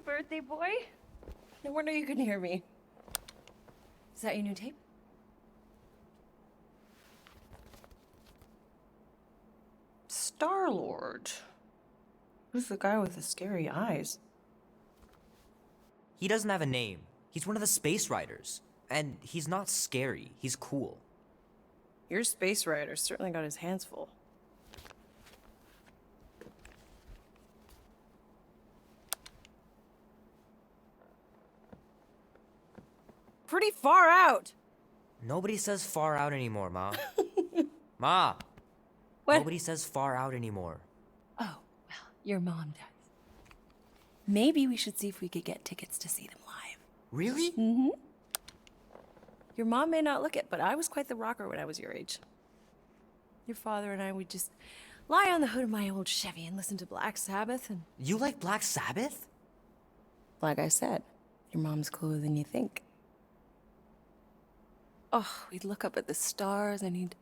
birthday boy. No wonder you couldn't hear me. Is that your new tape? Star-Lord. Who's the guy with the scary eyes? He doesn't have a name. He's one of the space riders. And he's not scary. He's cool. Your space rider certainly got his hands full. Pretty far out. Nobody says far out anymore, Ma. Ma! What? Nobody says far out anymore. Oh, well, your mom does. Maybe we should see if we could get tickets to see them live. Really? Mm-hmm. Your mom may not look it, but I was quite the rocker when I was your age. Your father and I would just lie on the hood of my old Chevy and listen to Black Sabbath and... You like Black Sabbath? Like I said, your mom's cooler than you think. Oh, we'd look up at the stars and he'd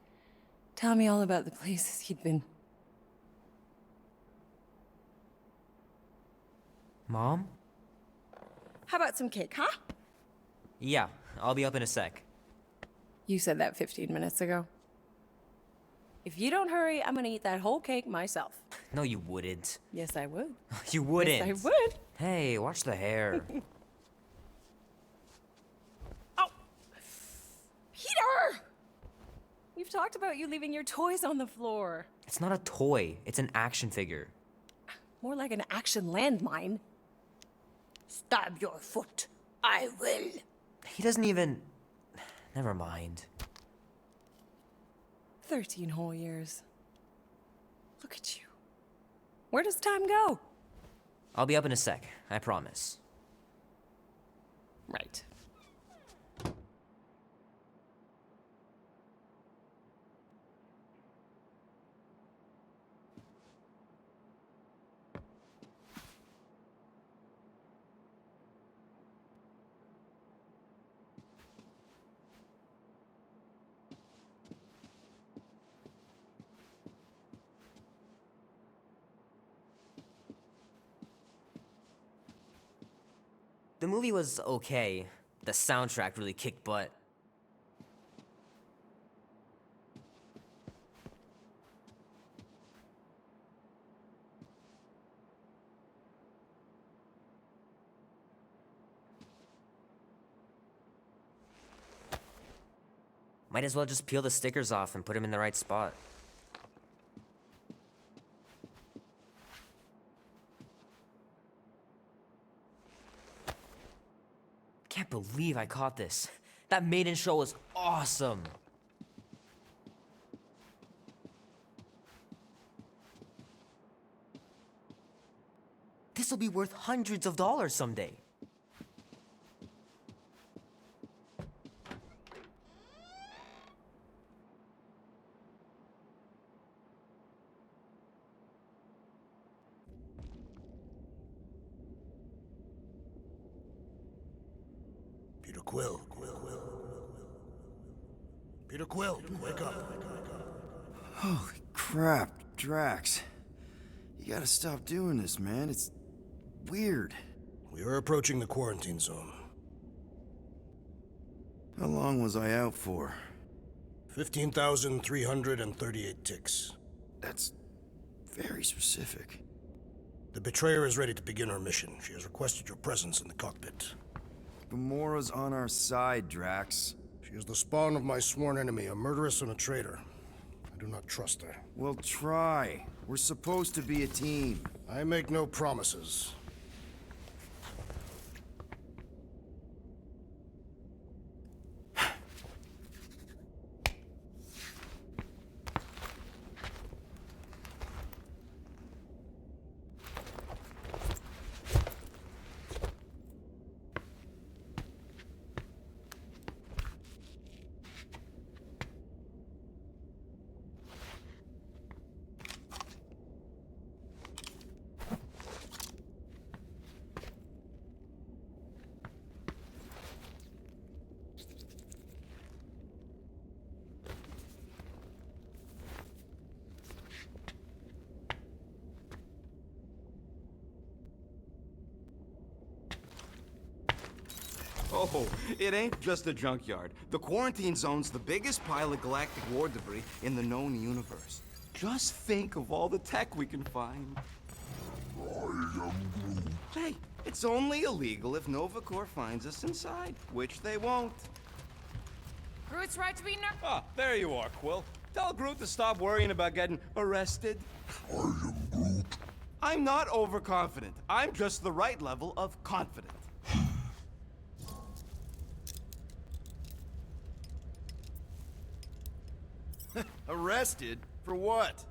tell me all about the places he'd been. Mom? How about some cake, huh? Yeah, I'll be up in a sec. You said that 15 minutes ago. If you don't hurry, I'm gonna eat that whole cake myself. No, you wouldn't. Yes, I would. You wouldn't. Yes, I would. Hey, watch the hair. Oh! Peter! We've talked about you leaving your toys on the floor. It's not a toy. It's an action figure. More like an action landmine. Stab your foot. I will. He doesn't even... Never mind. 13 whole years. Look at you. Where does time go? I'll be up in a sec, I promise. Right. The movie was okay. The soundtrack really kicked butt. Might as well just peel the stickers off and put them in the right spot. Can't believe I caught this. That maiden show was awesome. This'll be worth hundreds of dollars someday. Peter Quill. Peter Quill, wake up. Holy crap, Drax. You gotta stop doing this, man. It's weird. We are approaching the quarantine zone. How long was I out for? 15,338 ticks. That's very specific. The betrayer is ready to begin her mission. She has requested your presence in the cockpit. Gamora's on our side, Drax. She is the spawn of my sworn enemy, a murderess and a traitor. I do not trust her. Well, try. We're supposed to be a team. I make no promises. Oh, it ain't just a junkyard. The quarantine zone's the biggest pile of galactic war debris in the known universe. Just think of all the tech we can find. Hey, it's only illegal if Nova Corps finds us inside, which they won't. Groot's right to be Ah, there you are, Quill. Tell Groot to stop worrying about getting arrested. I am Groot. I'm not overconfident. I'm just the right level of confident. Arrested? For what?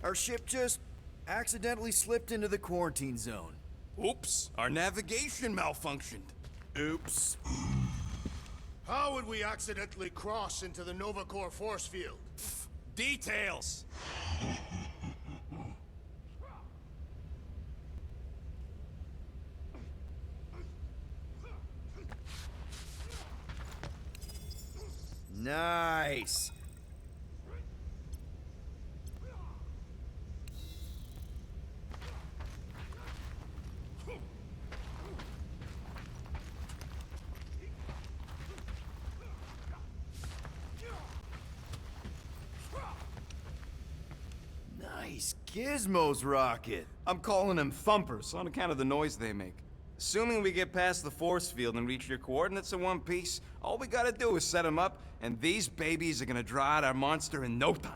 Our ship just accidentally slipped into the quarantine zone. Oops, our navigation malfunctioned. Oops. How would we accidentally cross into the Nova Corps force field? Details. Nice. Nice gizmos, Rocket. I'm calling them thumpers on account of the noise they make. Assuming we get past the force field and reach your coordinates in one piece, all we gotta do is set them up, and these babies are gonna draw out our monster in no time.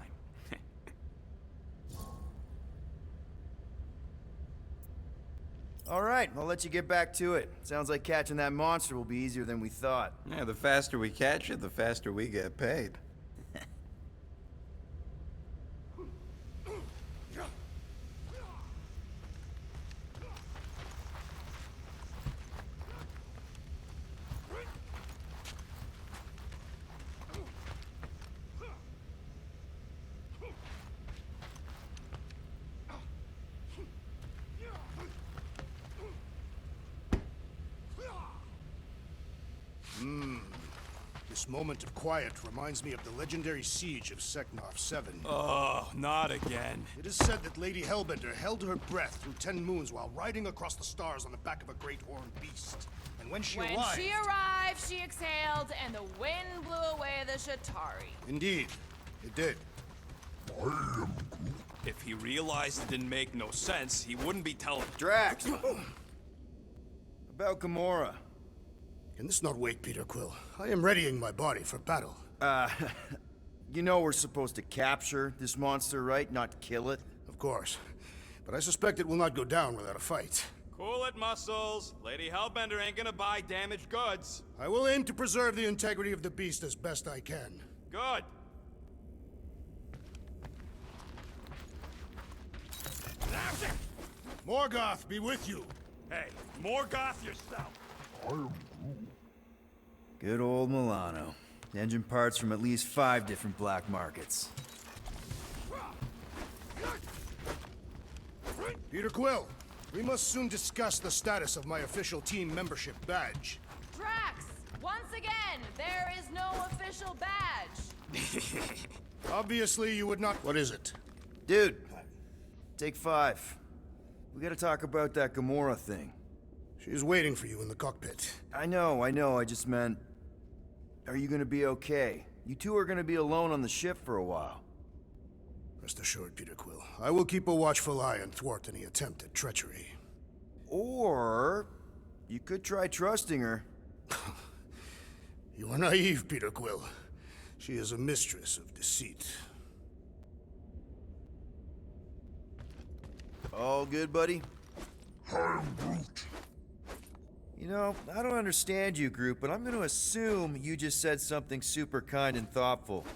All right, I'll let you get back to it. Sounds like catching that monster will be easier than we thought. Yeah, the faster we catch it, the faster we get paid. This moment of quiet reminds me of the legendary siege of Seknov 7. Oh, not again. It is said that Lady Hellbender held her breath through 10 moons while riding across the stars on the back of a great horned beast. And when she arrived... she exhaled, and the wind blew away the Shatari. Indeed, it did. If he realized it didn't make no sense, he wouldn't be telling. Drax! About Gamora. Can this not wait, Peter Quill? I am readying my body for battle. You know we're supposed to capture this monster, right? Not kill it? Of course. But I suspect it will not go down without a fight. Cool it, Muscles. Lady Hellbender ain't gonna buy damaged goods. I will aim to preserve the integrity of the beast as best I can. Good. Morgoth be with you. Hey, Morgoth yourself. Good old Milano. Engine parts from at least 5 different black markets. Peter Quill, we must soon discuss the status of my official team membership badge. Drax, once again, there is no official badge. Obviously, you would not... What is it? Dude, take 5. We gotta talk about that Gamora thing. She is waiting for you in the cockpit. I know, I just meant... Are you gonna be okay? You two are gonna be alone on the ship for a while. Rest assured, Peter Quill. I will keep a watchful eye and thwart any attempt at treachery. Or... you could try trusting her. You are naive, Peter Quill. She is a mistress of deceit. All good, buddy? You know, I don't understand you, Groot, but I'm gonna assume you just said something super kind and thoughtful.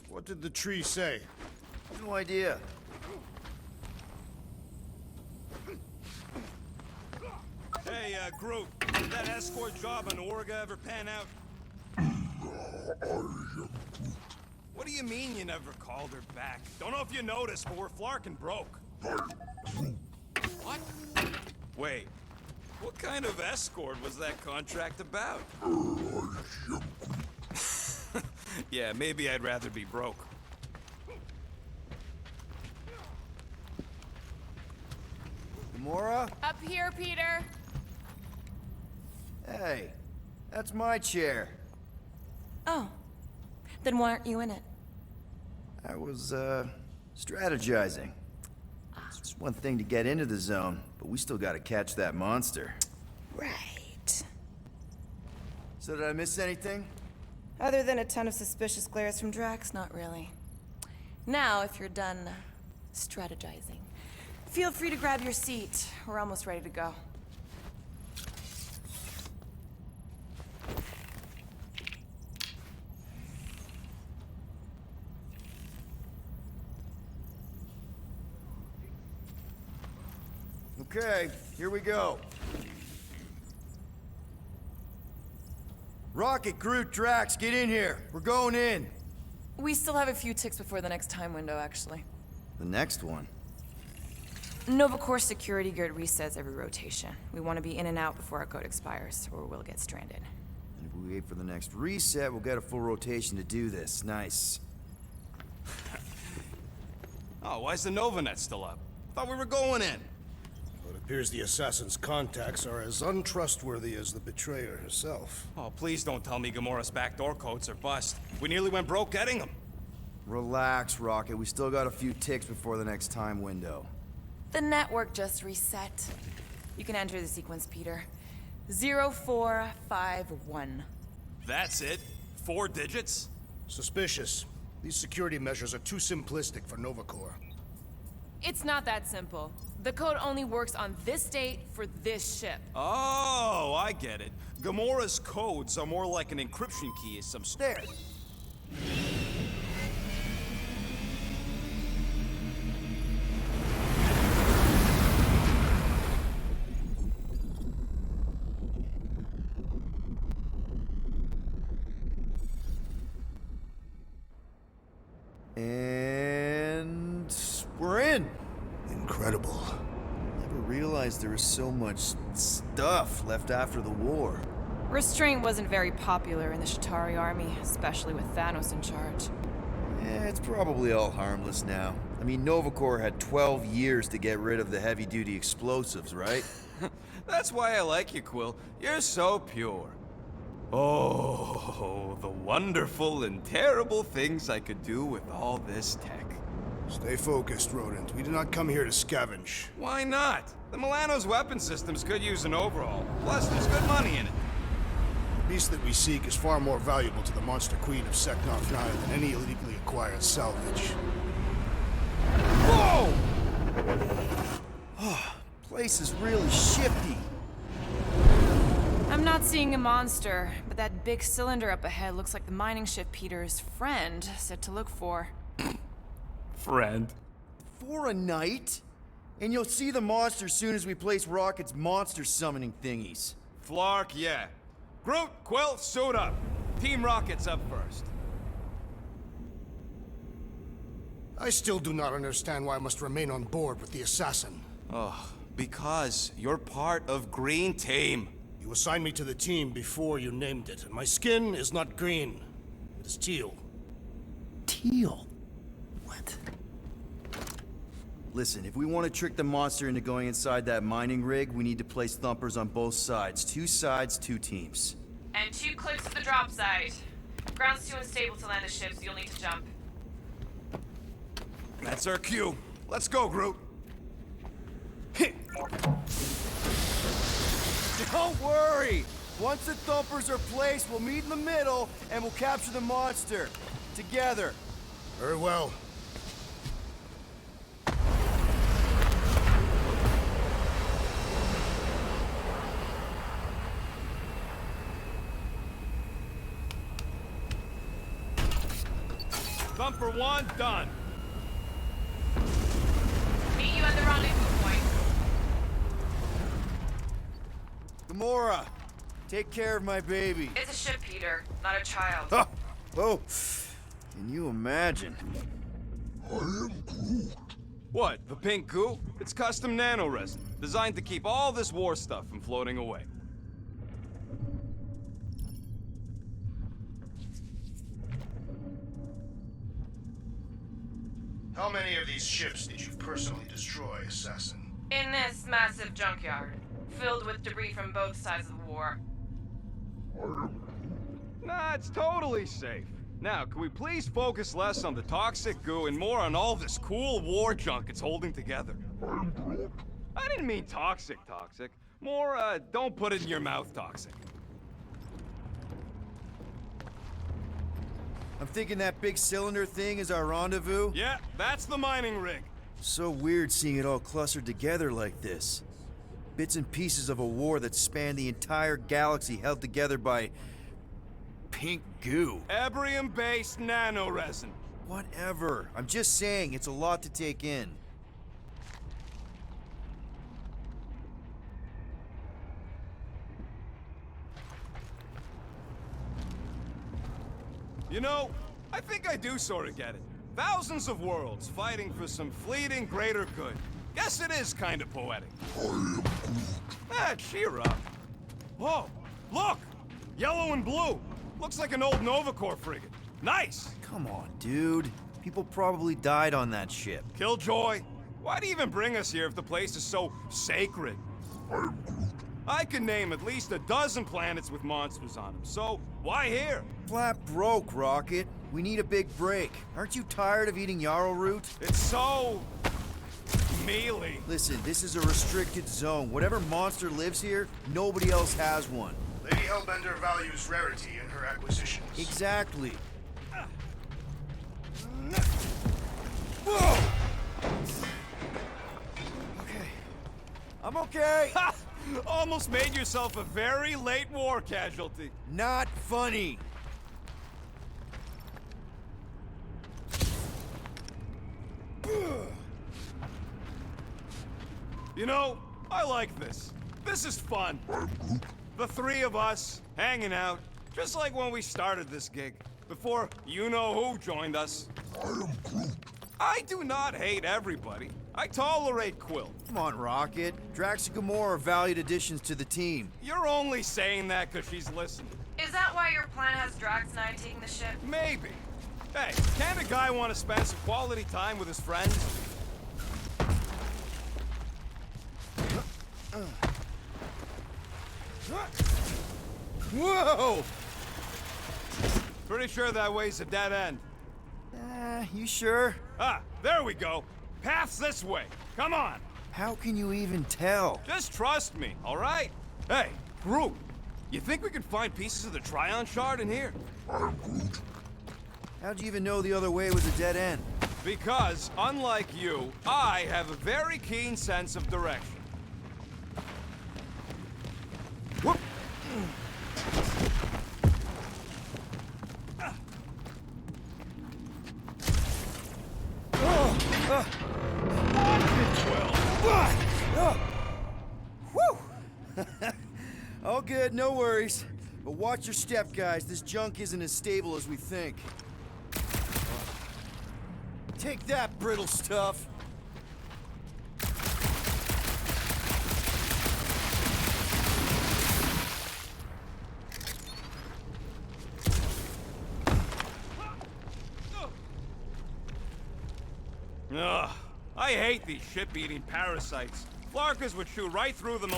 What did the tree say? No idea. Hey, Groot, did that escort job on Orga ever pan out? What do you mean you never called her back? Don't know if you noticed, but we're flarkin' broke. What? Wait, what kind of escort was that contract about? Yeah, maybe I'd rather be broke. Gamora? Up here, Peter. Hey, that's my chair. Oh. Then why aren't you in it? I was, strategizing. It's just one thing to get into the zone, but we still gotta catch that monster. Right. So did I miss anything? Other than a ton of suspicious glares from Drax, not really. Now, if you're done strategizing, feel free to grab your seat. We're almost ready to go. Okay, here we go. Rocket, Groot, Drax, get in here. We're going in. We still have a few ticks before the next time window, actually. The next one. Nova Corps security grid resets every rotation. We want to be in and out before our code expires, or we'll get stranded. And if we wait for the next reset, we'll get a full rotation to do this. Nice. Oh, why's the Novanet still up? Thought we were going in. Well, it appears the assassin's contacts are as untrustworthy as the betrayer herself. Oh, please don't tell me Gamora's backdoor codes are bust. We nearly went broke getting them. Relax, Rocket. We still got a few ticks before the next time window. The network just reset. You can enter the sequence, Peter. 0451. That's it? 4 digits? Suspicious. These security measures are too simplistic for Nova Corps. It's not that simple. The code only works on this date for this ship. Oh, I get it. Gamora's codes are more like an encryption key as some There. And we're in. Incredible. Never realized there was so much stuff left after the war. Restraint wasn't very popular in the Shatari army, especially with Thanos in charge. It's probably all harmless now. I mean, Nova Corps had 12 years to get rid of the heavy-duty explosives, right? That's why I like you, Quill. You're so pure. Oh, the wonderful and terrible things I could do with all this tech. Stay focused, Rodent. We did not come here to scavenge. Why not? The Milano's weapon systems could use an overhaul. Plus, there's good money in it. The beast that we seek is far more valuable to the Monster Queen of Seknarf 9 than any illegally acquired salvage. Whoa! Place is really shifty. I'm not seeing a monster, but that big cylinder up ahead looks like the mining ship Peter's friend said to look for. Friend. For a night? And you'll see the monster soon as we place Rocket's monster summoning thingies. Flark, yeah. Groot, Quill, suit up. Team Rocket's up first. I still do not understand why I must remain on board with the assassin. Oh, because you're part of Green Team. You assigned me to the team before you named it, and my skin is not green. It is teal. Teal? What? Listen, if we want to trick the monster into going inside that mining rig, we need to place thumpers on both sides. 2 sides, 2 teams. And 2 clicks to the drop site. Ground's too unstable to land the ship, so you'll need to jump. That's our cue. Let's go, Groot. Don't worry! Once the thumpers are placed, we'll meet in the middle, and we'll capture the monster. Together. Very well. Thumper 1, done. Meet you at the rendezvous point. Gamora, take care of my baby. It's a ship, Peter, not a child. Ah, oh, can you imagine? What, the pink goo? It's custom nanoresin, designed to keep all this war stuff from floating away. How many of these ships did you personally destroy, Assassin? In this massive junkyard, filled with debris from both sides of the war. Nah, it's totally safe. Now, can we please focus less on the toxic goo and more on all this cool war junk it's holding together? I didn't mean toxic. More, don't put it in your mouth toxic. I'm thinking that big cylinder thing is our rendezvous. Yeah, that's the mining rig. So weird seeing it all clustered together like this. Bits and pieces of a war that spanned the entire galaxy held together by pink goo. Ebrium-based nanoresin. Whatever. I'm just saying, it's a lot to take in. You know, I think I do sort of get it. Thousands of worlds fighting for some fleeting greater good. Guess it is kind of poetic. Cheer up. Whoa, look! Yellow and blue. Looks like an old Nova Corps frigate. Nice! Come on, dude. People probably died on that ship. Killjoy, why do you even bring us here if the place is so sacred? I can name at least a dozen planets with monsters on them, so why here? Flat broke, Rocket. We need a big break. Aren't you tired of eating yarrow root? It's so... mealy. Listen, this is a restricted zone. Whatever monster lives here, nobody else has one. Lady Hellbender values rarity in her acquisitions. Exactly. Whoa! Okay. I'm okay. Ha! Almost made yourself a very late war casualty. Not funny. You know, I like this. This is fun. The three of us, hanging out, just like when we started this gig, before you-know-who joined us. I do not hate everybody. I tolerate Quill. Come on, Rocket. Drax and Gamora are valued additions to the team. You're only saying that because she's listening. Is that why your plan has Drax and I taking the ship? Maybe. Hey, can't a guy want to spend some quality time with his friends? Whoa! Pretty sure that way's a dead end. You sure? Ah, there we go. Path's this way. Come on. How can you even tell? Just trust me, all right? Hey, Groot, you think we can find pieces of the Tryon Shard in here? How'd you even know the other way was a dead end? Because, unlike you, I have a very keen sense of direction. Whoop. All good, no worries. But watch your step, guys. This junk isn't as stable as we think. Take that, brittle stuff. Ugh, I hate these ship-eating parasites. Flarkers would chew right through them.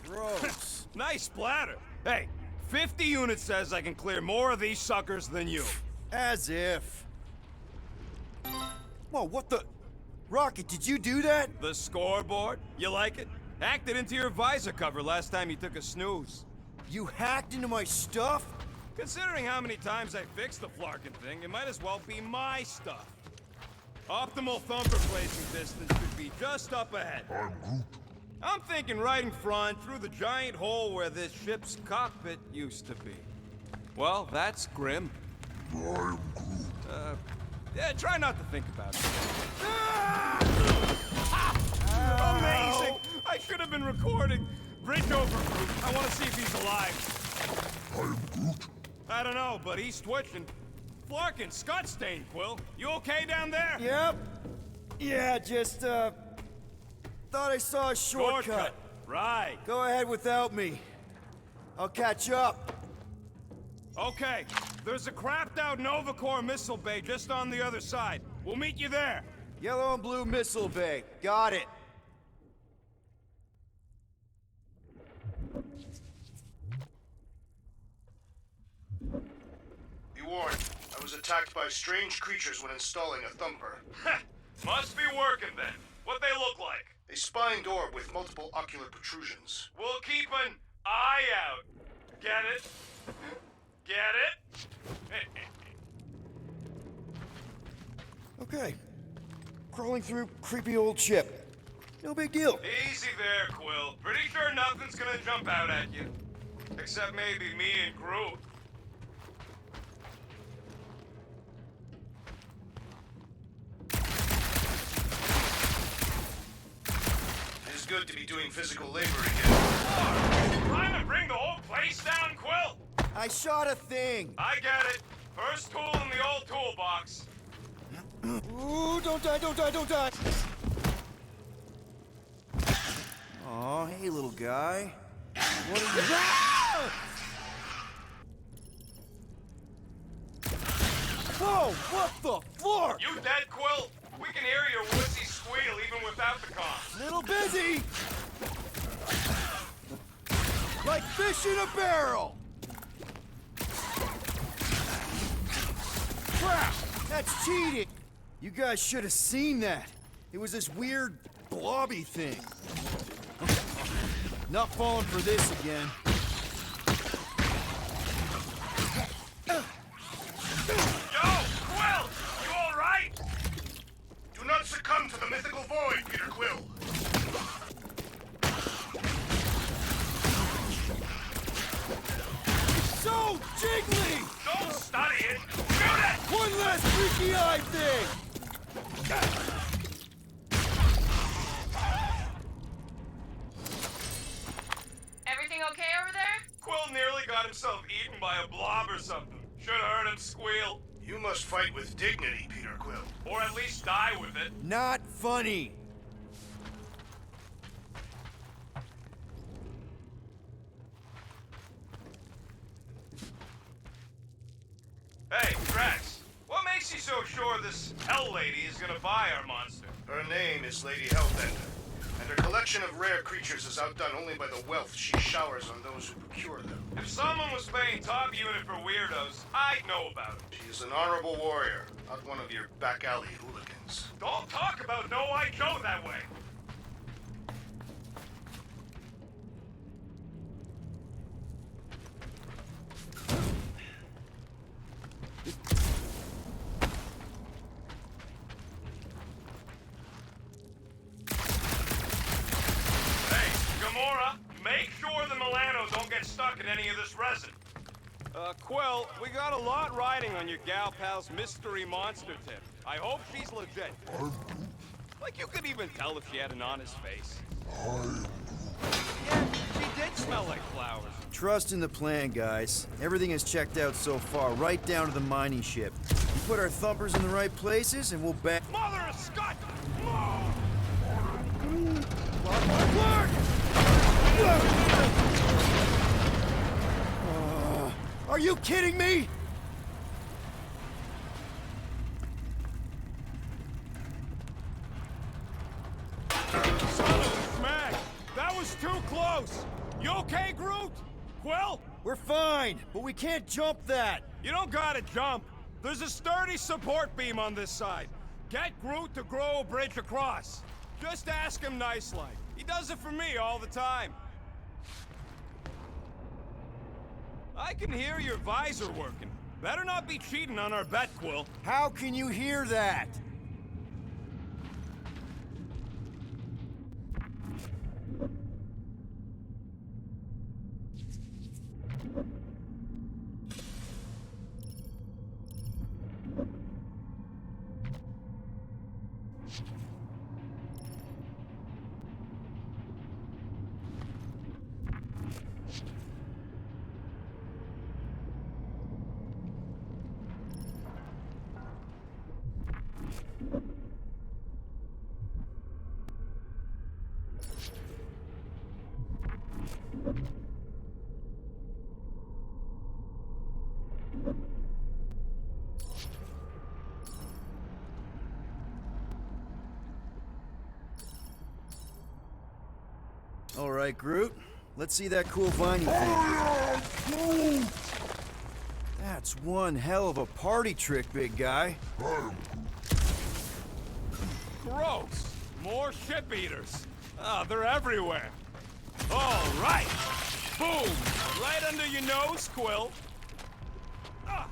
Gross. Nice splatter. Hey, 50 units says I can clear more of these suckers than you. As if. Whoa, what the? Rocket, did you do that? The scoreboard? You like it? Hacked it into your visor cover last time you took a snooze. You hacked into my stuff? Considering how many times I fixed the Flarkin thing, it might as well be my stuff. Optimal thumper placing distance should be just up ahead. I'm thinking right in front, through the giant hole where this ship's cockpit used to be. Well, that's grim. Yeah, try not to think about it. Amazing! I should have been recording. Bridge over, Groot. I want to see if he's alive. I don't know, but he's twitching. Flarkin, Scott Stain, Quill. You okay down there? Yep. Yeah, just, thought I saw a shortcut. Right. Go ahead without me. I'll catch up. Okay, there's a crapped out Nova Corps missile bay just on the other side. We'll meet you there. Yellow and blue missile bay. Got it. Be warned, I was attacked by strange creatures when installing a thumper. Must be working then. What they look like? A spined orb with multiple ocular protrusions. We'll keep an eye out. Get it? Get it? Okay. Crawling through creepy old ship. No big deal. Easy there, Quill. Pretty sure nothing's gonna jump out at you. Except maybe me and Groot. It is good to be doing physical labor again. Trying to bring the whole place down, Quill? I shot a thing. I get it. First tool in the old toolbox. Ooh, don't die, don't die, don't die. Aw, hey, little guy. What are you... Whoa, what the fuck? You dead, Quill? We can hear your wussy squeal even without the comm. Little busy. Like fish in a barrel. Crap, that's cheating. You guys should have seen that. It was this weird blobby thing. Not falling for this again. Yo, Quill! You alright? Do not succumb to the mythical void, Peter Quill. So jiggly! Don't study it! Shoot it! One last freaky eye thing! Everything okay over there? Quill nearly got himself eaten by a blob or something. Should have heard him squeal. You must fight with dignity, Peter Quill. Or at least die with it. Not funny. Hey, Drax. What makes you so sure this Hell Lady is gonna buy our monster? Her name is Lady Hellbender, and her collection of rare creatures is outdone only by the wealth she showers on those who procure them. If someone was paying top unit for weirdos, I'd know about it. She is an honorable warrior, not one of your back alley hooligans. Don't talk about No I Joe that way. Hey, Gamora, make sure the Milano don't get stuck in any of this resin. Quill, we got a lot riding on your gal pal's mystery monster tip. I hope she's legit. Like you could even tell if she had an honest face. Yeah, she did smell like flowers. Trust in the plan, guys. Everything is checked out so far, right down to the mining ship. We put our thumpers in the right places, and we'll back. Mother of Scott! Are you kidding me? Son of a smack! That was too close! You okay, Groot? Quill? We're fine, but we can't jump that. You don't gotta jump. There's a sturdy support beam on this side. Get Groot to grow a bridge across. Just ask him nice-like. He does it for me all the time. I can hear your visor working. Better not be cheating on our bet, Quill. How can you hear that? All right, Groot. Let's see that cool viney thing. That's one hell of a party trick, big guy. Gross! More ship eaters. Oh, they're everywhere. All right. Boom! Right under your nose, Quill. Ah.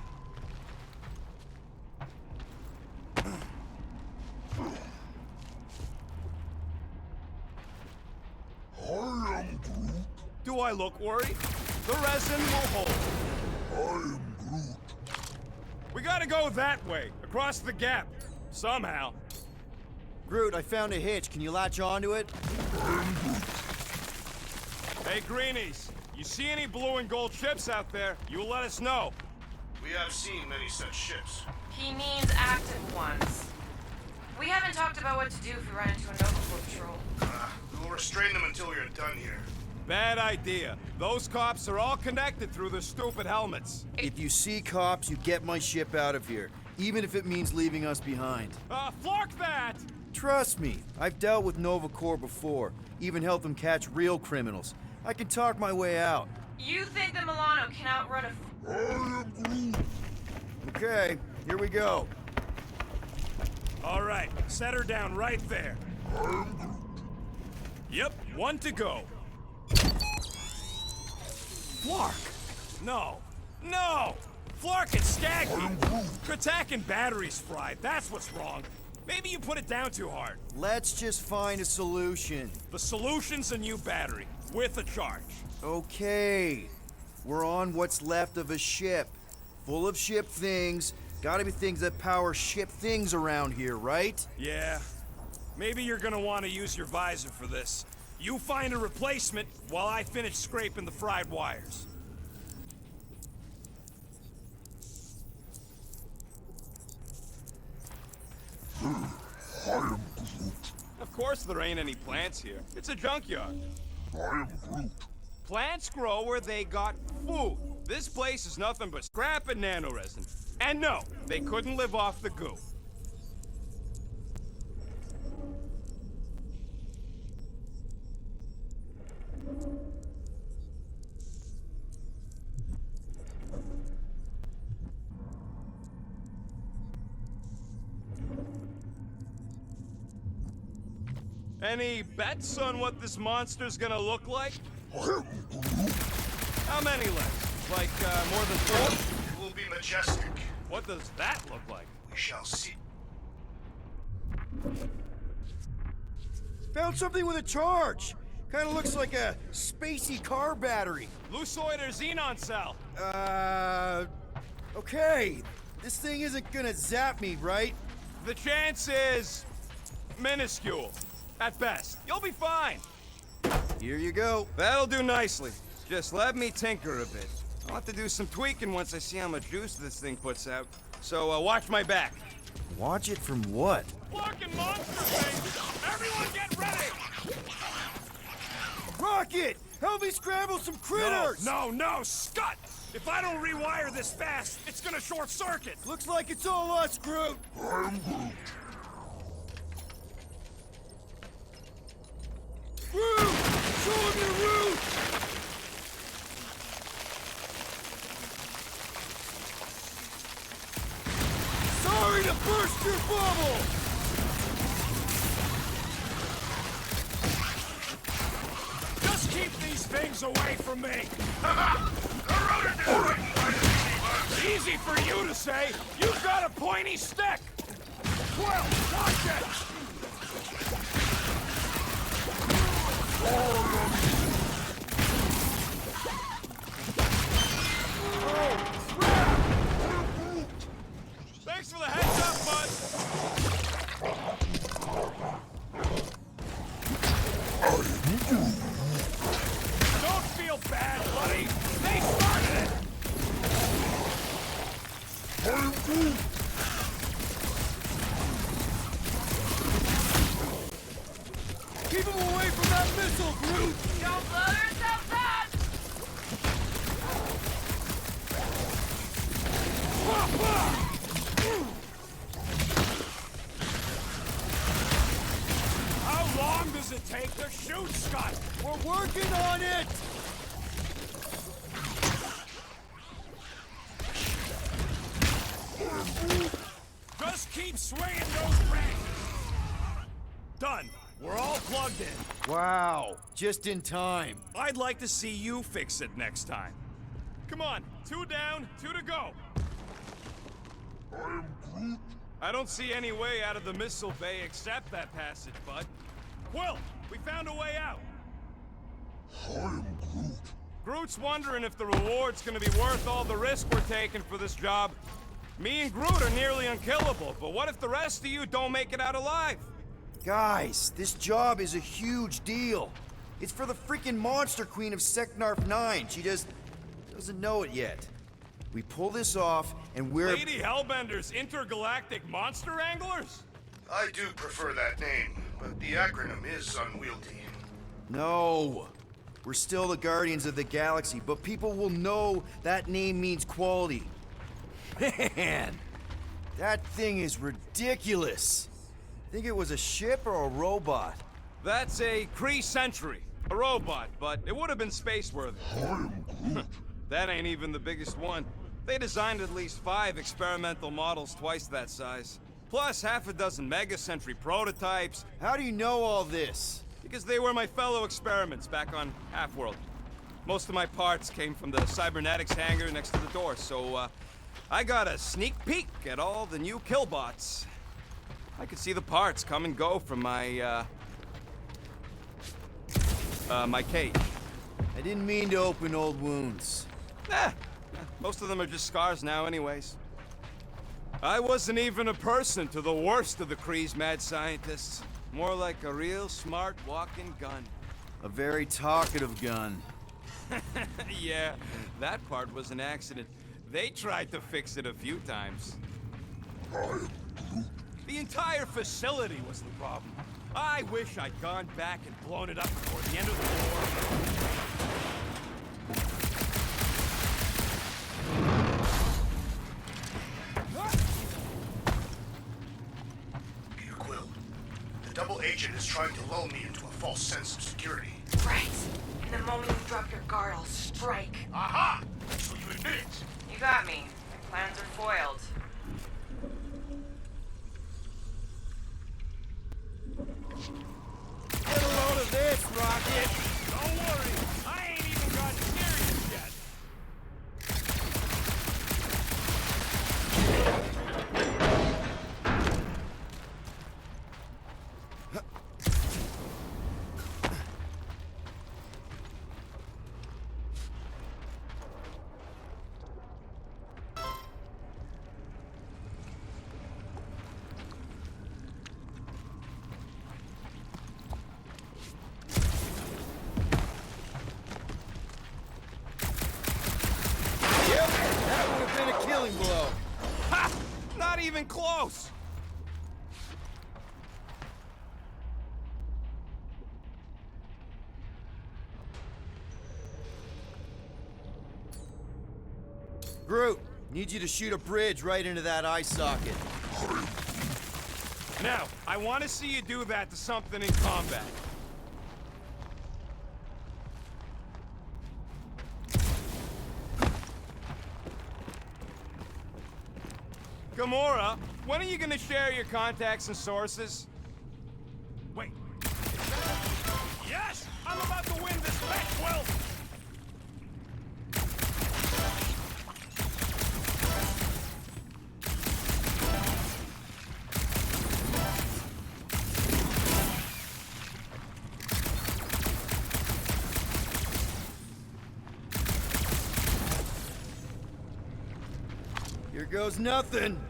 Do I look worried? The resin will hold. We gotta go that way, across the gap. Somehow. Groot, I found a hitch. Can you latch onto it? Hey, Greenies, you see any blue and gold ships out there, you let us know. We have seen many such ships. He means active ones. We haven't talked about what to do if we run into a Nova Corps patrol. We will restrain them until we are done here. Bad idea. Those cops are all connected through their stupid helmets. If you see cops, you get my ship out of here, even if it means leaving us behind. Flark that! Trust me, I've dealt with Nova Corps before, even helped them catch real criminals. I can talk my way out. You think the Milano can outrun a... Okay, here we go. All right, set her down right there. Yep, one to go. Flark! No! No! Flark and Skaggy! Kratak and batteries fried, that's what's wrong. Maybe you put it down too hard. Let's just find a solution. The solution's a new battery, with a charge. Okay, we're on what's left of a ship. Full of ship things. Gotta be things that power ship things around here, right? Yeah. Maybe you're gonna want to use your visor for this. You find a replacement while I finish scraping the fried wires. Of course there ain't any plants here. It's a junkyard. Plants grow where they got food. This place is nothing but scrap and nanoresin. And no, they couldn't live off the goo. Any bets on what this monster's gonna look like? How many left? Like, more than 4? It will be majestic. What does that look like? We shall see. Found something with a charge. Kinda looks like a spacey car battery. Lucioid or xenon cell? Okay. This thing isn't gonna zap me, right? The chance is minuscule. At best. You'll be fine. Here you go. That'll do nicely. Just let me tinker a bit. I'll have to do some tweaking once I see how much juice this thing puts out. So, watch my back. Watch it from what? Fucking monster thing! Everyone get ready! Rocket! Help me scramble some critters! No, Scott! If I don't rewire this fast, it's gonna short circuit! Looks like it's all us, Groot! Groot! Show him your route! Sorry to burst your bubble! Just keep these things away from me! Easy for you to say! You've got a pointy stick! Well, watch it! Thanks for the heads up, bud! Don't feel bad, buddy! They started it! Keep him away from that missile, Groot! Don't blow yourself up! How long does it take to shoot, Scott? We're working on it! Just keep swinging those branches. Done. We're all plugged in. Wow, just in time. I'd like to see you fix it next time. Come on, 2 down, 2 to go. I don't see any way out of the missile bay except that passage, bud. Quill, we found a way out. Groot's wondering if the reward's gonna be worth all the risk we're taking for this job. Me and Groot are nearly unkillable, but what if the rest of you don't make it out alive? Guys, this job is a huge deal. It's for the freaking Monster Queen of Seknarf 9. She just doesn't know it yet. We pull this off, and we're... Lady Hellbender's intergalactic monster anglers? I do prefer that name, but the acronym is unwieldy. No. We're still the Guardians of the Galaxy, but people will know that name means quality. Man, that thing is ridiculous. Think it was a ship or a robot? That's a Kree Sentry. A robot, but it would have been space-worthy. That ain't even the biggest one. They designed at least 5 experimental models twice that size. Plus half a dozen Mega Sentry prototypes. How do you know all this? Because they were my fellow experiments back on Half-World. Most of my parts came from the cybernetics hangar next to the door, so I got a sneak peek at all the new killbots. I could see the parts come and go from my my cage. I didn't mean to open old wounds. Most of them are just scars now anyways. I wasn't even a person to the worst of the Kree's mad scientists. More like a real smart walking gun. A very talkative gun. Yeah, that part was an accident. They tried to fix it a few times. The entire facility was the problem. I wish I'd gone back and blown it up before the end of the war. Peter Quill, the double agent is trying to lull me into a false sense of security. Right. And the moment you drop your guard, I'll strike. Aha! So you admit it? You got me. My plans are foiled. Get a load of this, Rocket! Don't worry, I ain't even gotten serious yet. That would have been a killing blow. Ha! Not even close! Groot, need you to shoot a bridge right into that eye socket. Now, I want to see you do that to something in combat. Gamora, when are you gonna share your contacts and sources? Wait. Yes! I'm about to win this bet, Quill! Here goes nothing.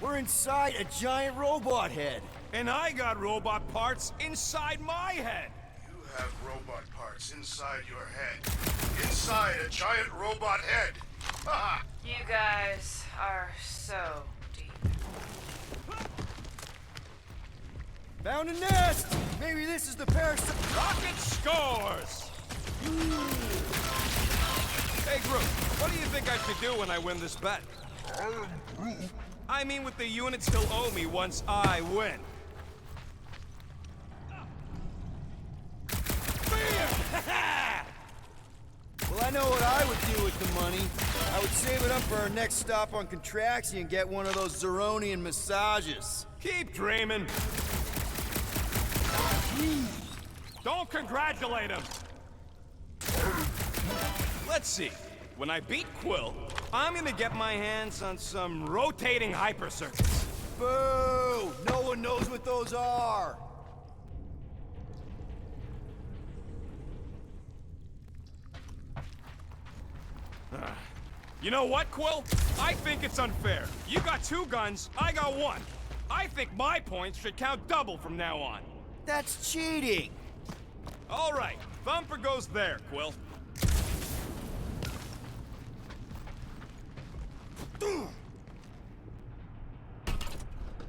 We're inside a giant robot head. And I got robot parts inside my head. You have robot parts inside your head. Inside a giant robot head. Haha! You guys are so deep. Found a nest! Maybe this is the parasite. Rocket scores! Hey, Groot, what do you think I should do when I win this bet? I mean with the unit still owe me once I win. know what I would do with the money. I would save it up for our next stop on Contraxia and get one of those Zeronian massages. Keep dreaming. Don't congratulate him. Let's see. When I beat Quill, I'm gonna get my hands on some rotating hyper circuits. Boo! No one knows what those are. You know what, Quill? I think it's unfair. You got 2 guns, I got 1. I think my points should count double from now on. That's cheating. All right, Thumper goes there, Quill.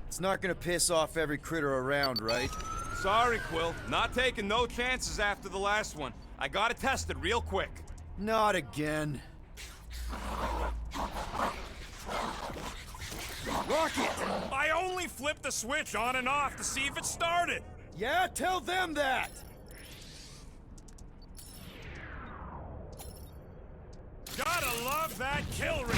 It's not gonna piss off every critter around, right? Sorry, Quill. Not taking no chances after the last one. I gotta test it real quick. Not again. Rocket! I only flipped the switch on and off to see if it started. Yeah, tell them that! Gotta love that kill rate.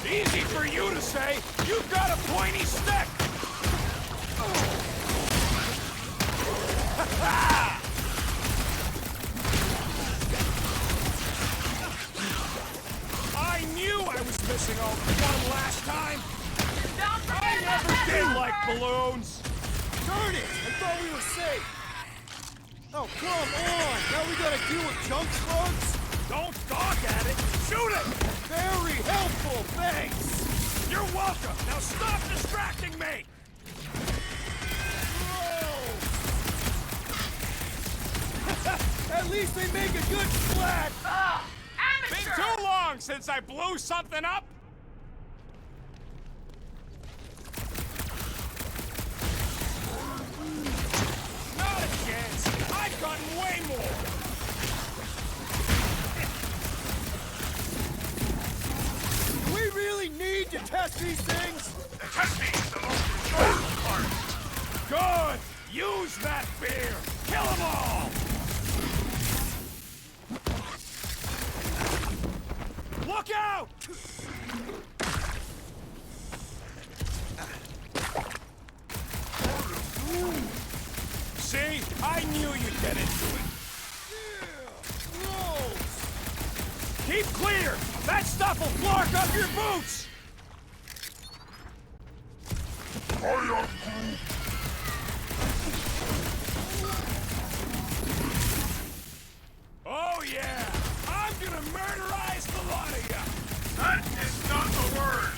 Easy for you to say. You've got a pointy stick. I knew I was missing all the fun last time. I never did like balloons. Darn it! I thought we were safe! Oh, come on! Now we gotta deal with junk slugs? Don't gawk at it. Shoot it! Very helpful, thanks! You're welcome. Now stop distracting me. At least they make a good splat! Been too long since I blew something up. Not a chance. I've gotten way more. Do we really need to test these things? Testing's the most important part. Good. Use that fear. Kill them all. Look out! See? I knew you'd get into it. Keep clear! That stuff will flark up your boots! Oh yeah! I'm gonna murderize the lot of you! That is not the word!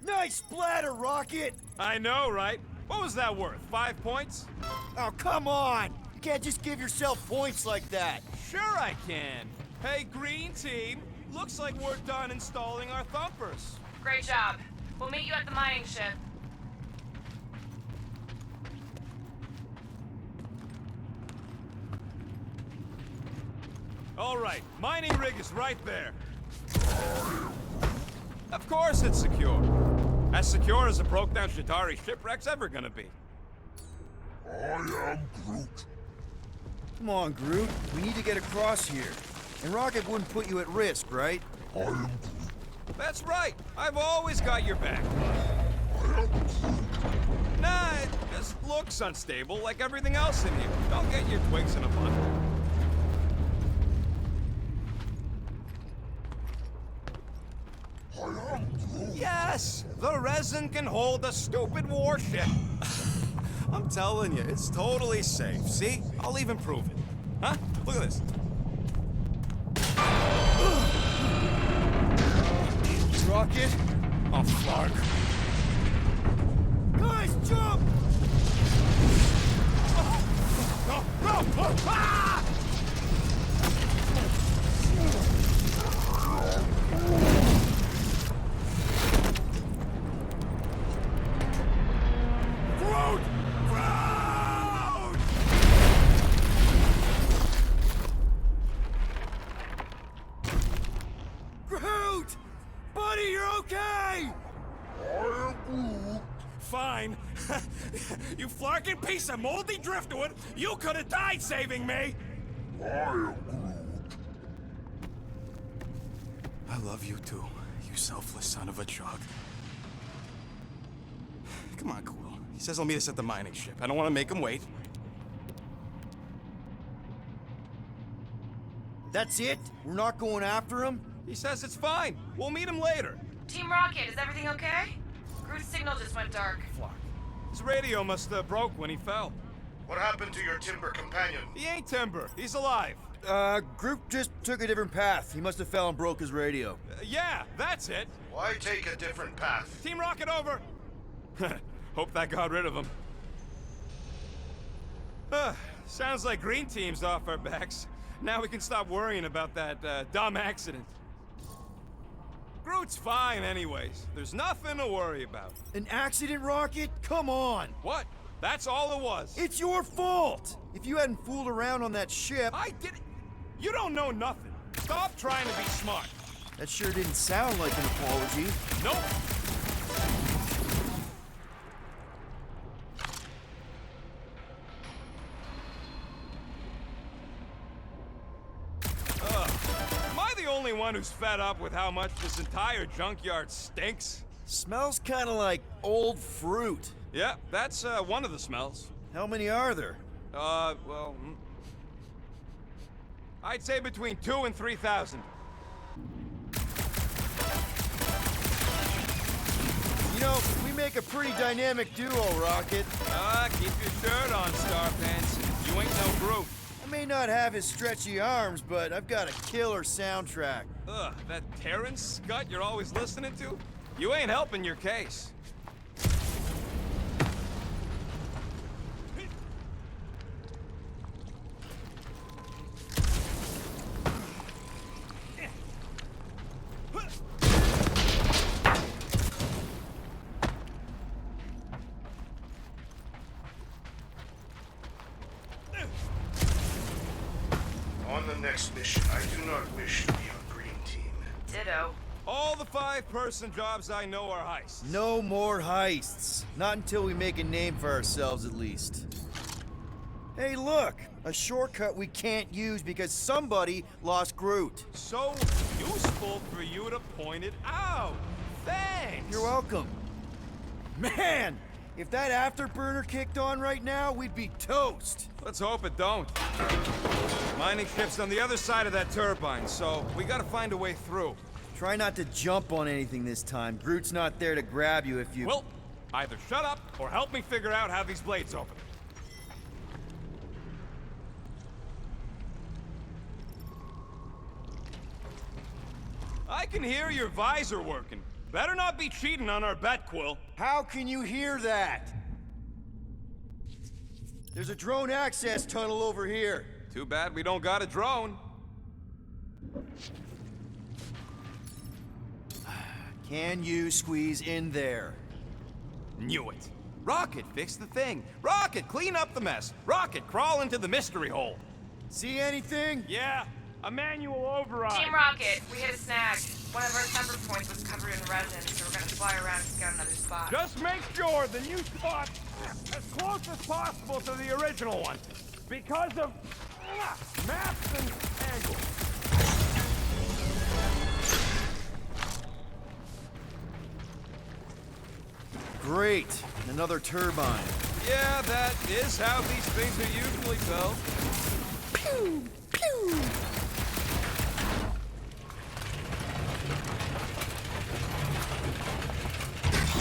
Nice splatter, Rocket! I know, right? What was that worth? 5 points? Oh, come on! You can't just give yourself points like that! Sure I can. Hey, green team. Looks like we're done installing our thumpers. Great job. We'll meet you at the mining ship. All right, mining rig is right there. Of course it's secure. As secure as a broke-down Shatari shipwreck's ever gonna be. I am Groot. Come on, Groot. We need to get across here. And Rocket wouldn't put you at risk, right? I am Groot. That's right. I've always got your back. Nah, it just looks unstable like everything else in here. Don't get your twigs in a bundle. Yes! The resin can hold a stupid warship. I'm telling you, it's totally safe. See? I'll even prove it. Huh? Look at this. Rocket? Oh, fuck. Guys, jump! No! No! Ah! Groot! Groot! fine. You flarkin' piece of moldy driftwood! You could have died saving me! I am Groot. I love you too, you selfless son of a chug. Come on, Quill. He says he'll meet us at the mining ship. I don't want to make him wait. That's it? We're not going after him? He says it's fine. We'll meet him later. Team Rocket, is everything okay? Groot's signal just went dark. Flark. His radio must have broke when he fell. What happened to your timber companion? He ain't Timber. He's alive. Groot just took a different path. He must have fell and broke his radio. Yeah, that's it. Why take a different path? Team Rocket over. Hope that got rid of him. Sounds like Green Team's off our backs. Now we can stop worrying about that dumb accident. Groot's fine anyways. There's nothing to worry about. An accident, Rocket? Come on! What? That's all it was. It's your fault! If you hadn't fooled around on that ship... I didn't... You don't know nothing. Stop trying to be smart. That sure didn't sound like an apology. Nope. Am I the only one who's fed up with how much this entire junkyard stinks? Smells kind of like old fruit. Yeah, that's one of the smells. How many are there? Well... I'd say between 2,000 and 3,000. You know, we make a pretty dynamic duo, Rocket. Keep your shirt on, Starpants. You ain't no Groot. I may not have his stretchy arms, but I've got a killer soundtrack. That Terran scut you're always listening to? You ain't helping your case. On the next mission, I do not wish to be on Green Team. Ditto. All the 5-person jobs I know are heists. No more heists. Not until we make a name for ourselves, at least. Hey, look! A shortcut we can't use because somebody lost Groot. So useful for you to point it out. Thanks. You're welcome. Man! If that afterburner kicked on right now, we'd be toast. Let's hope it don't. Mining ship's on the other side of that turbine, so we gotta find a way through. Try not to jump on anything this time. Groot's not there to grab you if you... Well, either shut up or help me figure out how these blades open. I can hear your visor working. Better not be cheating on our bet, Quill. How can you hear that? There's a drone access tunnel over here. Too bad we don't got a drone. Can you squeeze in there? Knew it. Rocket, fix the thing. Rocket, clean up the mess. Rocket, crawl into the mystery hole. See anything? Yeah, a manual override. Team Rocket, we hit a snag. One of our temper points was covered in resin, so we're gonna fly around and scout another spot. Just make sure the new spot as close as possible to the original one. Because of maps and angles. Great. Another turbine. Yeah, that is how these things are usually built. Pew! Pew!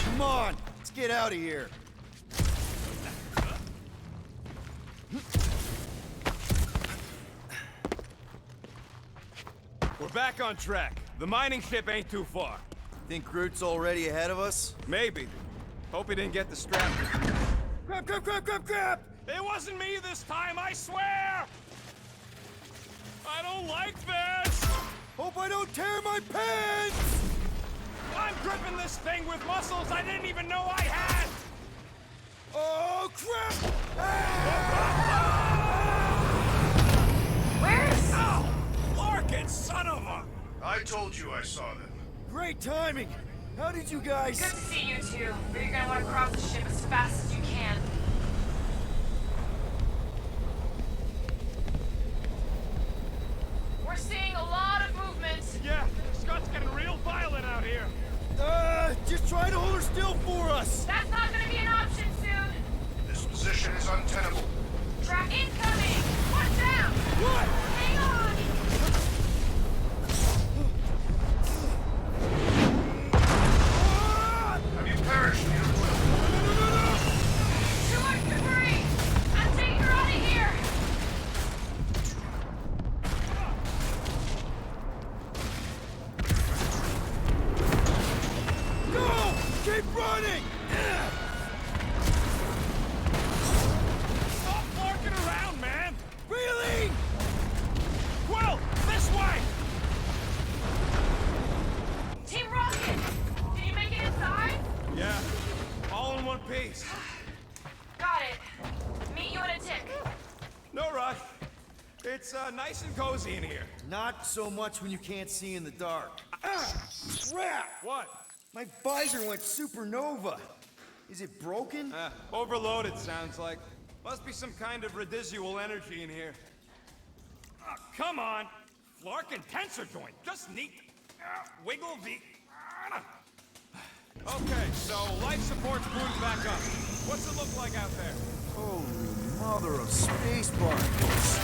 Come on! Let's get out of here. We're back on track. The mining ship ain't too far. Think Groot's already ahead of us? Maybe. Hope he didn't get distracted. Grab, grab, grab, grab, grab! It wasn't me this time, I swear! I don't like this! Hope I don't tear my pants! I'm gripping this thing with muscles I didn't even know I had! Oh, crap! Where's... Ow! Larkin, son of a... I told you I saw them. Great timing! How did you guys... Good to see you two, but you're gonna want to cross the ship as fast as you can. We're seeing a lot of movement. Yeah, Scott's getting real violent out here. Just try to hold her still for us! That's not gonna be an option soon. This position is untenable. Track incoming! Watch out! What? Hang on! Have you perished, Peter Quill? Too much debris! I'm taking her out of here! Go! Keep running! Stop flarking around, man! Really? Quill, this way! Team Rocket! Did you make it inside? Yeah, all in one piece. Got it. Meet you in a tick. No rush. It's nice and cozy in here. Not so much when you can't see in the dark. Crap! What? My visor went supernova. Is it broken? Overloaded, sounds like. Must be some kind of residual energy in here. Come on! Flark and tensor joint, just neat. Wiggle the... Okay, so life support's booted back up. What's it look like out there? Holy mother of space barnacles.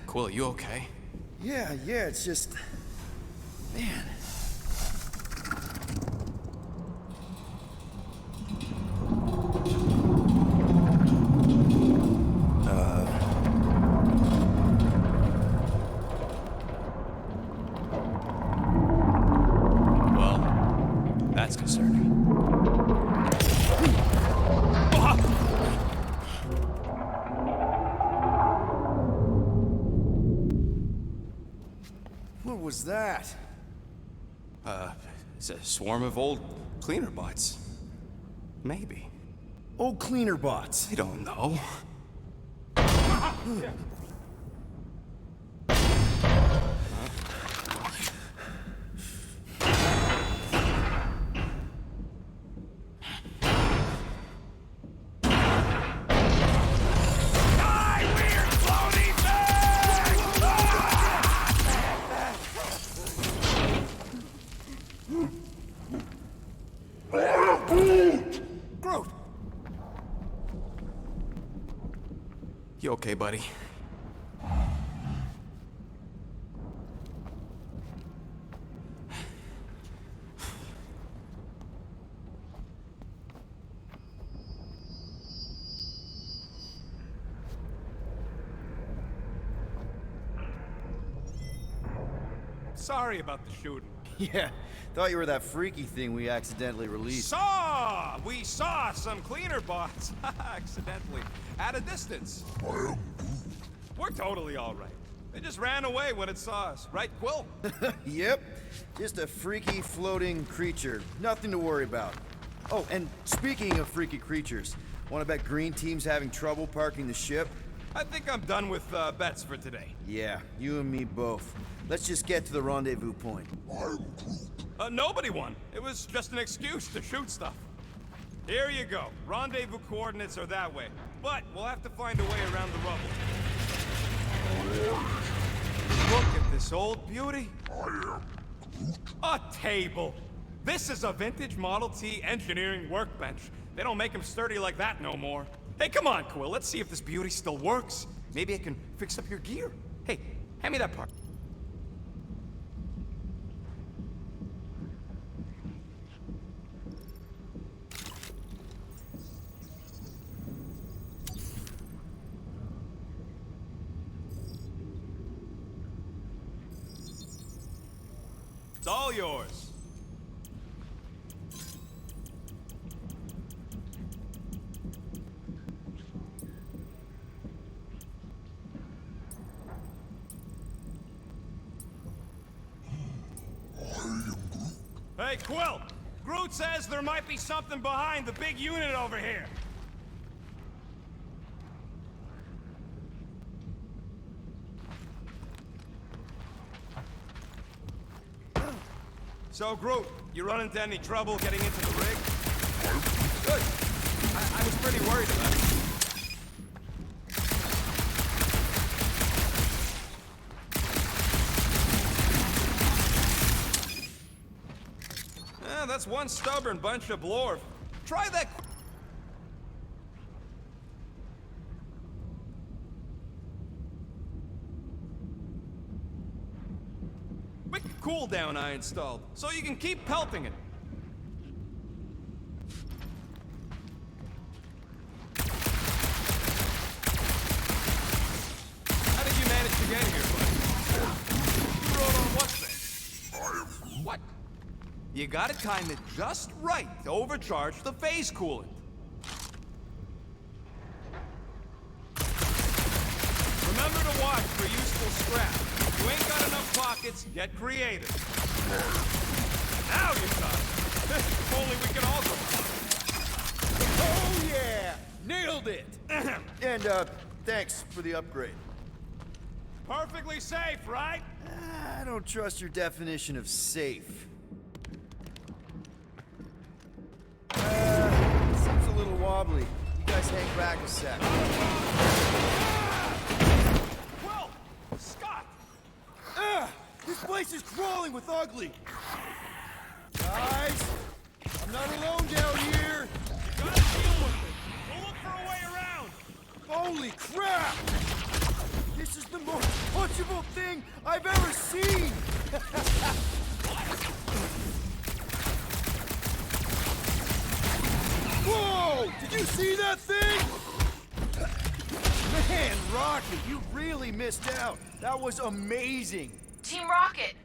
Quill, you okay? Yeah, it's just... Man. Well, that's concerning. What was that? It's a swarm of old cleaner bots. Maybe. Old cleaner bots. I don't know. Groot! You okay, buddy? Sorry about the shooting. Yeah, thought you were that freaky thing we accidentally released. We saw some cleaner bots, accidentally, at a distance. We're totally all right. They just ran away when it saw us, right, Quill? Yep, just a freaky floating creature. Nothing to worry about. Oh, and speaking of freaky creatures, wanna bet Green Team's having trouble parking the ship? I think I'm done with bets for today. Yeah, you and me both. Let's just get to the rendezvous point. Nobody won. It was just an excuse to shoot stuff. Here you go. Rendezvous coordinates are that way. But we'll have to find a way around the rubble. Look at this old beauty. A table. This is a vintage Model T engineering workbench. They don't make them sturdy like that no more. Hey, come on, Quill. Let's see if this beauty still works. Maybe I can fix up your gear. Hey, hand me that part. It's all yours. Hey, Quill! Groot says there might be something behind the big unit over here. So, Groot, you run into any trouble getting into the rig? Good. I was pretty worried about it. That's one stubborn bunch of blorf. Try that. Quick cooldown I installed, so you can keep pelting it. How did you manage to get here, bud? You rode on what thing? What? You gotta time it just right to overcharge the phase coolant. Remember to watch for useful scrap. If you ain't got enough pockets, get creative. Now you got it. If only we could all go. Oh yeah! Nailed it! And, thanks for the upgrade. Perfectly safe, right? I don't trust your definition of safe. Seems a little wobbly. You guys hang back a sec. Well, Scott! This place is crawling with ugly! Guys! I'm not alone down here! Gotta deal with it. We'll look for a way around. Holy crap! This is the most punchable thing I've ever seen! Whoa! Did you see that thing? Man, Rocket, you really missed out. That was amazing. Team Rocket!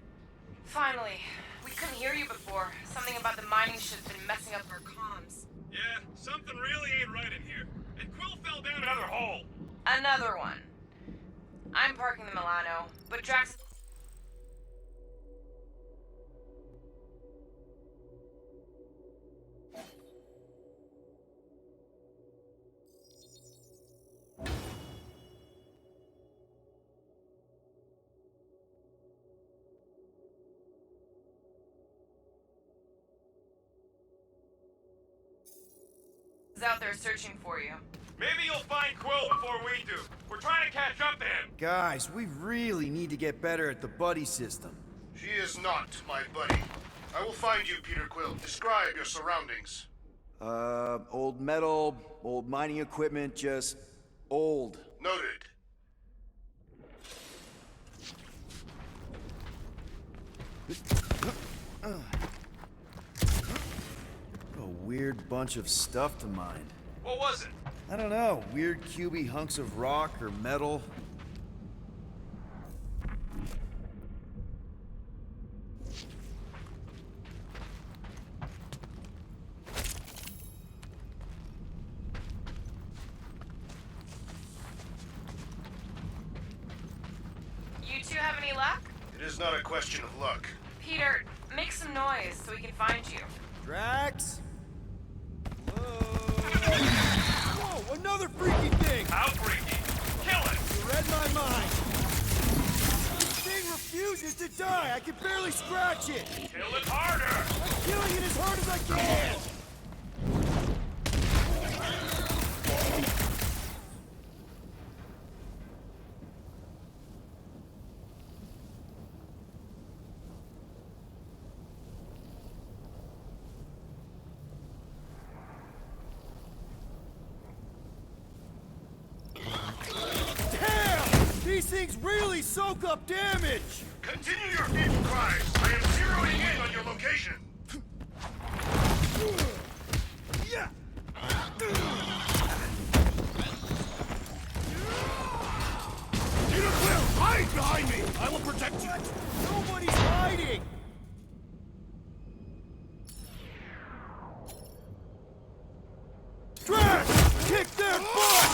Finally. We couldn't hear you before. Something about the mining ship's been messing up our comms. Yeah, something really ain't right in here. And Quill fell down another hole. Another one. I'm parking the Milano, but Drax... is out there searching for you. Maybe you'll find Quill before we do. We're trying to catch up to him. Guys, we really need to get better at the buddy system. She is not my buddy. I will find you, Peter Quill. Describe your surroundings. Old metal, old mining equipment, just old. Noted. A weird bunch of stuff to mine. What was it? I don't know, weird cubey hunks of rock or metal. You two have any luck? It is not a question of luck. Peter, make some noise so we can find you. Drax? Whoa, another freaky thing! How freaky? Kill it! You read my mind. This thing refuses to die. I can barely scratch it. Kill it harder! I'm killing it as hard as I can. These things really soak up damage! Continue your feeble cries. I am zeroing in on your location. Yeah! Peter Quill, hide behind me! I will protect you. Nobody's hiding! Drax! Kick their butt!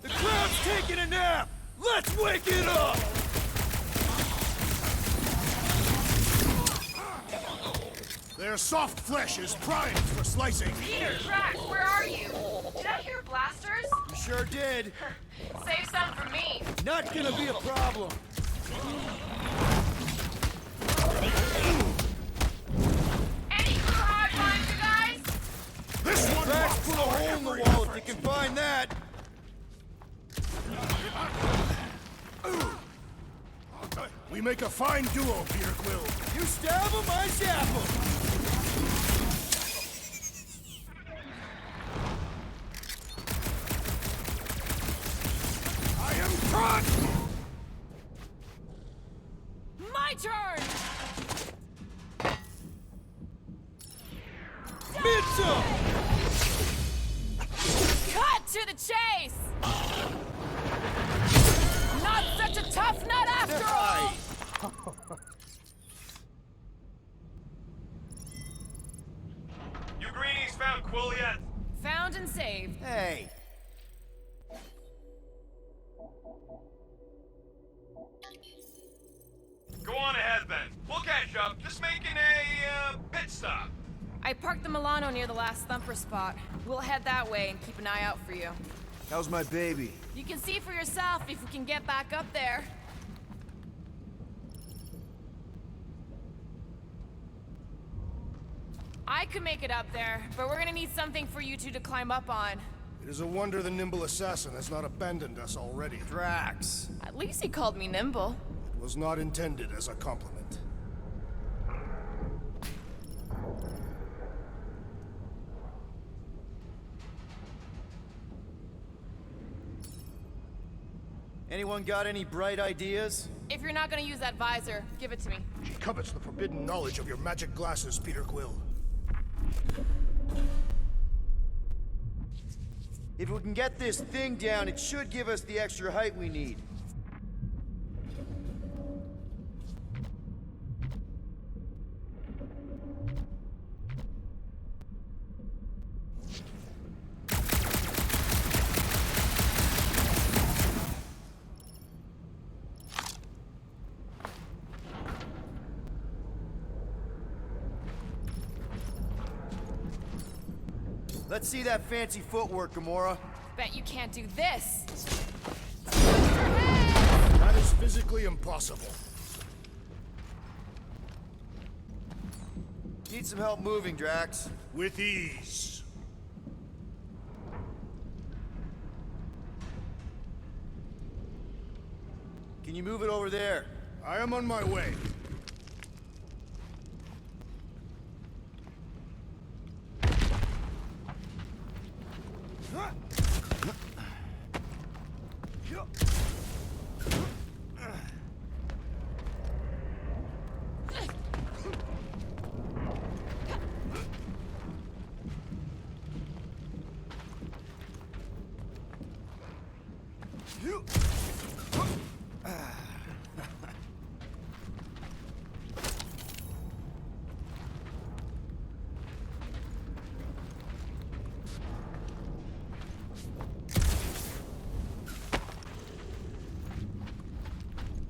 The crowd's taking a nap! Let's wake it up! Their soft flesh is primed for slicing. Peter, Drax, where are you? Did I hear blasters? You sure did. Save some for me. Not gonna be a problem. Any garage lines, you guys? This one Drax, must put a hole in the wall if you can find that. We make a fine duo, Peter Quill. You stab him, I zap him. I am caught! My turn! Mitchell! Cut to the chase! Not such a tough nut after all! You greenies found Quill yet? Found and saved. Hey, Go on ahead then. We'll catch up. Just making a pit stop. I parked the Milano near the last thumper spot. We'll head that way and keep an eye out for you. how's my baby? You can see for yourself if we can get back up there. I could make it up there, but we're gonna need something for you two to climb up on. It is a wonder the nimble assassin has not abandoned us already. Drax. At least he called me nimble. It was not intended as a compliment. Anyone got any bright ideas? If you're not gonna use that visor, give it to me. She covets the forbidden knowledge of your magic glasses, Peter Quill. If we can get this thing down, it should give us the extra height we need. Let's see that fancy footwork, Gamora. Bet you can't do this. That is physically impossible. Need some help moving, Drax. With ease. Can you move it over there? I am on my way.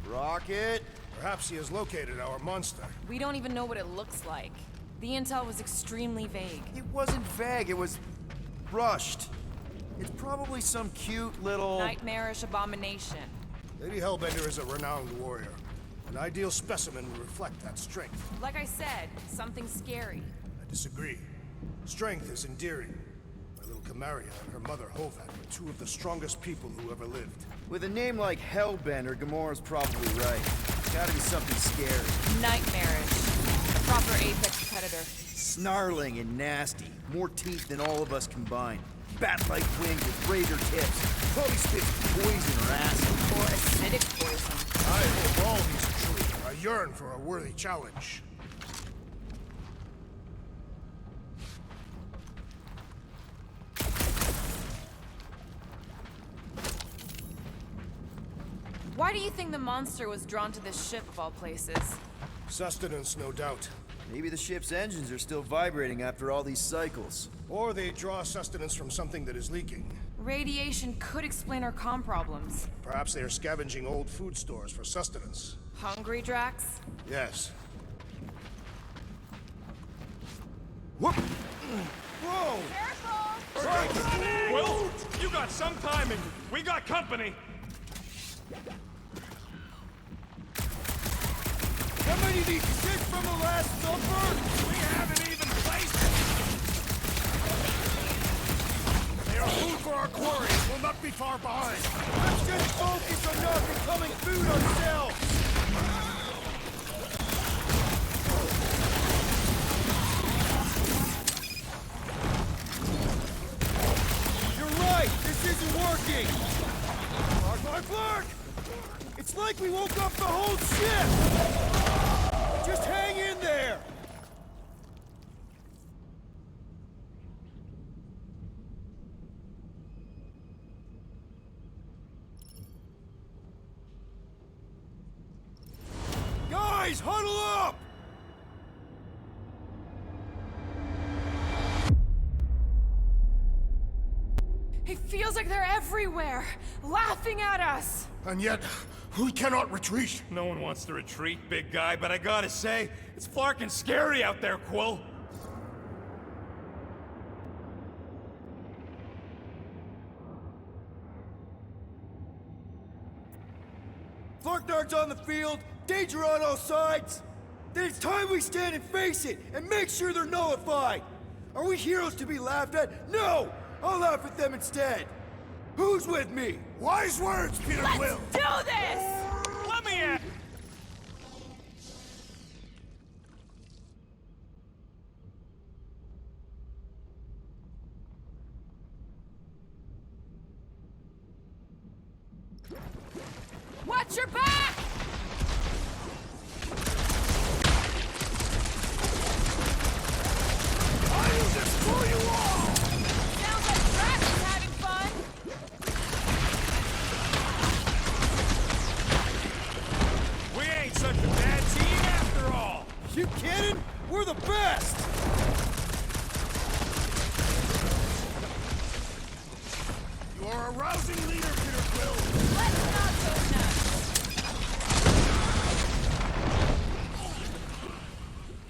Rocket! Perhaps he has located our monster. We don't even know what it looks like. The intel was extremely vague. It wasn't vague, it was rushed. It's probably some cute little... Nightmarish abomination. Lady Hellbender is a renowned warrior. An ideal specimen would reflect that strength. Like I said, something scary. I disagree. Strength is endearing. My little Camaria and her mother Hovat were two of the strongest people who ever lived. With a name like Hellbender, Gamora's probably right. It's gotta be something scary. Nightmarish. A proper apex predator. Snarling and nasty. More teeth than all of us combined. Bat-like wings with razor tips. Probably spits poison or acid. Or acidic poison. I hope all these are true. I yearn for a worthy challenge. Why do you think the monster was drawn to this ship of all places? Sustenance, no doubt. Maybe the ship's engines are still vibrating after all these cycles. Or they draw sustenance from something that is leaking. Radiation could explain our comm problems. Perhaps they are scavenging old food stores for sustenance. Hungry, Drax? Yes. Whoop! Whoa! Careful! Will, you got some timing. We got company. Somebody needs shit from the Last Supper! We haven't even placed it. They are food for our quarries. We'll not be far behind. Let's just focus on not becoming food ourselves! You're right! This isn't working! Flark! It's like we woke up the whole ship! Just hang in there! Guys, huddle up! It feels like they're everywhere, laughing at us. And yet, we cannot retreat. No one wants to retreat, big guy, but I gotta say, it's flarkin' scary out there, Quill. Flarknard's on the field, danger on all sides. Then it's time we stand and face it, and make sure they're nullified. Are we heroes to be laughed at? No! I'll laugh at them instead. Who's with me? Wise words, Peter Quill. Do this! Let me in! Watch your back! I will destroy you all! Sounds like Drax is having fun. We ain't such a bad team after all. You kidding? We're the best! You are a rousing leader, Peter Quill. Let's not go nuts.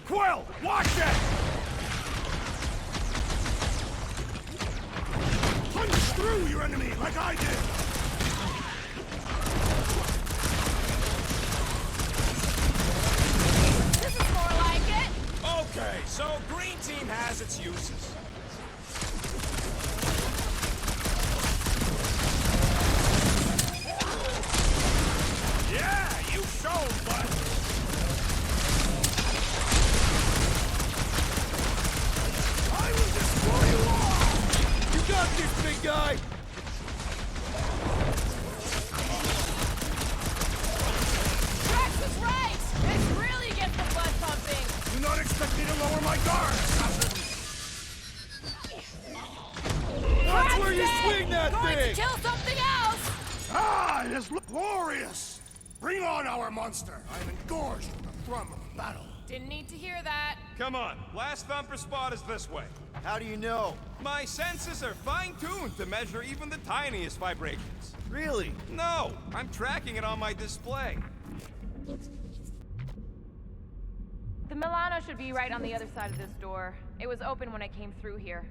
Quill, watch it! Punch through your enemy like I did. This is more like it. Okay, so green team has its uses. Yeah, you showed, bud. I will destroy you all! You got this, big guy! Drax was right. This really gets the blood pumping. Do not expect me to lower my guard, assassin! That's where you Dead. swing that Going thing! to kill something else. Ah, it is glorious! Bring on our monster! I am engorged with the thrum of battle. Didn't need to hear that. Come on, last thumper spot is this way. How do you know? My senses are fine-tuned to measure even the tiniest vibrations. Really? No, I'm tracking it on my display. The Milano should be right on the other side of this door. It was open when I came through here.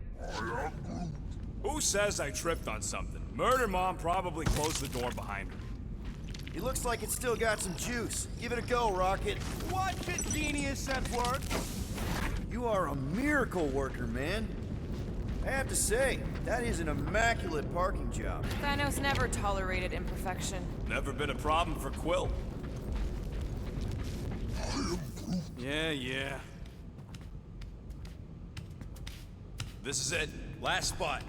Who says I tripped on something? Murder Mom probably closed the door behind her. It looks like it's still got some juice. Give it a go, Rocket. Watch it, genius at work. You are a miracle worker, man. I have to say, that is an immaculate parking job. Thanos never tolerated imperfection. Never been a problem for Quill. Yeah. This is it. Last spot.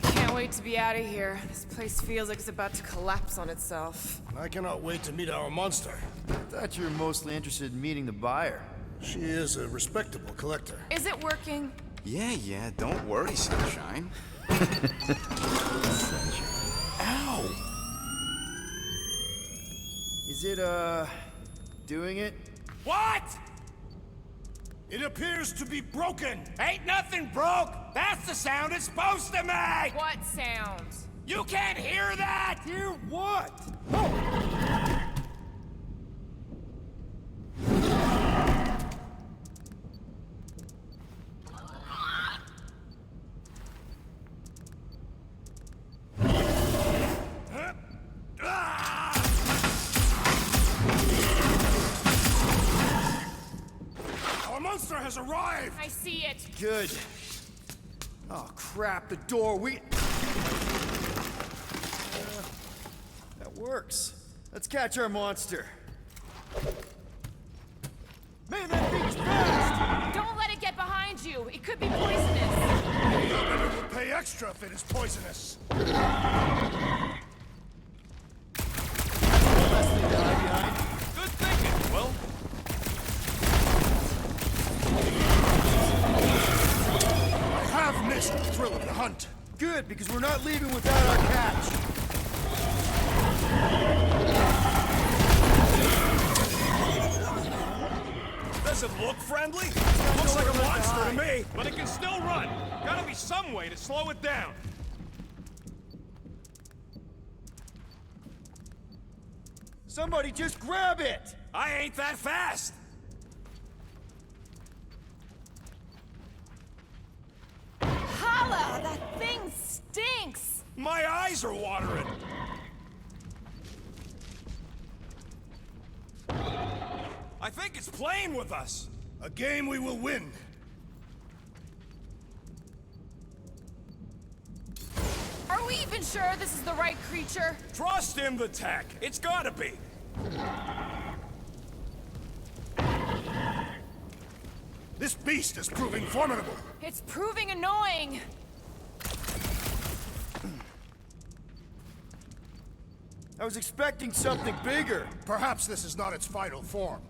Can't wait to be out of here. This place feels like it's about to collapse on itself. I cannot wait to meet our monster. I thought you were mostly interested in meeting the buyer. She is a respectable collector. Is it working? Yeah, don't worry, Sunshine. Ow! Is it, doing it? What? It appears to be broken! Ain't nothing broke! That's the sound it's supposed to make! What sounds? You can't hear that! Hear what? monster has arrived! I see it. Good. Oh, crap, the door, that works. Let's catch our monster. Man, that thing's fast! Don't let it get behind you. It could be poisonous. Hellbender will pay extra if it is poisonous. Good thinking, Will. I have missed the thrill of the hunt. Good, because we're not leaving without our catch. Does it look friendly? Looks like a monster to me, but it can still run. Gotta be some way to slow it down. Somebody just grab it! I ain't that fast. Holla! That thing stinks! My eyes are watering. I think it's playing with us. A game we will win. Are we even sure this is the right creature? Trust him, the tech. It's gotta be. This beast is proving formidable. It's proving annoying. I was expecting something bigger. Perhaps this is not its final form.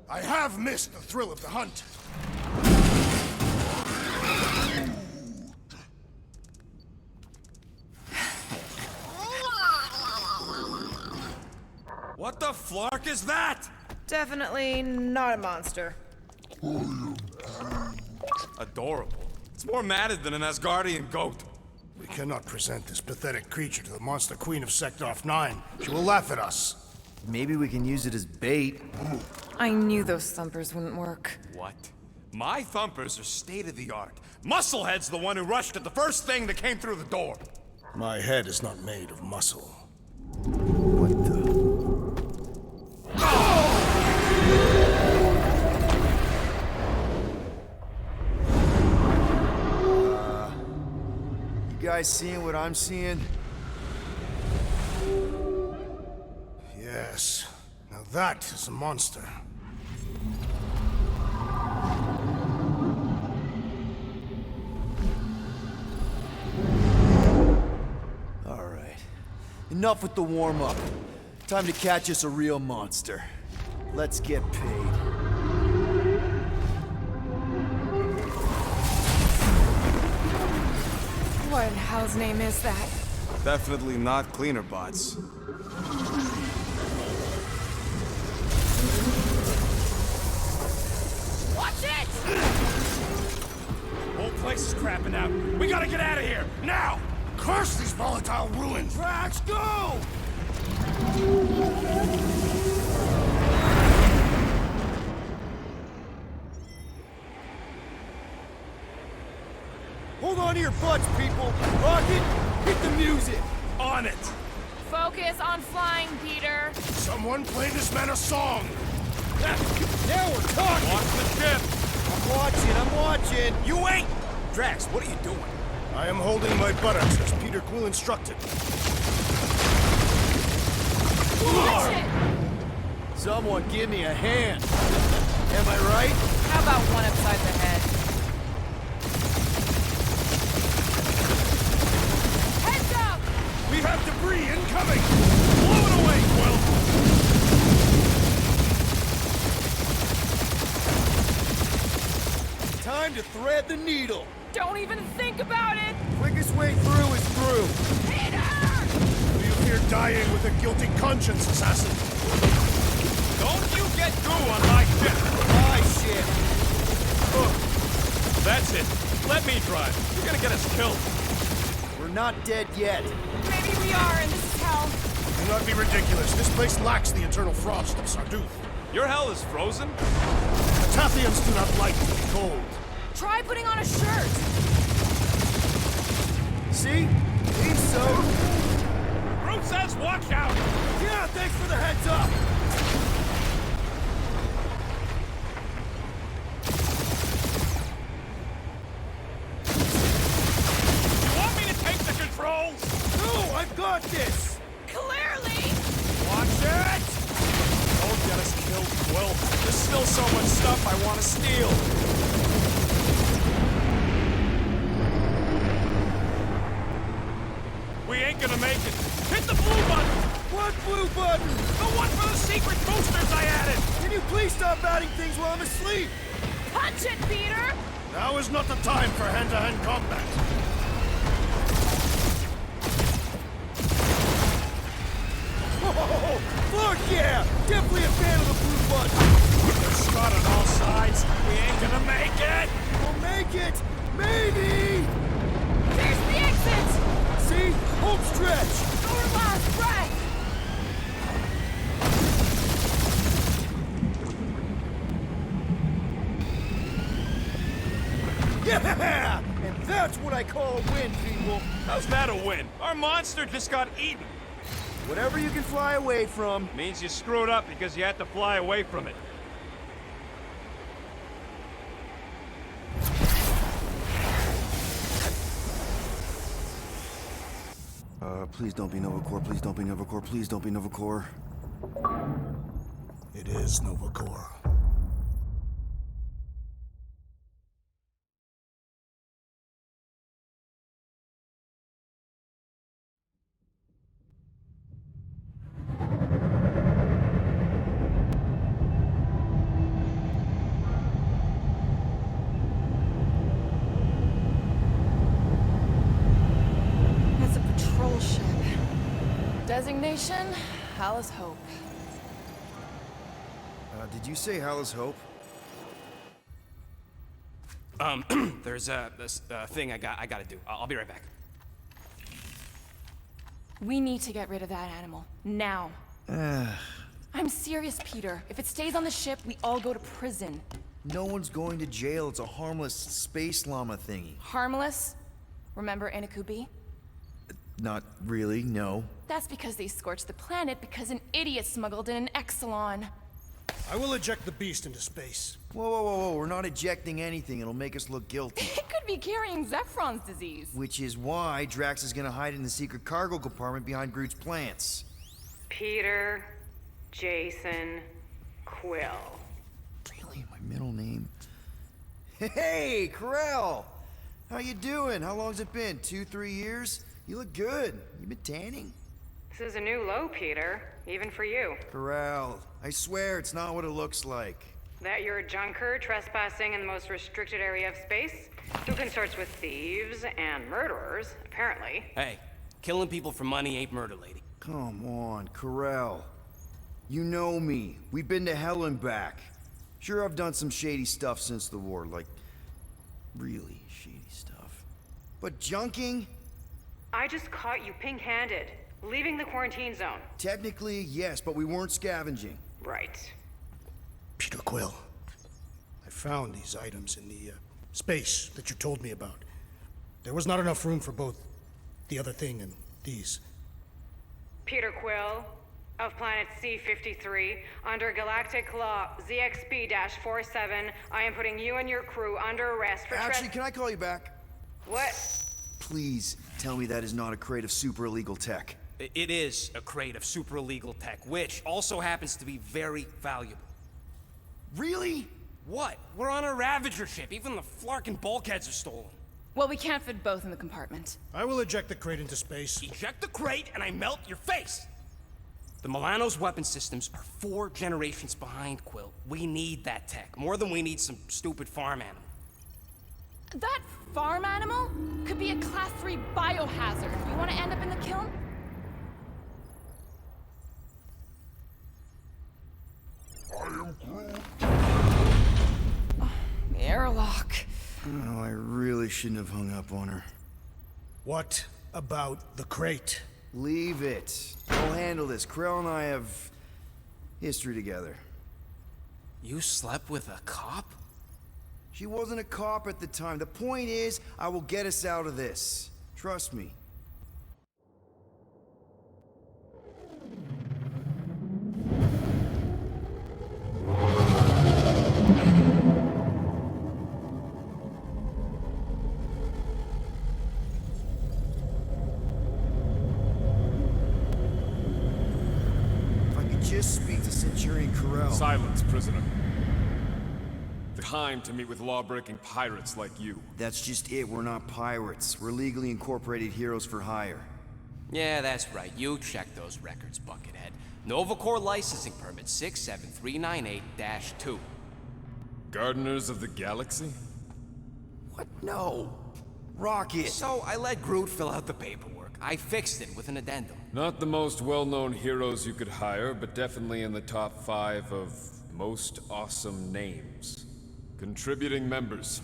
I have missed the thrill of the hunt. What the flark is that? Definitely not a monster. Adorable. It's more matted than an Asgardian goat. We cannot present this pathetic creature to the monster queen of Sector 9. She will laugh at us. Maybe we can use it as bait. I knew those thumpers wouldn't work. What? My thumpers are state-of-the-art. Musclehead's the one who rushed at the first thing that came through the door. My head is not made of muscle. What the? You guys seeing what I'm seeing? Yes. Now that is a monster. All right. Enough with the warm-up. Time to catch us a real monster. Let's get paid. What in hell's name is that? Definitely not cleaner bots. Watch it! Whole place is crapping out. We gotta get out of here, now! Curse these volatile ruins! Drax, go! Hold on to your butts, people! Rocket, hit the music! On it! Focus on flying, Peter. Someone play this man a song! Now we're talking! Watch the ship! I'm watching! You ain't! Drax, what are you doing? I am holding my buttocks as Peter Quill instructed. Watch it! Someone give me a hand! Am I right? How about one upside the head? Heads up! We have debris incoming! Blow it away, Quill! Time to thread the needle! Don't even think about it! Quickest way through is through! Peter! Do you fear dying with a guilty conscience, assassin? Don't you get goo on my ship! My shit! That's it. Let me drive. You're gonna get us killed. We're not dead yet. Maybe we are, and this is hell. Do not be ridiculous. This place lacks the eternal frost of Sarduth. Your hell is frozen? The Tathians do not like to be cold. Try putting on a shirt. See? He's so... Groot says watch out! Thanks for the heads up! You want me to take the controls? No, I've got this! Clearly! Watch it! Don't get us killed, Quill. There's still so much stuff I want to steal. We ain't gonna make it. Hit the blue button! What blue button? The one for the secret boosters I added! Can you please stop adding things while I'm asleep? Punch it, Peter! Now is not the time for hand-to-hand combat. Oh, fuck yeah! Definitely a fan of the blue button. There's shot on all sides. We ain't gonna make it! We'll make it! Maybe! There's the exit! See? Home stretch! Our last breath! Yeah! And that's what I call a win, people! How's that a win? Our monster just got eaten. Whatever you can fly away from. Means you screwed up because you had to fly away from it. Please don't be Novacore, please don't be Novacore, please don't be Novacore. It is Novacore. It's a patrol ship. Designation, Hallis Hope. Did you say Hallis Hope? There's this thing I gotta do. I'll be right back. We need to get rid of that animal. Now. I'm serious, Peter. If it stays on the ship, we all go to prison. No one's going to jail. It's a harmless space llama thingy. Harmless? Remember Inakubi? Not really, no. That's because they scorched the planet because an idiot smuggled in an Exelon. I will eject the beast into space. Whoa, whoa, whoa, whoa. We're not ejecting anything. It'll make us look guilty. It could be carrying Zephron's disease. Which is why Drax is gonna hide in the secret cargo compartment behind Groot's plants. Peter, Jason, Quill. Really? My middle name? Hey, Corell! How you doing? How long's it been? 2-3 years? You look good. You been tanning? This is a new low, Peter. Even for you. Corell, I swear it's not what it looks like. That you're a junker trespassing in the most restricted area of space, who consorts with thieves and murderers, apparently. Hey, killing people for money ain't murder, lady. Come on, Corell. You know me. We've been to hell and back. Sure, I've done some shady stuff since the war, like really shady stuff. But junking? I just caught you pink-handed, leaving the quarantine zone. Technically, yes, but we weren't scavenging. Right. Peter Quill, I found these items in the space that you told me about. There was not enough room for both the other thing and these. Peter Quill, of planet C-53, under Galactic Law ZXB-47, I am putting you and your crew under arrest for Actually, can I call you back? What? Please tell me that is not a crate of super illegal tech. It is a crate of super illegal tech, which also happens to be very valuable. Really? What? We're on a Ravager ship. Even the Flarkin bulkheads are stolen. Well, we can't fit both in the compartment. I will eject the crate into space. Eject the crate and I melt your face! The Milano's weapon systems are 4 generations behind, Quill. We need that tech, more than we need some stupid farm animal. That farm animal could be a Class 3 biohazard. You want to end up in the kiln? I am Groot. The airlock. Oh, I really shouldn't have hung up on her. What about the crate? Leave it. I'll handle this. Krell and I have history together. You slept with a cop? She wasn't a cop at the time. The point is, I will get us out of this. Trust me. just speak to Centurion Corell? Silence, prisoner. Time to meet with law-breaking pirates like you. That's just it. We're not pirates. We're legally incorporated heroes for hire. Yeah, that's right. You check those records, Buckethead. Novacore licensing permit 67398-2. Gardeners of the Galaxy? What? No. Rocket. So I let Groot fill out the paperwork. I fixed it with an addendum. Not the most well-known heroes you could hire, but definitely in the top 5 of most awesome names. Contributing members.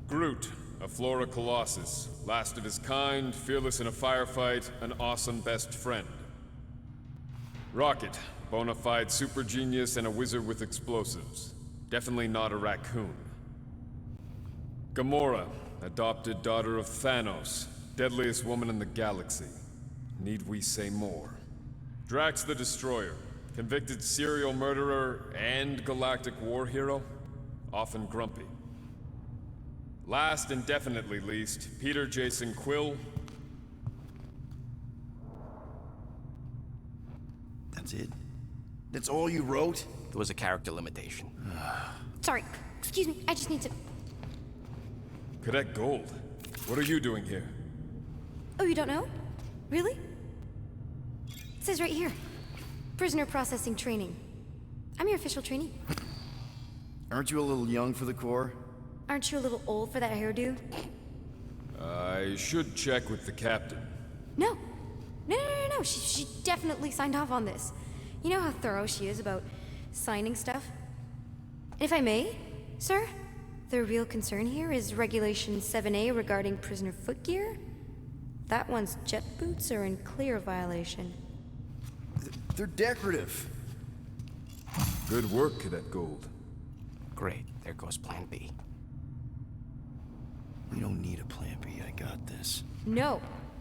Groot, a Flora Colossus. Last of his kind, fearless in a firefight, an awesome best friend. Rocket, bona fide super genius and a wizard with explosives. Definitely not a raccoon. Gamora, adopted daughter of Thanos, deadliest woman in the galaxy. Need we say more? Drax the Destroyer, convicted serial murderer and galactic war hero, often grumpy. Last and definitely least, Peter Jason Quill. That's it? That's all you wrote? There was a character limitation. Sorry, excuse me, I just need to... Cadet Gold, what are you doing here? Oh, you don't know? Really? It says right here. Prisoner processing training. I'm your official trainee. Aren't you a little young for the Corps? Aren't you a little old for that hairdo? I should check with the captain. No. No. She definitely signed off on this. You know how thorough she is about signing stuff? If I may, sir, the real concern here is Regulation 7A regarding prisoner footgear. That one's jet boots are in clear violation. They're decorative. Good work, Cadet Gold. Great. There goes Plan B. We don't need a plan B. I got this. No,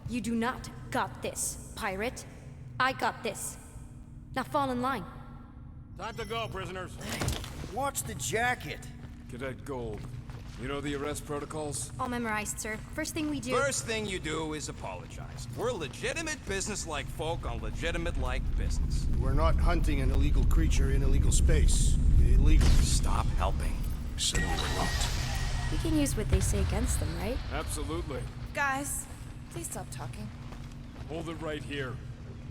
you do not got this, pirate. I got this. Now fall in line. Time to go, prisoners. Watch the jacket. Cadet Gold, you know the arrest protocols? All memorized, sir. First thing we do... First thing you do is apologize. We're legitimate business-like folk on legitimate-like business. We're not hunting an illegal creature in illegal space. Illegal. Stop helping. Said we were not. We can use what they say against them, right? Absolutely. Guys, please stop talking. Hold it right here.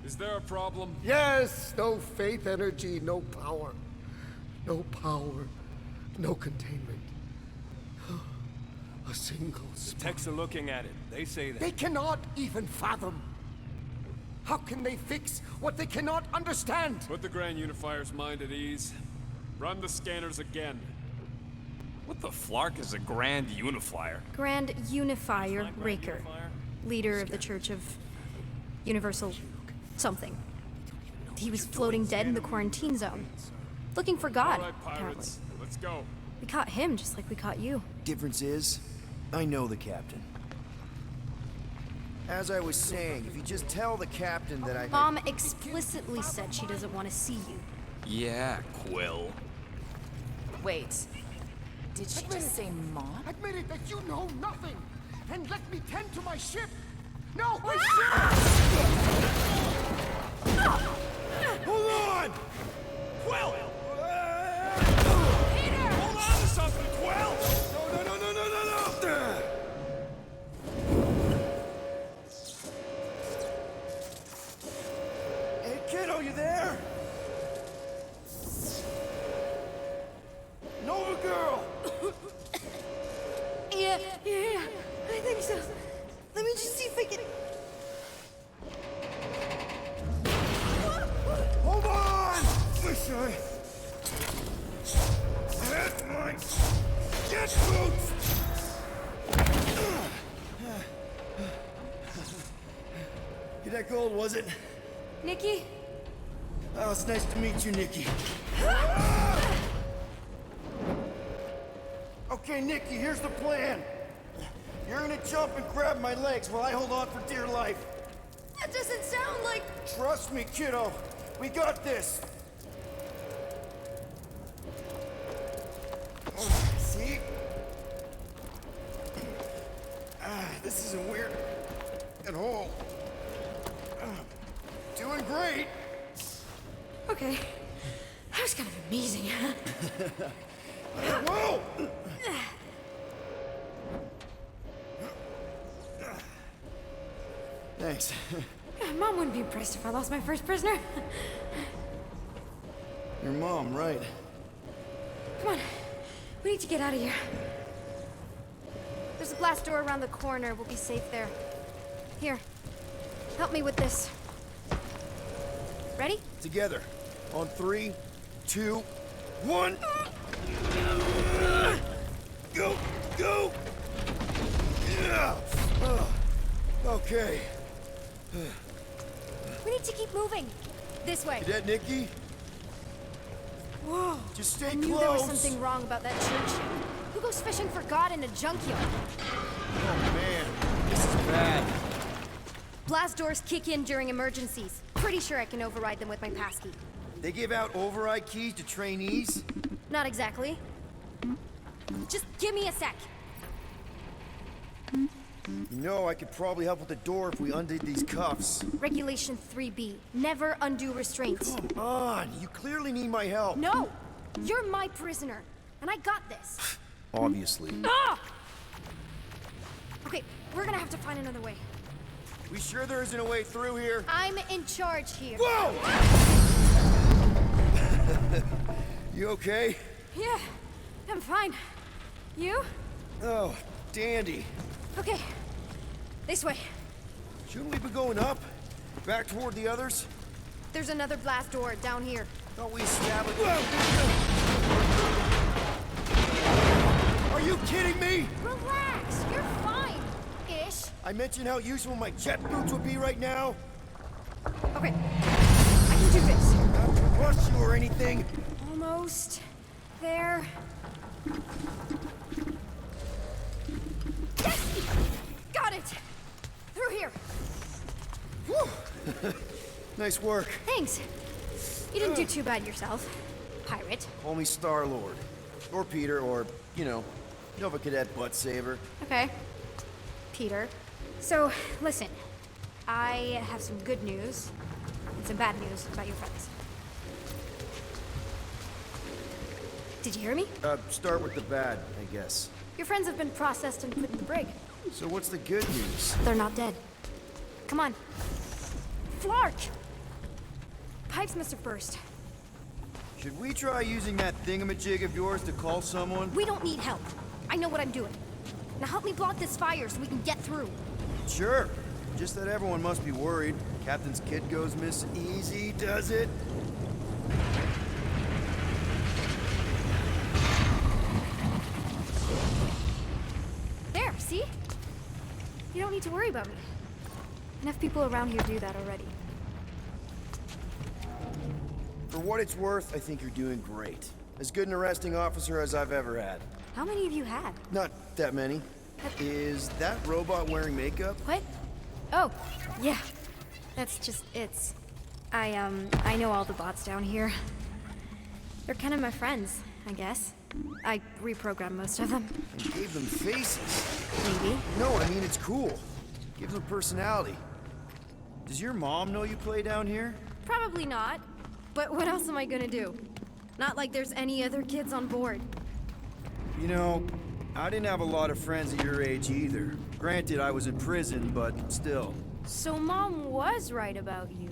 Is there a problem? Yes! No faith energy, no power. No power, no containment. A single spark. Techs are looking at it. They say that. They cannot even fathom. How can they fix what they cannot understand? Put the Grand Unifier's mind at ease. Run the scanners again. What the flark is a Grand Unifier? Grand Unifier Raker. Leader of the Church of Universal something. He was floating dead in the quarantine zone. Looking for God, All right, apparently. pirates. Let's go. We caught him just like we caught you. Difference is, I know the captain. As I was saying, if you just tell the captain that I... Mom explicitly said she doesn't want to see you. Yeah, Quill. Wait. Did she just say Mom? Admit it that you know nothing, and let me tend to my ship. No, my Hold on! Quill! Peter! Hold on to something, Quill! No! Hey, kiddo, you there? Nova girl! Yeah, I think so. Let me just see if I can... Hold on! Wish I had my jet boots! Cadet Gold, was it? Nikki? Oh, it's nice to meet you, Nikki. Okay, Nikki, here's the plan. You're gonna jump and grab my legs while I hold on for dear life. That doesn't sound like... Trust me, kiddo. We got this. See? This isn't weird at all. Doing great. Okay. That was kind of amazing. Whoa! Thanks. Mom wouldn't be impressed if I lost my first prisoner. Your mom, right? Come on. We need to get out of here. There's a blast door around the corner. We'll be safe there. Here. Help me with this. Ready? Together. On 3, 2, 1. Go! Go! Yeah. Okay. We need to keep moving. This way. You dead, Nikki? Whoa. Just stay I knew close. there was something wrong about that church. Who goes fishing for God in a junkyard? Oh man, this is bad. Blast doors kick in during emergencies. Pretty sure I can override them with my passkey. They give out override keys to trainees? Not exactly. Just give me a sec. You know, I could probably help with the door if we undid these cuffs. Regulation 3B. Never undo restraints. Come on, you clearly need my help. No! You're my prisoner, and I got this. Obviously. Ah! Okay, we're gonna have to find another way. We sure there isn't a way through here? I'm in charge here. Whoa! You okay? Yeah, I'm fine. You? Oh, dandy. Okay, this way. Shouldn't we be going up? Back toward the others? There's another blast door down here. Thought we established... Are you kidding me? Relax, you're fine. Ish. I mentioned how useful my jet boots would be right now. Okay, I can do this. Not to rush you or anything. Almost there. Yes! Got it! Through here. Whew. Nice work. Thanks. You didn't do too bad yourself, pirate. Call me Star-Lord. Or Peter, or, you know, Nova Cadet Butt Saver. Okay. Peter. So, listen. I have some good news and some bad news about your friends. Did you hear me? Start with the bad, I guess. Your friends have been processed and put in the brig. So what's the good news? They're not dead. Come on. Flark! Pipes must have burst. Should we try using that thingamajig of yours to call someone? We don't need help. I know what I'm doing. Now help me block this fire so we can get through. Sure. Just that everyone must be worried. Captain's kid goes miss easy, does it? There, see? You don't need to worry about me. Enough people around here do that already. For what it's worth, I think you're doing great. As good an arresting officer as I've ever had. How many have you had? Not that many. Is that robot wearing makeup? What? Oh, yeah. That's just it's. I know all the bots down here. They're kind of my friends, I guess. I reprogrammed most of them. And gave them faces. Maybe. No, I mean, it's cool. Gives them personality. Does your mom know you play down here? Probably not. But what else am I gonna do? Not like there's any other kids on board. You know, I didn't have a lot of friends at your age either. Granted, I was in prison, but still. So Mom was right about you.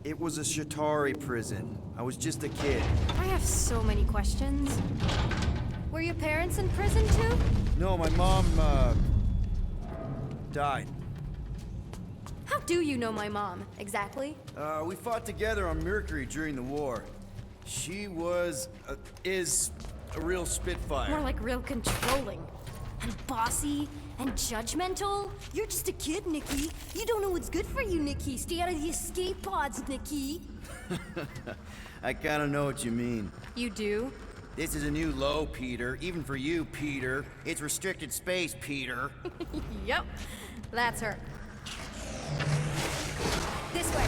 It was a Shatari prison. I was just a kid. I have so many questions. Were your parents in prison too? No, my mom, died. How do you know my mom, exactly? We fought together on Mercury during the war. She was, is a real spitfire. More like real controlling. And bossy and judgmental. You're just a kid, Nikki. You don't know what's good for you, Nikki. Stay out of the escape pods, Nikki. I kinda know what you mean. You do? This is a new low, Peter. Even for you, Peter. It's restricted space, Peter. Yep. That's her. This way.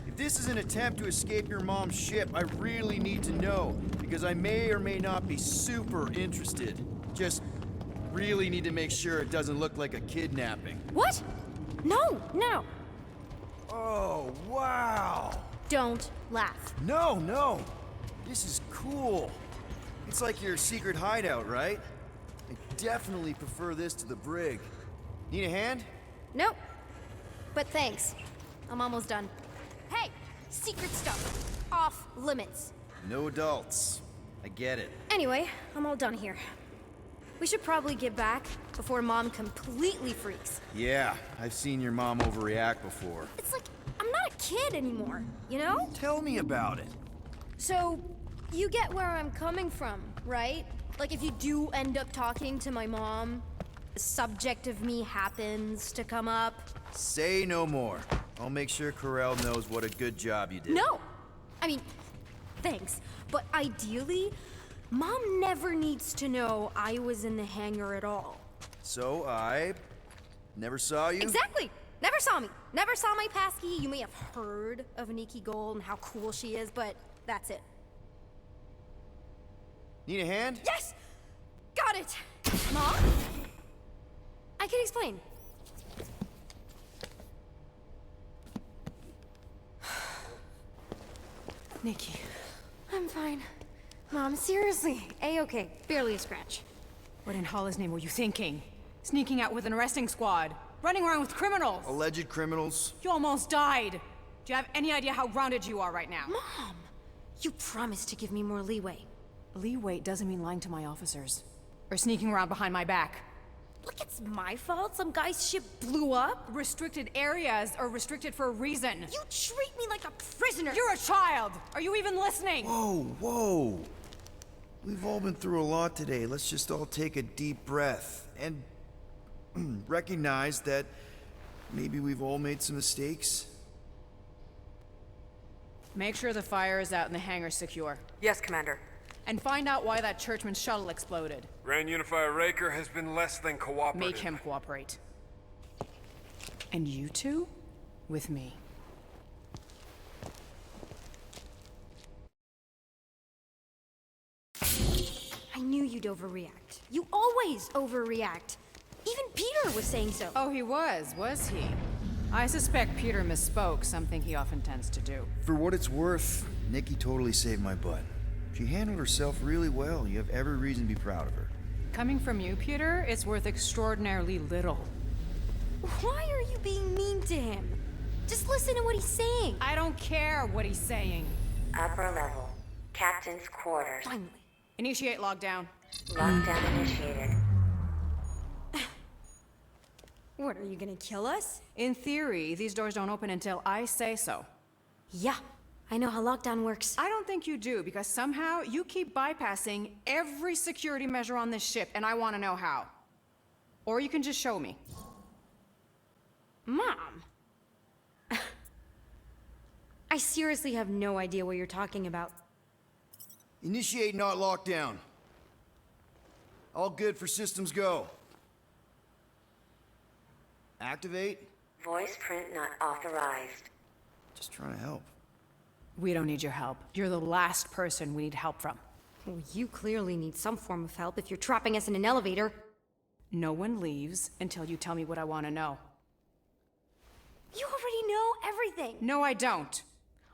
If this is an attempt to escape your mom's ship, I really need to know, because I may or may not be super interested. Just really need to make sure it doesn't look like a kidnapping. What? No, no. Oh, wow! Don't laugh. No! This is cool. It's like your secret hideout, right? I definitely prefer this to the brig. Need a hand? Nope. But thanks. I'm almost done. Hey! Secret stuff. Off limits. No adults. I get it. Anyway, I'm all done here. We should probably get back before Mom completely freaks. Yeah, I've seen your mom overreact before. It's like, I'm not a kid anymore, you know? Tell me about it. So, you get where I'm coming from, right? Like if you do end up talking to my mom, the subject of me happens to come up. Say no more. I'll make sure Corell knows what a good job you did. No! I mean, thanks. But ideally, Mom never needs to know I was in the hangar at all. So I never saw you? Exactly! Never saw me. Never saw my passkey. You may have heard of Nikki Gold and how cool she is, but that's it. Need a hand? Yes! Got it! Mom? I can explain. Nikki. I'm fine. Mom, seriously. A-okay. Barely a scratch. What in Hollis' name were you thinking? Sneaking out with an arresting squad? Running around with criminals? Alleged criminals? You almost died. Do you have any idea how grounded you are right now? Mom! You promised to give me more leeway. Leeway doesn't mean lying to my officers. Or sneaking around behind my back. Look, it's my fault some guy's ship blew up. Restricted areas are restricted for a reason. You treat me like a prisoner! You're a child! Are you even listening? Whoa. We've all been through a lot today. Let's just all take a deep breath and recognize that maybe we've all made some mistakes. Make sure the fire is out and the hangar's secure. Yes, Commander. And find out why that churchman's shuttle exploded. Grand Unifier Raker has been less than cooperative. Make him cooperate. And you two? With me. I knew you'd overreact. You always overreact. Even Peter was saying so. Oh, he was he? I suspect Peter misspoke, something he often tends to do. For what it's worth, Nikki totally saved my butt. She handled herself really well. You have every reason to be proud of her. Coming from you, Peter, it's worth extraordinarily little. Why are you being mean to him? Just listen to what he's saying. I don't care what he's saying. Upper level. Captain's quarters. Finally. Initiate lockdown. Lockdown initiated. What, are you gonna kill us? In theory, these doors don't open until I say so. Yeah, I know how lockdown works. I don't think you do, because somehow you keep bypassing every security measure on this ship, and I want to know how. Or you can just show me. Mom! I seriously have no idea what you're talking about. Initiate not lockdown. All good for systems go. Activate. Voice print not authorized. Just trying to help. We don't need your help. You're the last person we need help from. Well, you clearly need some form of help if you're trapping us in an elevator. No one leaves until you tell me what I want to know. You already know everything! No, I don't.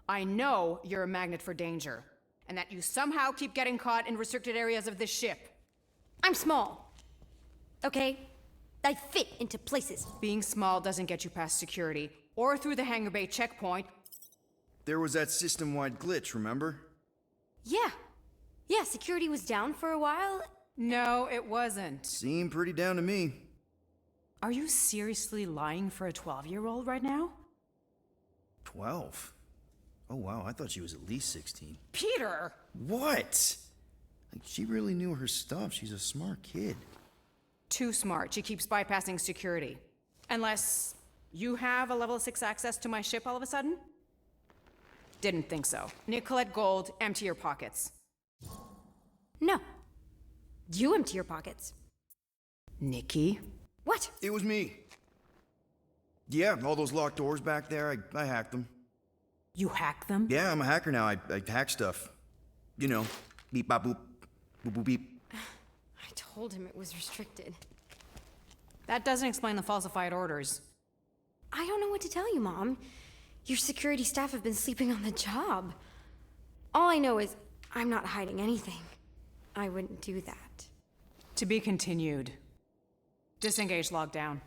I know you're a magnet for danger, and that you somehow keep getting caught in restricted areas of this ship. I'm small. Okay? I fit into places. Being small doesn't get you past security, or through the hangar bay checkpoint. There was that system-wide glitch, remember? Yeah. Yeah, security was down for a while. No, it wasn't. Seemed pretty down to me. Are you seriously lying for a 12-year-old right now? 12? Oh wow, I thought she was at least 16. Peter! What? Like, she really knew her stuff. She's a smart kid. Too smart. She keeps bypassing security. Unless you have a level 6 access to my ship all of a sudden? Didn't think so. Nicolette Gold, empty your pockets. No. You empty your pockets. Nikki? What? It was me. Yeah, all those locked doors back there, I hacked them. You hacked them? Yeah, I'm a hacker now. I hack stuff. You know, beep, bop, boop, boop, boop, beep. I told him it was restricted. That doesn't explain the falsified orders. I don't know what to tell you, Mom. Your security staff have been sleeping on the job. All I know is I'm not hiding anything. I wouldn't do that. To be continued. Disengage lockdown.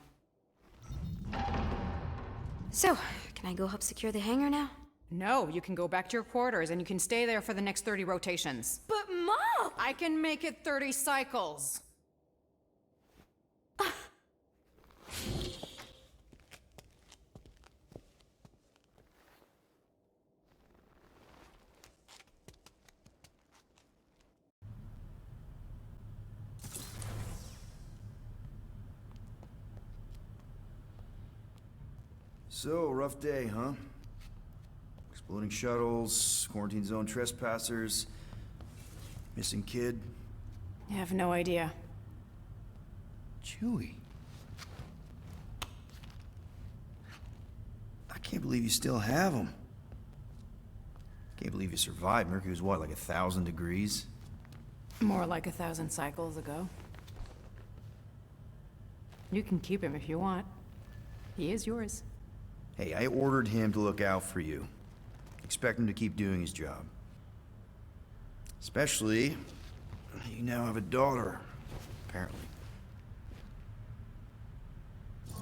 So, can I go help secure the hangar now? No, you can go back to your quarters and you can stay there for the next 30 rotations. But Mom! I can make it 30 cycles. So, rough day, huh? Exploding shuttles, quarantine zone trespassers, missing kid. I have no idea. Chewie. I can't believe you still have him. Can't believe you survived. Mercury was what, like 1,000 degrees? More like 1,000 cycles ago. You can keep him if you want. He is yours. Hey, I ordered him to look out for you. Expect him to keep doing his job. Especially, you now have a daughter, apparently. A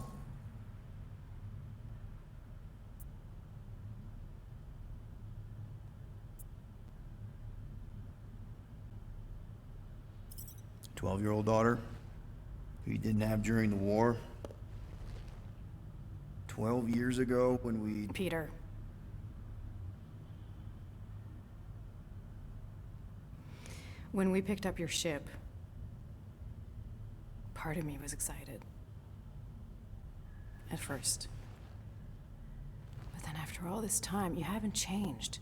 12-year-old daughter who you didn't have during the war. 12 years ago when we... Peter. When we picked up your ship, part of me was excited. At first. But then after all this time, you haven't changed.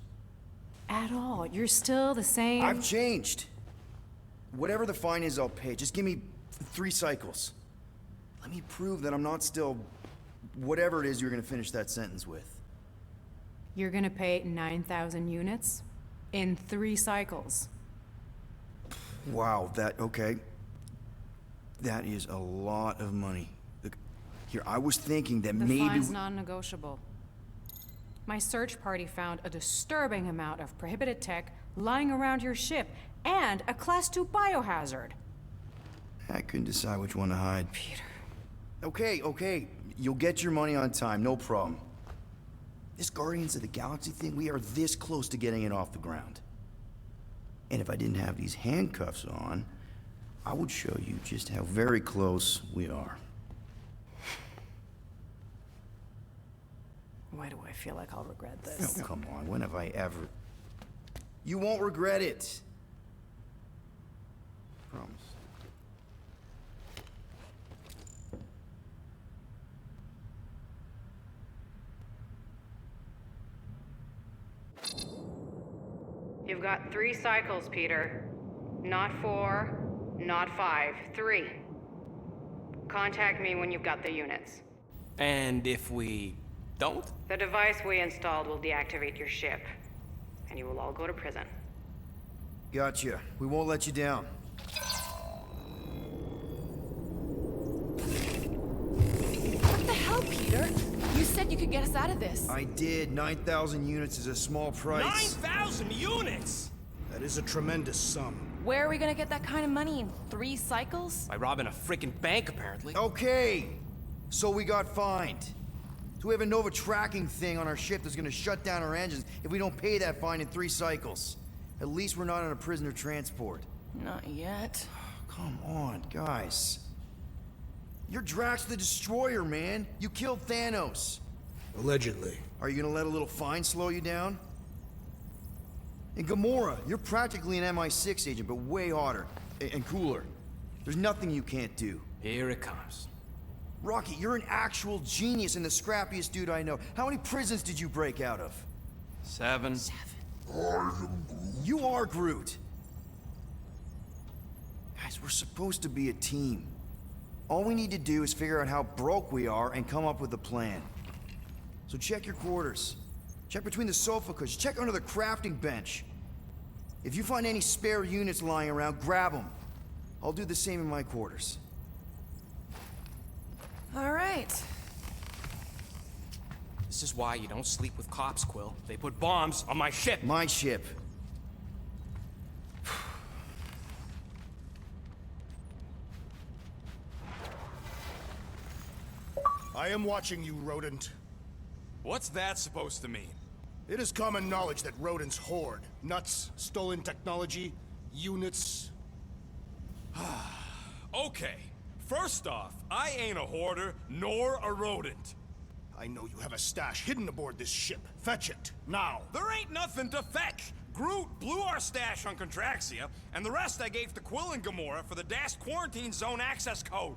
At all. You're still the same... I've changed. Whatever the fine is, I'll pay. Just give me 3 cycles. Let me prove that I'm not still... whatever it is you're gonna finish that sentence with. You're gonna pay 9,000 units in 3 cycles. Wow, okay. That is a lot of money. Look, here, I was thinking that The maybe... fine's non-negotiable. My search party found a disturbing amount of prohibited tech lying around your ship, and a Class 2 biohazard. I couldn't decide which one to hide. Peter. Okay. You'll get your money on time, no problem. This Guardians of the Galaxy thing, we are this close to getting it off the ground. And if I didn't have these handcuffs on, I would show you just how very close we are. Why do I feel like I'll regret this? Oh, come on, when have I ever... You won't regret it. Promise. You've got 3 cycles, Peter. Not 4, not 5, 3. Contact me when you've got the units. And if we don't? The device we installed will deactivate your ship, and you will all go to prison. Gotcha. We won't let you down. What the hell, Peter? You said you could get us out of this. I did. 9,000 units is a small price. 9,000 units?! That is a tremendous sum. Where are we gonna get that kind of money in 3 cycles? By robbing a freaking bank, apparently. Okay, so we got fined. So we have a Nova tracking thing on our ship that's gonna shut down our engines if we don't pay that fine in 3 cycles. At least we're not on a prisoner transport. Not yet. Come on, guys. You're Drax the Destroyer, man. You killed Thanos. Allegedly. Are you gonna let a little fine slow you down? And Gamora, you're practically an MI6 agent, but way hotter and cooler. There's nothing you can't do. Here it comes. Rocky, you're an actual genius and the scrappiest dude I know. How many prisons did you break out of? 7. You are Groot. Guys, we're supposed to be a team. All we need to do is figure out how broke we are and come up with a plan. So check your quarters. Check between the sofa cushions. Check under the crafting bench. If you find any spare units lying around, grab them. I'll do the same in my quarters. All right. This is why you don't sleep with cops, Quill. They put bombs on my ship. My ship. I am watching you, rodent. What's that supposed to mean? It is common knowledge that rodents hoard nuts, stolen technology, units. Okay. First off, I ain't a hoarder, nor a rodent. I know you have a stash hidden aboard this ship. Fetch it, now. There ain't nothing to fetch. Groot blew our stash on Contraxia, and the rest I gave to Quill and Gamora for the DAS quarantine zone access code.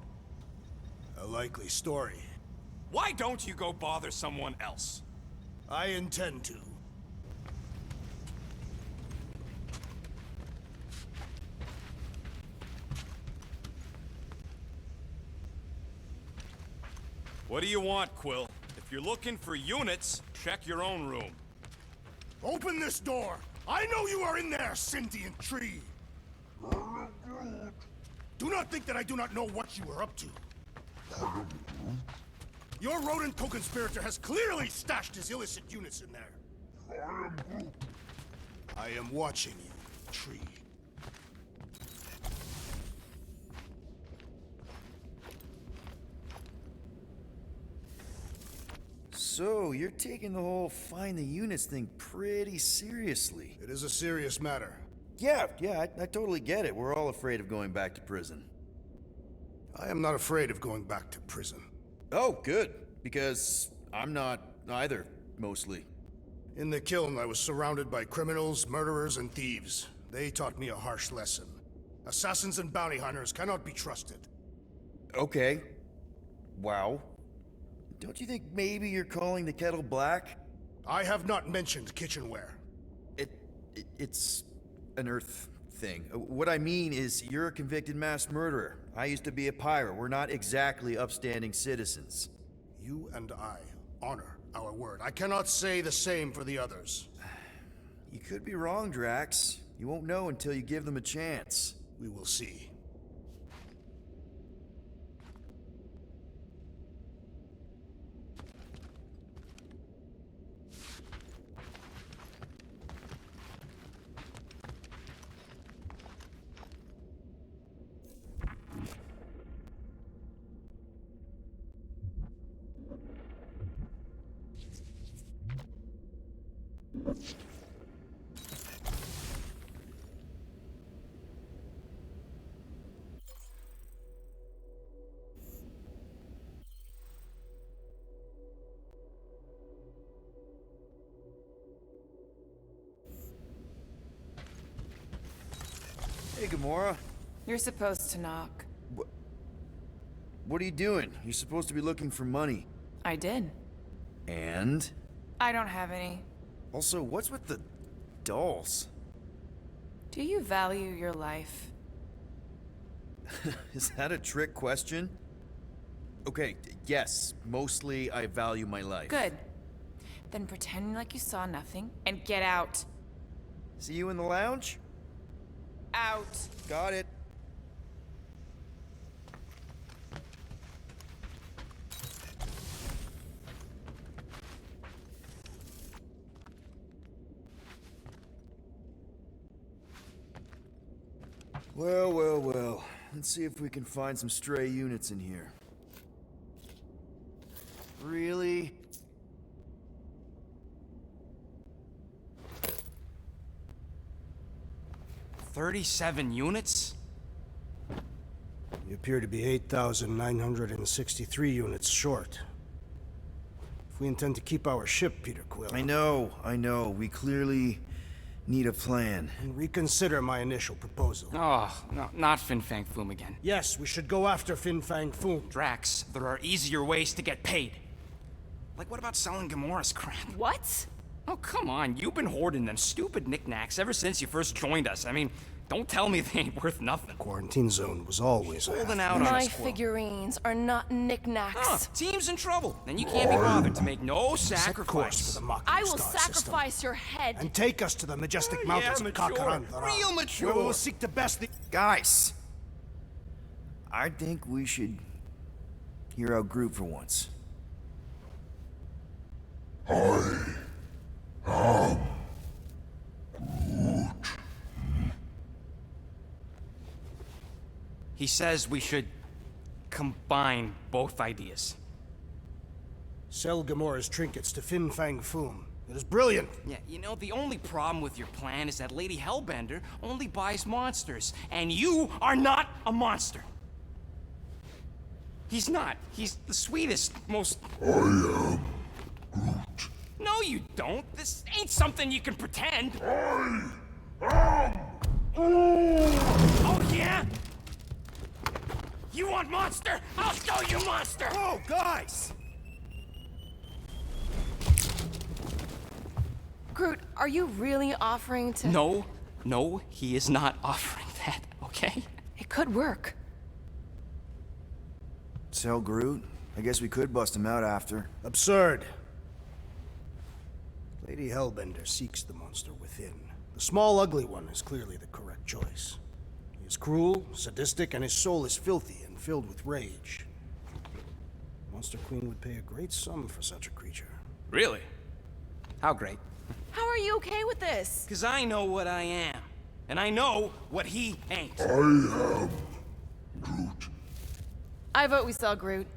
A likely story. Why don't you go bother someone else? I intend to. What do you want, Quill? If you're looking for units, check your own room. Open this door! I know you are in there, sentient tree! Do not think that I do not know what you are up to. Your rodent co-conspirator has clearly stashed his illicit units in there. I am watching you, tree. So, you're taking the whole find the units thing pretty seriously. It is a serious matter. Yeah, I totally get it. We're all afraid of going back to prison. I am not afraid of going back to prison. Oh, good. Because I'm not either, mostly. In the kiln, I was surrounded by criminals, murderers, and thieves. They taught me a harsh lesson. Assassins and bounty hunters cannot be trusted. Okay. Wow. Don't you think maybe you're calling the kettle black? I have not mentioned kitchenware. It's an Earth thing. What I mean is, you're a convicted mass murderer. I used to be a pirate. We're not exactly upstanding citizens. You and I honor our word. I cannot say the same for the others. You could be wrong, Drax. You won't know until you give them a chance. We will see. Hey, Gamora. You're supposed to knock. What are you doing? You're supposed to be looking for money. I did. And? I don't have any. Also, what's with the dolls? Do you value your life? Is that a trick question? Okay, yes, mostly I value my life. Good. Then pretend like you saw nothing and get out. See you in the lounge? Out. Got it. Well. Let's see if we can find some stray units in here. Really? $37 units? You appear to be 8,963 units short. If we intend to keep our ship, Peter Quill... I know. We clearly need a plan. And reconsider my initial proposal. Oh, no, not Fin Fang Foom again. Yes, we should go after Fin Fang Foom. Drax, there are easier ways to get paid. Like, what about selling Gamora's crap? What? Oh, come on. You've been hoarding them stupid knickknacks ever since you first joined us. I mean, don't tell me they ain't worth nothing. Quarantine zone was always holding out on My us, Quill. figurines are not knickknacks. Team's in trouble, and you can't be bothered to make no sacrifice. I will sacrifice your head. And take us to the majestic mountains of Kakaran. Real mature. Where we will seek the best... Guys! I think we should hear out Groot for once. He says we should combine both ideas. Sell Gamora's trinkets to Fin Fang Foom. It is brilliant. Yeah, you know, the only problem with your plan is that Lady Hellbender only buys monsters, and you are not a monster. He's not. He's the sweetest, most... I am Groot. No, you don't. This ain't something you can pretend. I am... Oh, yeah? You want monster? I'll show you monster! Oh, guys! Groot, are you really offering to... No, he is not offering that, okay? It could work. Sell Groot? I guess we could bust him out after. Absurd. Lady Hellbender seeks the monster within. The small, ugly one is clearly the correct choice. He is cruel, sadistic, and his soul is filthy and filled with rage. Monster Queen would pay a great sum for such a creature. Really? How great? How are you okay with this? Because I know what I am. And I know what he ain't. I am Groot. I vote we sell Groot.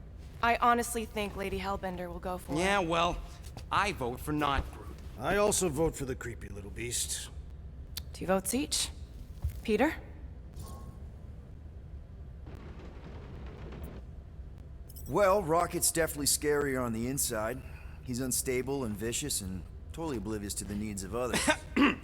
I honestly think Lady Hellbender will go for it. Yeah, well, I vote for not Groot. I also vote for the creepy little beast. 2 votes each. Peter? Well, Rocket's definitely scarier on the inside. He's unstable and vicious and totally oblivious to the needs of others.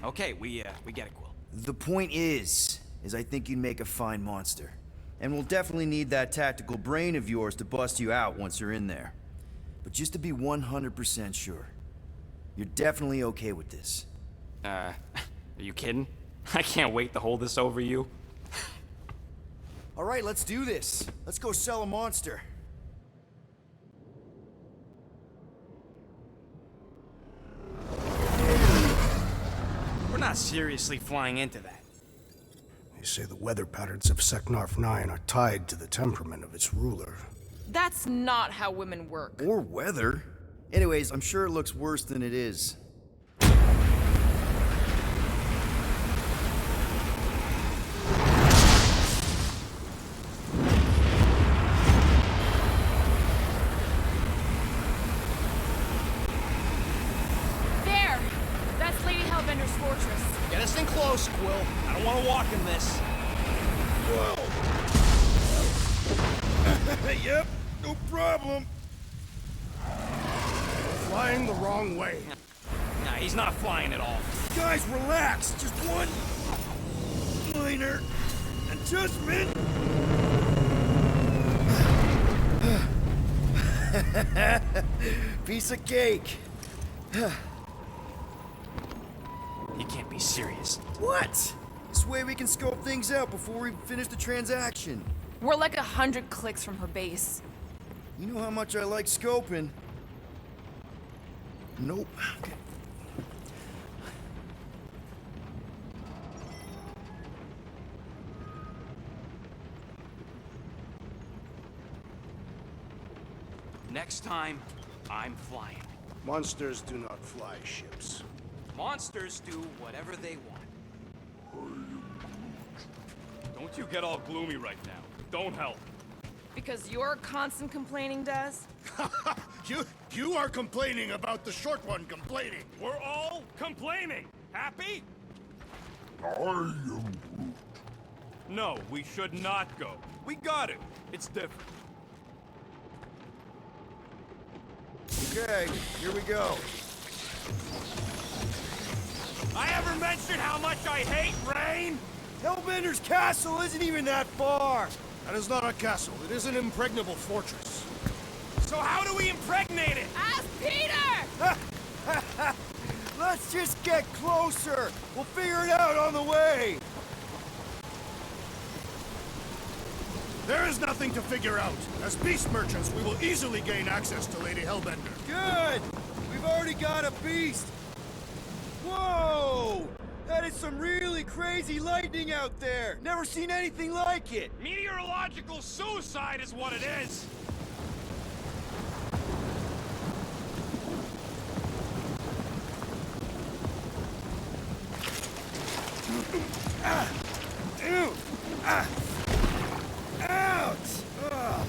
Okay, we get it, Quill. The point is I think you'd make a fine monster. And we'll definitely need that tactical brain of yours to bust you out once you're in there. But just to be 100% sure, you're definitely okay with this. Are you kidding? I can't wait to hold this over you. All right, let's do this. Let's go sell a monster. We're not seriously flying into that. They say the weather patterns of Seknarf 9 are tied to the temperament of its ruler. That's not how women work. Or weather. Anyways, I'm sure it looks worse than it is. There! That's Lady Hellbender's fortress. Get us in close, Quill. I don't want to walk in this. Whoa. Yep, no problem. Flying the wrong way. Nah, he's not flying at all. Guys, relax. Just one minor adjustment. Piece of cake. You can't be serious. What? This way we can scope things out before we finish the transaction. We're like 100 clicks from her base. You know how much I like scoping. Nope. Okay. Next time, I'm flying. Monsters do not fly ships. Monsters do whatever they want. Don't you get all gloomy right now. Don't help. Because your constant complaining does? You are complaining about the short one complaining. We're all complaining. Happy? I am Groot. No, we should not go. We got it. It's different. Okay, here we go. I ever mentioned how much I hate rain? Hellbender's castle isn't even that far. That is not a castle. It is an impregnable fortress. So how do we impregnate it? Ask Peter! Let's just get closer. We'll figure it out on the way. There is nothing to figure out. As beast merchants, we will easily gain access to Lady Hellbender. Good. We've already got a beast. Whoa! That is some really crazy lightning out there. Never seen anything like it. Meteorological suicide is what it is. Ouch! Ugh.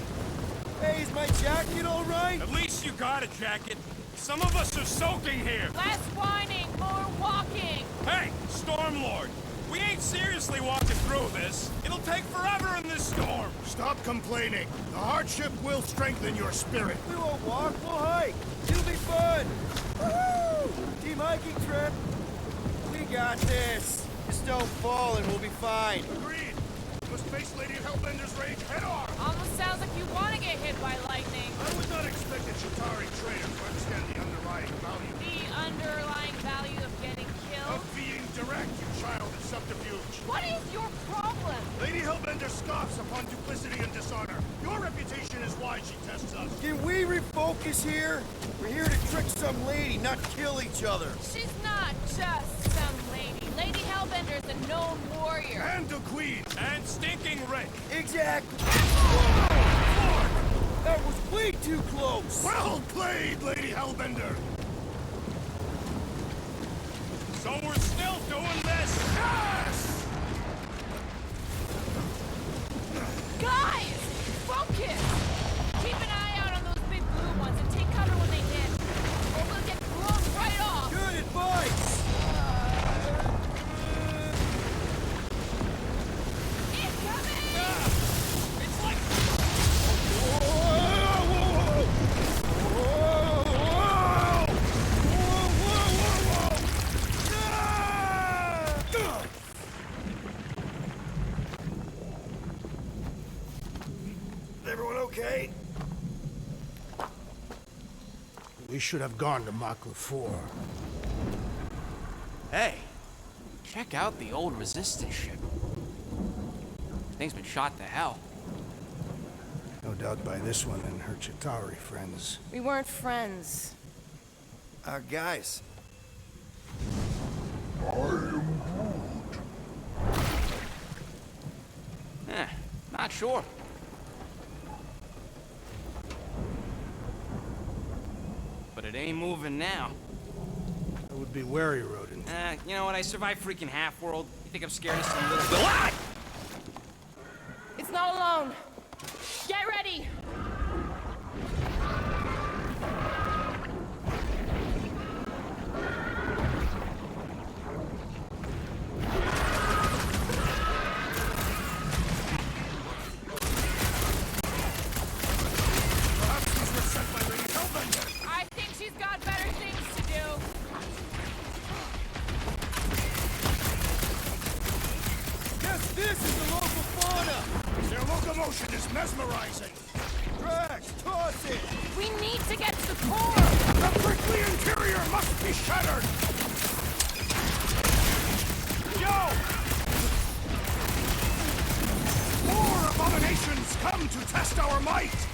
Hey, is my jacket all right? At least you got a jacket. Some of us are soaking here. Less whining, more walking. Hey, Stormlord. We ain't seriously walking through this. It'll take forever in this storm. Stop complaining. The hardship will strengthen your spirit. We won't walk, we'll hike. It'll be fun. Woohoo! Team hiking trip. We got this. Just don't fall and we'll be fine. Agreed. You must face Lady Hellbender's rage head on. Almost sounds like you want to get hit by lightning. I would not expect a Chitauri trader to understand the underlying value. The underlying value of getting killed? Of being direct, you child of subterfuge. What is your problem? Lady Hellbender scoffs upon duplicity and dishonor. Your reputation is why she tests us. Can we refocus here? We're here to trick some lady, not kill each other. She's not just some lady. Lady Hellbender's a known warrior. And a queen. And stinking rich. Exactly. Whoa! That was way too close. Well played, Lady Hellbender. So we're still doing this? Yes! Guys! Focus! Keep an eye out on those big blue ones and take cover when they hit. Or we'll get blown right off! Good advice! Incoming! It's like... Everyone okay? We should have gone to Mach 4. Hey, check out the old Resistance ship. Thing's been shot to hell. No doubt by this one and her Chitauri friends. We weren't friends. Our guys. Not sure. But it ain't moving now. I would be wary, rodent. You know what? I survived freaking Half-World. You think I'm scared of some little... Ah! It's not alone. Get ready! I think she's got better things to do. Yes, this is the local fauna! Their locomotion is mesmerizing. Drax, toss it! We need to get to the core! The prickly interior must be shattered! Yo! More abominations come to test our might!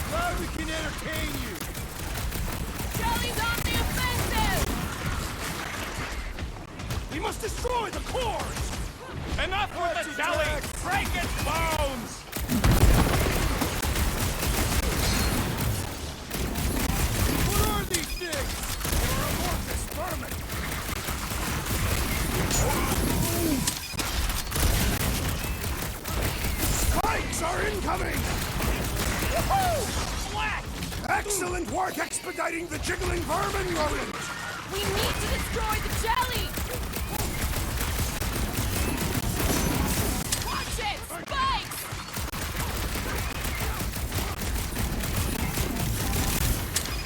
Glad we can entertain you! Jelly's on the offensive! We must destroy the cores! Enough with the jelly! Break its bones! What are these things? They're amorphous vermin! Spikes are incoming! Woohoo! Black! Excellent work expediting the jiggling vermin, rodent! We need to destroy the jelly! Watch it! Spikes!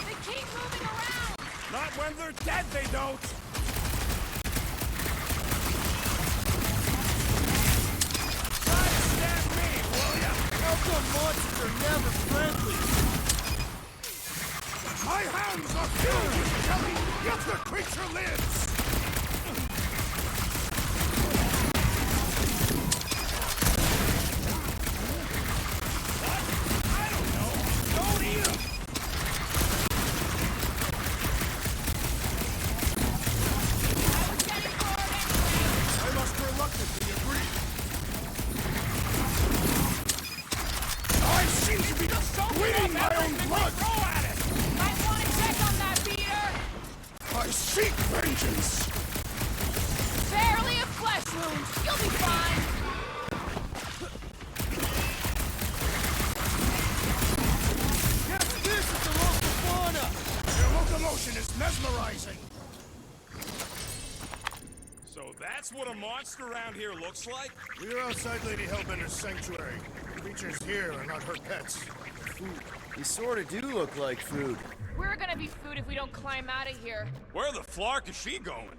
They keep moving around! Not when they're dead, they don't! Sidestep me, will ya? How come monsters are never friendly? My hands are filled with jelly, yet the creature lives! I don't know. Don't eat 'em! I must reluctantly agree. I seem to be bleeding my own blood! My tuned. You'll be fine. This is the local fauna! Your locomotion is mesmerizing! So that's what a monster around here looks like? We are outside Lady Hellbender's sanctuary. Creatures here are not her pets. They're food. You sort of do look like food. We're gonna be food if we don't climb out of here. Where the flark is she going?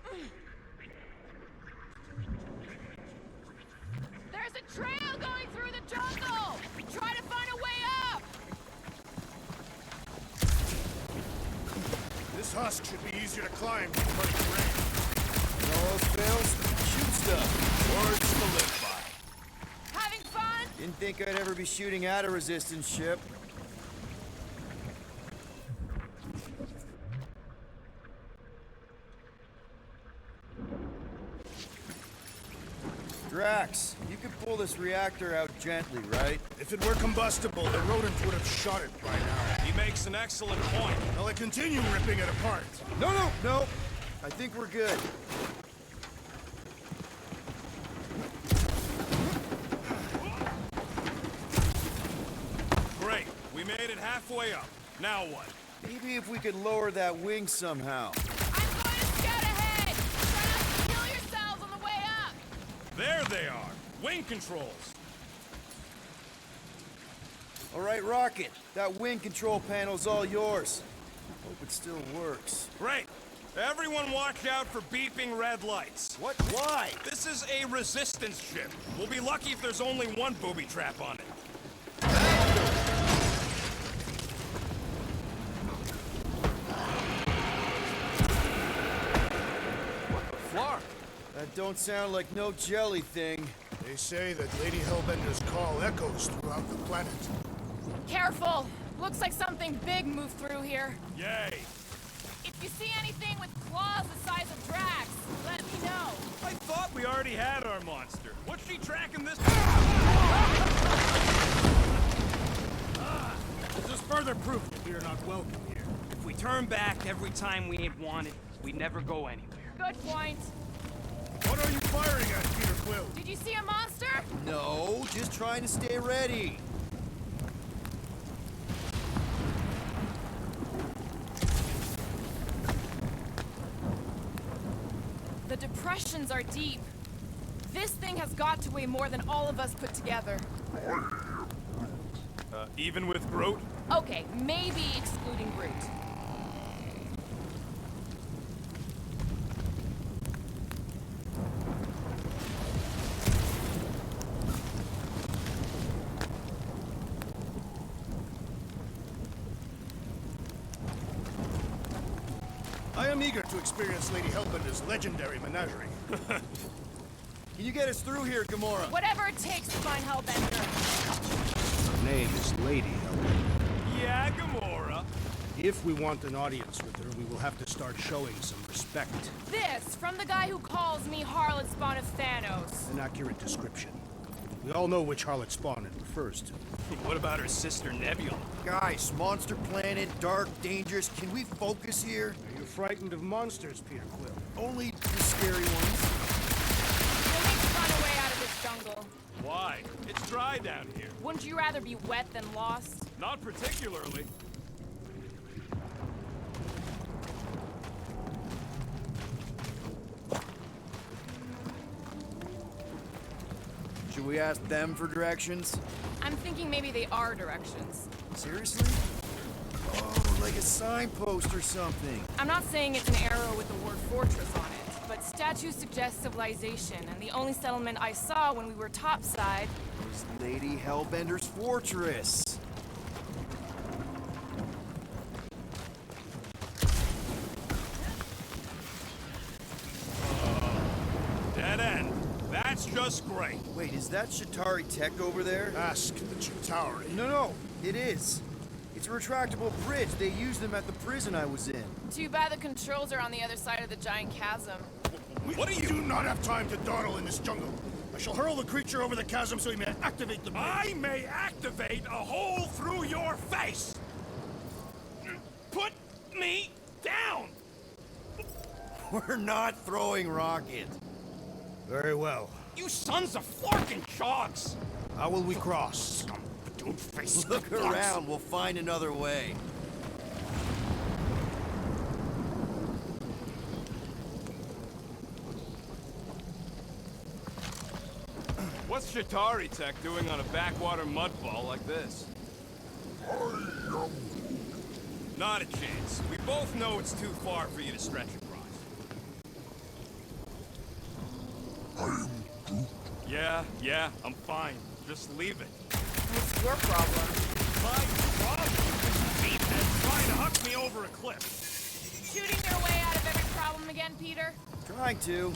There's a trail going through the jungle! Try to find a way up! This husk should be easier to climb than muddy terrain. All else fails, shoot stuff. Words to live by. Having fun? Didn't think I'd ever be shooting at a resistance ship. Drax, you could pull this reactor out gently, right? If it were combustible, the rodents would have shot it by now. He makes an excellent point. Will I continue ripping it apart? No. I think we're good. Great. We made it halfway up. Now what? Maybe if we could lower that wing somehow. I'm going to scout ahead! Try not to kill yourselves on the way up! There they are. Wing controls. All right, Rocket. That wing control panel's all yours. Hope it still works. Great. Everyone watch out for beeping red lights. What? Why? This is a resistance ship. We'll be lucky if there's only one booby trap on it. Flark. That don't sound like no jelly thing. They say that Lady Hellbender's call echoes throughout the planet. Careful! Looks like something big moved through here. Yay. If you see anything with claws the size of Drax, let me know. I thought we already had our monster. What's she tracking this? This is further proof that we are not welcome here. If we turn back every time we ain't wanted, we'd never go anywhere. Good point. What are you firing at, Peter Quill? Did you see a monster? No, just trying to stay ready. The depressions are deep. This thing has got to weigh more than all of us put together. Even with Groot? Okay, maybe excluding Groot. I am eager to experience Lady Hellbender's legendary menagerie. Can you get us through here, Gamora? Whatever it takes to find Hellbender. Her name is Lady Hellbender. Yeah, Gamora. If we want an audience with her, we will have to start showing some respect. This, from the guy who calls me Harlot Spawn of Thanos. An accurate description. We all know which harlot spawn it refers to. What about her sister Nebula? Guys, monster planet, dark, dangerous. Can we focus here? Are you frightened of monsters, Peter Quill? Only the scary ones. We need to find a way out of this jungle. Why? It's dry down here. Wouldn't you rather be wet than lost? Not particularly. Should we ask them for directions? I'm thinking maybe they are directions. Seriously? Oh, like a signpost or something. I'm not saying it's an arrow with the word fortress on it, but statues suggest civilization, and the only settlement I saw when we were topside was Lady Hellbender's fortress. Dead end. That's just great. Wait, is that Chitauri tech over there? Ask the Chitauri. No, it is. It's a retractable bridge. They used them at the prison I was in. Too bad the controls are on the other side of the giant chasm. What are you... do not have time to dawdle in this jungle. I shall hurl the creature over the chasm so he may activate the bridge. I may activate a hole through your face! Put me down! We're not throwing rockets. Very well. You sons of Flarkin chogs! How will we cross? Don't face Look around, we'll find another way. What's Shatari Tech doing on a backwater mudfall like this? Not a chance. We both know it's too far for you to stretch across. Yeah, I'm fine. Just leave it. What's your problem? My problem is Meathead trying to huck me over a cliff. Shooting your way out of every problem again, Peter? Trying to.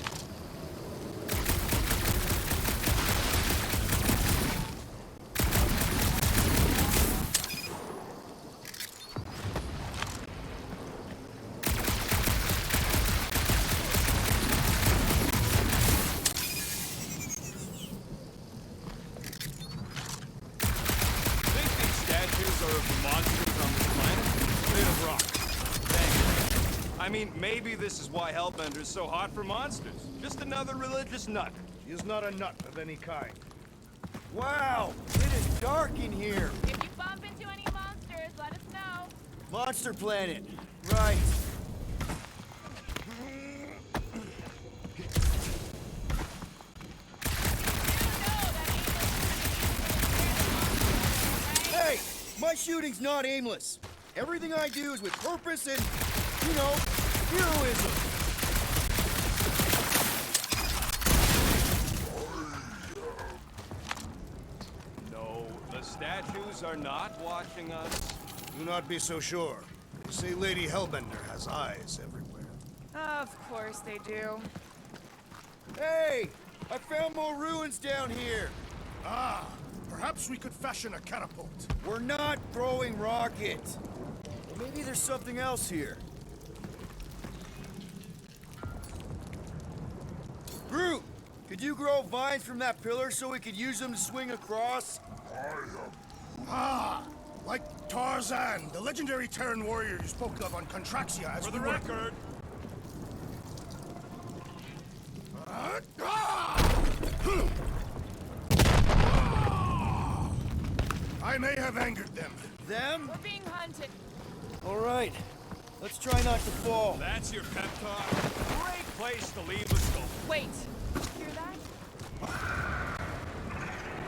I mean, maybe this is why Hellbender's so hot for monsters. Just another religious nut. She is not a nut of any kind. Wow! It is dark in here! If you bump into any monsters, let us know. Monster Planet. Right. Hey! My shooting's not aimless. Everything I do is with purpose and, you know, heroism. No, the statues are not watching us. Do not be so sure. You see, Lady Hellbender has eyes everywhere. Of course they do. Hey! I found more ruins down here. Ah, perhaps we could fashion a catapult. We're not throwing rockets. Maybe there's something else here. Groot! Could you grow vines from that pillar so we could use them to swing across? Ah, like Tarzan, the legendary Terran warrior you spoke of on Contraxia as For the we were- record, I may have angered them. Them? We're being hunted. All right. Let's try not to fall. that's your pep talk. Great place to leave a skull. Wait. Hear that?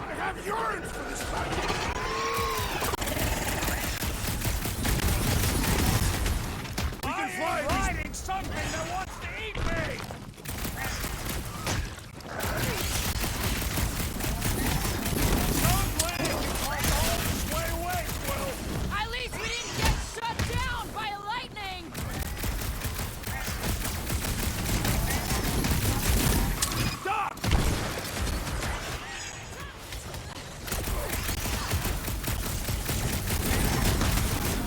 I have yearned for this battle. We can fly riding something that wants to eat me! At least we didn't get shut down by lightning! Stop!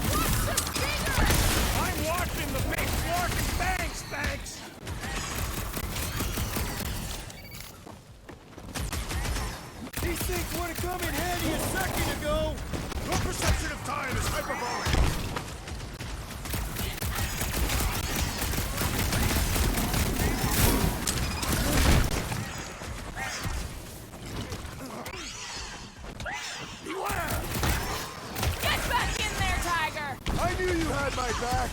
What's the stinger? I'm watching the big Flarkin bang spanks! These things would have come in handy a second ago. Your perception of time is hyperbolic. Beware! Get back in there, Tiger! I knew you had my back.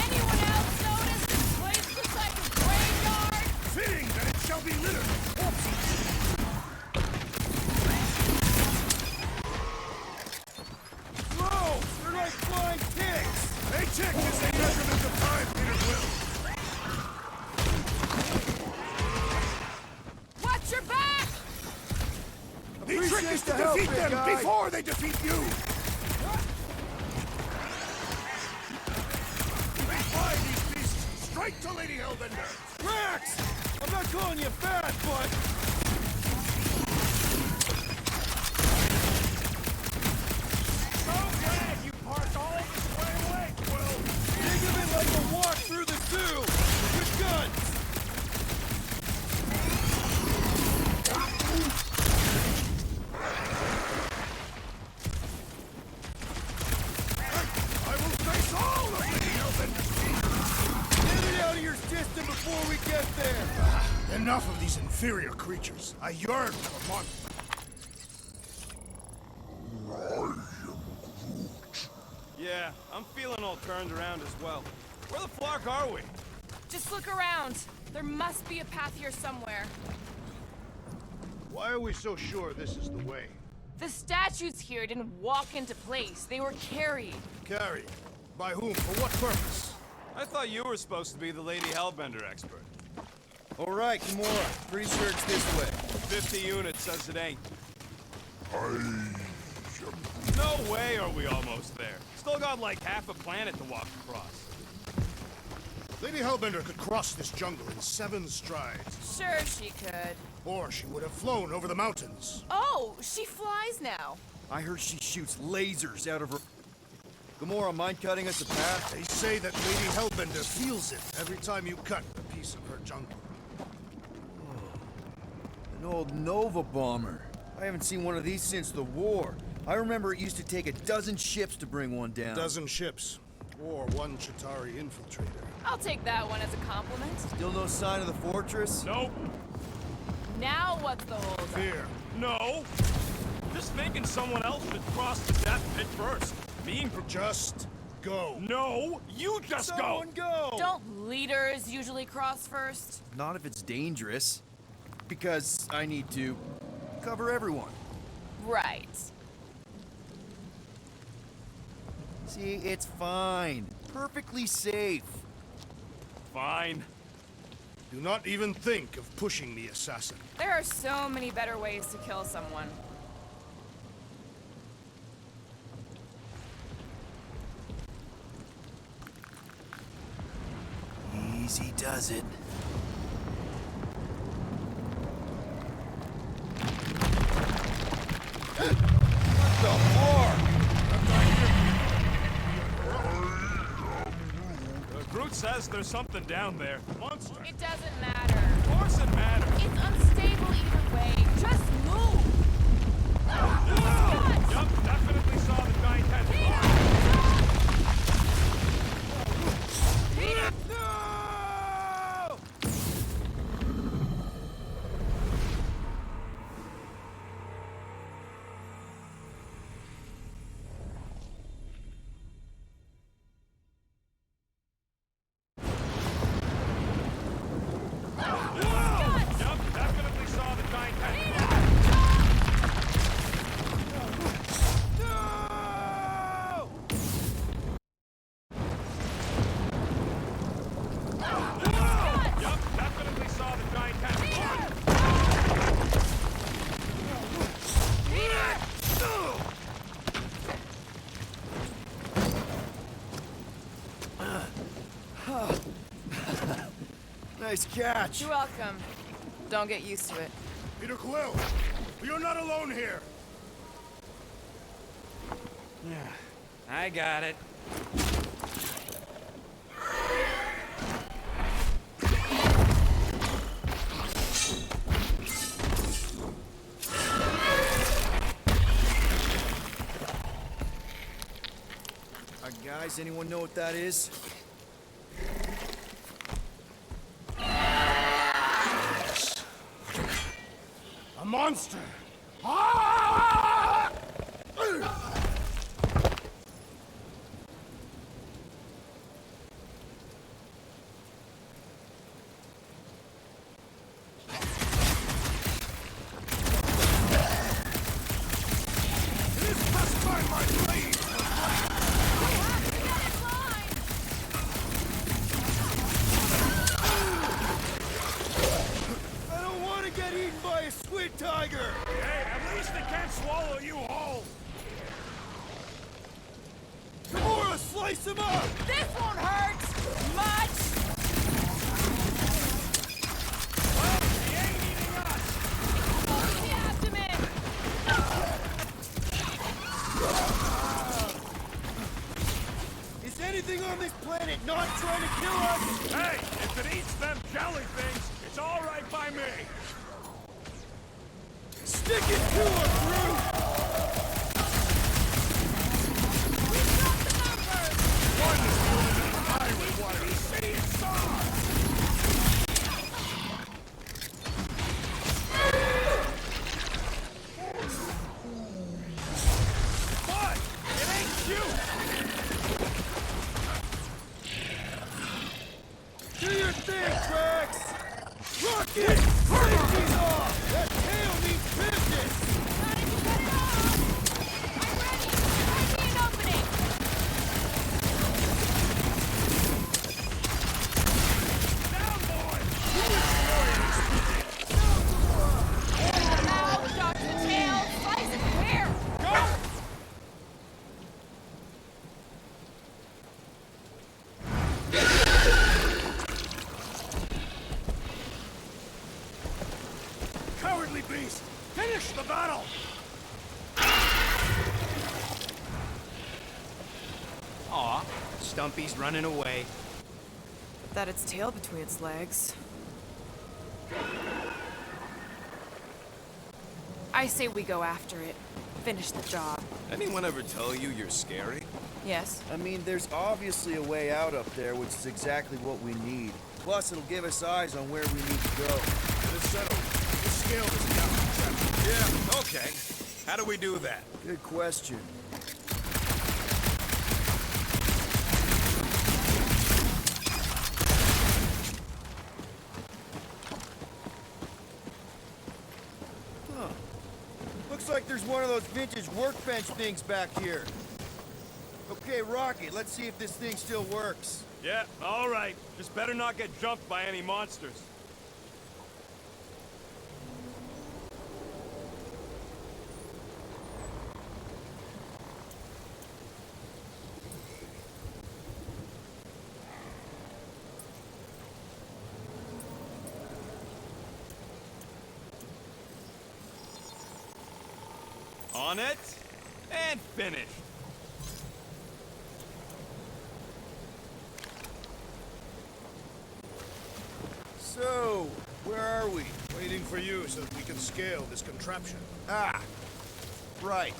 Anyone else notice this place looks like a graveyard? Fitting that it shall be littered with corpses. Whoa! They're like flying ticks. A tick is a measurement of time, Peter Quill. Watch your back! The trick is to the help, defeat big them guy. before they defeat you! We fly these beasts straight to Lady Hellbender! Rex! I'm not calling you fat, but... So glad you parked all this way away, Quill! Think of it like a walk through the zoo! With guns! I will face all of Lady Hellbender's fears! before we get there! Enough of these inferior creatures. I yearn for a monster. Yeah, I'm feeling all turned around as well. Where the flark are we? Just look around. There must be a path here somewhere. Why are we so sure this is the way? The statues here didn't walk into place. They were carried. Carried? By whom? For what purpose? I thought you were supposed to be the Lady Hellbender expert. All right, Kimura. Pretty sure it's this way. 50 units says it ain't. No way are we almost there. Still got like half a planet to walk across. Lady Hellbender could cross this jungle in 7 strides. Sure she could. Or she would have flown over the mountains. Oh, she flies now. I heard she shoots lasers out of her... Gamora, mind cutting us a path? They say that Lady Hellbender feels it every time you cut a piece of her jungle. An old Nova bomber. I haven't seen one of these since the war. I remember it used to take a dozen ships to bring one down. A dozen ships. Or 1 Chitauri infiltrator. I'll take that one as a compliment. Still no sign of the fortress? Nope. Now what's the hold? Fear. No. Just thinking someone else should cross the death pit first. Just go. No, you just Someone go! Don't leaders usually cross first? Not if it's dangerous. Because I need to cover everyone. Right. See, it's fine. Perfectly safe. Fine. Do not even think of pushing the assassin. There are so many better ways to kill someone. Easy does it. What the fuck? Groot says there's something down there. Monster. It doesn't matter. Of course it matters. It's unstable either way. Just move! Yup, definitely saw the giant head. Peter! No! Yup, definitely saw the giant head. Yup, definitely saw the giant head. Nice catch. You're welcome. Don't get used to it. Peter Quill, you're not alone here. I got it. Guys, anyone know what that is? A monster! Ah! Tiger! Hey, at least it can't swallow you whole! Gamora, slice him up! This won't hurt much! Well, he ain't eating us! Explode the abdomen! Is anything on this planet not trying to kill us? Hey, if it eats them jelly things, it's all right by me! Stick it to him, Groot! We've got the numbers! One is more than I would want to see it saw! sure thing, Drax! Rocket! Safety's off! That tail needs business! Cowardly beast! Finish the battle! Aw, Stumpy's running away. That its tail between its legs. I say we go after it. Finish the job. Anyone ever tell you you're scary? Yes. I mean, there's obviously a way out up there, which is exactly what we need. Plus, it'll give us eyes on where we need to go. It is settled. We'll scale this captain trap. Yeah, okay. How do we do that? Good question. Huh. Looks like there's one of those vintage workbench things back here. Okay, Rocket, let's see if this thing still works. Yeah, all right. Just better not get jumped by any monsters. On it, and finish. So, where are we? Waiting for you so that we can scale this contraption. Ah, right.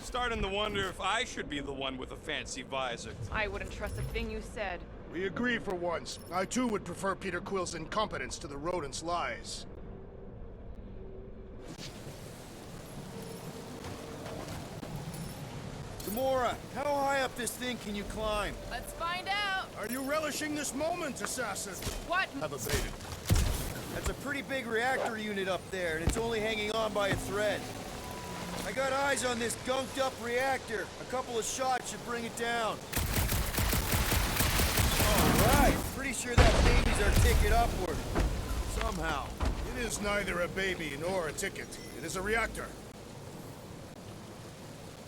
Starting to wonder if I should be the one with a fancy visor. I wouldn't trust a thing you said. We agree for once. I too would prefer Peter Quill's incompetence to the rodent's lies. Gamora, how high up this thing can you climb? Let's find out. Are you relishing this moment, assassin? What? Have evaded. That's a pretty big reactor unit up there, and it's only hanging on by a thread. I got eyes on this gunked up reactor. A couple of shots should bring it down. Alright, pretty sure that baby's our ticket upward. Somehow. It is neither a baby nor a ticket. It is a reactor.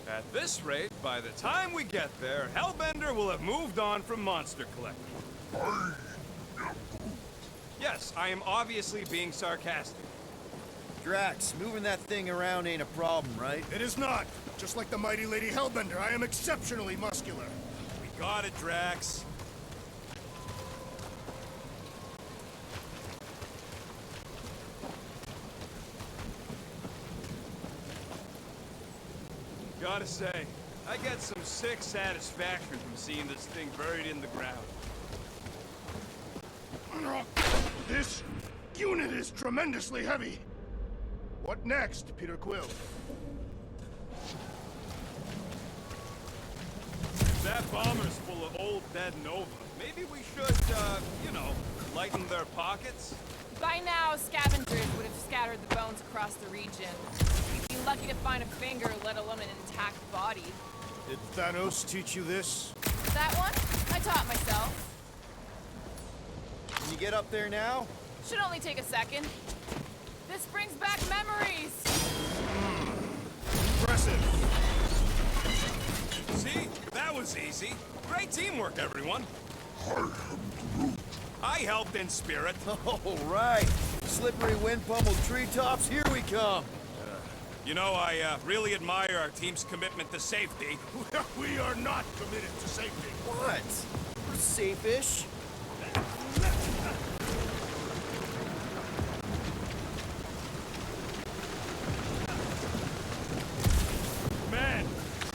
At this rate, by the time we get there, Hellbender will have moved on from Monster Collector. Yes, I am obviously being sarcastic. Drax, moving that thing around ain't a problem, right? It is not. Just like the mighty Lady Hellbender, I am exceptionally muscular. We got it, Drax. Gotta say, I get some sick satisfaction from seeing this thing buried in the ground. This unit is tremendously heavy. What next, Peter Quill? That bomber's full of old dead Nova. Maybe we should, you know, lighten their pockets? By now, scavengers would have scattered the bones across the region. We'd be lucky to find a finger, let alone an intact body. Did Thanos teach you this? That one? I taught myself. Can you get up there now? Should only take a second. This brings back memories! Impressive. See? That was easy. Great teamwork, everyone. I helped in spirit. All right. Slippery wind-pummeled treetops, here we come. You know, I really admire our team's commitment to safety. We are not committed to safety. What? We're safe-ish. Man,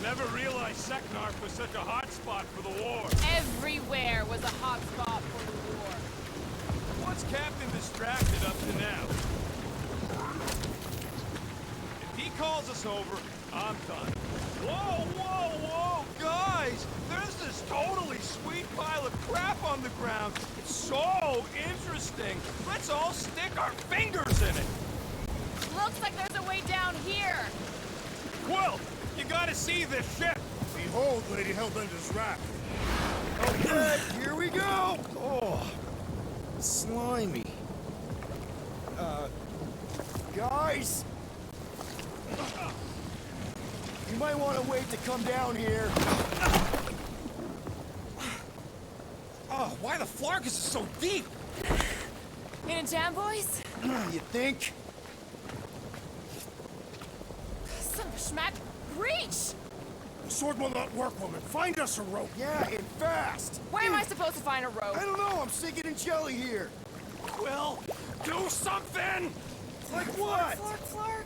never realized Seknarf was such a hot spot for the war. Everywhere was a hot spot for the war. What's Captain distracted up to now? If he calls us over, I'm done. Whoa, whoa, whoa! Guys! There's this totally sweet pile of crap on the ground. It's so interesting. Let's all stick our fingers in it. Looks like there's a way down here. Quill, you gotta see this ship. Behold, Lady Hellbender's wrath. Okay, here we go! Oh, slimy. Guys? You might want to wait to come down here. Oh, why the Flarkus is so deep? In a jam, boys? You think? Son of a schmack. Reach! The sword will not work, woman. Find us a rope. Yeah, and fast. Where am I supposed to find a rope? I don't know. I'm sinking in jelly here. Quill, do something! Like what? Flark.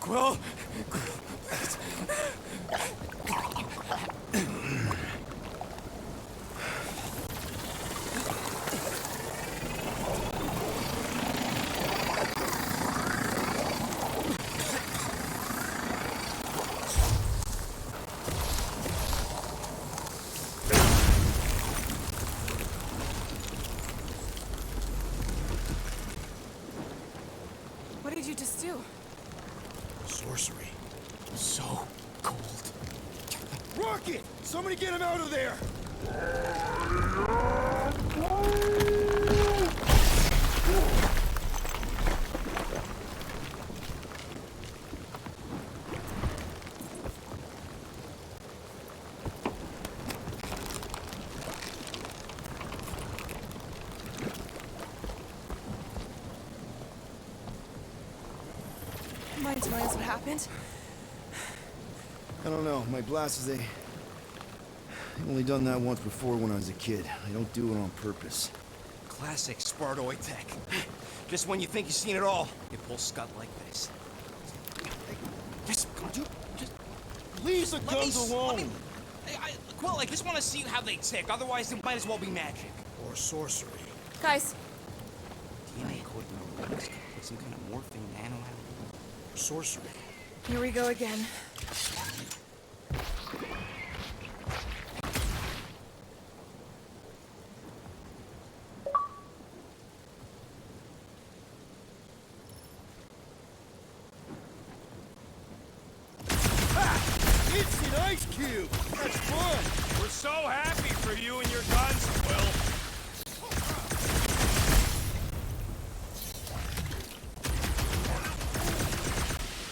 Quill. What did you just do? Sorcery. So cold. Rocket! Somebody get him out of there! Mind telling us what happened? I don't know. My glasses, I've only done that once before when I was a kid. I don't do it on purpose. Classic Spartoid tech. Just when you think you've seen it all, you pull scut like this. Just come to... Just... Leave the guns alone! Quill, I just want to see how they tick. Otherwise, it might as well be magic. Or sorcery. Guys, DNA code neurons. Some kind of morphing nano... Sorcery. here we go again. It's an ice cube! That's fun! We're so happy for you and your guns, Quill.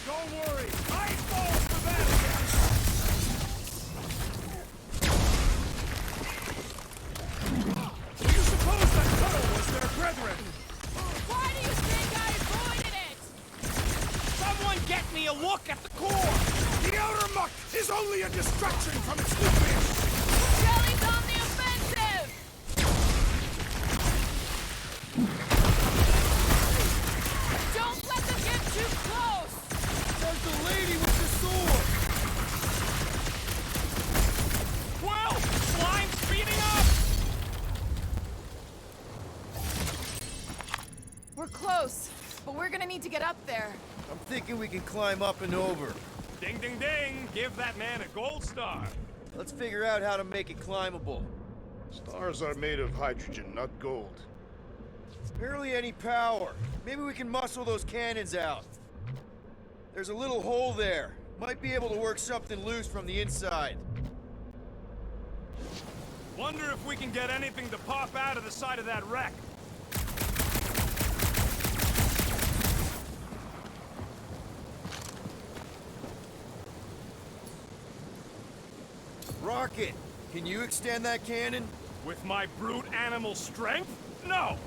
Don't worry, ice balls for them! Do you suppose that tunnel was their brethren? Why do you think I avoided it? Someone get me a look at the core! The outer muck is only a distraction from its nucleus. Jelly's on the offensive! Don't let them get too close! There's the lady with the sword! Quill! Slime's speeding up! We're close, but we're gonna need to get up there. I'm thinking we can climb up and over. Ding, ding, ding! Give that man a gold star! Let's figure out how to make it climbable. Stars are made of hydrogen, not gold. Barely any power. Maybe we can muscle those cannons out. There's a little hole there. Might be able to work something loose from the inside. Wonder if we can get anything to pop out of the side of that wreck. Rocket, can you extend that cannon? With my brute animal strength? No!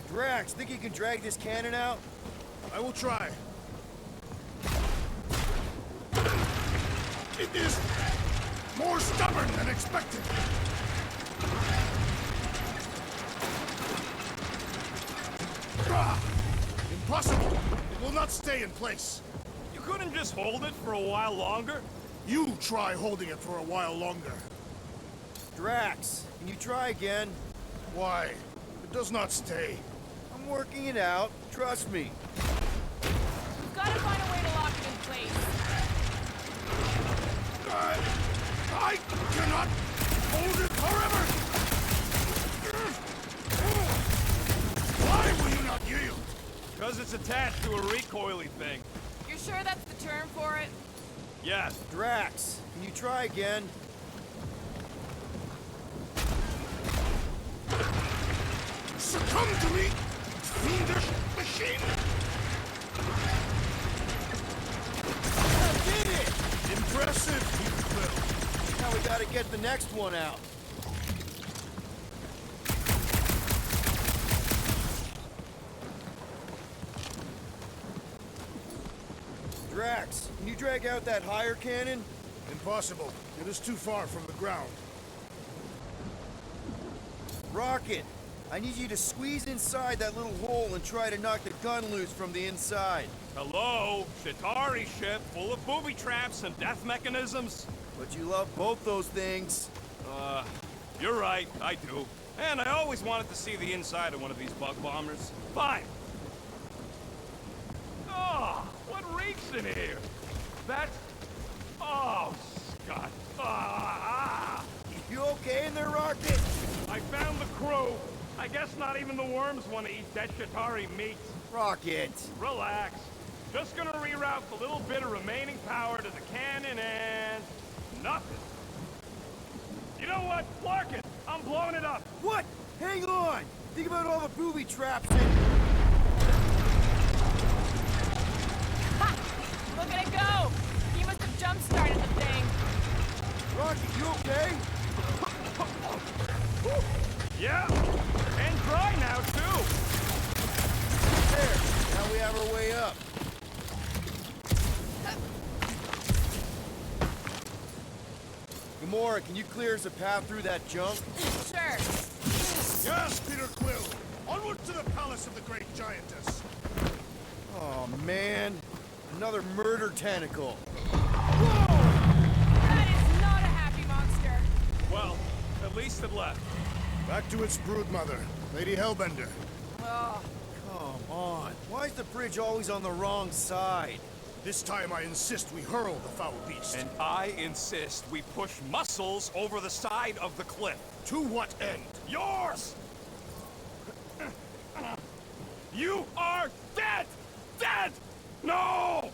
Drax, think you can drag this cannon out? I will try. It is more stubborn than expected. Impossible! It will not stay in place. You couldn't just hold it for a while longer? You try holding it for a while longer. Drax, can you try again? Why? It does not stay. I'm working it out. Trust me. We've got to find a way to lock it in place. I cannot hold it forever! Why will you not yield? Because it's attached to a recoily thing. You're sure that's the term for it? Yes. Drax, can you try again? Succumb to me, fiendish machine! I did it! Impressive, Peter Quill. Now we gotta get the next one out. Drax, can you drag out that higher cannon? Impossible. It is too far from the ground. Rocket, I need you to squeeze inside that little hole and try to knock the gun loose from the inside. Hello? Chitauri ship full of booby traps and death mechanisms? But you love both those things. You're right, I do. And I always wanted to see the inside of one of these bug bombers. Fine. Oh, what reeks in here? That's... Oh, Scott. Ah! You okay in there, Rocket? I found the crew. I guess not even the worms want to eat dead Chitauri meat. Rocket. Relax. Just gonna reroute the little bit of remaining power to the cannon and... nothing. You know what? Flark it! I'm blowing it up! What? Hang on! Think about all the booby traps and... Ha! Look at it go! He must have jump-started the thing. Rocket, you okay? Yeah! And dry now, too! There! Now we have our way up. Gamora, can you clear us a path through that junk? Sure. Yes, Peter Quill. Onward to the palace of the great giantess. Oh, man. Another murder tentacle. That is not a happy monster. Well, at least it left. Back to its broodmother, Lady Hellbender. Oh. Come on. Why is the bridge always on the wrong side? This time I insist we hurl the foul beast. And I insist we push muscles over the side of the cliff. To what end? Yours! You are dead! Dead! No!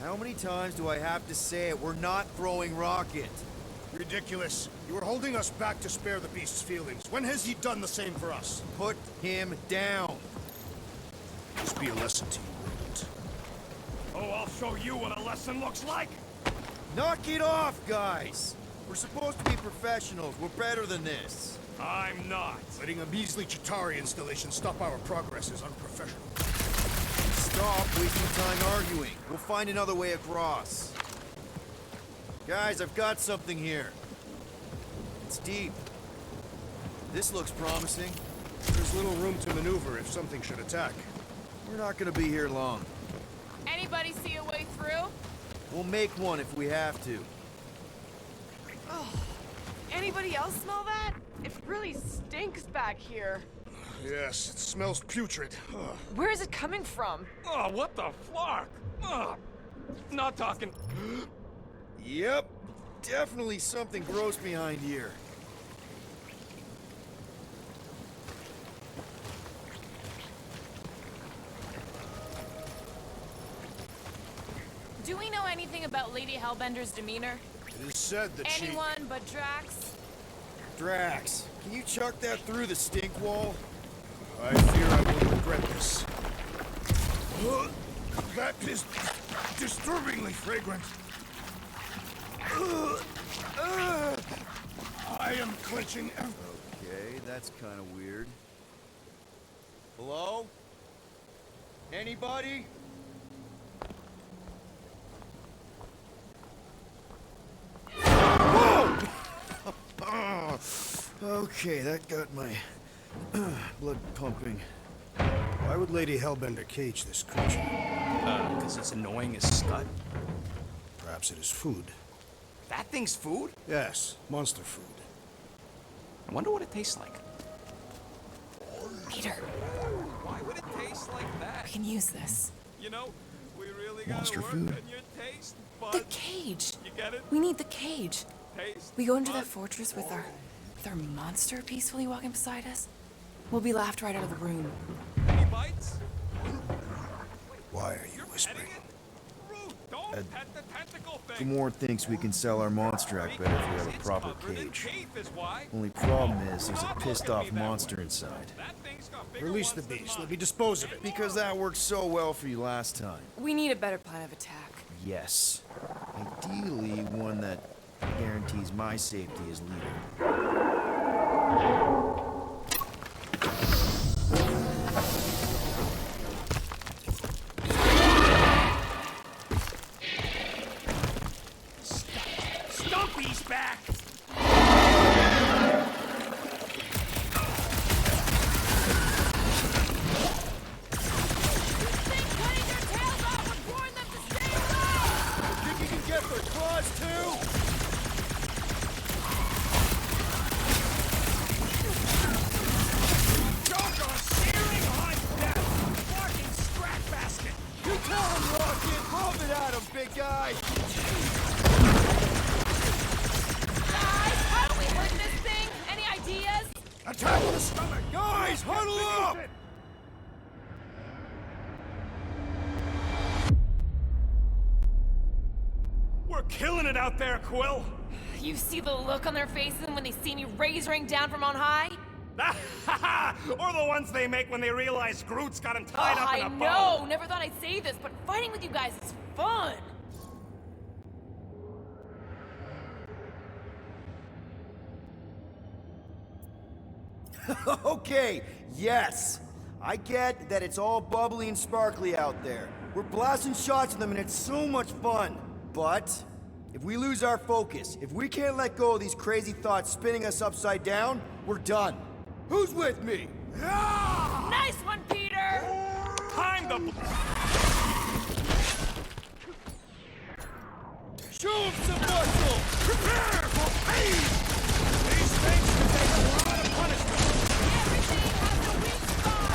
How many times do I have to say it? We're not throwing Rocket. Ridiculous. You were holding us back to spare the beast's feelings. When has he done the same for us? Put him down. This be a lesson to you, rodent. Oh, I'll show you what a lesson looks like! Knock it off, guys! We're supposed to be professionals. We're better than this. I'm not. Letting a measly Chitauri installation stop our progress is unprofessional. Stop wasting time arguing. We'll find another way across. Guys, I've got something here. It's deep. This looks promising. There's little room to maneuver if something should attack. We're not gonna be here long. Anybody see a way through? We'll make one if we have to. Oh, anybody else smell that? It really stinks back here. Yes, it smells putrid. Ugh. Where is it coming from? Oh, what the flark? Not talking. Yep. Definitely something gross behind here. Do we know anything about Lady Hellbender's demeanor? It is said that Anyone but Drax? Drax, can you chuck that through the stink wall? I fear I will regret this. That is disturbingly fragrant. I am clenching every... Okay, that's kind of weird. Hello? Anybody? Whoa! Okay, that got my blood pumping. Why would Lady Hellbender cage this creature? Because it's annoying as scut. Perhaps it is food. That thing's food? Yes, monster food. I wonder what it tastes like. can use this. You know, we really gotta Monster work food. on your taste The buds. cage! You get it? We need the cage. Taste We go into that buds. fortress with our monster peacefully walking beside us. We'll be laughed right out of the room. Any bites? Why are you whispering? Rude, don't pet the tentacle thing. Gamorrean thinks we can sell our monster act better if we have a It's proper covered in cage. teeth is why. Only problem is there's a pissed off monster inside. That thing's got bigger Release the ones than beast. mine. Let me dispose of it. Because that worked so well for you last time. We need a better plan of attack. Yes. Ideally, one that guarantees my safety as leader. Stumpy's back! Think you can get their claws too? Doggone searing hot death! Fucking scrap basket! You tell him, Rocket! Rub it at him, big guy! Guys, how do we win this thing? Any ideas? Attack the stomach! Guys, huddle up! We're killing it out there, Quill! You see the look on their faces when they see me razoring down from on high? Or the ones they make when they realize Groot's got him tied up in a I bow! know! Never thought I'd say this, but fighting with you guys is fun! Okay, yes. I get that it's all bubbly and sparkly out there. We're blasting shots at them and it's so much fun. But if we lose our focus, if we can't let go of these crazy thoughts spinning us upside down, we're done. Who's with me? Nice one, Peter! Time to... Show him some muscle! Prepare for pain! These things can take a lot of punishment! Everything has a weak spot!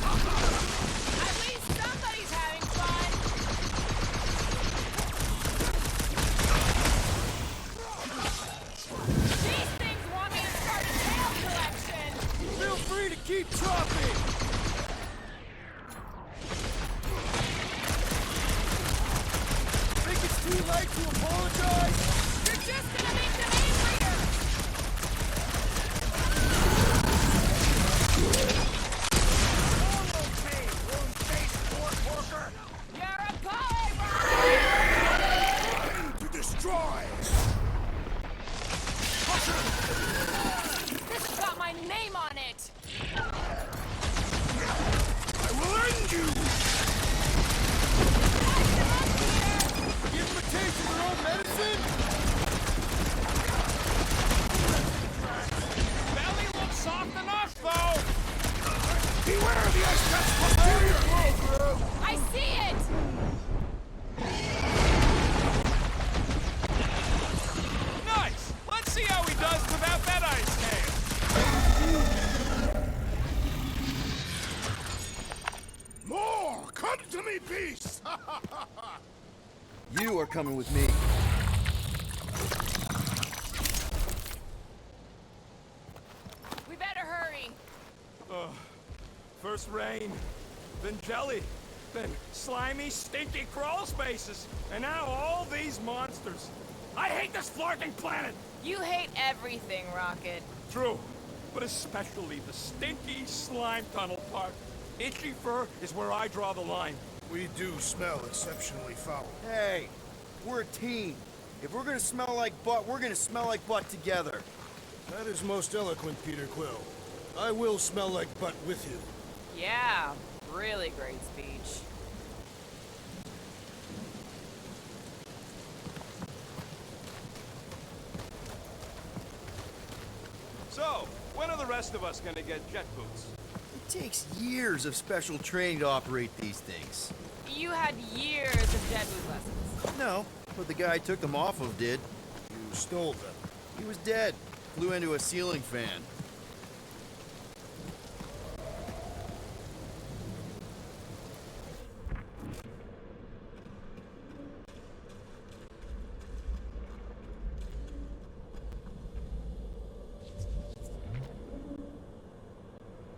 At least somebody's having fun! These things want me to start a tail collection! Feel free to keep chopping! Think it's too late to apologize? You're just gonna make them angrier! You're a poet, To destroy! This has got my name on it! I will end you! Give them a taste of their own medicine? Belly looks soft enough, though! Beware the ice cat's posterior! I see it! Nice! Let's see how he does without that ice tail. More! Come to me, beast! You are coming with me. We better hurry. First rain, then jelly, then slimy, stinky crawl spaces, and now all these monsters. I hate this flarking planet! You hate everything, Rocket. True, but especially the stinky slime tunnel part. Itchy fur is where I draw the line. We do smell exceptionally foul. Hey, we're a team. If we're gonna smell like butt, we're gonna smell like butt together. That is most eloquent, Peter Quill. I will smell like butt with you. Yeah, really great speech. So, when are the rest of us gonna get jet boots? It takes years of special training to operate these things. You had years of jet boot lessons. No, but the guy I took them off of did. You stole them. He was dead. Flew into a ceiling fan.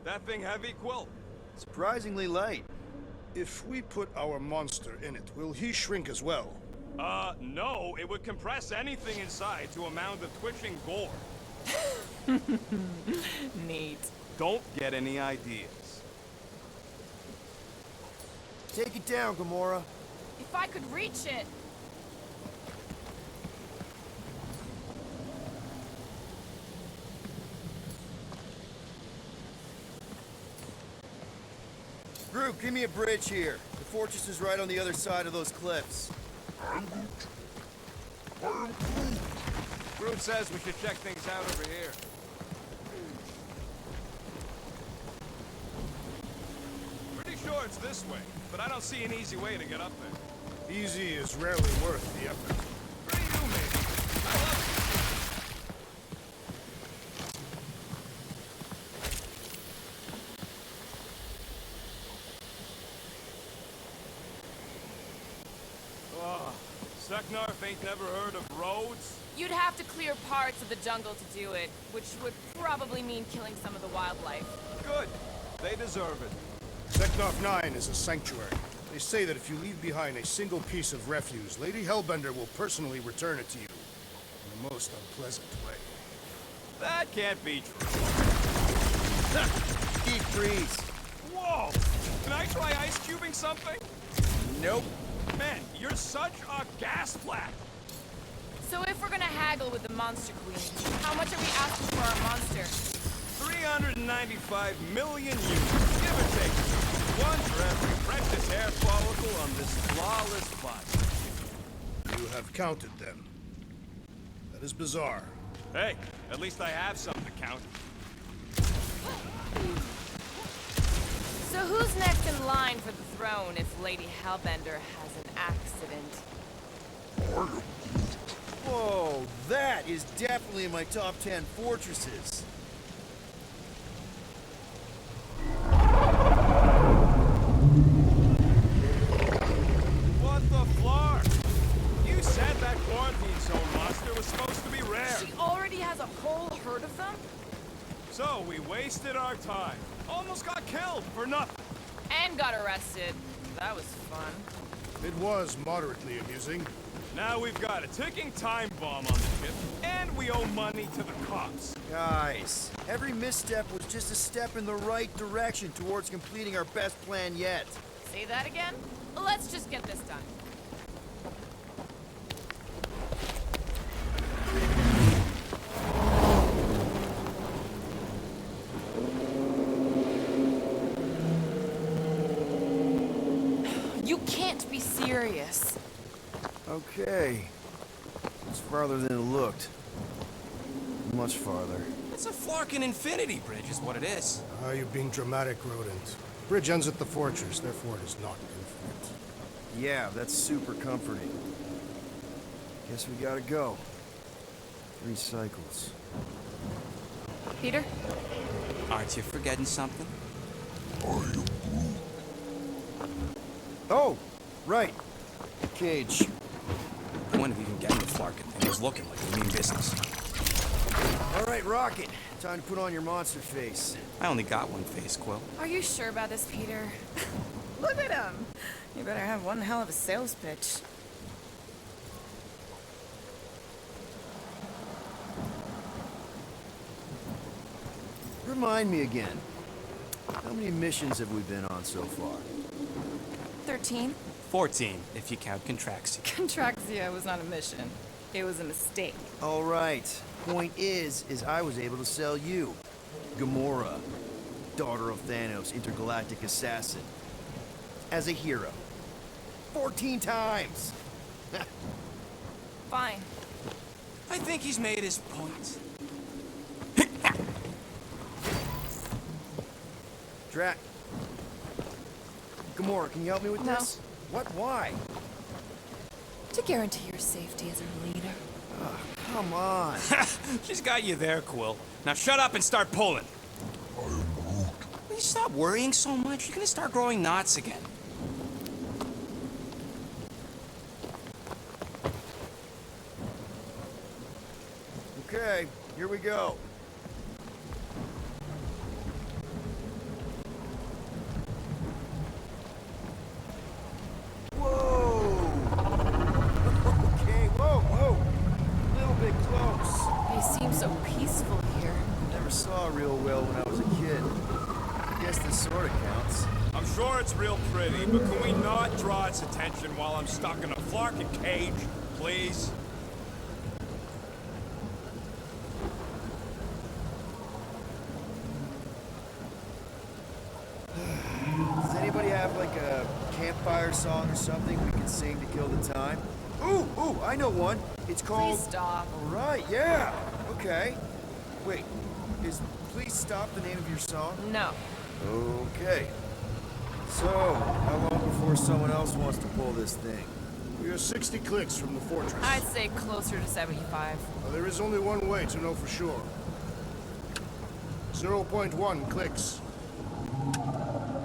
That thing heavy, Quill? Surprisingly light. If we put our monster in it, will he shrink as well? No. It would compress anything inside to a mound of twitching gore. Neat. Don't get any ideas. Take it down, Gamora. If I could reach it. Groot, give me a bridge here. The fortress is right on the other side of those cliffs. Groot says we should check things out over here. Pretty sure it's this way, but I don't see an easy way to get up there. Easy is rarely worth the effort. For you, maybe. I love it. Seknarf ain't never heard of roads? You'd have to clear parts of the jungle to do it, which would probably mean killing some of the wildlife. Good. They deserve it. Seknarf 9 is a sanctuary. They say that if you leave behind a single piece of refuse, Lady Hellbender will personally return it to you in the most unpleasant way. That can't be true. Deep freeze. Whoa! Can I try ice cubing something? Nope. Man, you're such a gas flat! So if we're gonna haggle with the Monster Queen, how much are we asking for our monster? 395 million units, give or take. One for every precious hair follicle on this flawless body. You have counted them. That is bizarre. Hey, at least I have something to count. So who's next in line for the throne if Lady Hellbender has an accident? Whoa, that is definitely in my top 10 fortresses. What the flark? You said that quarantine zone monster was supposed to be rare. She already has a whole herd of them? So we wasted our time. Almost got killed for nothing. And got arrested. That was fun. It was moderately amusing. Now we've got a ticking time bomb on the ship, and we owe money to the cops. Guys, every misstep was just a step in the right direction towards completing our best plan yet. Say that again? Let's just get this done. You can't be serious. Okay. It's farther than it looked. Much farther. It's a flarkin' infinity bridge is what it is. Ah, you're being dramatic, Rodent. Bridge ends at the fortress, therefore it is not infinite. Yeah, that's super comforting. Guess we gotta go. 3 cycles. Peter? Aren't you forgetting something? Oh, right. Cage. When have you been getting the flarkin' thing was looking like you mean business. All right, Rocket. Time to put on your monster face. I only got one face, Quill. Are you sure about this, Peter? Look at him. You better have one hell of a sales pitch. Remind me again. How many missions have we been on so far? 13. 14, if you count Contraxia. Contraxia was not a mission. It was a mistake. All right. Point is I was able to sell you. Gamora, daughter of Thanos, intergalactic assassin. As a hero. 14 times! Fine. I think he's made his point. Drac. Gamora, can you help me with No. this? What? Why? To guarantee your safety as a leader. Come on. She's got you there, Quill. Now shut up and start pulling. Will you stop worrying so much? You're gonna start growing knots again. Okay, here we go. Whoa! Okay, whoa! A little bit close. They seem so peaceful here. Never saw real well when I was a kid. I guess this sort of counts. I'm sure it's real pretty, but can we not draw its attention while I'm stuck in a flarkin' cage, please? Does anybody have like a campfire song or something we can sing to kill the time? Ooh, I know one. It's called... Please stop. All right, yeah. Okay. Wait, is Please Stop the name of your song? No. Okay. So, how long before someone else wants to pull this thing? We are 60 clicks from the fortress. I'd say closer to 75. Well, there is only one way to know for sure. 0.1 clicks.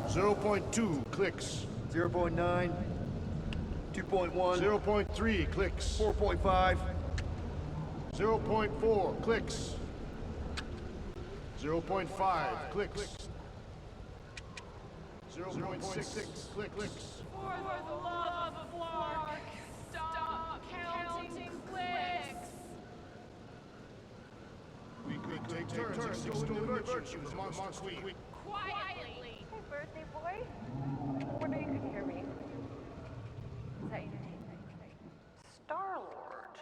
0.2 clicks. 0.9, 2.1, 0.3 clicks. 4.5, 0.4 clicks. 0.5 clicks. 0.6 clicks. For the love of Flark, stop counting clicks. We could take turns extolling the virtues of Monster Queen. Quietly. Hey, birthday boy. Wonder you can hear me. Is that entertainment? Star-Lord.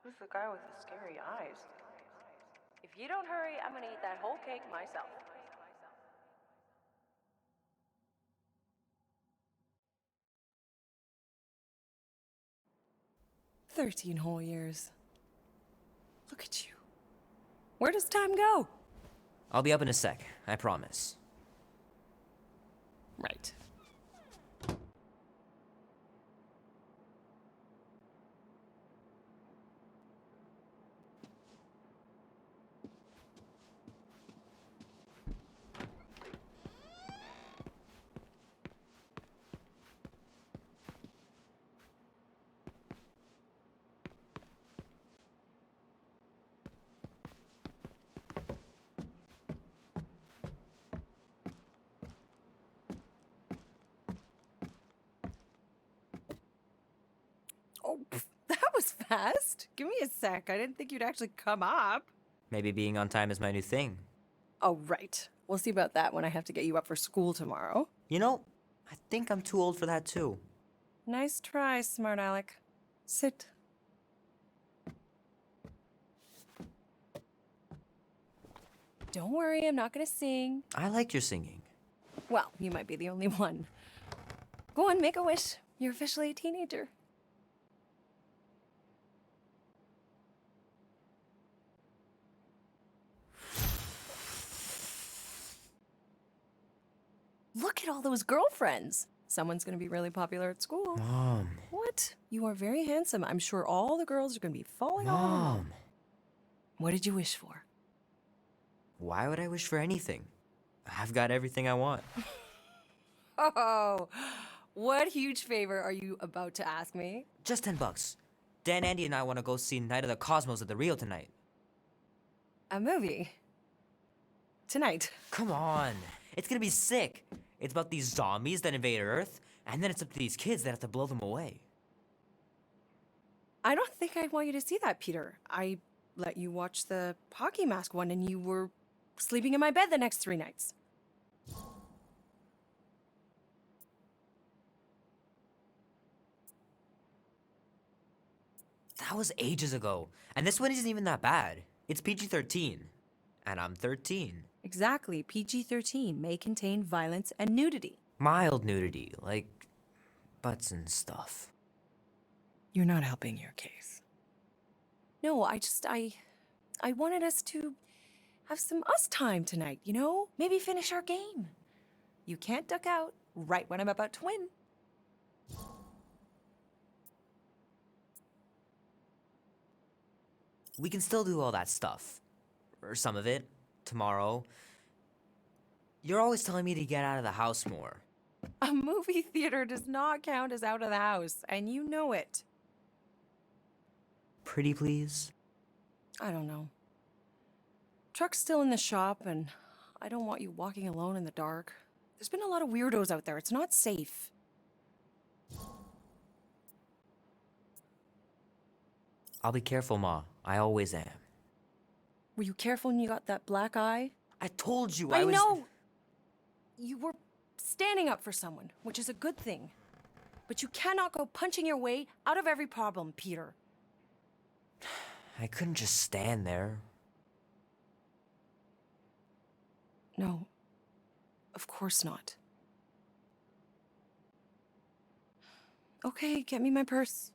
Who's the guy with the scary eyes? If you don't hurry, I'm gonna eat that whole cake myself. "13 whole years. Look at you. Where does time go?" I'll be up in a sec, I promise. Right. Oh, that was fast. Give me a sec. I didn't think you'd actually come up. Maybe being on time is my new thing. Oh, right. We'll see about that when I have to get you up for school tomorrow. You know, I think I'm too old for that too. Nice try, smart Alec. Sit. Don't worry, I'm not gonna sing. I like your singing. Well, you might be the only one. Go on, make a wish. You're officially a teenager. Look at all those girlfriends. Someone's gonna be really popular at school. Mom. What? You are very handsome. I'm sure all the girls are gonna be falling all in love. Mom. What did you wish for? Why would I wish for anything? I've got everything I want. Oh, what huge favor are you about to ask me? Just $10. Dan, Andy, and I want to go see Night of the Cosmos at the Rio tonight. A movie? Tonight? Come on. It's gonna be sick. It's about these zombies that invade Earth, and then it's up to these kids that have to blow them away. I don't think I'd want you to see that, Peter. I let you watch the hockey mask one and you were sleeping in my bed the next 3 nights. That was ages ago. And this one isn't even that bad. It's PG-13. And I'm 13. Exactly. PG-13 may contain violence and nudity. Mild nudity, like butts and stuff. You're not helping your case. No, I wanted us to have some us time tonight, you know? Maybe finish our game. You can't duck out right when I'm about to win. We can still do all that stuff. Or some of it. Tomorrow. You're always telling me to get out of the house more. A movie theater does not count as out of the house, and you know it. Pretty please? I don't know. Truck's still in the shop, and I don't want you walking alone in the dark. There's been a lot of weirdos out there. It's not safe. I'll be careful, Ma. I always am. Were you careful when you got that black eye? I told you I was... know! You were standing up for someone, which is a good thing. But you cannot go punching your way out of every problem, Peter. I couldn't just stand there. No. Of course not. Okay, get me my purse.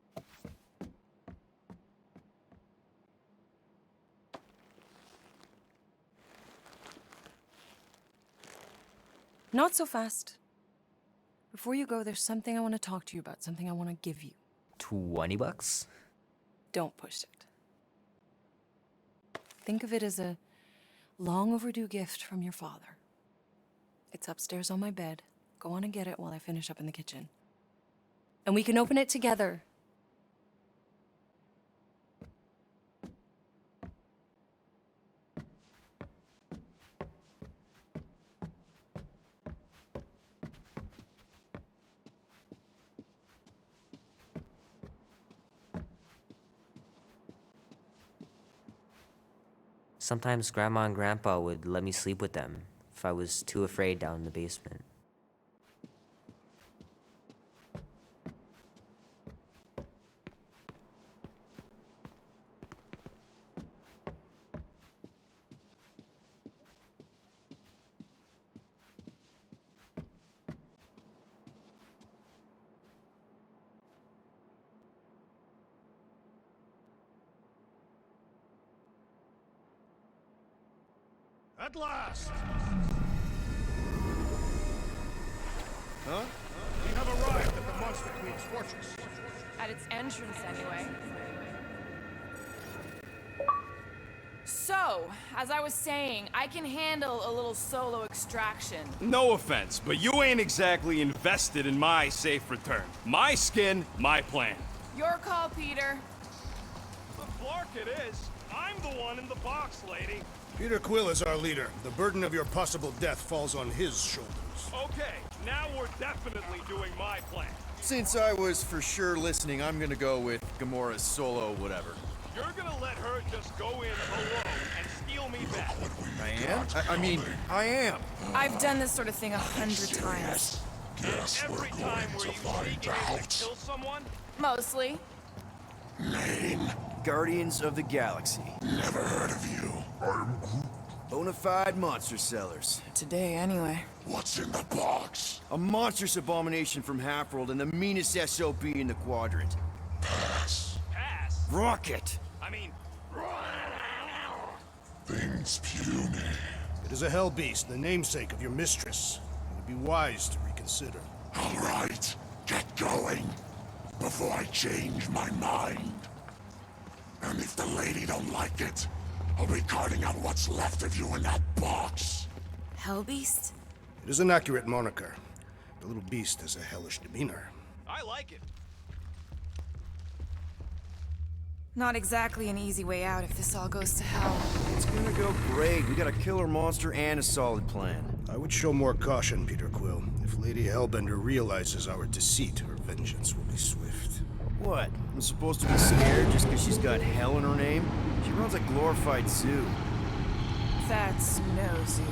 Not so fast. Before you go, there's something I want to talk to you about, something I want to give you. $20? Don't push it. Think of it as a long overdue gift from your father. It's upstairs on my bed. Go on and get it while I finish up in the kitchen. And we can open it together. Sometimes Grandma and Grandpa would let me sleep with them if I was too afraid down in the basement. At last! Huh? We have arrived at the Monster Queen's fortress. At its entrance, anyway. So, as I was saying, I can handle a little solo extraction. No offense, but you ain't exactly invested in my safe return. My skin, my plan. Your call, Peter. The Flark it is. I'm the one in the box, lady. Peter Quill is our leader. The burden of your possible death falls on his shoulders. Okay, now we're definitely doing my plan. Since I was for sure listening, I'm gonna go with Gamora's solo whatever. You're gonna let her just go in alone and steal me back. I am? I mean, I am. I've done this sort of thing 100 times. And every time where you sneak in to kill someone? Mostly. Guardians of the Galaxy. Never heard of you. I'm Groot. Bonafide monster sellers. Today, anyway. What's in the box? A monstrous abomination from Half-World and the meanest SOB in the quadrant. Pass. Pass? Rocket! I mean... Things puny. It is a hell beast, the namesake of your mistress. It would be wise to reconsider. All right, get going. Before I change my mind. And if the lady don't like it, I'll be carting out what's left of you in that box. Hellbeast? It is an accurate moniker. The little beast has a hellish demeanor. I like it. Not exactly an easy way out if this all goes to hell. It's gonna go great. We got a killer monster and a solid plan. I would show more caution, Peter Quill. If Lady Hellbender realizes our deceit, her vengeance will be swift. What? I'm supposed to be scared just because she's got hell in her name? She runs a glorified zoo. That's no zoo.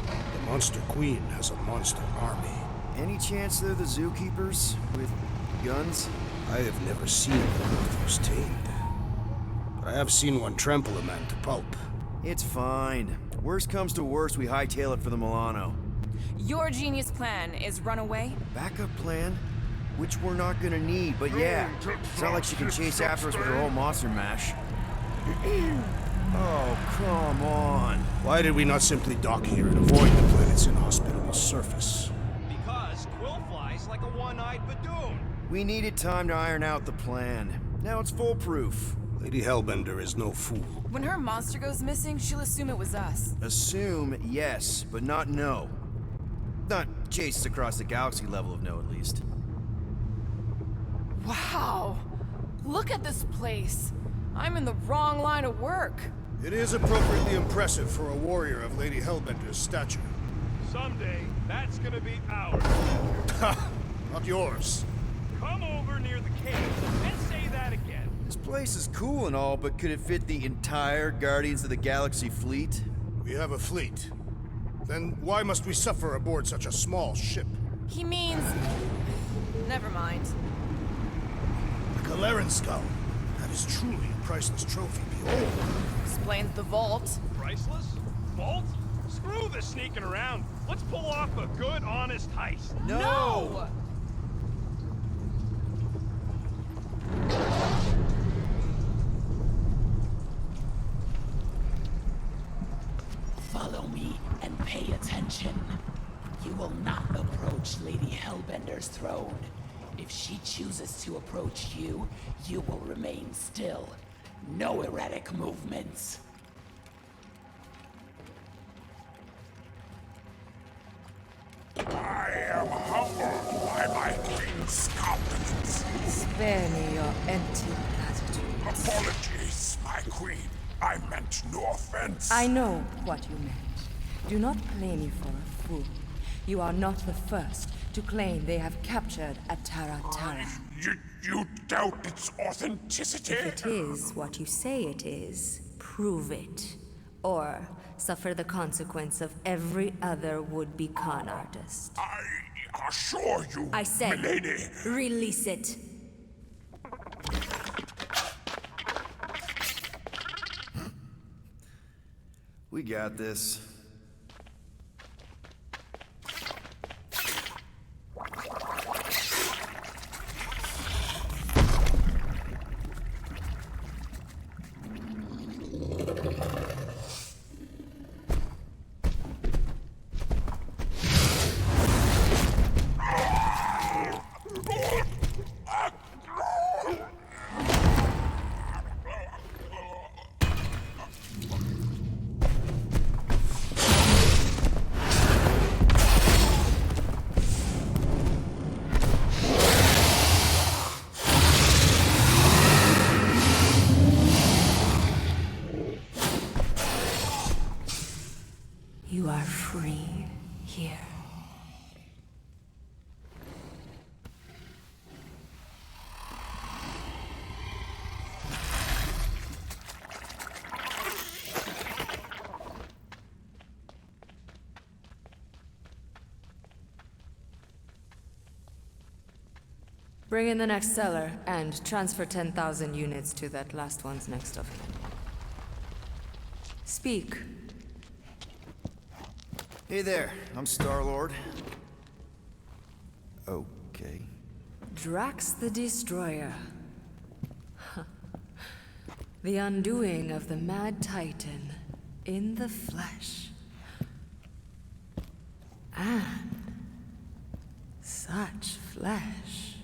The Monster Queen has a monster army. Any chance they're the zookeepers? With guns? I have never seen one of those tamed. But I have seen one trample a man to pulp. It's fine. Worst comes to worst, we hightail it for the Milano. Your genius plan is run away? Backup plan? Which we're not gonna need, but yeah. It's not like she can chase after us with her whole monster mash. Oh, come on. Why did we not simply dock here and avoid the planet's inhospitable surface? Because Quill flies like a one-eyed badoon. We needed time to iron out the plan. Now it's foolproof. Lady Hellbender is no fool. When her monster goes missing, she'll assume it was us. Assume, yes, but not no. Not chased across the galaxy level of no, at least. Wow! Look at this place! I'm in the wrong line of work. It is appropriately impressive for a warrior of Lady Hellbender's stature. Someday, that's gonna be ours. Ha! Not yours. Come over near the cave and say that again. This place is cool and all, but could it fit the entire Guardians of the Galaxy fleet? We have a fleet. Then why must we suffer aboard such a small ship? He means... Never mind. The Galeran skull. That is truly a priceless trophy. Behold. Explains the vault. Priceless? Vault? Screw this sneaking around. Let's pull off a good, honest heist. No! Follow me and pay attention. You will not approach Lady Hellbender's throne. If she chooses to approach you, you will remain still. No erratic movements. I am humbled by my queen's confidence. Spare me your empty platitudes. Apologies, my queen. I meant no offense. I know what you meant. Do not play me for a fool. You are not the first to claim they have captured a Tara. You doubt its authenticity? If it is what you say it is, prove it. Or suffer the consequence of every other would-be con artist. I assure you, I said, milady. Release it. We got this. You are free here. Bring in the next seller, and transfer 10,000 units to that last one's next of kin. Speak. Hey there, I'm Star-Lord. Okay. Drax the Destroyer. The undoing of the Mad Titan in the flesh. And such flesh.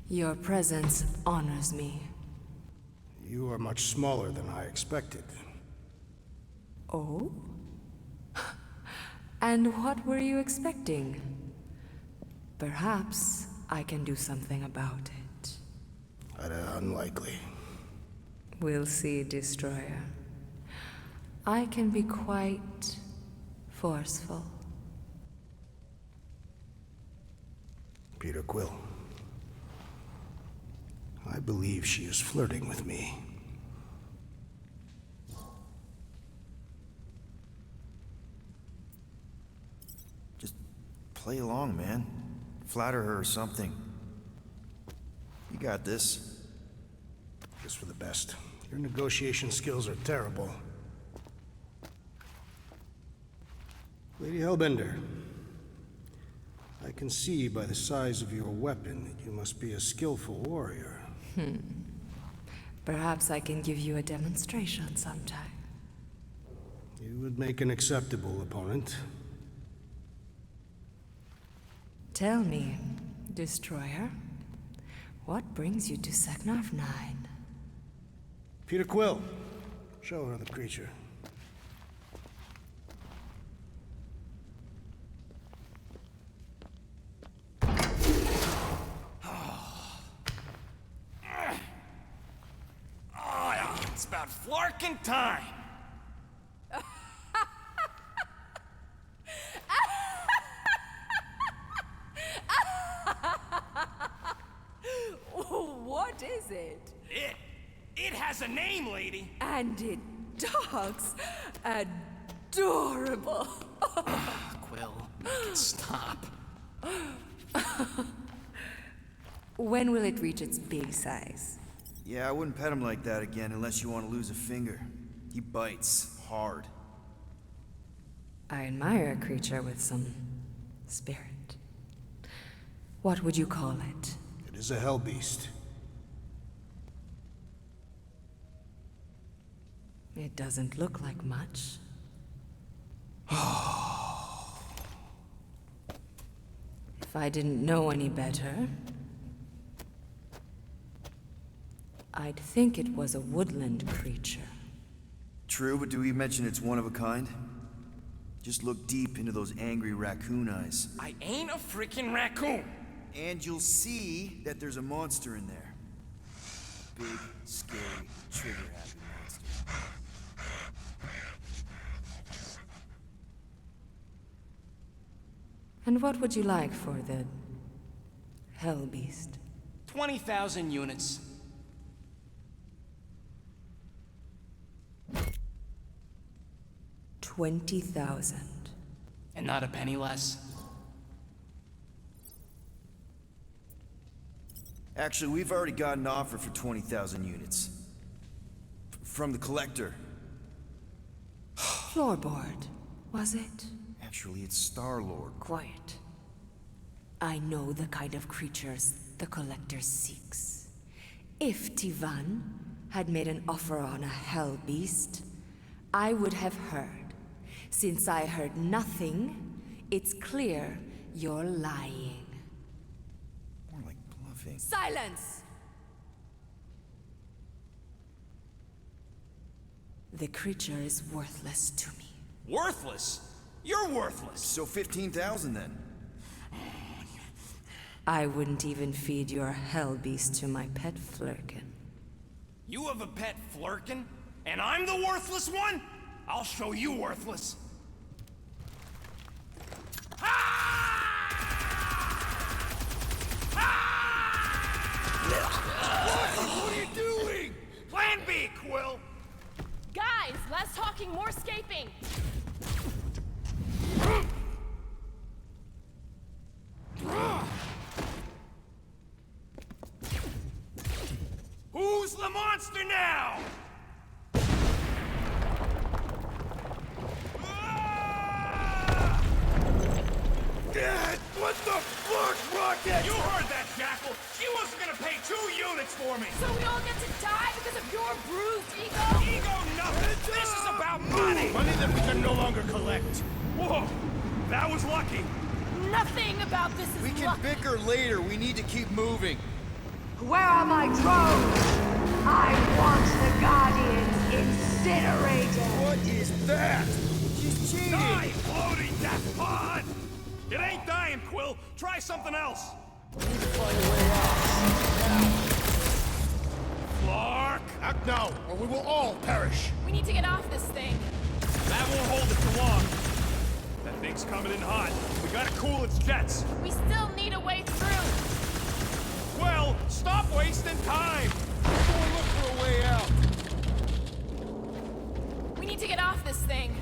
Your presence honors me. You are much smaller than I expected. Oh? And what were you expecting? Perhaps I can do something about it. Unlikely. We'll see, Destroyer. I can be quite forceful. Peter Quill. I believe she is flirting with me. Just play along, man. Flatter her or something. You got this. Just for the best. Your negotiation skills are terrible. Lady Hellbender, I can see by the size of your weapon that you must be a skillful warrior. Perhaps I can give you a demonstration sometime. You You would make an acceptable opponent. Tell me, Destroyer, what brings you to Seknarf 9? Peter Quill. Show her the creature. It's about flarkin' time! What is it? It has a name, lady! And it talks adorable. Quill, make it stop. When will it reach its big size? Yeah, I wouldn't pet him like that again unless you want to lose a finger. He bites hard. I admire a creature with some spirit. What would you call it? It is a hell beast. It doesn't look like much. If I didn't know any better, I'd think it was a woodland creature. True, but do we mention it's one of a kind? Just look deep into those angry raccoon eyes. I ain't a freaking raccoon! And you'll see that there's a monster in there. Big, scary, trigger-happy monster. And what would you like for the hell beast? 20,000 units. $20,000. And not a penny less. Actually, we've already got an offer for 20,000 units. From the collector. Floorboard, was it? Actually, it's Star-Lord. Quiet. I know the kind of creatures the Collector seeks. If Tivan had made an offer on a hell beast, I would have heard. Since I heard nothing, it's clear you're lying. More like bluffing. Silence! The creature is worthless to me. Worthless? You're worthless! So 15,000 then? I wouldn't even feed your hell beast to my pet Flurkin. You have a pet Flurkin? And I'm the worthless one? I'll show you worthless. What are you doing? Plan B, Quill! Guys, less talking, more escaping! Who's the monster now? What the fuck, Rocket? You heard that, Jackal! She wasn't gonna pay 2 units for me! So we all get to die because of your bruised ego? Ego nothing! This is about money! Money that we can no longer collect. Whoa! That was lucky! Nothing about this is We can bicker later. We need to keep moving. Where are my drones? I want the Guardians incinerated! What is that? She's cheating! Die, floating death pod! It ain't dying, Quill! Try something else! We need to find a way out. Flark! Act now, or we will all perish. We need to get off this thing. That won't hold it for long. That thing's coming in hot. We gotta cool its jets. We still need a way through. Well, stop wasting time! Let's go and look for a way out. We need to get off this thing.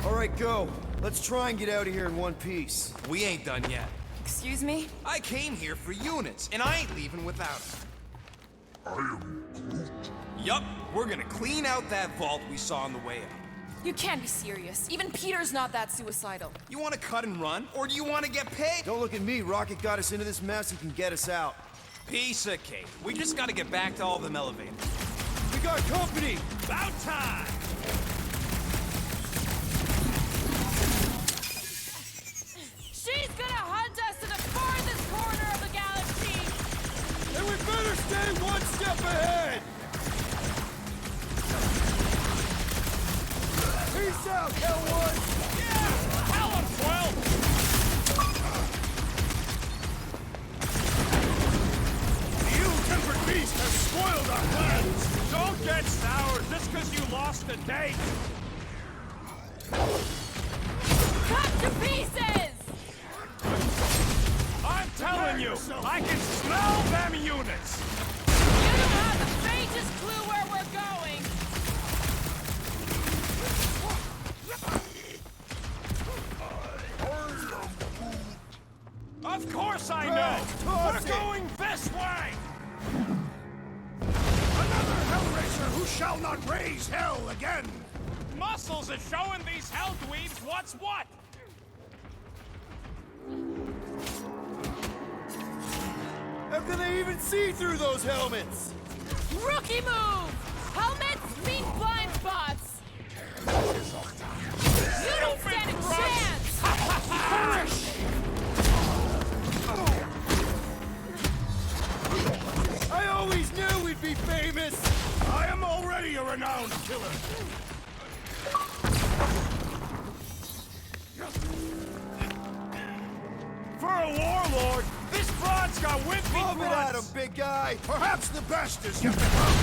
All right, go. Let's try and get out of here in one piece. We ain't done yet. Excuse me? I came here for units, and I ain't leaving without them. Yup, we're gonna clean out that vault we saw on the way up. You can't be serious. Even Peter's not that suicidal. You wanna cut and run, or do you wanna get paid? Don't look at me. Rocket got us into this mess. He can get us out. Piece of cake. We just gotta get back to all them elevators. We got company! About time! She's gonna hunt us to the farthest corner of the galaxy! And we better stay one step ahead! Peace out, Hellwood! Yeah! Tell him, Quill! The ill-tempered beast has spoiled our plans! Don't get sour just because you lost a date! Cut to pieces! I'm telling you, I can smell them units! You don't have the faintest clue where we're going! Of course I know! We're going this way! Another Hellraiser who shall not raise hell again! Muscles is showing these hell dweebs what's what! How can they even see through those helmets? Rookie move! Helmets mean blind spots! You don't stand a chance! I always knew we'd be famous! I am already a renowned killer! For a warlord, this broad's got wimpy Lob it at him, grunts. big guy! Perhaps the best is yet to come!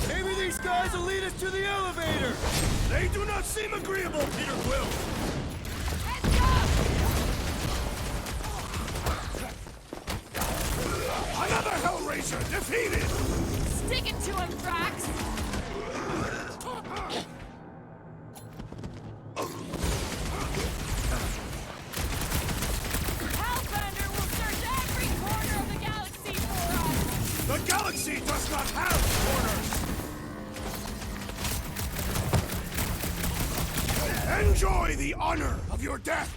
Maybe these guys will lead us to the elevator! They do not seem agreeable, Peter Quill! Another Hellraiser defeated! Stick it to him, Drax! Hellbender will search every corner of the galaxy for us! The galaxy does not have corners! Enjoy the honor of your death!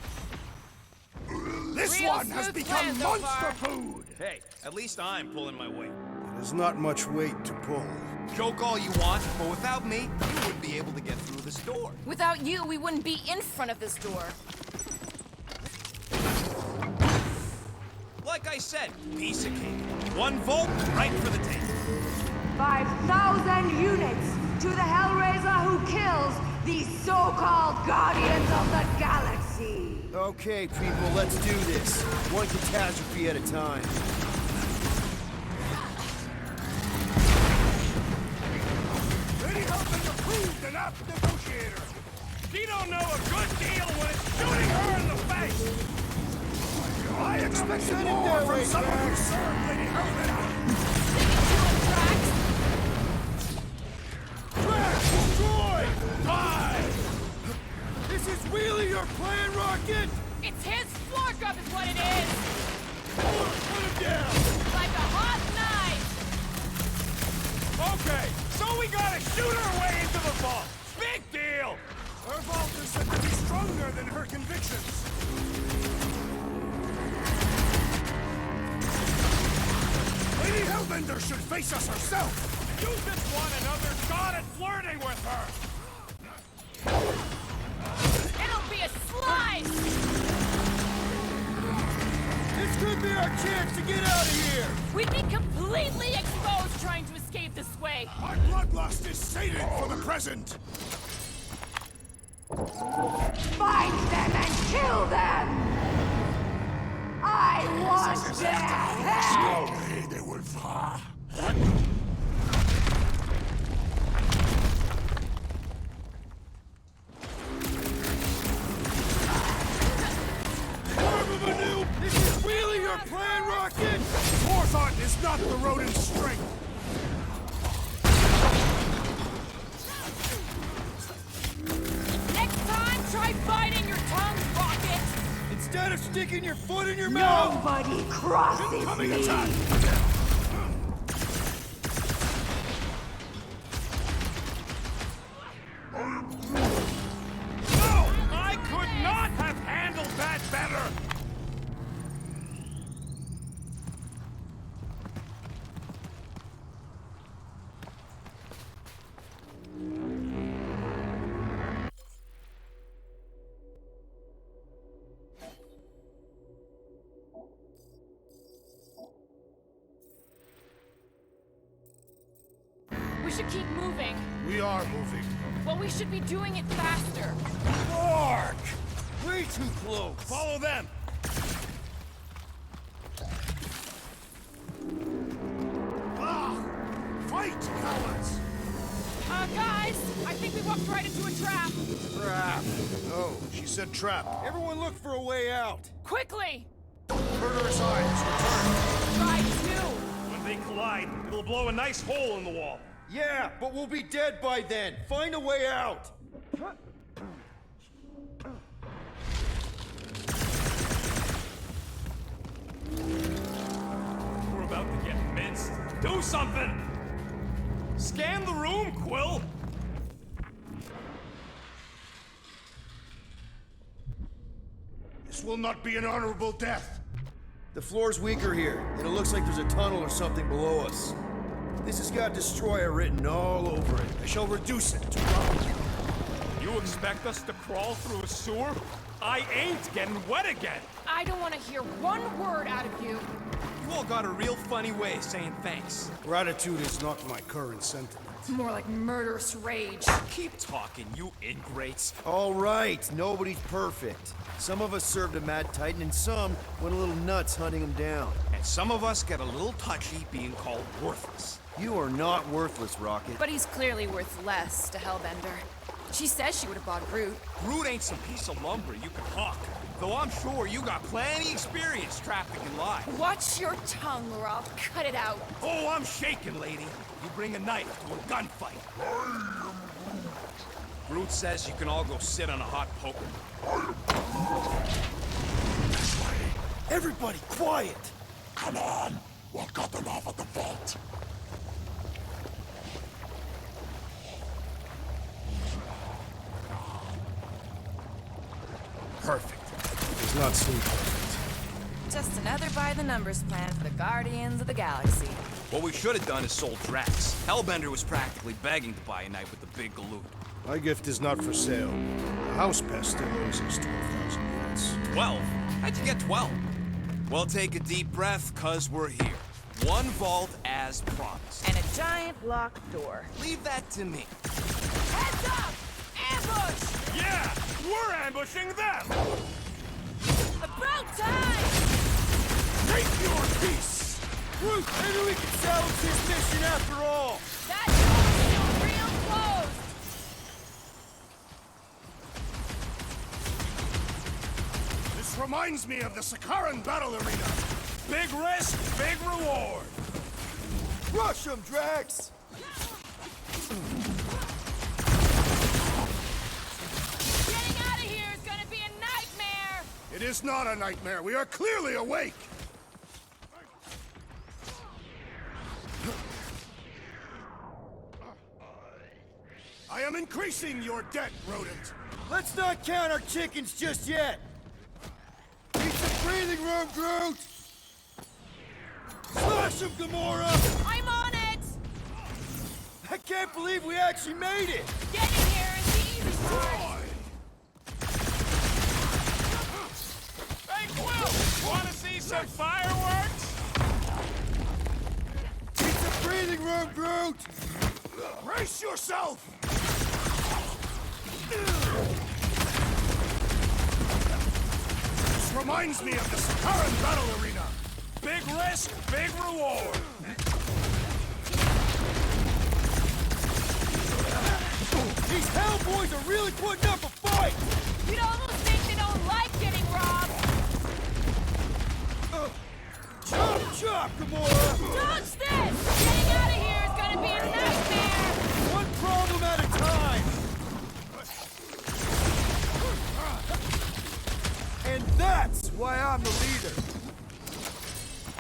This Real one has smooth become plan so monster far. food! Hey, at least I'm pulling my weight. There's not much weight to pull. Joke all you want, but without me, you wouldn't be able to get through this door. Without you, we wouldn't be in front of this door. Like I said, piece of cake. 1 volt, right for the tape. 5,000 units to the Hellraiser who kills these so-called Guardians of the Galaxy! Okay, people, let's do this. One catastrophe at a time. Lady Hellbender proved an apt negotiator! She don't know a good deal when it's shooting her in the face! I expected more from someone who served Lady Hellbender! Drax, destroy! Die! This is really your plan, Rocket? It's his floor grub is what it is! Put him down! Like a hot knife! Okay, so we gotta shoot our way into the vault! Big deal! Her vault is said to be stronger than her convictions! Lady Hellbender should face us herself! You just want another shot at flirting with her! It'll be a slice! This could be our chance to get out of here! We'd be completely exposed trying to escape this way! Our bloodlust is sated for the present! Find them and kill them! I want their head! They will fly. This is really your plan, Rocket? Forethought is not the rodent's strength! Try biting your tongue, Rocket! Instead of sticking your foot in your mouth! Nobody crosses Incoming me! attack! No! I could not have handled that better! We should keep moving. We are moving. Well, we should be doing it faster. Mark! Way too close! Follow them! Fight, cowards! Guys, I think we walked right into a trap. Trap. No, she said trap. Everyone look for a way out! Quickly! Murderous eyes, return. Try two. When they collide, it'll blow a nice hole in the wall. Yeah, but we'll be dead by then. Find a way out! We're about to get minced. Do something! Scan the room, Quill! This will not be an honorable death. The floor's weaker here, and it looks like there's a tunnel or something below us. This has got Destroyer written all over it. I shall reduce it to rubble. You expect us to crawl through a sewer? I ain't getting wet again! I don't want to hear one word out of you. You all got a real funny way of saying thanks. Gratitude is not my current sentiment. More like murderous rage. Keep talking, you ingrates. All right, nobody's perfect. Some of us served a Mad Titan, and some went a little nuts hunting him down. And some of us get a little touchy being called worthless. You are not worthless, Rocket. But he's clearly worth less to Hellbender. She says she would have bought Groot. Groot ain't some piece of lumber you can hawk. Though I'm sure you got plenty experience trafficking lives. Watch your tongue or I'll cut it out. Oh, I'm shaking, lady. You bring a knife to a gunfight. Groot says you can all go sit on a hot poker. This way. Everybody, quiet! Come on. We'll cut them off at the vault. Perfect. Does not seem perfect. Just another by-the-numbers plan for the Guardians of the Galaxy. What we should have done is sold Drax. Hellbender was practically begging to buy a night with the big galoot. My gift is not for sale. The house pest still owes us 12,000 units. 12? How'd you get 12? Well, take a deep breath, cause we're here. One vault as promised. And a giant locked door. Leave that to me. Heads up! Ambush! Yeah! We're ambushing them! About time! Take your piece! Groot, maybe we can salvage this mission after all! That door's still real closed! This reminds me of the Sakaran battle arena. Big risk, big reward! Rush him, Drax! Getting out of here is gonna be a nightmare! It is not a nightmare. We are clearly awake. I am increasing your debt, rodent. Let's not count our chickens just yet! Need some breathing room, Groot! Slash him, Gamora! I'm on it! I can't believe we actually made it! Getting here is the easy part! Hey, Quill! Wanna see some fireworks? Need some breathing room, Groot! Brace yourself! This reminds me of the Sakaran battle arena. Big risk, big reward! These Hellboys are really putting up a fight! You'd almost think they don't like getting robbed! Chop, chop, Gamora! Dodge this! Getting out of here is gonna be a nightmare! One problem at a time! And that's why I'm the leader.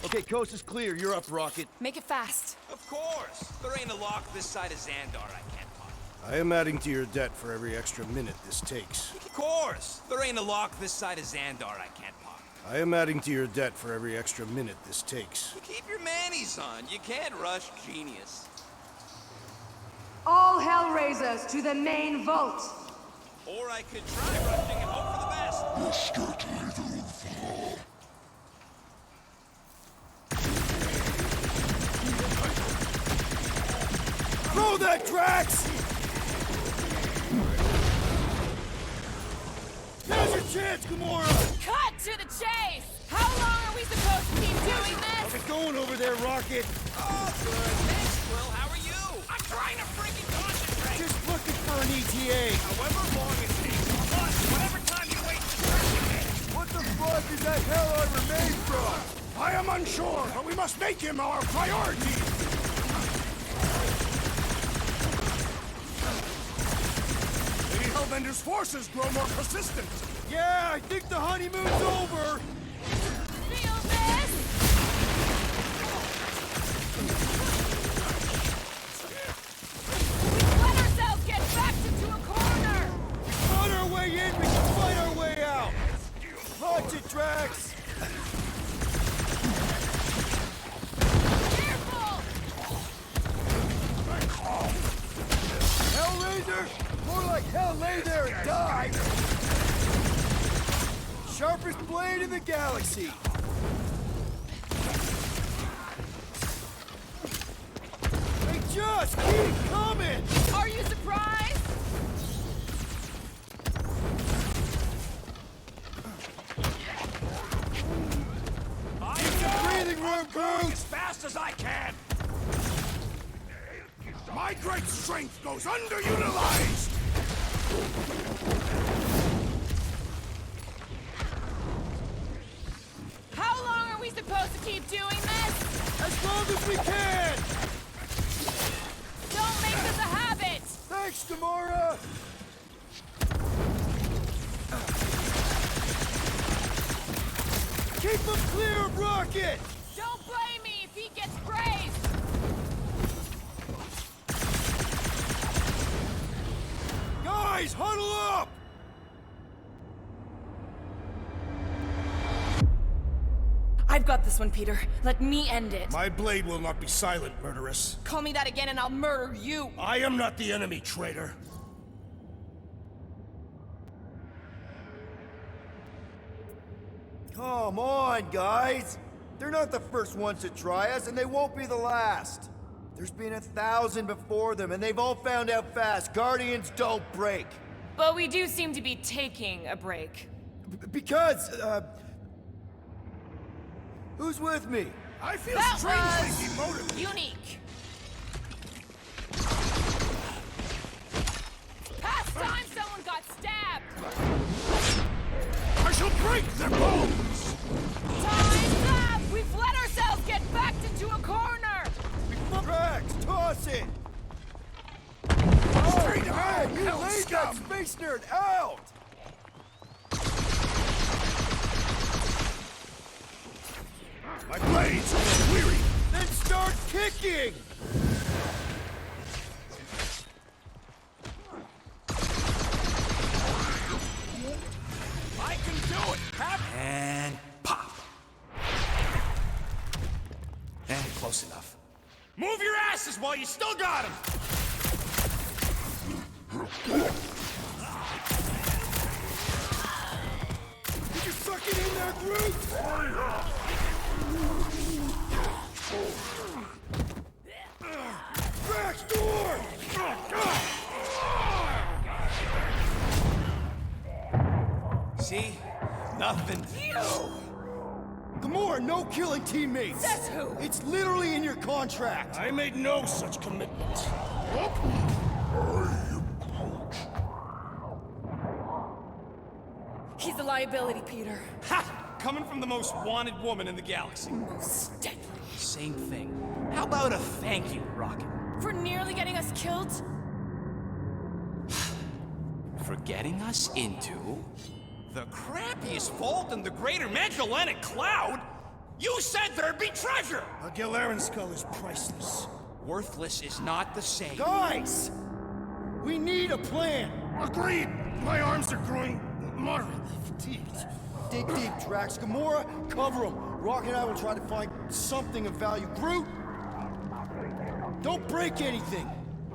Okay, coast is clear. You're up, Rocket. Make it fast. Of course. There ain't a lock this side of Xandar I can't pop. I am adding to your debt for every extra minute this takes. Of course. There ain't a lock this side of Xandar I can't pop. I am adding to your debt for every extra minute this takes. Keep your manis on. You can't rush genius. All Hellraisers to the main vault! Or I could try rushing and hope for the best. You're scared to leave the room fall. Throw that, Drax! Now's your chance, Gamora! Cut to the chase! How long are we supposed to keep doing How's this? it going over there, Rocket? Oh, good. Thanks, Quill. How are you? I'm trying to freaking concentrate. Just looking for an ETA. However long it takes, plus whatever time you wait to stretch it. What the fuck is that hell I remain from? I am unsure, but we must make him our priority. Lady Hellbender's forces grow more persistent. Yeah, I think the honeymoon's over. Feel this? We've let ourselves get backed into a corner! We fought our way in, we can fight our way out. Launch it, Drax. Careful! Hellraiser? More like hell lay there and die. Sharpest blade in the galaxy. They just keep coming! Are you surprised? Take some breathing room, Groot! As fast as I can. My great strength goes underutilized. How long are we supposed to keep doing this? As long as we can! Don't make this a habit! Thanks, Gamora! Keep them clear of Rocket! Don't blame me if he gets grazed! Guys, huddle up! I've got this one, Peter. Let me end it. My blade will not be silent, murderess. Call me that again and I'll murder you. I am not the enemy, traitor. Come on, guys! They're not the first ones to try us, and they won't be the last. There's been 1,000 before them, and they've all found out fast. Guardians don't break. But we do seem to be taking a break. Because, who's with me? I feel That strangely was demotivated. unique. Past time someone got stabbed. I shall break their bones! Time's up! We've let ourselves get backed into a corner! Drax, toss it! Straight Man, ahead, you hell laid scum! that space nerd out! My blades are weary! Then start kicking! I can do it! And pop. Close enough. Move your asses while you still got him! Did you suck it in there, Groot? Drax, door! See? Nothing. Gamora, no killing teammates! Says who? It's literally in your contract! I made no such commitment. He's a liability, Peter. Ha! Coming from the most wanted woman in the galaxy. Most deadly. Same thing. How about a thank you, Rocket? For nearly getting us killed? For getting us into The crappiest vault in the greater Magellanic Cloud? You said there'd be treasure! A Galaran skull is priceless. Worthless is not the same. Guys! We need a plan! Agreed! My arms are growing moderately fatigued. Dig deep, Drax. Gamora, cover him. Rock and I will try to find something of value. Groot! Don't break anything!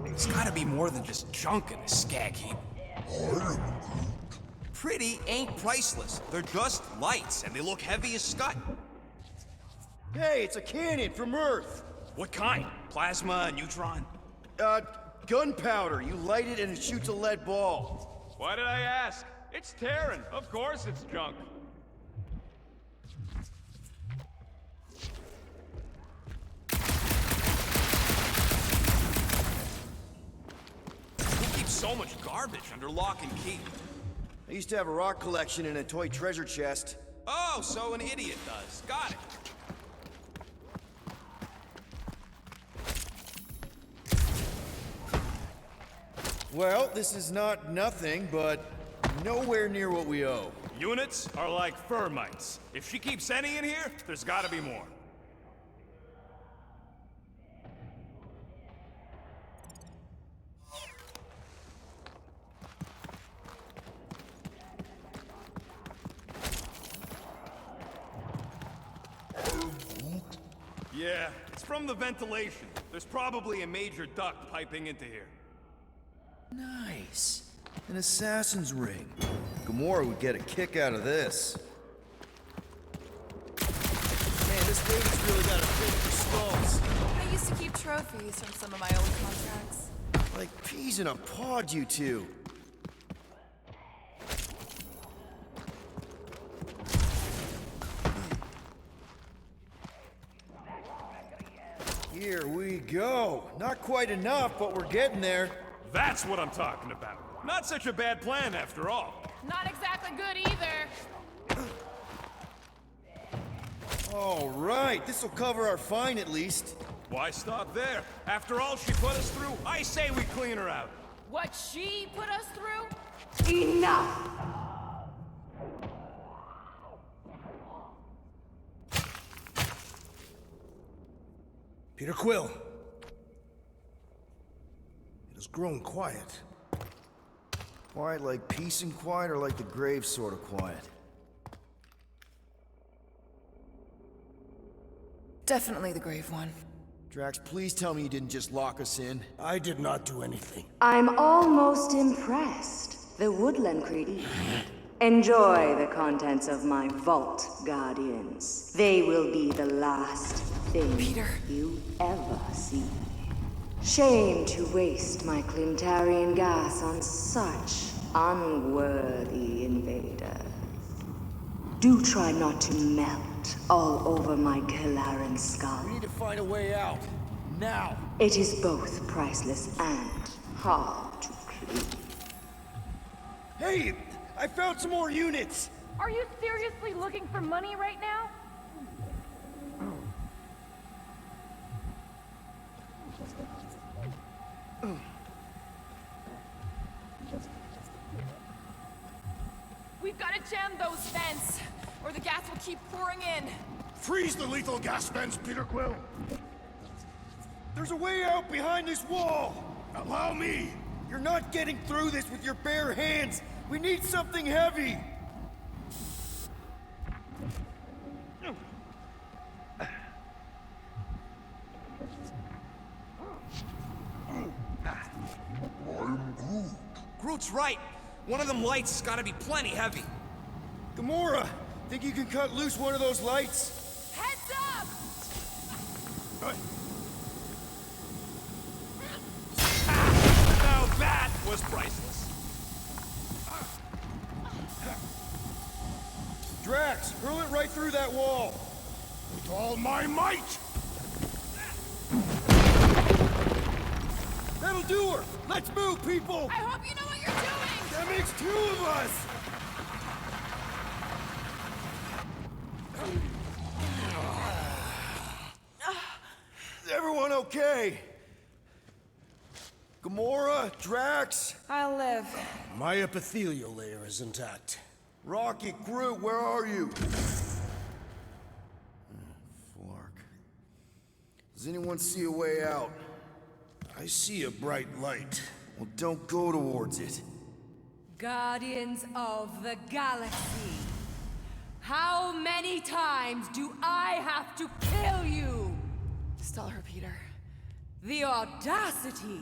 It's gotta be more than just junk in a skag heap. Pretty ain't priceless. They're just lights, and they look heavy as scut. Hey, it's a cannon from Earth! What kind? Plasma, neutron? Gunpowder. You light it and it shoots a lead ball. Why did I ask? It's Terran. Of course it's junk. Who keeps so much garbage under lock and key? I used to have a rock collection and a toy treasure chest. Oh, so an idiot does. Got it. Well, this is not nothing, but nowhere near what we owe. Units are like fur mites. If she keeps any in here, there's gotta be more. Yeah, it's from the ventilation. There's probably a major duct piping into here. Nice. An assassin's ring. Gamora would get a kick out of this. Man, this lady's really got a thing for skulls. I used to keep trophies from some of my old contracts. Like peas in a pod, you two. Here we go. Not quite enough, but we're getting there. That's what I'm talking about. Not such a bad plan after all. Not exactly good either. All right, this'll cover our fine at least. Why stop there? After all she put us through, I say we clean her out. What she put us through? Enough! Peter Quill. It has grown quiet. Quiet like peace and quiet, or like the grave sort of quiet? Definitely the grave one. Drax, please tell me you didn't just lock us in. I did not do anything. I'm almost impressed. The Woodland Creedy. Enjoy the contents of my vault, Guardians. They will be the last thing you ever see. Shame to waste my Clintarian gas on such unworthy invaders. Do try not to melt all over my Galaran skull. We need to find a way out. Now! It is both priceless and hard to clean. Hey! I found some more units! Are you seriously looking for money right now? We've got to jam those vents, or the gas will keep pouring in. Freeze the lethal gas vents, Peter Quill! There's a way out behind this wall! Allow me! You're not getting through this with your bare hands! We need something heavy! Groot's right. One of them lights has gotta be plenty heavy. Gamora! Think you can cut loose one of those lights? Heads up! Now that was priceless. Drax, hurl it right through that wall! With all my might! That'll do her! Let's move, people! I hope you know what you're doing! That makes two of us! Is everyone okay? Gamora, Drax? I'll live. My epithelial layer is intact. Rocket, Groot, where are you? Flark. Does anyone see a way out? I see a bright light. Well, don't go towards it. Guardians of the Galaxy. How many times do I have to kill you? Stall her, Peter. The audacity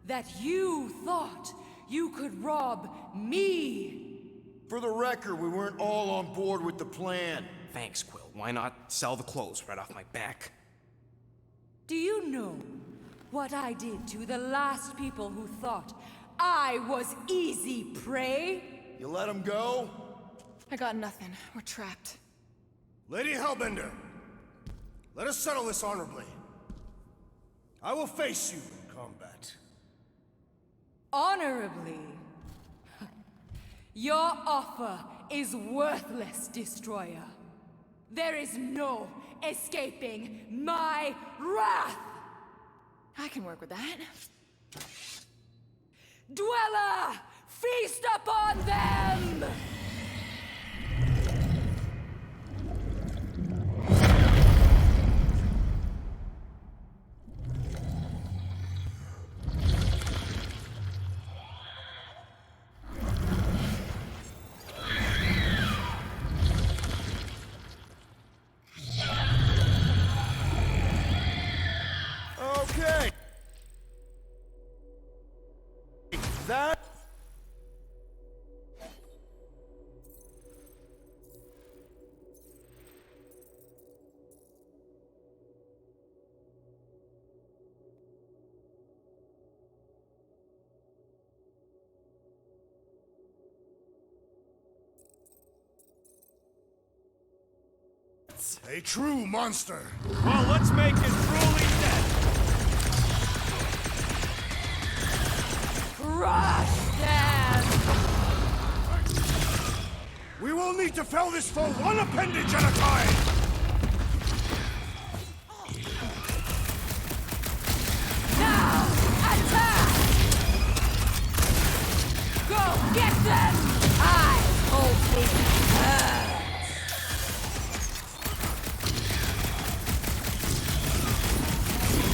that you thought you could rob me. For the record, we weren't all on board with the plan. Thanks, Quill. Why not sell the clothes right off my back? Do you know what I did to the last people who thought I was easy prey? You let him go? I got nothing. We're trapped. Lady Hellbender, let us settle this honorably. I will face you in combat. Honorably? Your offer is worthless, Destroyer. There is no escaping my wrath! I can work with that. Dweller! Feast upon them! Okay. That... A true monster. Well, let's make it truly dead. Crush them! We will need to fell this foe one appendage at a time! Now, attack! Go get them! I hope it hurts!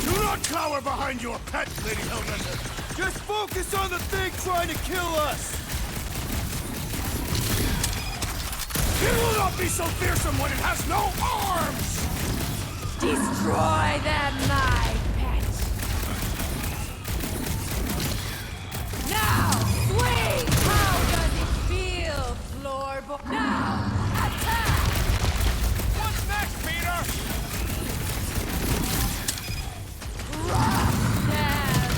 Do not cower behind your pet, Lady Hellbender! Just focus on the thing trying to kill us! It will not be so fearsome when it has no arms! Destroy them, my pet! Now, swing! How does it feel, floorboard? Now, attack! What's next, Peter? Crush them!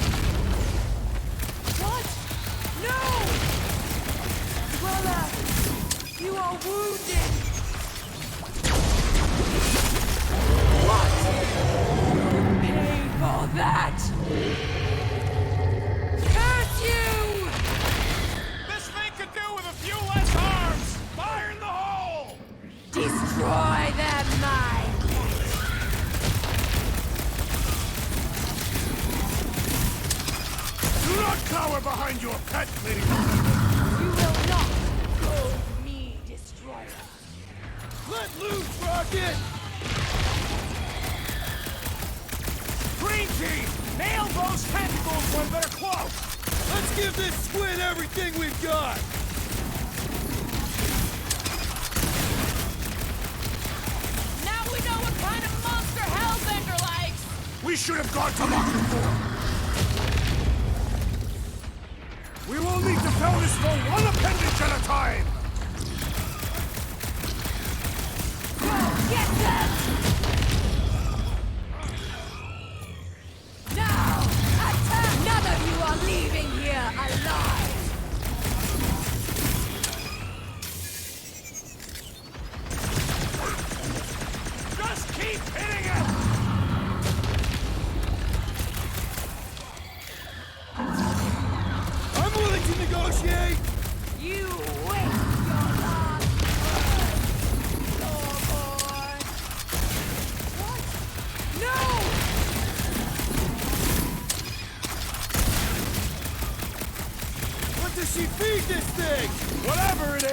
What? No! Dweller, you are wounded! What? Pay for that! Curse you! This thing could do with a few less arms! Fire in the hole! Destroy them, my pet! Do not cower behind your pet, Lady Hellbender! You will not hold me, Destroyer! Let loose, Rocket! Green team! Nail those tentacles when they're close! Let's give this squid everything we've got! Now we know what kind of monster Hellbender likes! We should have gone to lock before! We will need to fell this foe one appendage at a time! Go get them! Now, attack! None of you are leaving here alive! Just keep hitting it! I'm willing to negotiate! You wait!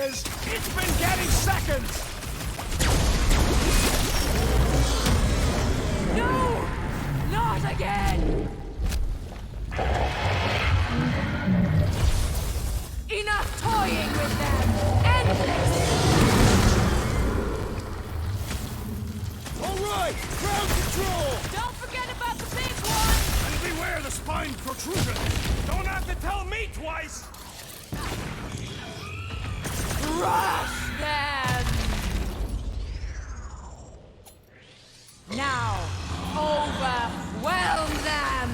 is, it's been getting seconds! No! Not again! Enough toying with them! End this! Alright! Ground control! Don't forget about the big one! And beware the spine protrusion! Don't have to tell me twice! Crush them! Now, overwhelm them!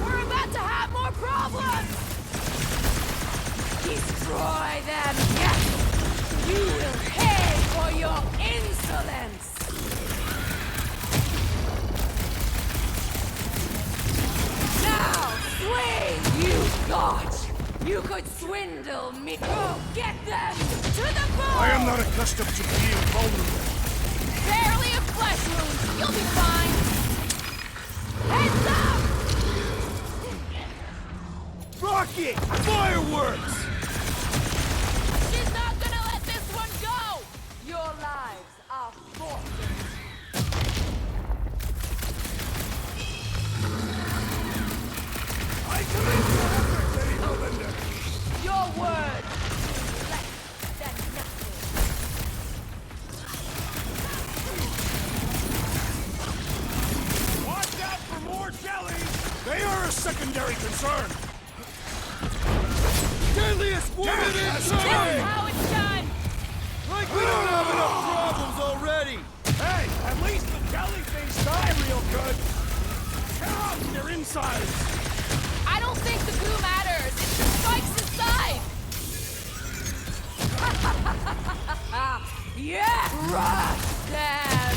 We're about to have more problems! Destroy them, yes! You will pay for your insolence! Now, swing, you got! You could swindle me! Go get them! To the bone! I am not accustomed to being vulnerable. Barely a flesh wound! You'll be fine! Heads up! Rocket! Fireworks! She's not gonna let this one go! Your lives are forfeit! I commend your effort, Lady Hellbender! Your word is less than nothing. Watch out for more jellies! They are a secondary concern! Deadliest woman in This is time! how it's done! Like we don't have enough problems already! Hey, at least the jelly things die real good! Tear off their insides! I don't think the goo matters. It's the spikes inside. Yeah! Crush them!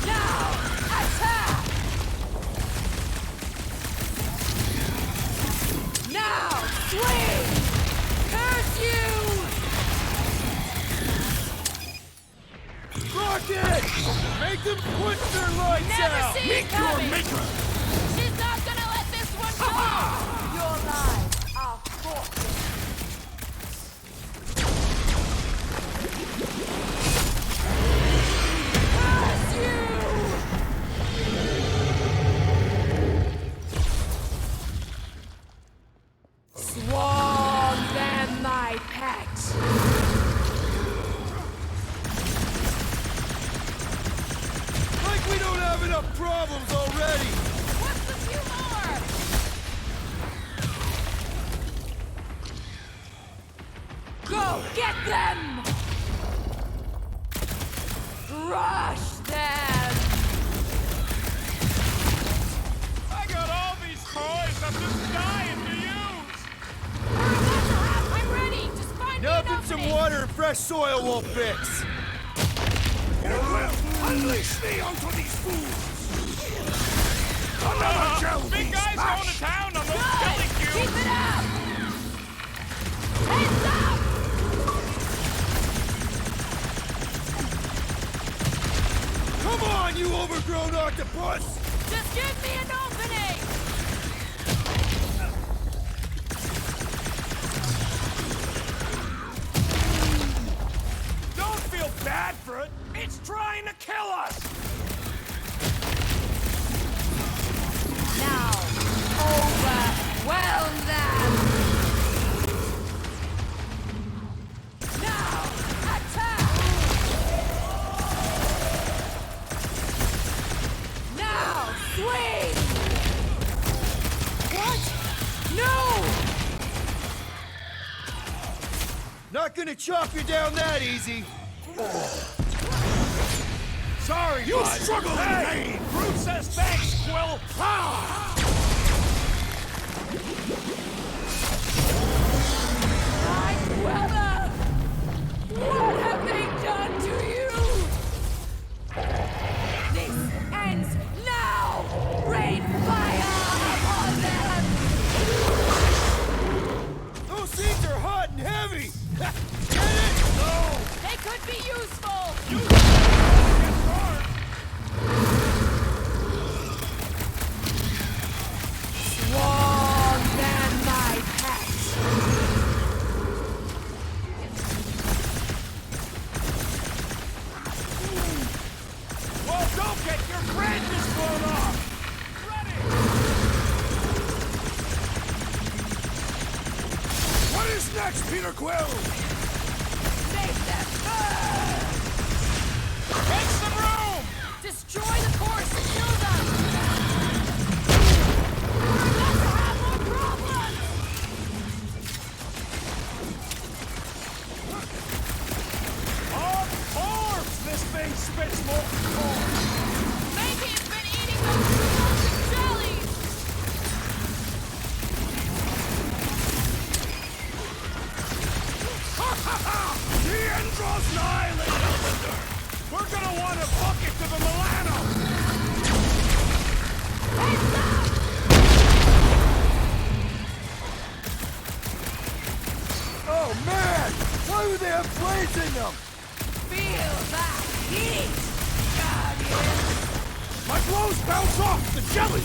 Now, attack! Now, swing! Curse you! Rocket! Make them put their lights Never out! see it Meet coming. your maker! She's not gonna let this one go! Your lives are forfeit! Curse you! Swarm them, my pet! Like we don't have enough problems already! What's a few more? Go get them! Crush them! I got all these toys I'm just dying to use! We're about to have... I'm ready! Just find me an Nothing some opening! water and fresh soil won't fix! Unleash me onto these fools! Another gel Big beast guy's smash! going to town on those Good! jelly Keep cubes! it up! Heads up! Come on, you overgrown octopus! Just give me an opening! Don't feel bad for it! It's trying to kill us! Now, overwhelm them! Now, attack! Now, swing! What? No! Not gonna chop you down that easy! Sorry, You bud. struggle in vain! Brute says thanks, Quill! My brother! What have they done to you? This ends now! Rain fire upon them! Those things are hot and heavy! Get it? No! They could be useful! You get hard! Don't get your branches blown off! What is next, Peter Quill? Save them! Make some room! Destroy the course and kill them! We're about to have more problems! Of course this thing spits more corn! Maybe it's been eating those toxic jellies! The end draws nigh, Lady Hellbender! We're gonna want a bucket to the Milano! Heads up! Oh man! Why would they have blades in them? Feel that heat, Guardian! My blows bounce off the jelly!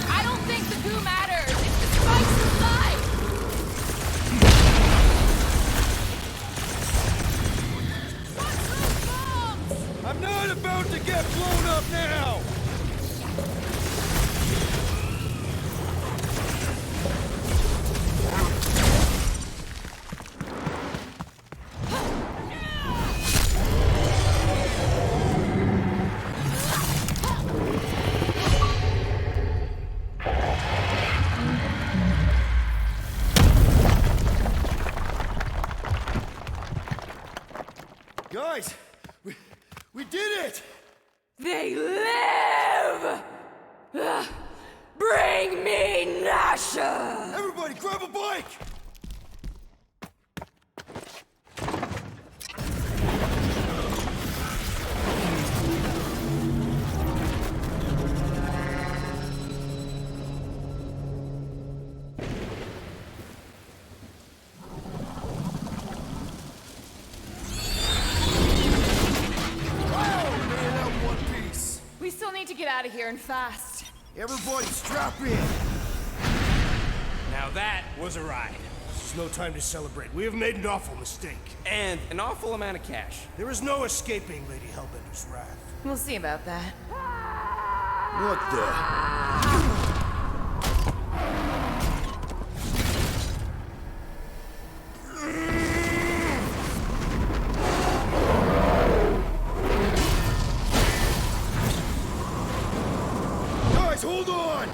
I don't think the goo matters. It's the spikes inside. What's those bombs? I'm not about to get blown up now! Guys, we did it! They live! Bring me Nasha! Everybody, grab a bike! We still need to get out of here and fast. Everybody, strap in! Now that was a ride. This is no time to celebrate. We have made an awful mistake. And an awful amount of cash. There is no escaping Lady Hellbender's wrath. We'll see about that. What the? Guys, hold on!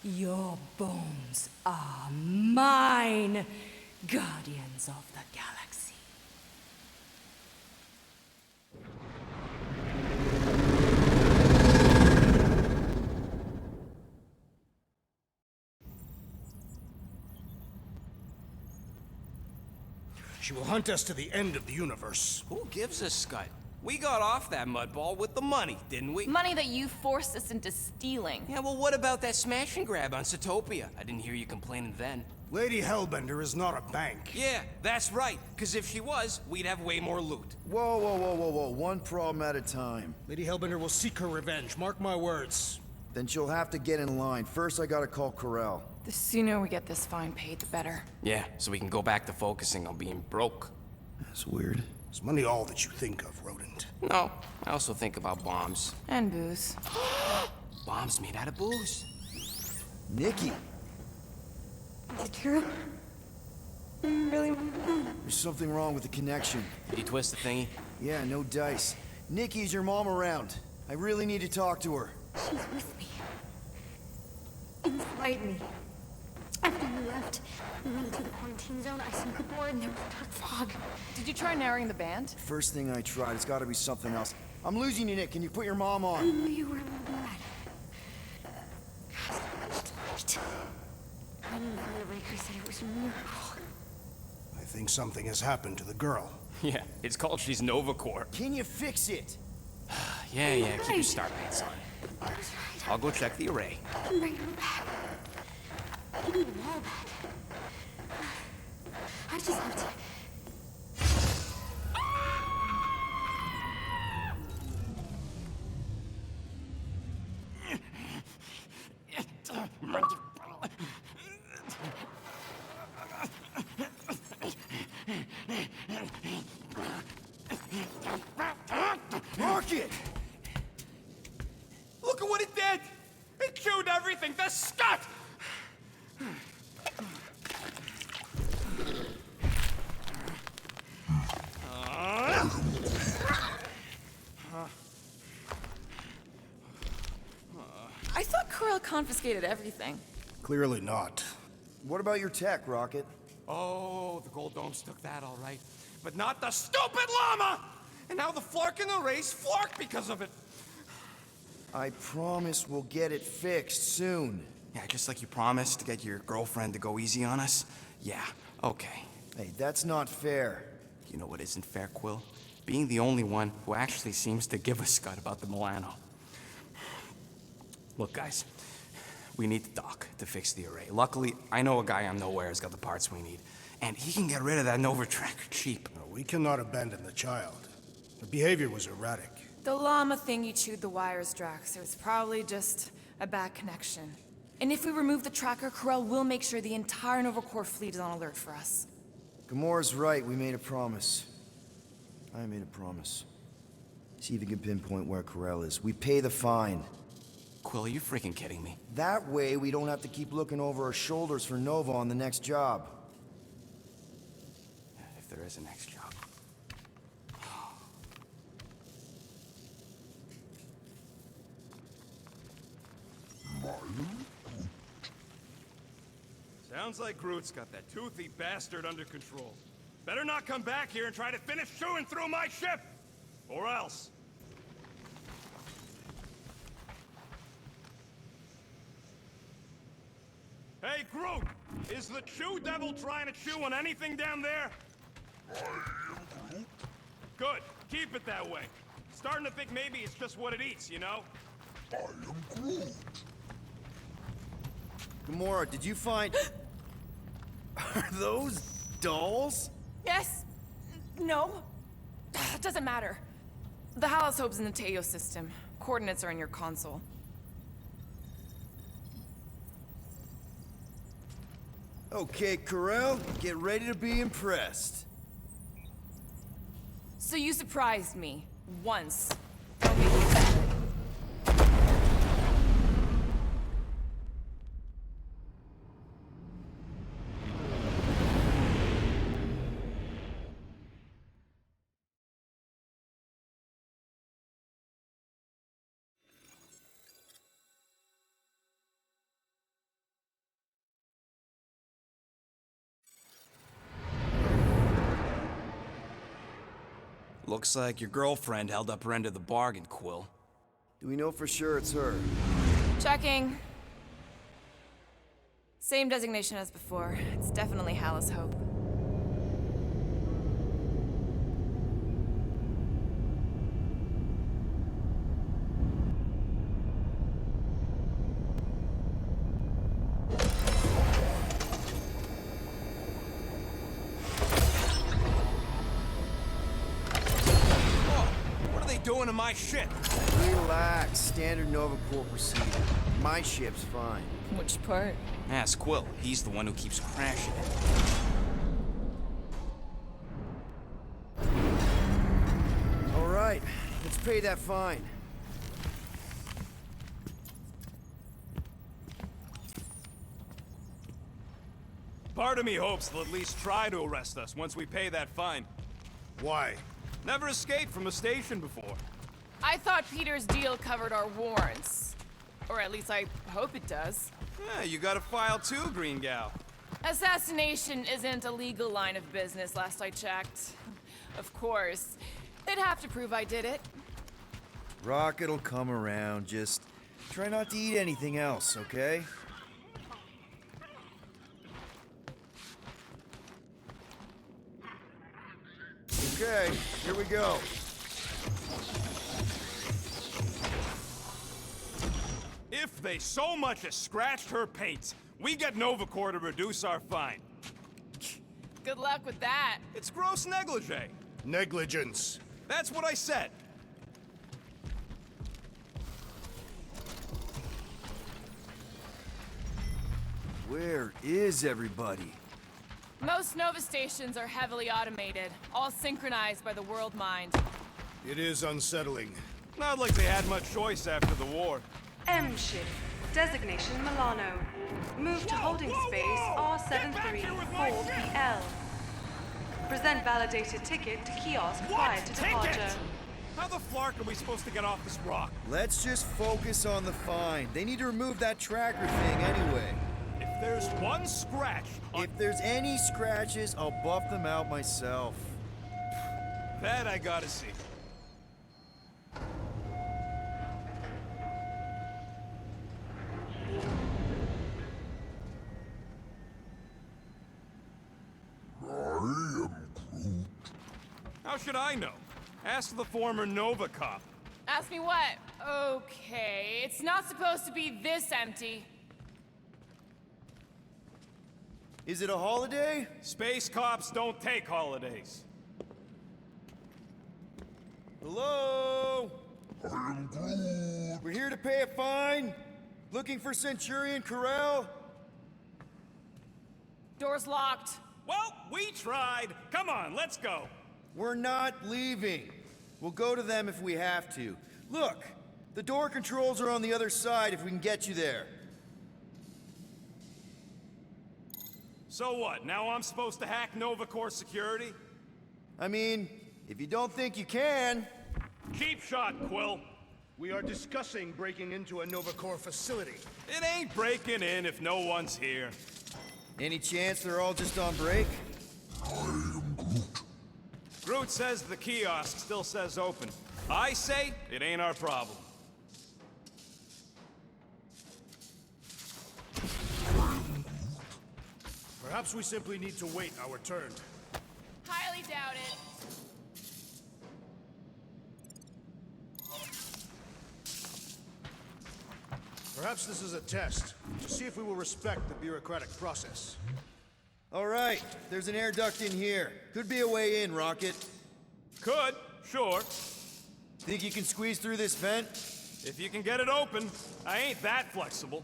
Your bones are mine, guardians of the galaxy. She will hunt us to the end of the universe. Who gives a scut? We got off that mudball with the money, didn't we? Money that you forced us into stealing. Yeah, well, what about that smash and grab on Satopia? I didn't hear you complaining then. Lady Hellbender is not a bank. Yeah, that's right. Because if she was, we'd have way more loot. Whoa, whoa, whoa, whoa, whoa. One problem at a time. Lady Hellbender will seek her revenge. Mark my words. Then she'll have to get in line. First, I gotta call Corel. The sooner we get this fine paid, the better. Yeah, so we can go back to focusing on being broke. That's weird. Is money all that you think of, rodent? No, I also think about bombs. And booze. Bombs made out of booze. Nikki! Is it true? Really? There's something wrong with the connection. Did you twist the thingy? Yeah, no dice. Nikki, is your mom around? I really need to talk to her. She's with me. Inside me. After you left, we went to the quarantine zone, I sunk aboard, and there was dark fog. Did you try narrowing the band? First thing I tried, it's gotta be something else. I'm losing you, Nick. Can you put your mom I on? knew you were bad. So much light. I knew the Raker said it was a miracle. I think something has happened to the girl. Yeah, it's called she's Novacore. Can you fix it? Yeah, keep your star pants on. That's right. I'll go check the array. I can bring them back. I can bring them all back. I just have to... Rocket! Look at what it did! It chewed everything! The scut! I thought Corel confiscated everything. Clearly not. What about your tech, Rocket? Oh, the Gold Domes took that all right. But not the stupid llama! And now the Flark in the race flark because of it. I promise we'll get it fixed soon. Yeah, just like you promised to get your girlfriend to go easy on us? Yeah, okay. Hey, that's not fair. You know what isn't fair, Quill? Being the only one who actually seems to give a scut about the Milano. Look, guys, we need the doc to fix the array. Luckily, I know a guy on Nowhere has got the parts we need, and he can get rid of that Nova Tracker cheap. No, we cannot abandon the child. Her behavior was erratic. The llama thing you chewed the wires, Drax. It was probably just a bad connection. And if we remove the tracker, Corel will make sure the entire Nova Corps fleet is on alert for us. Gamora's right, we made a promise. I made a promise. See if you can pinpoint where Corel is. We pay the fine. Quill, are you freaking kidding me? That way, we don't have to keep looking over our shoulders for Nova on the next job. If there is a next job. Sounds like Groot's got that toothy bastard under control. Better not come back here and try to finish chewing through my ship! Or else. Hey, Groot! Is the Chew Devil trying to chew on anything down there? Good. Keep it that way. Starting to think maybe it's just what it eats, you know? I am Groot. Gamora, did you find... Are those dolls? Yes. No. It doesn't matter. The Halosobe's in the Teo system. Coordinates are in your console. Okay, Corel, get ready to be impressed. So you surprised me. Once. Looks like your girlfriend held up her end of the bargain, Quill. Do we know for sure it's her? Checking. Same designation as before. It's definitely Hal's Hope. Doing to my ship? Relax. Standard Nova Corps procedure. My ship's fine. Which part? Ask Quill. He's the one who keeps crashing it. All right. Let's pay that fine. Part of me hopes they'll at least try to arrest us once we pay that fine. Why? Never escaped from a station before. I thought Peter's deal covered our warrants. Or at least I hope it does. Yeah, you got a file too, Green Gal. Assassination isn't a legal line of business, last I checked. Of course. They'd have to prove I did it. Rocket'll come around. Just try not to eat anything else, okay? Okay, here we go. If they so much as scratched her paint, we get Nova Corps to reduce our fine. Good luck with that. It's gross negligee. Negligence. That's what I said. Where is everybody? Most Nova stations are heavily automated, all synchronized by the world mind. It is unsettling. Not like they had much choice after the war. M ship. Designation Milano. Move to holding space R73-4PL. Present validated ticket to kiosk prior to departure. How the flark are we supposed to get off this rock? Let's just focus on the find. They need to remove that tracker thing anyway. If there's one scratch... If there's any scratches, I'll buff them out myself. That I gotta see. How should I know? Ask the former Nova cop. Ask me what? Okay, it's not supposed to be this empty. Is it a holiday? Space cops don't take holidays. Hello? We're here to pay a fine. Looking for Centurion Corral? Door's locked. Well, we tried. Come on, let's go. We're not leaving. We'll go to them if we have to. Look, the door controls are on the other side if we can get you there. So what, now I'm supposed to hack Nova Corps security? I mean, if you don't think you can... Cheap shot, Quill. We are discussing breaking into a Nova Corps facility. It ain't breaking in if no one's here. Any chance they're all just on break? Groot says the kiosk still says open. I say it ain't our problem. Perhaps we simply need to wait our turn. Highly doubt it. Perhaps this is a test, to see if we will respect the bureaucratic process. All right, there's an air duct in here. Could be a way in, Rocket. Could, sure. Think you can squeeze through this vent? If you can get it open, I ain't that flexible.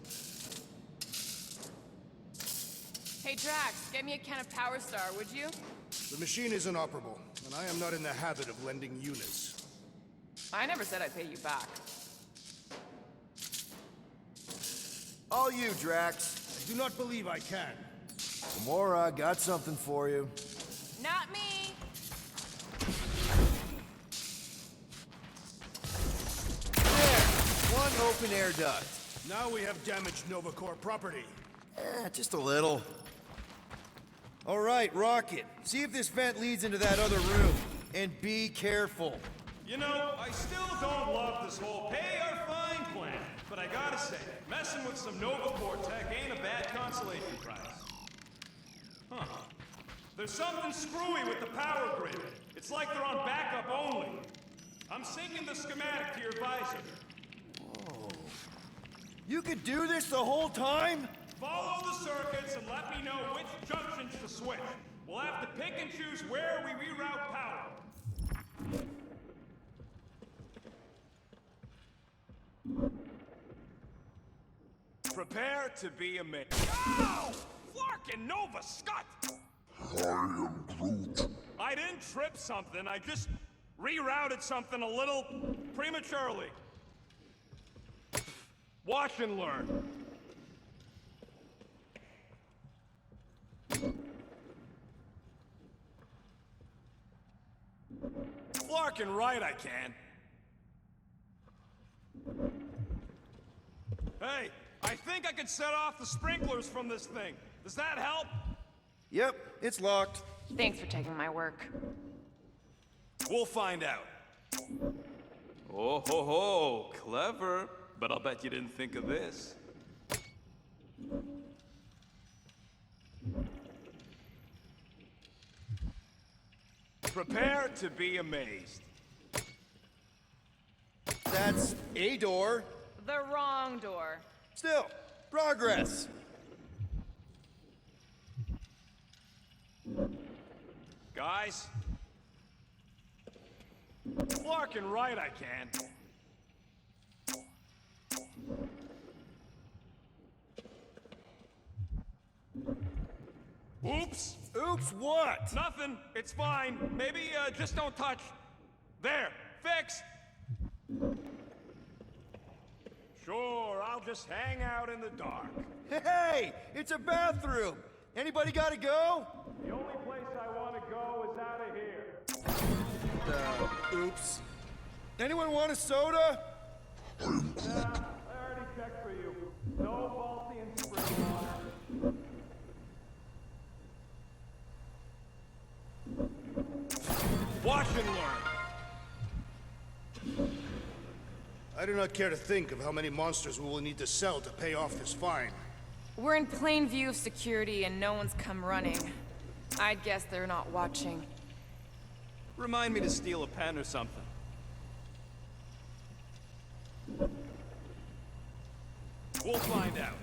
Hey Drax, get me a can of Power Star, would you? The machine is inoperable, and I am not in the habit of lending units. I never said I'd pay you back. All you, Drax. I do not believe I can. Gamora, got something for you. Not me! There! One open air duct. Now we have damaged Nova Corps property. Just a little. All right, Rocket. See if this vent leads into that other room. And be careful. You know, I still don't love this whole pay or fine plan. But I gotta say, messing with some Nova Corps tech ain't a bad consolation prize. Huh. There's something screwy with the power grid. It's like they're on backup only. I'm syncing the schematic to your visor. Whoa. You could do this the whole time? Follow the circuits and let me know which junctions to switch. We'll have to pick and choose where we reroute power. Prepare to be amazed. Ow! Flarkin' Nova Scott! I am Groot. I didn't trip something, I just rerouted something a little prematurely. Watch and learn. Flarkin' right, I can. Hey, I think I could set off the sprinklers from this thing. Does that help? Yep, it's locked. Thanks for taking my work. We'll find out. Oh ho ho, clever. But I'll bet you didn't think of this. Prepare to be amazed. That's a door. The wrong door. Still, progress. Guys? Flarkin' right, I can. Oops! Oops, what? Nothing. It's fine. Maybe, just don't touch. There. Fixed! Sure, I'll just hang out in the dark. Hey! It's a bathroom! Anybody gotta go? The only place I want to go is out of here. Oops. Anyone want a soda? I already checked for you. No faulty and spring water. Watch and learn. I do not care to think of how many monsters we will need to sell to pay off this fine. We're in plain view of security and no one's come running. I'd guess they're not watching. Remind me to steal a pen or something. We'll find out.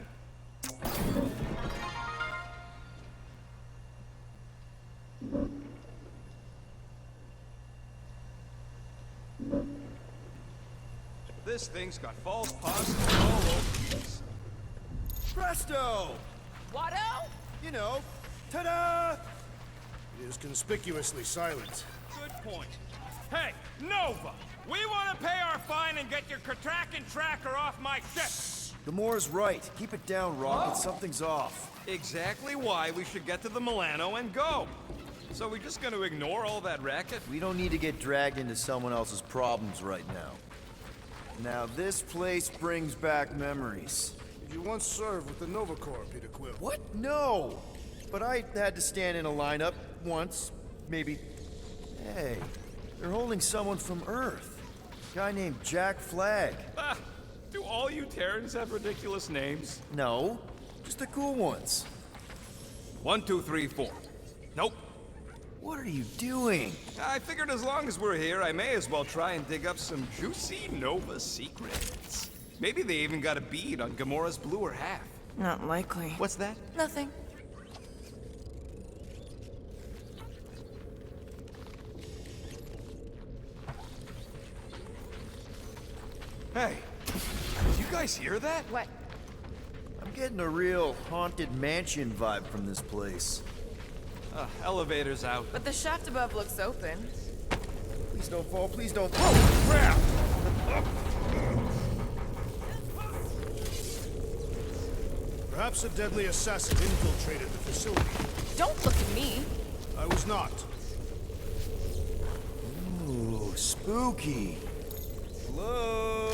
This thing's got false positives all over the place. Presto! Watto? You know, ta-da! It is conspicuously silent. Good point. Hey, Nova! We want to pay our fine and get your Kraken tracker off my ship! Gamora's right. Keep it down, Rocket. Something's off. Exactly why we should get to the Milano and go. So we're just gonna ignore all that racket? We don't need to get dragged into someone else's problems right now. Now, this place brings back memories. Did you once serve with the Nova Corps, Peter Quill? What? No! But I had to stand in a lineup once, maybe. Hey, they're holding someone from Earth. A guy named Jack Flag. Ah, do all you Terrans have ridiculous names? No, just the cool ones. 1, 2, 3, 4. Nope. What are you doing? I figured as long as we're here, I may as well try and dig up some juicy Nova secrets. Maybe they even got a bead on Gamora's bluer half. Not likely. What's that? Nothing. Hey, did you guys hear that? What? I'm getting a real haunted mansion vibe from this place. Elevator's out. But the shaft above looks open. Please don't fall, please don't. Oh, crap! Perhaps a deadly assassin infiltrated the facility. Don't look at me. I was not. Ooh, spooky. Hello?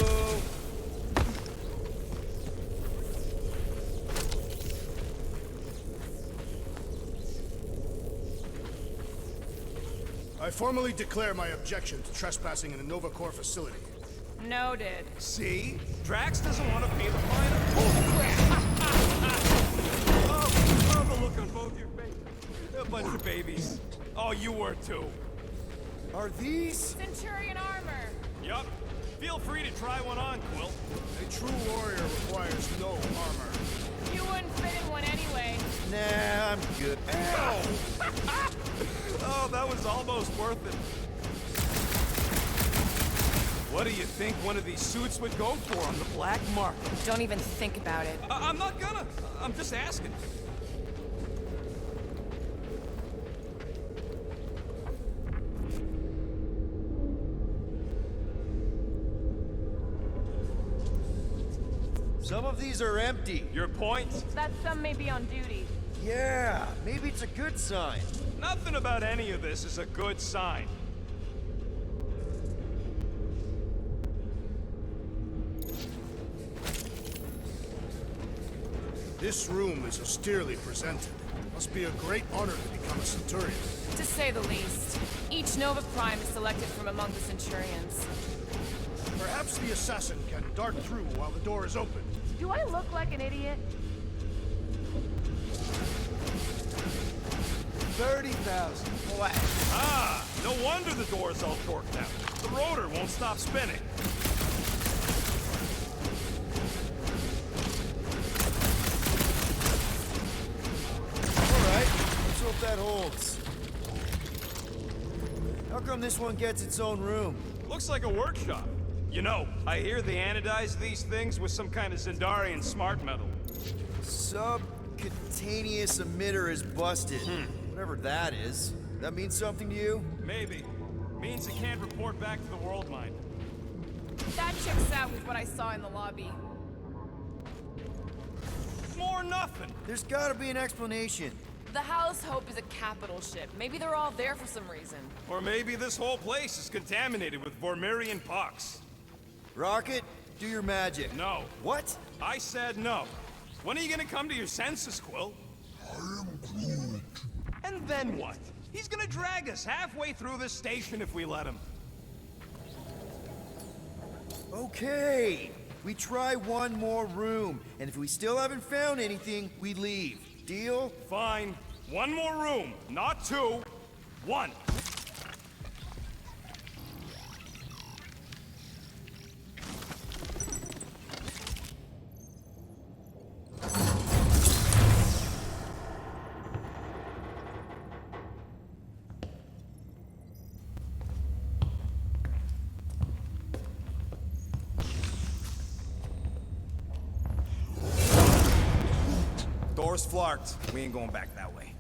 I formally declare my objection to trespassing in a Nova Corps facility. Noted. See? Drax doesn't want to pay the fine. Oh, crap! Oh, the look on both your faces. A bunch of babies. Oh, you were too. Are these? Centurion armor. Yup. Feel free to try one on, Quill. A true warrior requires no armor. You wouldn't fit in one anyway. Nah, I'm good. Ow! Oh, that was almost worth it. What do you think one of these suits would go for on the black market? Don't even think about it. I'm not gonna. I'm just asking. Some of these are empty. Your point? That some may be on duty. Yeah, maybe it's a good sign. Nothing about any of this is a good sign. This room is austerely presented. Must be a great honor to become a Centurion. To say the least. Each Nova Prime is selected from among the Centurions. Perhaps the assassin can dart through while the door is open. Do I look like an idiot? 30,000 flat. Ah, no wonder the door's all torqued out. The rotor won't stop spinning. Alright, let's hope that holds. How come this one gets its own room? Looks like a workshop. You know, I hear they anodize these things with some kind of Zendarian smart metal. Cutaneous emitter is busted. Whatever that is. That means something to you? Maybe. Means it can't report back to the world mind. That checks out with what I saw in the lobby. More nothing. There's gotta be an explanation. The Hallow's Hope is a capital ship. Maybe they're all there for some reason. Or maybe this whole place is contaminated with Vormirian pox. Rocket, do your magic. No. What? I said no. When are you gonna come to your senses, Quill? I am Groot. And then what? He's gonna drag us halfway through this station if we let him. Okay. We try one more room, and if we still haven't found anything, we leave. Deal? Fine. One more room. Not two. One. Door's flarked. We ain't going back that way.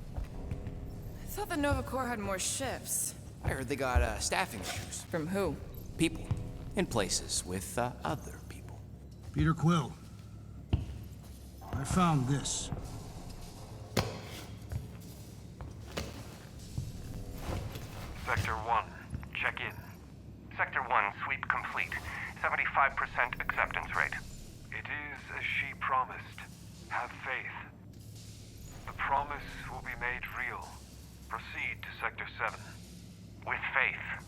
I thought the Nova Corps had more ships. I heard they got staffing issues. From who? People. In places with other people. Peter Quill. I found this. Sector 1, check in. Sector 1, sweep complete. 75% acceptance rate. It is as she promised. Have faith. The promise will be made real. Proceed to Sector 7. With faith.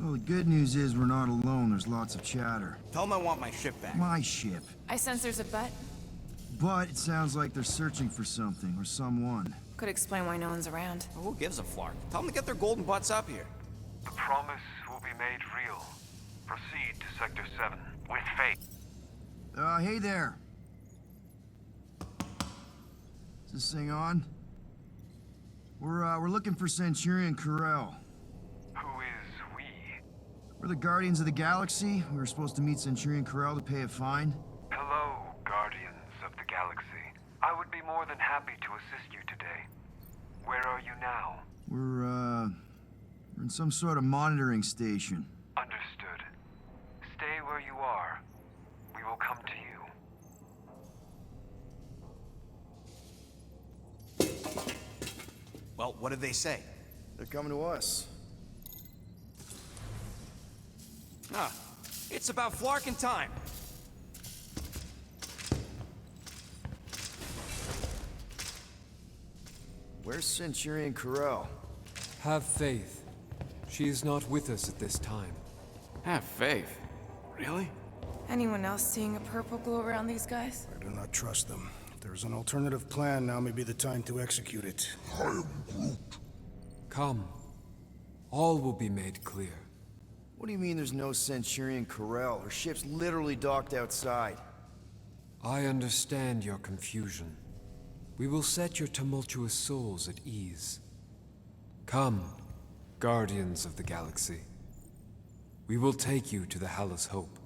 Well, the good news is we're not alone. There's lots of chatter. Tell them I want my ship back. My ship. I sense there's a bet. But it sounds like they're searching for something or someone. Could explain why no one's around. Well, who gives a flark? Tell them to get their golden butts up here. The promise will be made real. Proceed to Sector 7. With faith. Hey there. Is this thing on? We're looking for Centurion Corell. Who is we? We're the Guardians of the Galaxy. We were supposed to meet Centurion Corell to pay a fine. Hello, Guardians of the Galaxy. I would be more than happy to assist you today. Where are you now? We're in some sort of monitoring station. Understood. Stay where you are. We will come to you. Well, what did they say? They're coming to us. Ah, it's about flarking time. Where's Centurion Corell? Have faith. She is not with us at this time. Have faith? Really? Anyone else seeing a purple glow around these guys? I do not trust them. If there's an alternative plan, now may be the time to execute it. I am Groot. Come. All will be made clear. What do you mean there's no Centurion Corell? Her ship's literally docked outside. I understand your confusion. We will set your tumultuous souls at ease. Come, Guardians of the Galaxy. We will take you to the Hallow's Hope.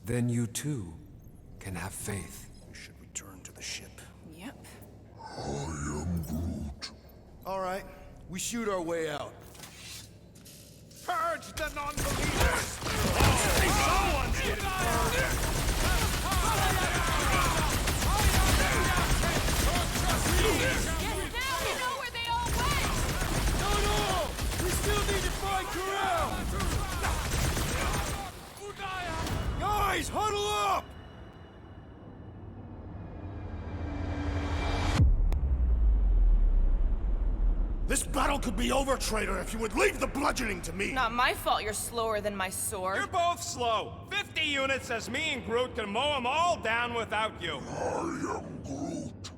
Then you too can have faith. We should return to the ship. Yep. I am Groot. All right, we shoot our way out. Purge the non-believers! Someone's getting burned! Yes, now you know where they all went! No! We still need to find Corell! Guys, huddle up! This battle could be over, traitor, if you would leave the bludgeoning to me. Not my fault you're slower than my sword. You're both slow. 50 units says me and Groot can mow them all down without you. I am Groot.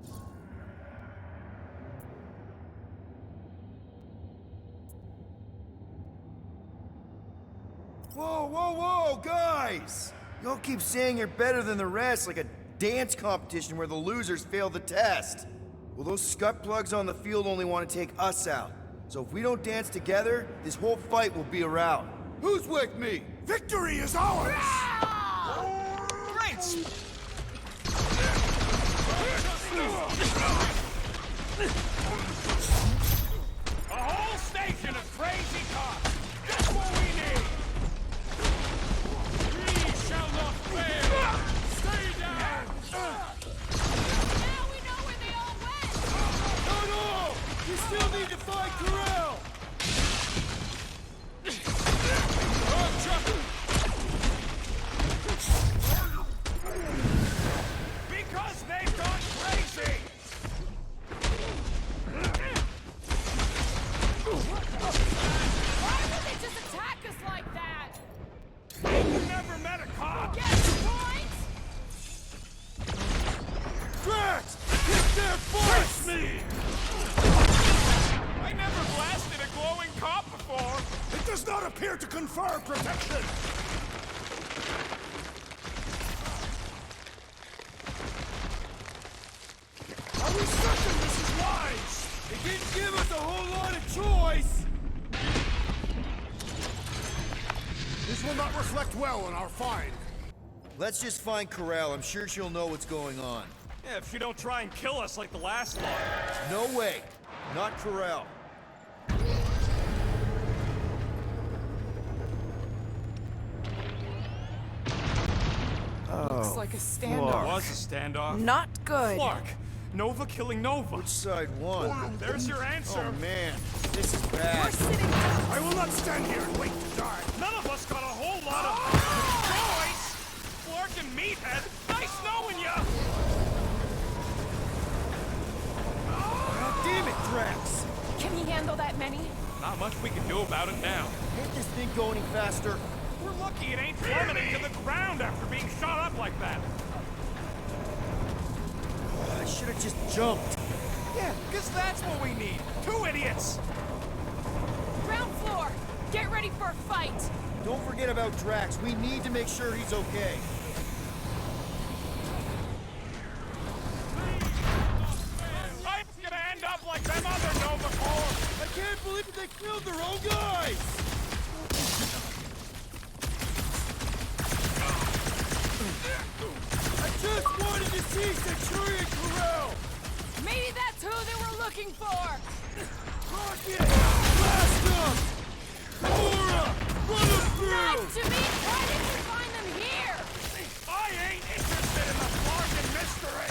Whoa, guys! Y'all keep saying you're better than the rest, like a dance competition where the losers fail the test. Well, those scut plugs on the field only want to take us out. So if we don't dance together, this whole fight will be a rout. Who's with me? Victory is ours! Great! A whole station of crazy cops! Just what we need! We shall not fail! Stay down! Now we know where they all went! No, no! You still need to find Corral! Because they've gone crazy! Why would they just attack us like that? You never met a cop! Get the point? Drax! Kick their butts! Me! I never blasted a glowing cop before! It does not appear to confer protection! Are we certain this is wise? They didn't give us a whole lot of choice! This will not reflect well on our find. Let's just find Corral. I'm sure she'll know what's going on. Yeah, if you don't try and kill us like the last one. No way. Not Corral. Looks like a It standoff. was a standoff. Not good. Clark, Nova killing Nova. Which side won? There's your answer. Oh man, this is bad. I will not stand here and wait to die. None of us got a whole lot of choice. Clark and Meathead, nice knowing ya. Damn it, Drax! Can he handle that many? Not much we can do about it now. Can't this thing go any faster? We're lucky it ain't plummeting to the ground after being shot up like that. I should have just jumped. Yeah, because that's what we need. Two idiots. Ground floor! Get ready for a fight! Don't forget about Drax. We need to make sure he's okay. I'm gonna end up like them other Nova Corps. I can't believe it, they killed their own guys! I just wanted to see Centurion Corral! Maybe that's who they were looking for! Rocket! Blast them! Laura! Run them through! Not to me! Why didn't you find them here? I ain't interested in the bargain mystery.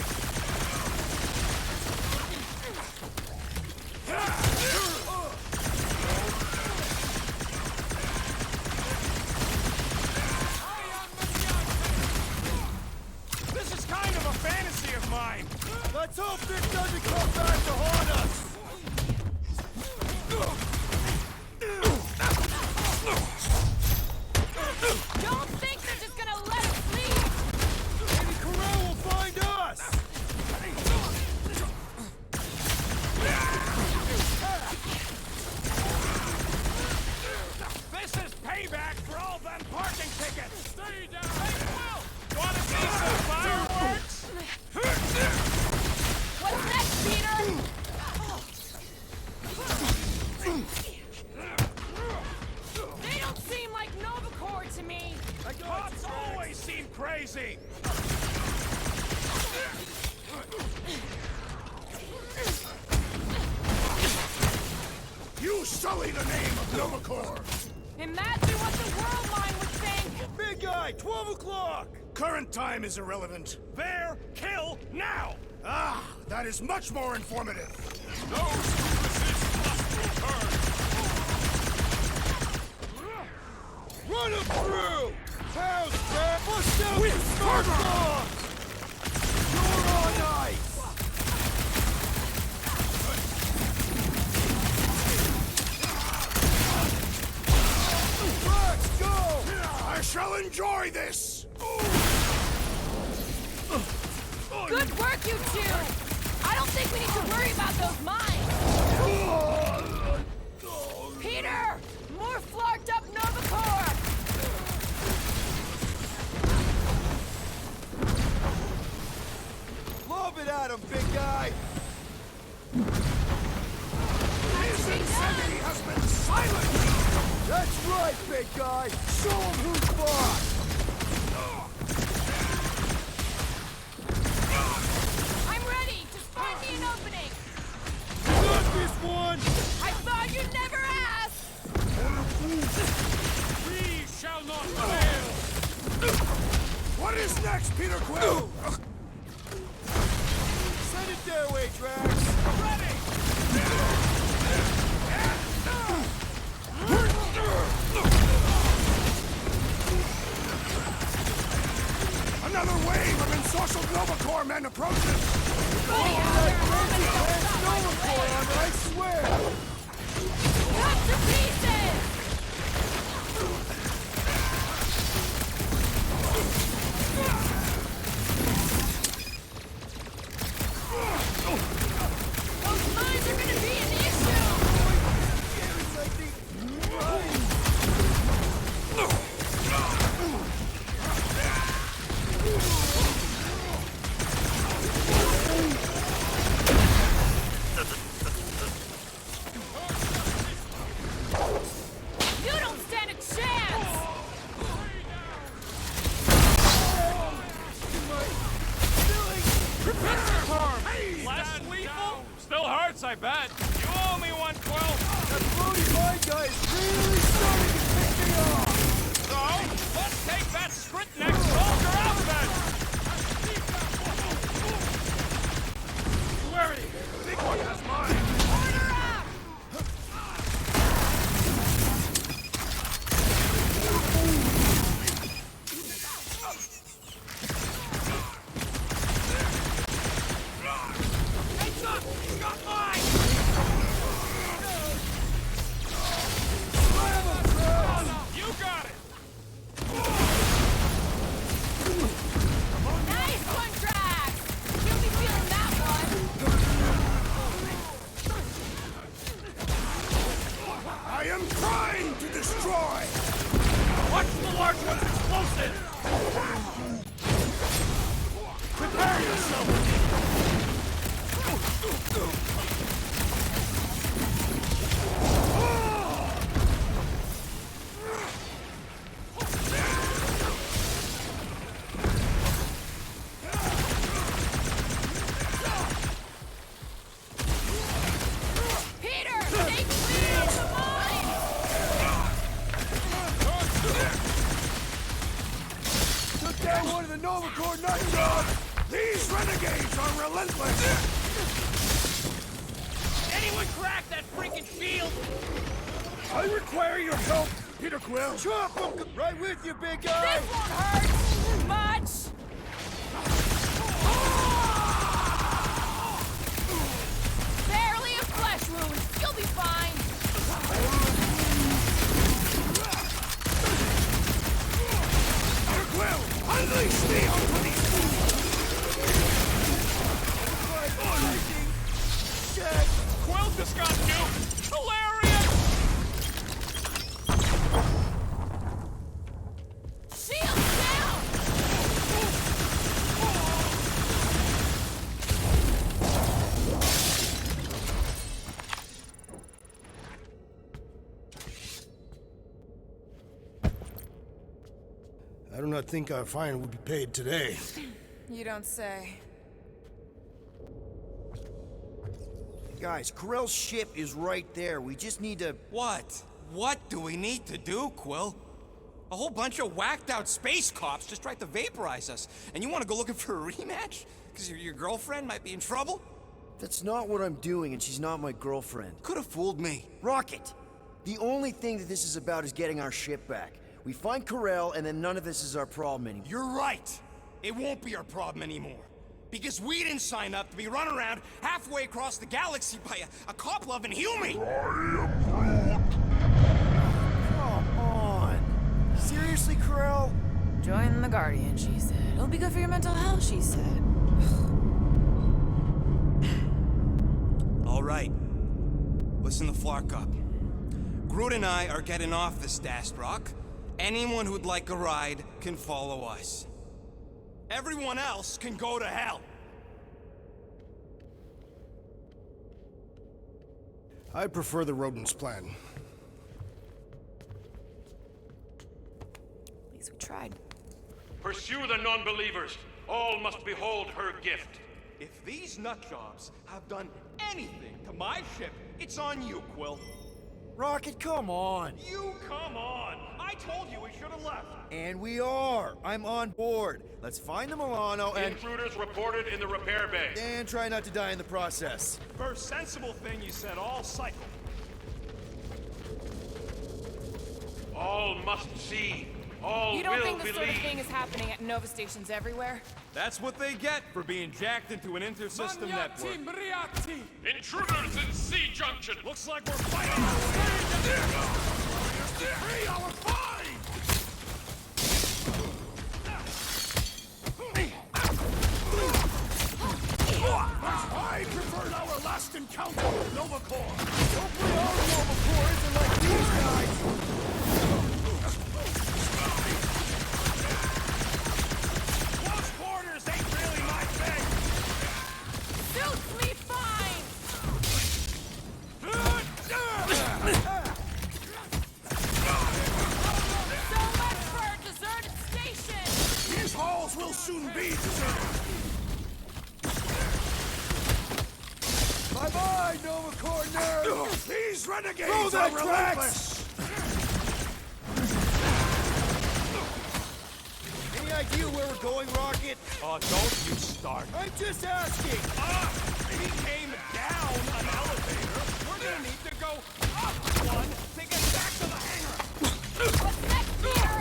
This is kind of a fantasy of mine. Let's hope this doesn't come back to haunt us! Don't think they're just gonna let us leave! Maybe Corral will find us! This is payback for all them parking tickets. Stay down. Hey, Will, wanna see some fireworks? What's next, Peter? They don't seem like Nova Corps to me! Cops always seem crazy. You sully the name of Nova Corps! Imagine what the world mind would think! Big guy, 12 o'clock! Current time is irrelevant. There, kill now. Ah, that is much more informative. Those who resist must return. Run him through! Pounds, man! Bust out the smart bomb! You're on ice! Let's go! I shall enjoy this! Good work, you two! I don't think we need to worry about those mines! Peter! More flarked up Nova Corps! Lob it at him, big guy! His insanity has been silenced! That's right, big guy! Show him who's boss! I'm ready! Just find me an opening! one! I thought you'd never ask! We shall not fail! What is next, Peter Quill? Send it their way, Drax! Another wave of Ensorcelled Nova Corps men approaches! Nova Corps on it, I swear! Cut to pieces! Those mines are gonna be an issue! You don't stand a chance! Less lethal? Still hurts, I bet. You owe me one, Quill. That floaty mine guy is really starting to piss me off! So, let's take that script next soldier out then! Where is he? Big one has mine! Order up! Heads up! He's got mine! You got it! Nice one, Drax! You'll be feeling that one! I am trying to destroy! Watch the large one's explosive! Prepare yourself! Peter, stay clear of the mine! Took down one of the Nova Corps nut jobs! These renegades are relentless! Anyone crack that freaking shield? I require your help, Peter Quill! Chop him! Right with you, big guy! This won't hurt much! Barely a flesh wound. You'll be fine. Peter Quill, unleash me onto these Quill just got nuked! Hilarious! Shield down! I do not think our fine will be paid today. You don't say. Guys, Corell's ship is right there. We just need to... What? What do we need to do, Quill? A whole bunch of whacked-out space cops just tried to vaporize us, and you want to go looking for a rematch? Because your girlfriend might be in trouble? That's not what I'm doing, and she's not my girlfriend. Could have fooled me. Rocket! The only thing that this is about is getting our ship back. We find Corell, and then none of this is our problem anymore. You're right. It won't be our problem anymore. Because we didn't sign up to be run around halfway across the galaxy by a cop-loving human! Come on! Seriously, Corell? Join the Guardian, she said. It'll be good for your mental health, she said. All right. Listen to Flark up. Groot and I are getting off this Dast Rock. Anyone who'd like a ride can follow us. Everyone else can go to hell. I prefer the rodent's plan. At least we tried. Pursue the non-believers. All must behold her gift. If these nutjobs have done anything to my ship, it's on you, Quill. Rocket, come on! You come on! I told you we should have left! And we are! I'm on board. Let's find the Milano and... Intruders reported in the repair bay. And try not to die in the process. First sensible thing you said all cycle. All must see. All You don't will think this believe. sort of thing is happening at Nova stations everywhere? That's what they get for being jacked into an intersystem network. Intruders in C junction. Looks like we're fighting. 3 hour fight! I preferred our last encounter with Nova Corps. Hopefully our Nova Corps isn't like these guys! Close quarters ain't really my thing. Suits me fine! So much for a deserted station! These halls will soon be deserted. Bye-bye, Nova Corps nerds! These renegades Throw that are tracks! Any idea where we're going, Rocket? Oh, don't you start. I'm just asking! He came down an elevator. We're gonna need to go up one to get back to the hangar. What's next here?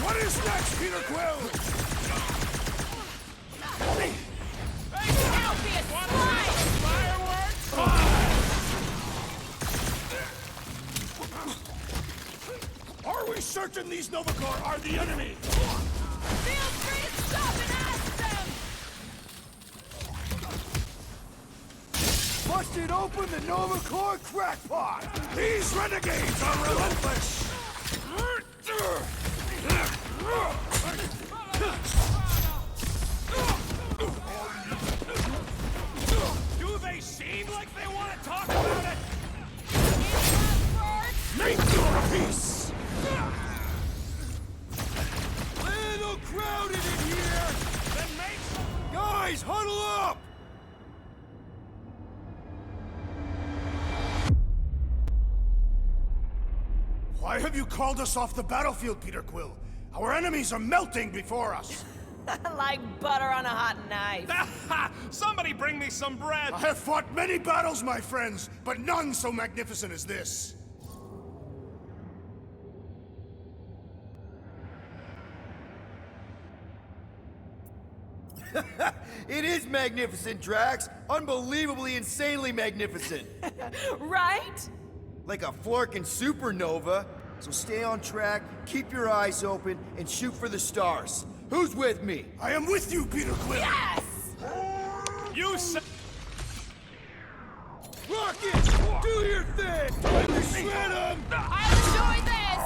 What is next, Peter Quill? Alpheus, fly! Are we certain these Nova Corps are the enemy? Feel free to stop and ask them! Busted open the Nova Corps crackpot! These renegades are relentless! Do they seem like they want to talk about it? Make your peace! Little crowded in here! Then make some... Guys, huddle up! Why have you called us off the battlefield, Peter Quill? Our enemies are melting before us! Like butter on a hot knife. Somebody bring me some bread! I have fought many battles, my friends, but none so magnificent as this. It is magnificent, Drax. Unbelievably, insanely magnificent. Right? Like a Flarkin supernova. So stay on track, keep your eyes open, and shoot for the stars. Who's with me? I am with you, Peter Quill! Yes! You said... Rocket! Do your thing! Time to shred him! I'll enjoy this!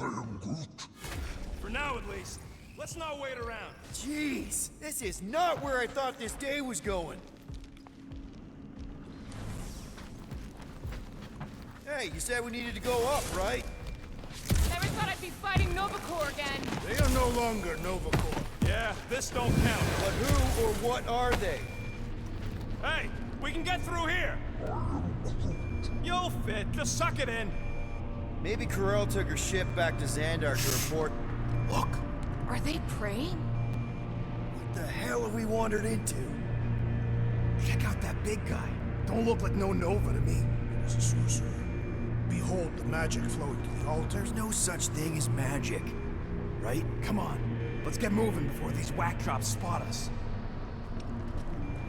I am Groot. For now, at least. Let's not wait around. Jeez, this is not where I thought this day was going. Hey, you said we needed to go up, right? Never thought I'd be fighting Nova Corps again. They are no longer Nova Corps. Yeah, this don't count. But who or what are they? Hey, we can get through here. You'll fit. Just suck it in. Maybe Corel took her ship back to Xandar to report. Look! Are they praying? What the hell have we wandered into? Check out that big guy. Don't look like no Nova to me. It is a sorcerer. Behold the magic flowing to the altar. There's no such thing as magic, right? Come on, let's get moving before these whack jobs spot us.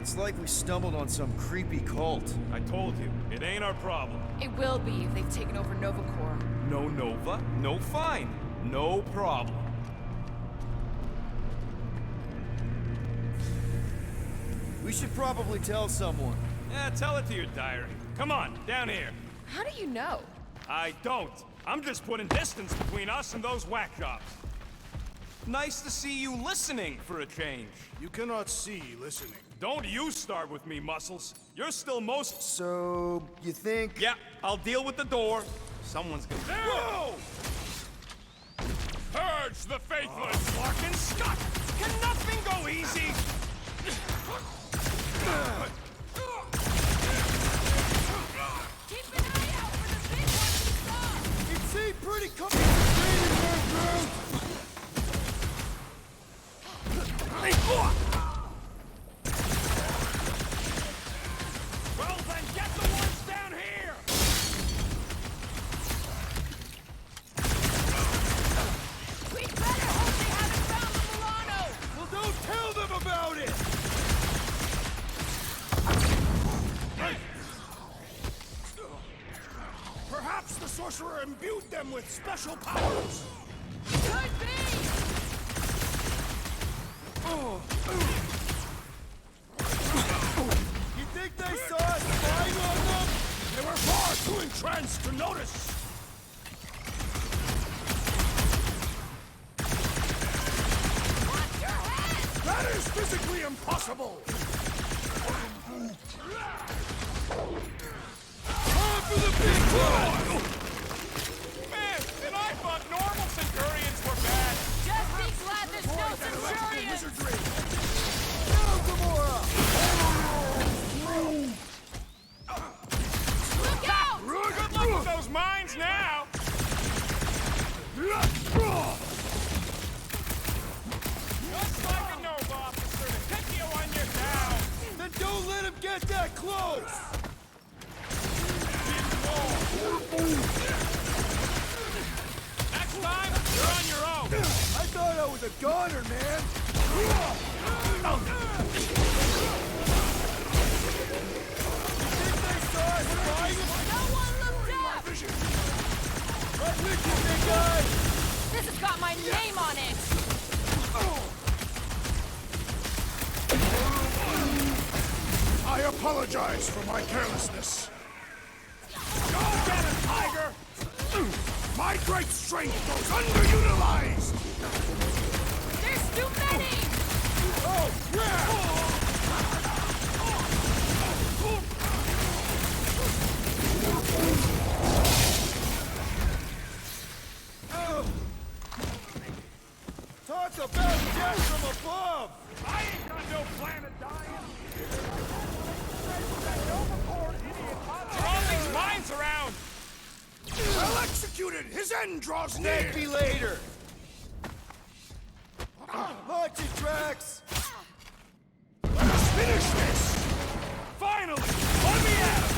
It's like we stumbled on some creepy cult. I told you, it ain't our problem. It will be if they've taken over Nova Corps. No Nova, no fine. No problem. We should probably tell someone. Yeah, tell it to your diary. Come on, down here. How do you know? I don't. I'm just putting distance between us and those whack jobs. Nice to see you listening for a change. You cannot see listening. Don't you start with me, Muscles. You're still most... So, you think... Yeah, I'll deal with the door. Someone's gonna... Whoa! Purge the faithless! Clark and Scott! Can nothing go easy? Keep an eye out for the big ones we saw! It seemed pretty Well then, get the ones down here! We'd better hope they haven't found the Milano! Well, don't tell them about it! Perhaps the sorcerer imbued them with special powers. Could be! You think they saw us spying on them? They were far too entranced to notice. Watch your head! That is physically impossible. Time for the big one! Man, and I thought normal Centurions were bad. Just be glad there's no Centurions! Wizardry. Go, Gamora! Look out! Good luck with those mines now! Just like a Nova officer to kick you when you're down! Then don't let him get that close! Next time, you're on your own! I thought I was a goner, man! Think they saw us spying? No one looked up! Right with you, big guy! This has got my name on it! I apologize for my carelessness. Go get him, Tiger! My great strength goes underutilized. There's too many! Oh, yeah! Talk about death from above! I ain't got no plan of dying! Throw all these mines around! Well executed! His end draws near! Thank me later! Watch it, Drax! Let us finish this! Finally! Let me at him!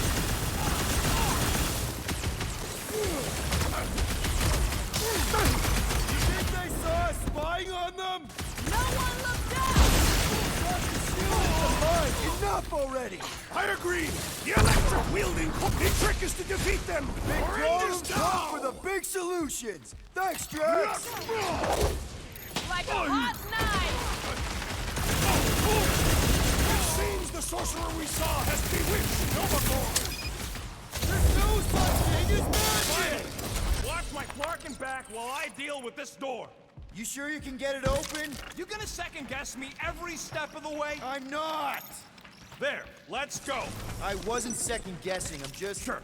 You think they saw us spying on them? No one looked up! Enough already! I agree! The electric-wielding the trick is to defeat them! Big Or end problems is come down! for the big solutions! Thanks, Drax! Like a hot knife! It seems the sorcerer we saw has bewitched Novacore! There's no such thing as magic! Watch my Clarkin back while I deal with this door! You sure you can get it open? You gonna second-guess me every step of the way? I'm not! There, let's go! I wasn't second-guessing, I'm just... Sure.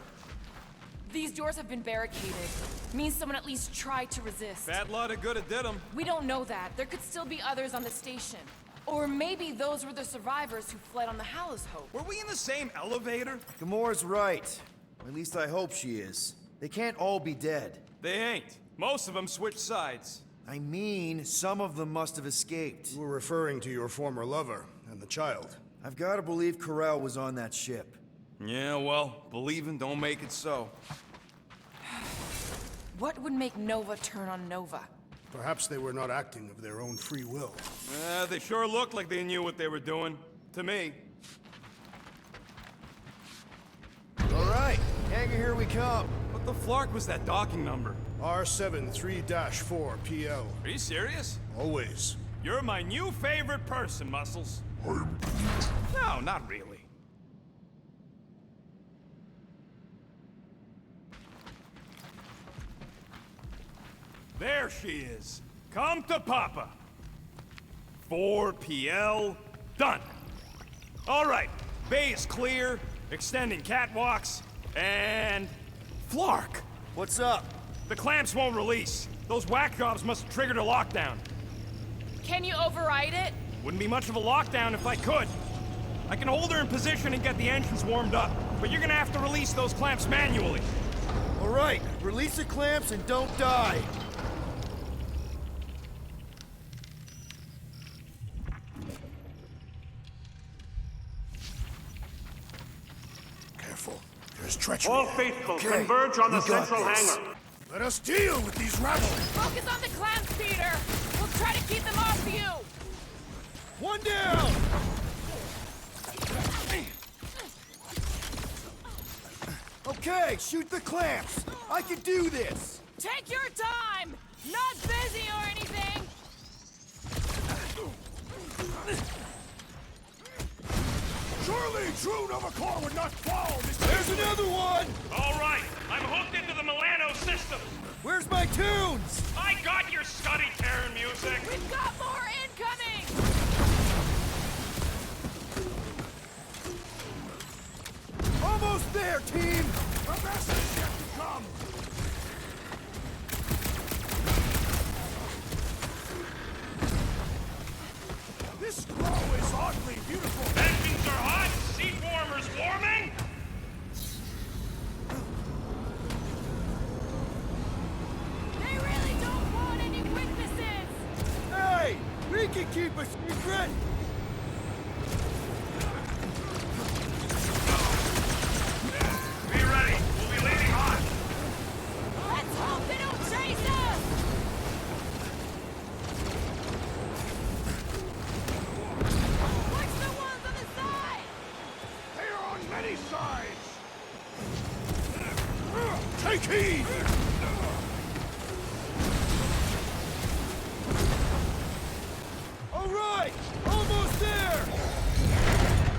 These doors have been barricaded. Means someone at least tried to resist. Bad lot of good it did them. We don't know that. There could still be others on the station. Or maybe those were the survivors who fled on the Hallows Hope. Were we in the same elevator? Gamora's right. At least I hope she is. They can't all be dead. They ain't. Most of them switched sides. I mean, some of them must have escaped. You were referring to your former lover and the child. I've got to believe Corral was on that ship. Yeah, well, believing don't make it so. What would make Nova turn on Nova? Perhaps they were not acting of their own free will. They sure looked like they knew what they were doing. To me. All right, hangar, here we come. What the flark was that docking number? R73-4 PL. Are you serious? Always. You're my new favorite person, Muscles. No, not really. There she is. Come to Papa. 4 PL, done. All right, bay is clear, extending catwalks, and... Flark! What's up? The clamps won't release. Those whack jobs must have triggered a lockdown. Can you override it? Wouldn't be much of a lockdown if I could. I can hold her in position and get the engines warmed up, but you're gonna have to release those clamps manually. All right, release the clamps and don't die. Careful. There's treachery. All faithful, converge on the central hangar. Let us deal with these rabble. Focus on the clamps, Peter! We'll try to keep them off you! One down! Okay, shoot the clamps! I can do this! Take your time! Not busy or anything! Surely true Nova Corps would not fall this. There's another one! All right, I'm hooked into the Milano system. Where's my tunes? I got your Scotty Terran music. We've got more incoming! Almost there, team! The best is yet to come. This glow is oddly beautiful. Engines are hot, seat warmers warming. They really don't want any witnesses! Hey! We can keep a secret! Be ready. We'll be leading hot. Let's hope they don't chase us! Watch the ones on the side! They are on many sides. Take heed! All right! Almost there!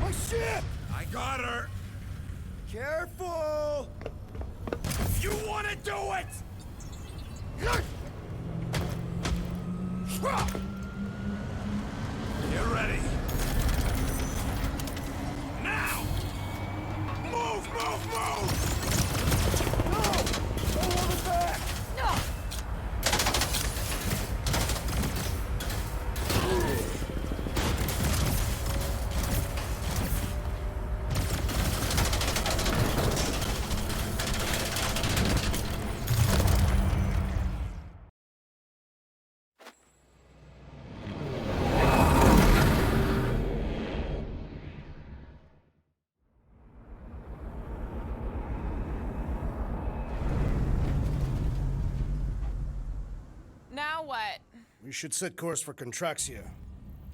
My ship! I got her. Careful! You wanna do it? Get ready. Now! Move, move, move! No! Don't hold it back! No! Now what? We should set course for Contraxia.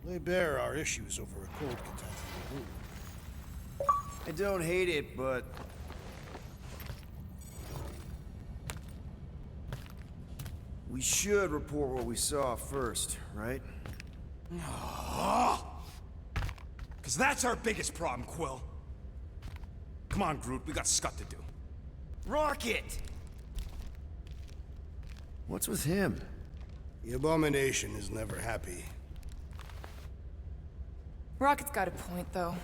Lay bare our issues over a cold catastrophe. I don't hate it, but... we should report what we saw first, right? Because that's our biggest problem, Quill. Come on, Groot, we got scut to do. Rocket! What's with him? The Abomination is never happy. Rocket's got a point, though.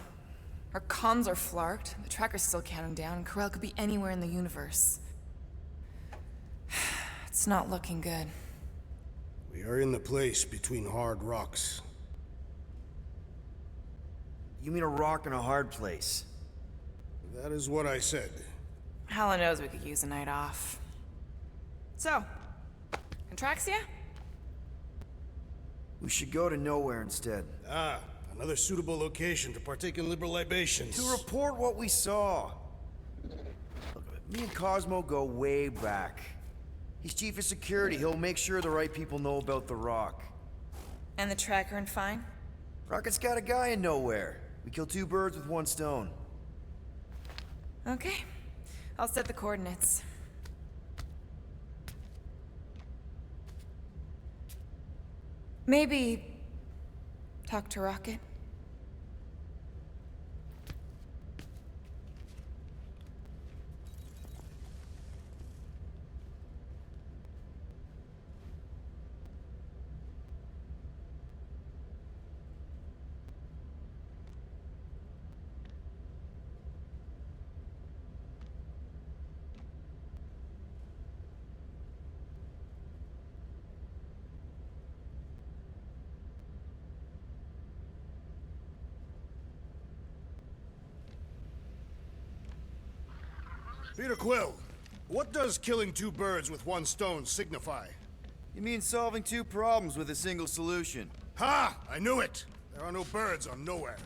Our comms are flarked, the tracker's still counting down, and Corel could be anywhere in the universe. It's not looking good. We are in the place between hard rocks. You mean a rock in a hard place? That is what I said. Hella knows we could use a night off. So, Contraxia? We should go to nowhere instead. Ah, another suitable location to partake in liberal libations. To report what we saw. Look, me and Cosmo go way back. He's chief of security. He'll make sure the right people know about the rock. And the tracker and fine? Rocket's got a guy in nowhere. We kill two birds with one stone. Okay. I'll set the coordinates. Maybe talk to Rocket. Peter Quill, what does killing two birds with one stone signify? You mean solving two problems with a single solution? Ha! I knew it! There are no birds on nowhere.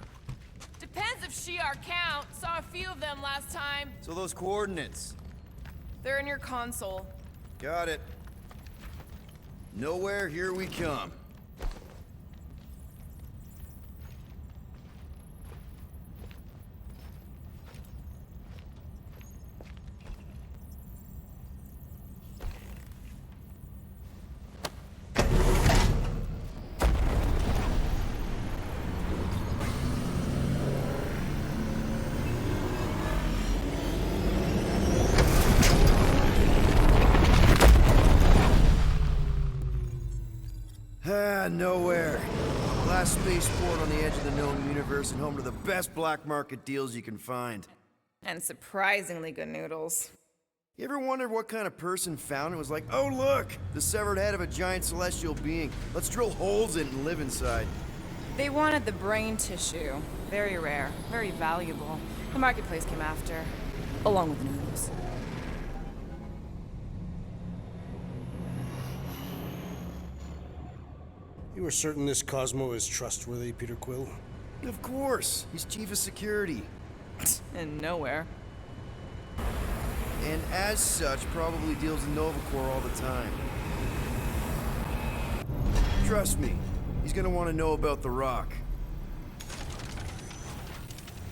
Depends if Shi'ar count. Saw a few of them last time. So those coordinates. They're in your console. Got it. Nowhere, here we come. Nowhere. Last spaceport on the edge of the known universe and home to the best black market deals you can find. And surprisingly good noodles. You ever wondered what kind of person found it was like, oh look, the severed head of a giant celestial being. Let's drill holes in it and live inside. They wanted the brain tissue. Very rare, very valuable. The marketplace came after, along with the noodles. You are certain this Cosmo is trustworthy, Peter Quill? Of course. He's chief of security. And nowhere. And as such, probably deals in Nova Corps all the time. Trust me, he's gonna want to know about the rock.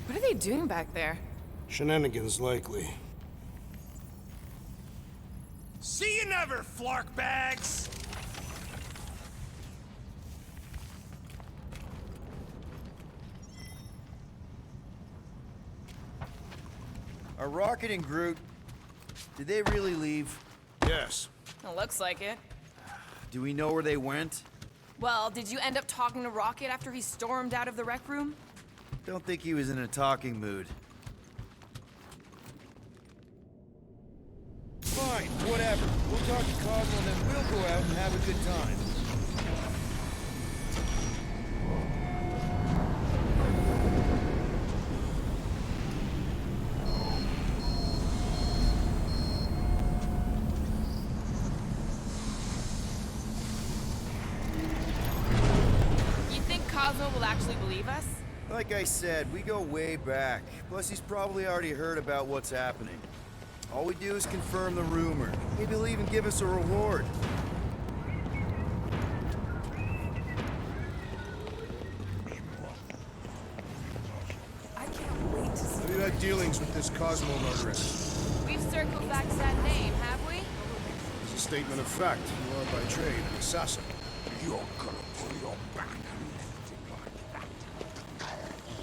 What are they doing back there? Shenanigans, likely. See you never, flark bags! Are Rocket and Groot... Did they really leave? Yes. It looks like it. Do we know where they went? Well, did you end up talking to Rocket after he stormed out of the rec room? Don't think he was in a talking mood. Fine, whatever. We'll talk to Cosmo and then we'll go out and have a good time. Cosmo will actually believe us? Like I said, we go way back. Plus, he's probably already heard about what's happening. All we do is confirm the rumor. Maybe he'll even give us a reward. I can't wait to see. Have you had dealings with this Cosmo murderess? We've circled back to that name, have we? It's a statement of fact. You are by trade an assassin. You're gonna pull your back.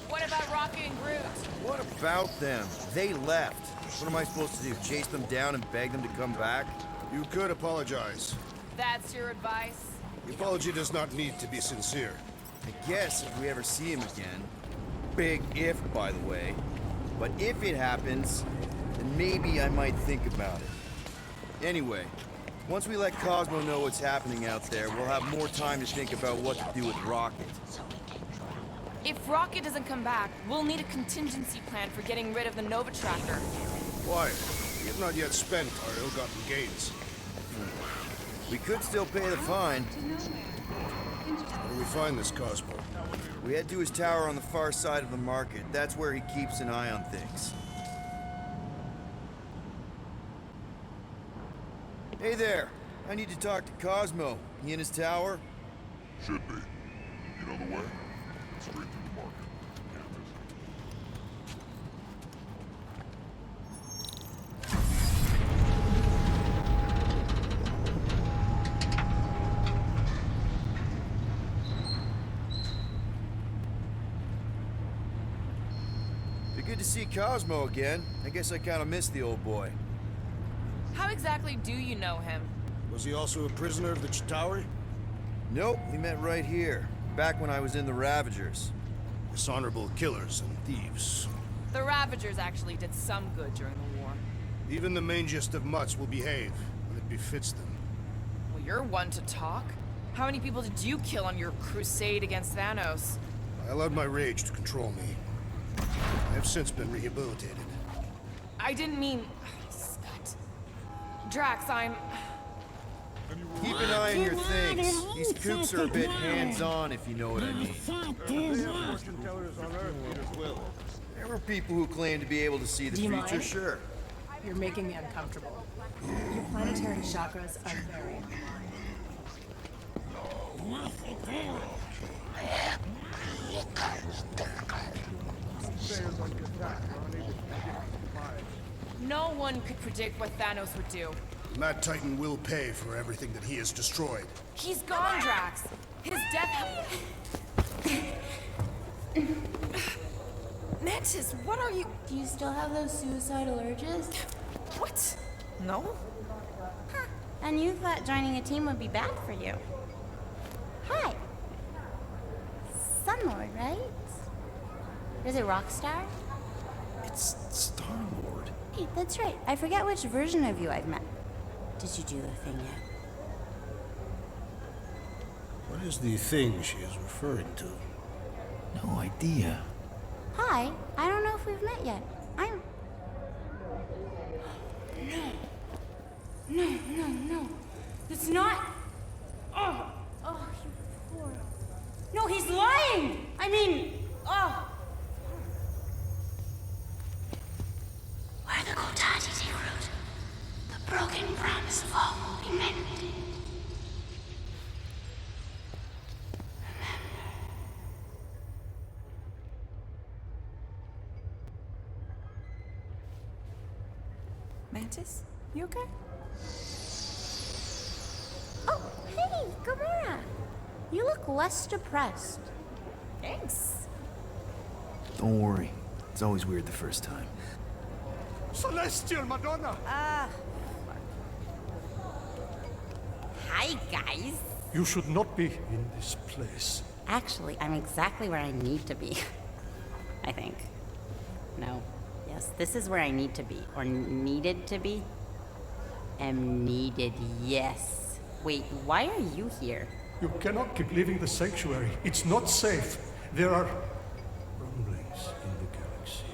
What about Rocket and Groot? What about them? They left. What am I supposed to do? Chase them down and beg them to come back? You could apologize. That's your advice? The apology does not need to be sincere. I guess if we ever see him again. Big if, by the way. But if it happens, then maybe I might think about it. Anyway, once we let Cosmo know what's happening out there, we'll have more time to think about what to do with Rocket. If Rocket doesn't come back, we'll need a contingency plan for getting rid of the Nova Tracker. Why? We have not yet spent our ill-gotten gains. We could still pay the fine. Where do we find this Cosmo? We head to his tower on the far side of the market. That's where he keeps an eye on things. Hey there. I need to talk to Cosmo. He in his tower? Should be. You know the way? Straight through the market. Be good to see Cosmo again. I guess I kind of missed the old boy. How exactly do you know him? Was he also a prisoner of the Chitauri? Nope, we met right here. Back when I was in the Ravagers. Dishonorable killers and thieves. The Ravagers actually did some good during the war. Even the mangiest of mutts will behave when it befits them. Well, you're one to talk. How many people did you kill on your crusade against Thanos? I allowed my rage to control me. I have since been rehabilitated. I didn't mean Drax, I'm... Keep an eye on your things. These kooks are a bit hands-on, if you know what I mean. There were people who claimed to be able to see the Do you future, mind? sure. You're making me uncomfortable. Your planetary chakras are very... No one could predict what Thanos would do. That Titan will pay for everything that he has destroyed. He's gone, Drax. His death... Mantis, what are you... Do you still have those suicidal urges? What? No? Huh. And you thought joining a team would be bad for you. Hi. Sunlord, right? Is it Rockstar? It's Star-Lord. Hey, that's right. I forget which version of you I've met. Did you do the thing yet? What is the thing she is referring to? No idea. Hi. I don't know if we've met yet. I'm... No. It's not... Oh, you poor... No, he's lying! I mean... Oh... Where the Kotati take root, the broken promise of all will be mended. Mantis, you okay? Oh, hey, Gamora! You look less depressed. Thanks. Don't worry. It's always weird the first time. Celestial Madonna! Hi, guys. You should not be in this place. Actually, I'm exactly where I need to be. I think. No. Yes, this is where I need to be. Or needed to be. Am needed, yes. Wait, why are you here? You cannot keep leaving the sanctuary. It's not safe. There are rumblings in the galaxy.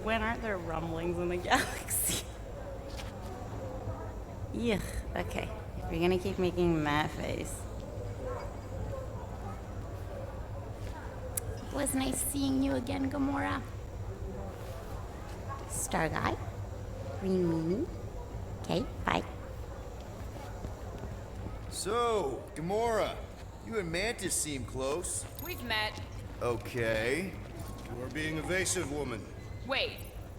When aren't there rumblings in the galaxy? Yuck, okay. If you're gonna keep making that face. It was nice seeing you again, Gamora. Star Guy. Green Meanie. Okay, bye. So, Gamora, you and Mantis seem close. We've met. Okay. You are being evasive, woman. Wait,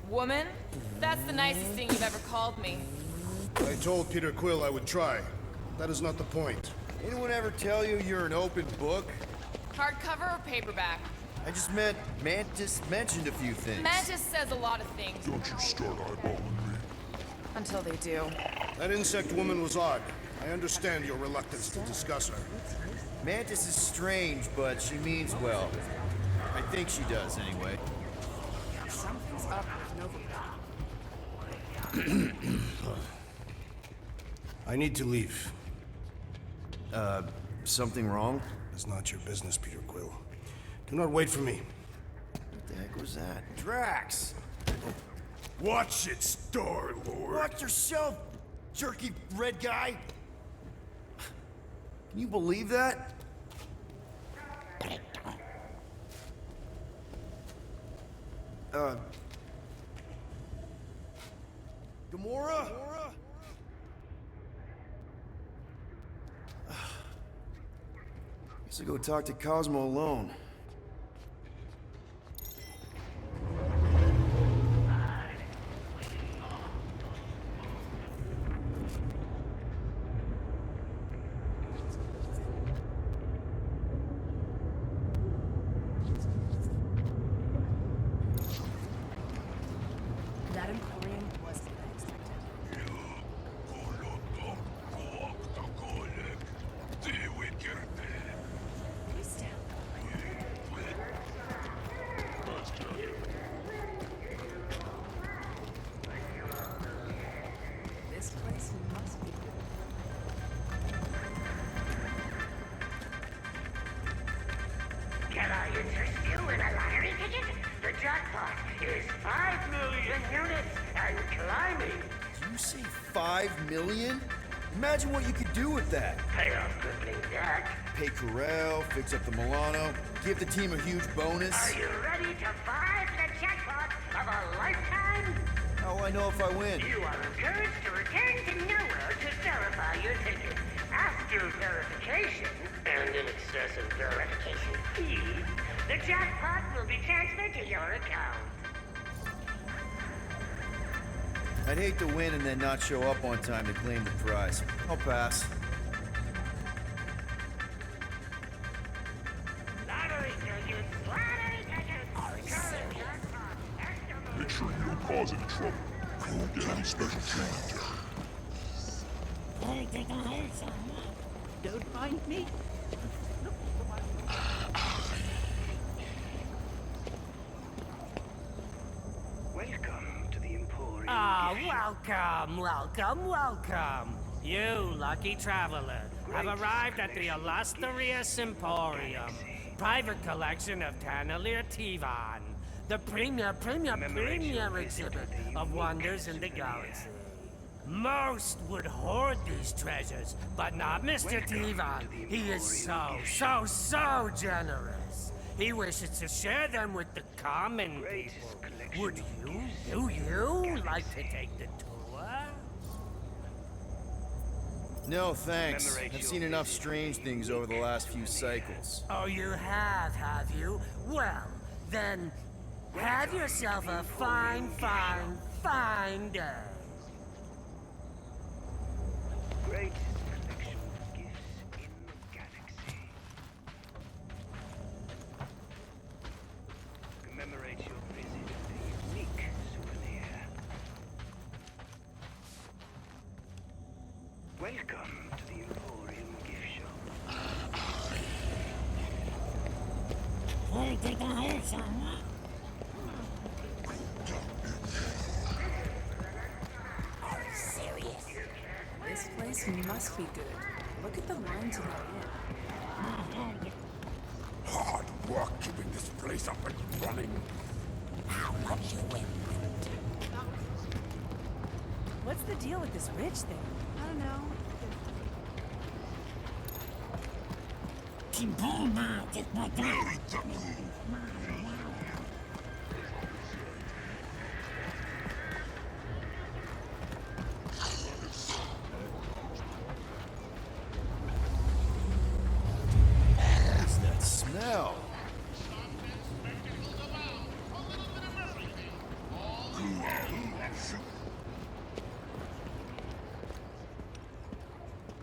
woman? That's the nicest thing you've ever called me. I told Peter Quill I would try. That is not the point. Anyone ever tell you you're an open book? Hardcover or paperback? I just meant Mantis mentioned a few things. Mantis says a lot of things. Don't you start eyeballing me. Until they do. That insect woman was odd. I understand your reluctance to discuss her. Mantis is strange, but she means well. I think she does, anyway. Something's up with Nova. I need to leave. Something wrong? It's not your business, Peter Quill. Do not wait for me. What the heck was that? Drax! Watch it, Star-Lord. Watch yourself, jerky red guy! Can you believe that? Gamora? Guess I'll go talk to Cosmo alone. That Emporium was unexpected. Please stand. This place must be good. Can I interest you in a lottery ticket? The jackpot is 5 million units and climbing. Do you You say 5 million? Imagine what you could do with that. Pay off crippling debt. Pay Corel, fix up the Milano, give the team a huge bonus. Are you ready to buy the jackpot of a lifetime? How will I know if I win? You are encouraged to return to nowhere to verify your ticket. After verification, and in excess of verification fees, the jackpot will be transferred to your account. I'd hate to win and then not show up on time to claim the prize. I'll pass. Lottery tickets! Lottery tickets! Make sure you don't cause any trouble. You won't get any special treatment. Don't mind me. Welcome to the Emporium. Welcome. You, lucky traveler, have arrived at the illustrious Emporium. Private collection of Tannelir Tivan. The premier exhibit of wonders in the galaxy. Most would hoard these treasures, but not Mr. Tivan. He is so generous. He wishes to share them with the common people. Would you like to take the tour? No, thanks. I've seen enough strange things over the last few cycles. Oh, you have you? Well, then, have yourself a fine day. Greatest collection of gifts in the galaxy. Commemorate your visit with a unique souvenir. Welcome to the Emporium gift shop. Are you serious? This place must be good. Look at the lines in the Hard work keeping this place up and running. How much you win? What's the deal with this rich thing? I don't know. What's that smell?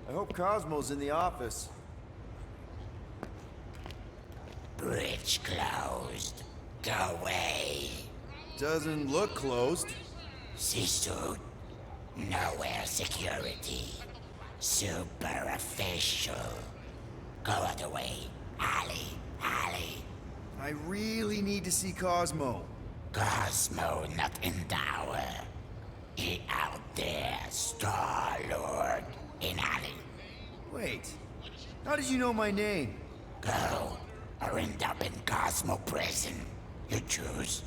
I hope Cosmo's in the office. Bridge closed. Go away. Doesn't look closed. Sisu. Nowhere security. Super official. Go other way. Alley. I really need to see Cosmo. Cosmo not in tower. He out there, Star-Lord. In alley. Wait, how did you know my name? Go, or end up in Cosmo prison. You choose.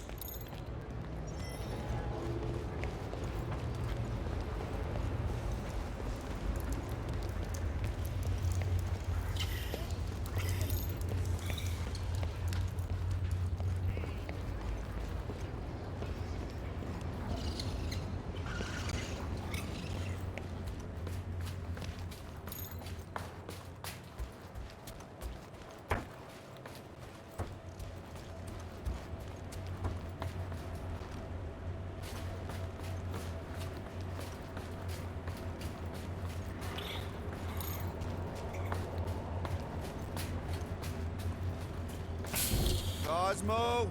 Cosmo?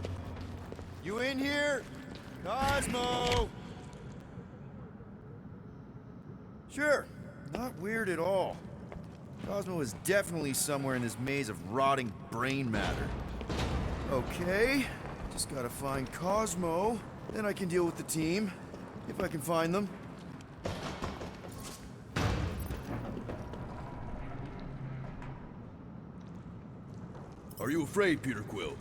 You in here? Cosmo! Sure, not weird at all. Cosmo is definitely somewhere in this maze of rotting brain matter. Okay, just gotta find Cosmo, then I can deal with the team, if I can find them. Are you afraid, Peter Quill?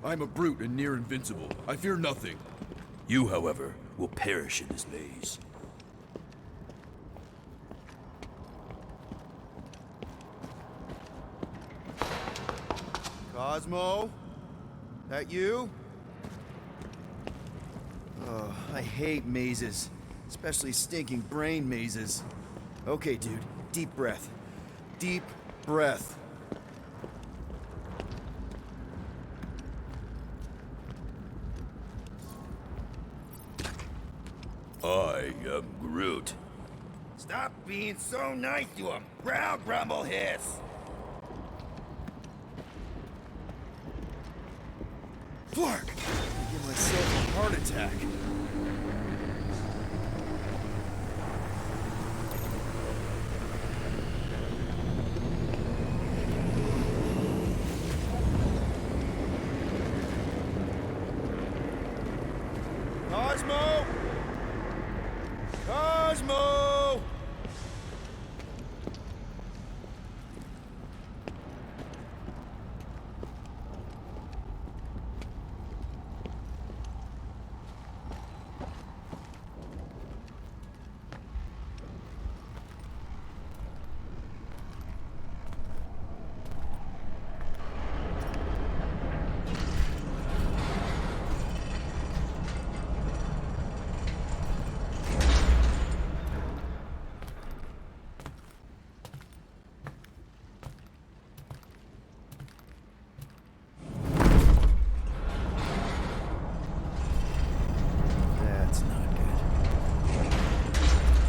I'm a brute and near invincible. I fear nothing. You, however, will perish in this maze. Cosmo? That you? Oh, I hate mazes. Especially stinking brain mazes. Okay, dude. Deep breath. Deep breath. I am Groot. Stop being so nice to him. Growl, grumble, hiss. Flark! I give myself a heart attack. Cosmo! Cosmo!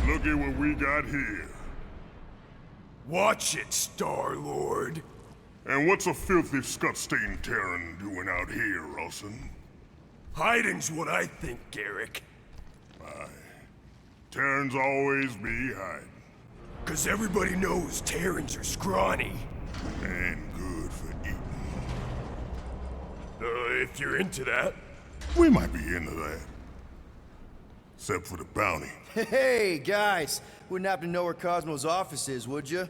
Look at what we got here. Watch it, Star-Lord. And what's a filthy scut-stained Terran doing out here, Wilson? Hiding's what I think, Garrick. Aye. Terrans always be hiding. 'Cause everybody knows Terrans are scrawny. And good for eating. If you're into that. We might be into that. Except for the bounty. Hey, guys! Wouldn't happen to know where Cosmo's office is, would you?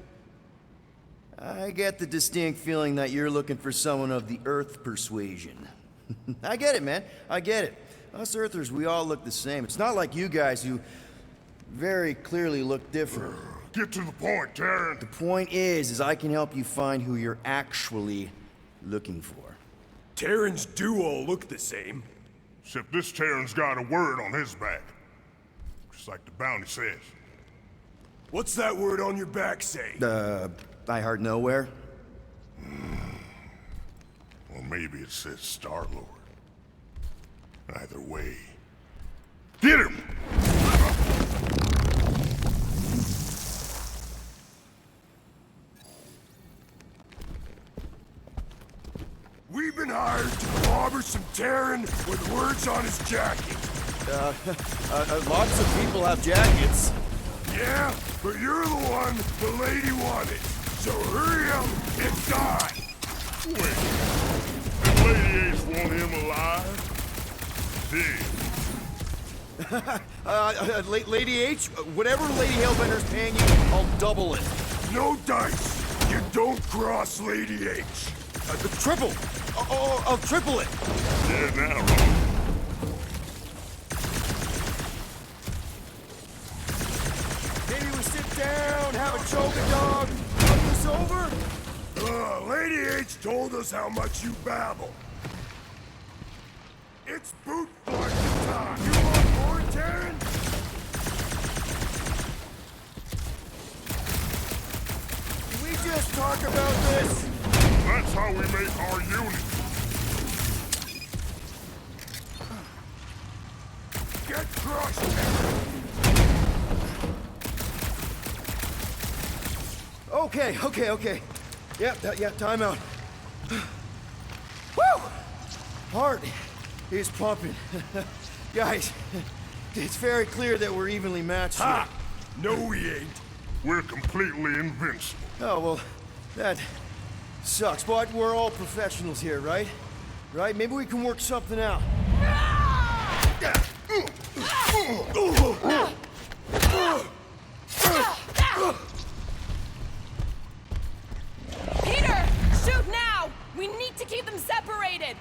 I get the distinct feeling that you're looking for someone of the Earth persuasion. I get it, man. I get it. Us Earthers, we all look the same. It's not like you guys who very clearly look different. Get to the point, Terran. The point is I can help you find who you're actually looking for. Terrans do all look the same. Except this Terran's got a word on his back. Just like the bounty says. What's that word on your back say? I heart nowhere? Or maybe it says Star-Lord. Either way. Get him! We've been hired to clobber some Terran with words on his jacket. Lots of people have jackets. Yeah, but you're the one the lady wanted. So hurry up and die. Wait. Did Lady H want him alive? Lady H, whatever Lady Hellbender's paying you, I'll double it. No dice. You don't cross Lady H. Triple. I'll triple it. Yeah, now, Ron. Maybe we sit down, have a choking dog, talk this over? Lady H told us how much you babble. It's boot flushing time. You on board, Terran? Can we just talk about this? That's how we make our unit. Get crushed, Terran. Okay. Yeah, time out. Woo! Heart is pumping. Guys, it's very clear that we're evenly matched Ha! here. No, we ain't. We're completely invincible. Oh, well, that sucks, but we're all professionals here, right? Right? Maybe we can work something out. Peter! Shoot now! We need to keep them separated!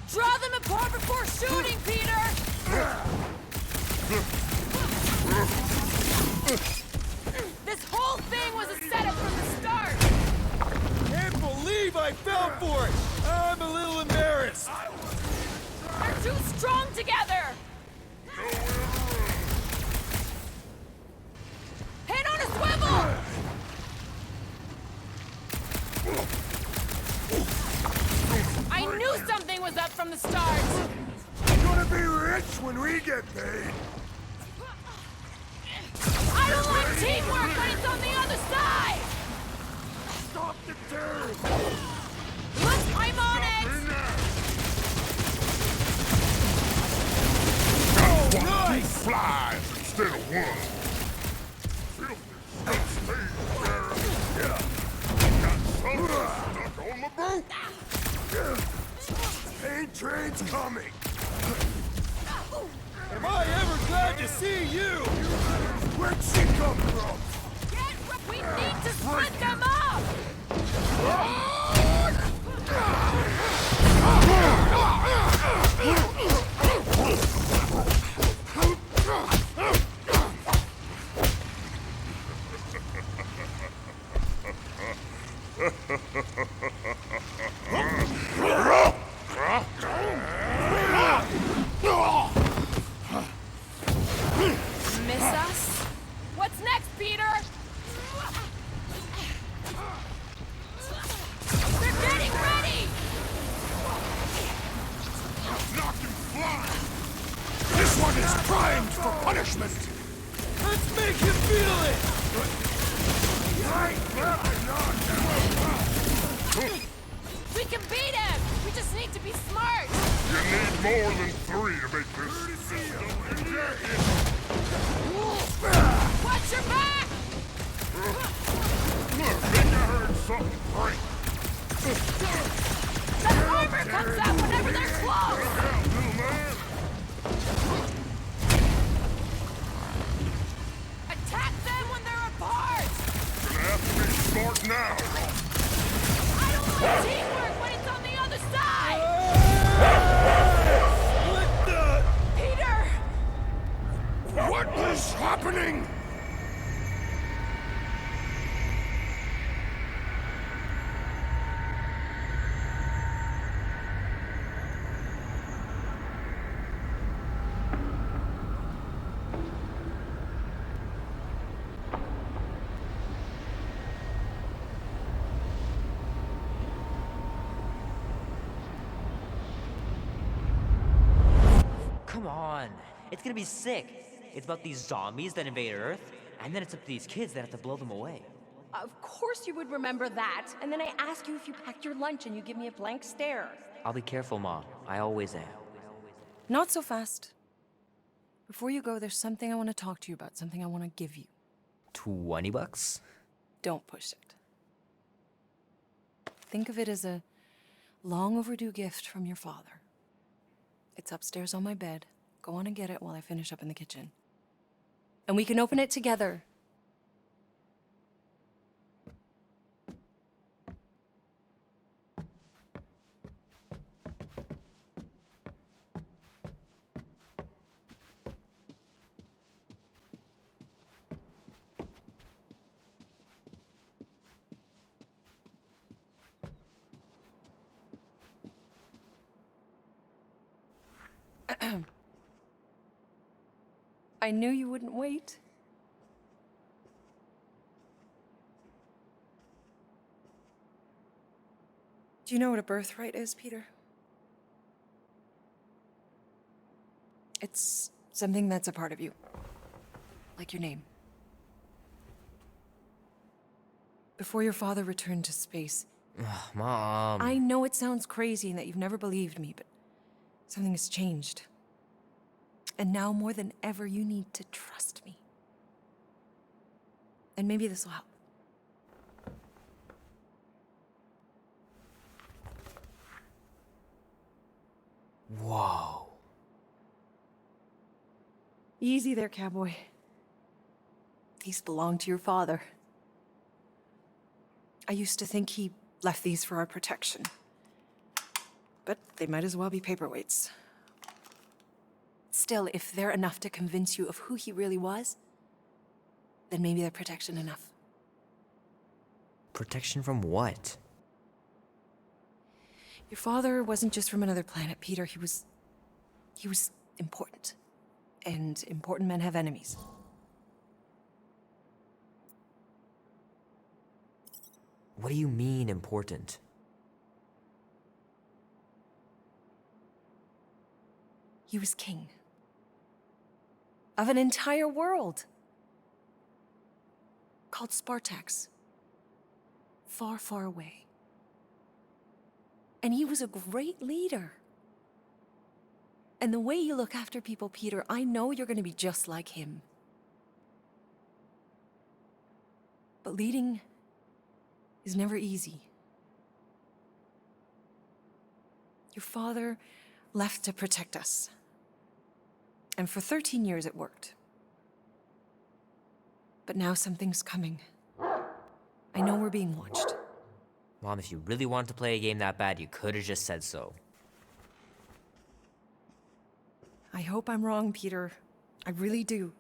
Draw them apart before shooting, Peter! This whole whole thing was a setup from the start! Can't believe I fell for it! I'm a little embarrassed! They're too strong together! Head on a swivel! I knew something was up from the start! We're gonna be rich when we get paid! I don't like teamwork when it's on the other side! Stop the turn! Look, I'm on it! Oh, nice! Flies instead of one. Stuck on the boat! Pain train's coming! Am I ever glad to see you? Where'd she come from? We need to split them up! Miss us? What's next, Peter? They're getting ready! Knocked him flying! This one is primed for punishment! Let's make him feel it! We can beat him! We just need to be smart! You need more than 3 to make this system engage. Watch your back! Look, I think I heard something break. The armor comes out whenever they're close! Little man. Attack them when they're apart! Gonna have to be smart now. I don't like teamwork when it's on the other side! Peter! What is happening? Come on. It's gonna be sick. It's about these zombies that invade Earth, and then it's up to these kids that have to blow them away. Of course you would remember that. And then I ask you if you packed your lunch and you give me a blank stare. I'll be careful, Ma. I always am. Not so fast. Before you go, there's something I want to talk to you about, something I want to give you. $20? Don't push it. Think of it as a long overdue gift from your father. It's upstairs on my bed. Go on and get it while I finish up in the kitchen. And we can open it together. I knew you wouldn't wait. Do you know what a birthright is, Peter? It's something that's a part of you. Like your name. Before your father returned to space... Mom... I know it sounds crazy and that you've never believed me, but something has changed. And now more than ever, you need to trust me. And maybe this will help. Whoa. Easy there, cowboy. These belong to your father. I used to think he left these for our protection. But they might as well be paperweights. Still, if they're enough to convince you of who he really was, then maybe they're protection enough. Protection from what? Your father wasn't just from another planet, Peter. He was important. And important men have enemies. What do you mean, important? He was king. Of an entire world. Called Spartax. Far, far away. And he was a great leader. And the way you look after people, Peter, I know you're going to be just like him. But leading is never easy. Your father left to protect us. And for 13 years it worked. But now something's coming. I know we're being watched. Mom, if you really wanted to play a game that bad, you could have just said so. I hope I'm wrong, Peter. I really do.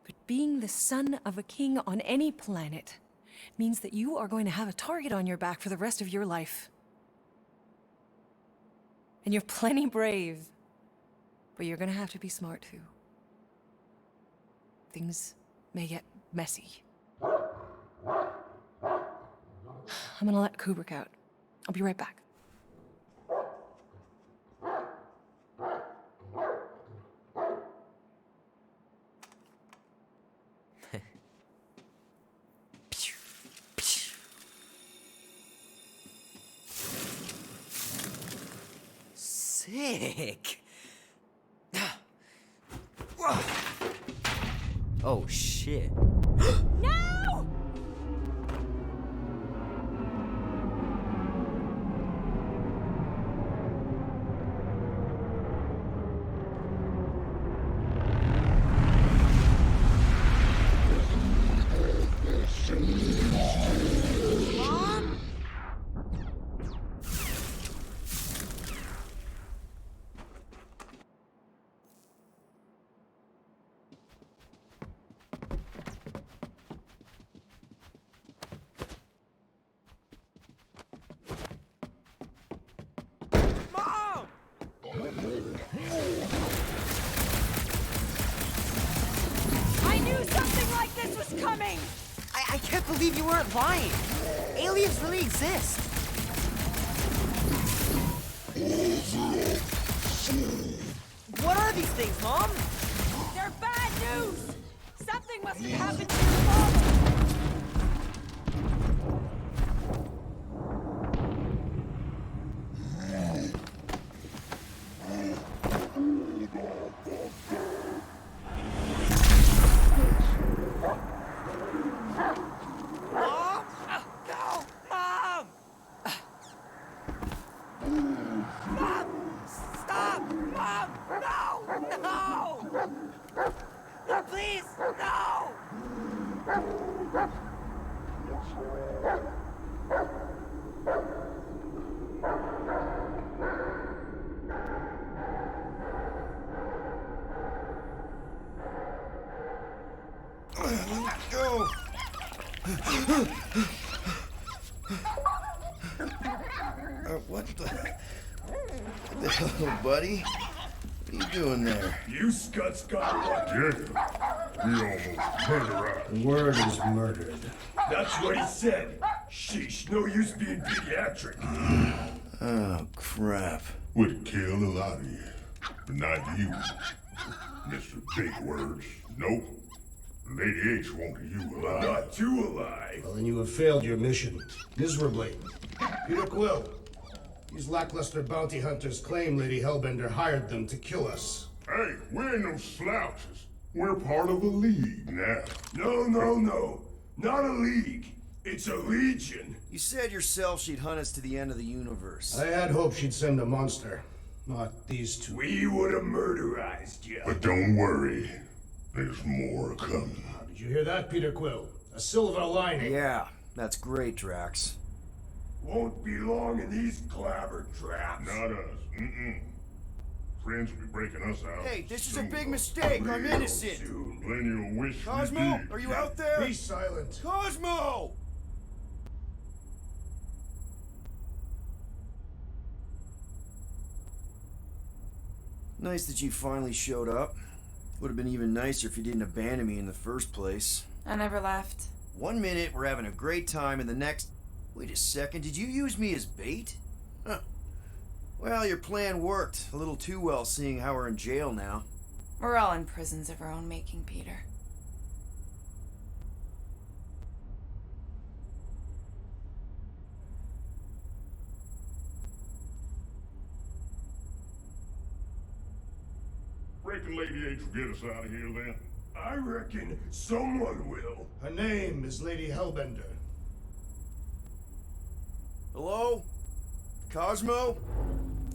But being the son of a king on any planet means that you are going to have a target on your back for the rest of your life. And you're plenty brave, but you're gonna have to be smart too. Things may get messy. I'm gonna let Kubrick out. I'll be right back. Sick. Oh shit. No! Mom? Mom! I knew something like this was coming! I can't believe you weren't lying. Aliens really exist. What are these things, Mom? They're bad news! Something must have happened to your father! Mom? No! Mom! Mom! Stop! Mom! No! No! No, please! No! Go! What the hell, buddy? What are you doing there? You scuts got lucky. Yeah, we almost murdered us. The word is murdered. That's what he said. Sheesh, no use being pediatric. Oh, crap. Would kill a lot of you, but not you, Mr. Big Words. Nope. Lady H wanted you alive. Not too alive. Well, then you have failed your mission. Miserably. Peter Quill. These lackluster bounty hunters claim Lady Hellbender hired them to kill us. Hey, we ain't no slouches. We're part of a league now. No. Not a league. It's a legion. You said yourself she'd hunt us to the end of the universe. I had hoped she'd send a monster. Not these two. We would have murderized you. But don't worry. There's more coming. Did you hear that, Peter Quill? A silver lining. Yeah, that's great, Drax. Won't be long in these clabber traps. Not us. friends will be breaking us out. Hey, this is a big mistake. I'm innocent. Then you'll wish you Cosmo, did. are you out there? Be silent. Cosmo! Nice that you finally showed up. Would have been even nicer if you didn't abandon me in the first place. I never left. 1 minute, we're having a great time, and the next... Wait a second, did you use me as bait? Huh. Well, your plan worked. A little too well, seeing how we're in jail now. We're all in prisons of our own making, Peter. Reckon Lady H will get us out of here then? I reckon someone will. Her name is Lady Hellbender. Hello? Cosmo?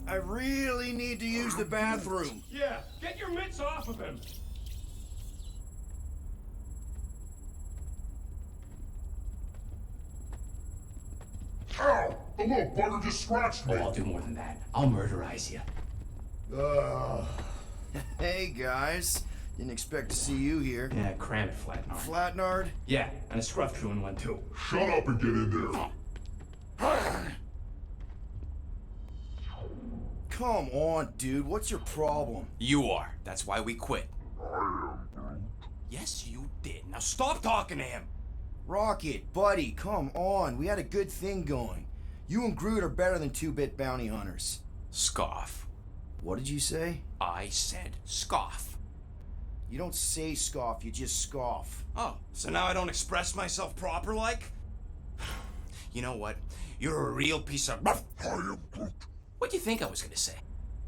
I really need to use the bathroom. Yeah, get your mitts off of him. Ow! The little bugger just scratched me. Oh, I'll do more than that. I'll murderize you. Hey, guys. Didn't expect to see you here. Yeah, cram it, Flatnard. Flatnard? Yeah, and a scruff chewing one, too. Shut up and get in there. Come on, dude. What's your problem? You are. That's why we quit. Yes, you did. Now stop talking to him. Rocket, buddy, come on. We had a good thing going. You and Groot are better than two-bit bounty hunters. Scoff. What did you say? I said scoff. You don't say scoff, you just scoff. Oh, so now I don't express myself proper like? You know what? You're a real piece of... What do you think I was gonna say?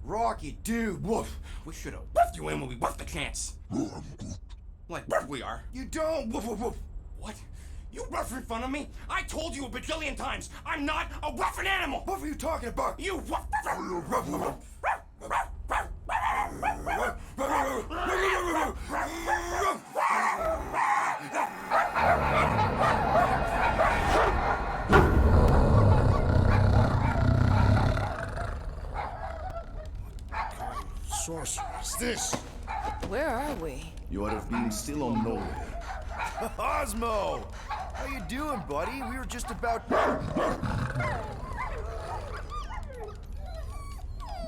Rocket, dude, woof. We should have woofed you in when we woofed the chance. Like we are. You don't woof woof woof. What? You rough in front of me? I told you a bajillion times, I'm not a roughing animal! What were you talking about? You woof... Sorcerer is this? Where are we? You have been still on nowhere. Cosmo! How you doing, buddy? We were just about...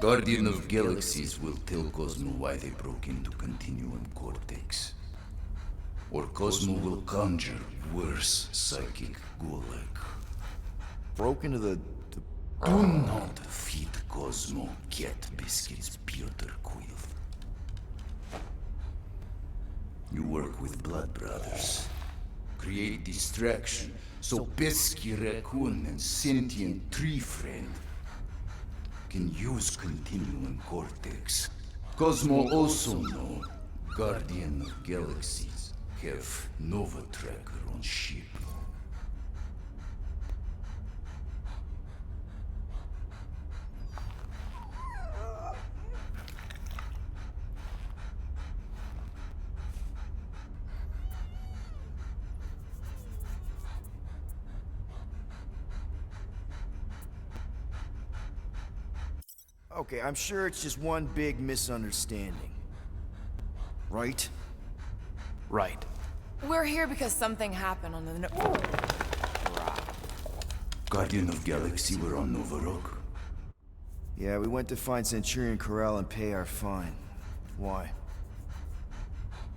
Guardian of Galaxies will tell Cosmo why they broke into Continuum Cortex. Or Cosmo will conjure worse psychic gulag. Broke into the... Do not feed Cosmo cat biscuits, Piotr Quill. You work with Blood Brothers. Create distraction so Pesky Raccoon and sentient tree friend can use Continuum Cortex. Cosmo also know Guardian of Galaxies have Nova Tracker on ship. Okay, I'm sure it's just one big misunderstanding. Right? Right. We're here because something happened on the... Guardian of Galaxy were on Nova Rock. Yeah, we went to find Centurion Corral and pay our fine. Why?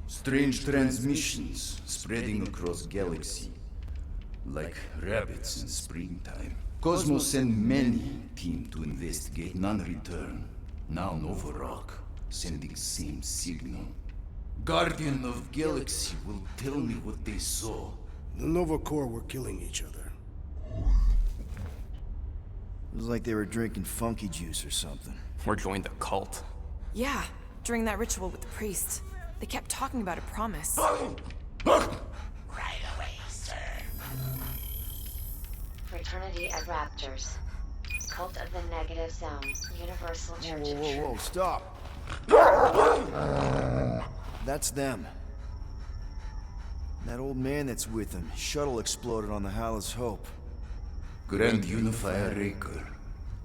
Strange transmissions spreading across galaxy, like rabbits in springtime. Cosmo sent many team to investigate, none return. Now Nova Rock, sending same signal. Guardian of Galaxy will tell me what they saw. The Nova Corps were killing each other. It was like they were drinking funky juice or something. Or joined the cult. Yeah, during that ritual with the priest. They kept talking about a promise. Right away, sir. Fraternity of Raptors. Cult of the Negative Zone. Universal Church of Whoa, Truth. stop! That's them. That old man that's with them. Shuttle exploded on the Hallis Hope. Grand Unifier Raker,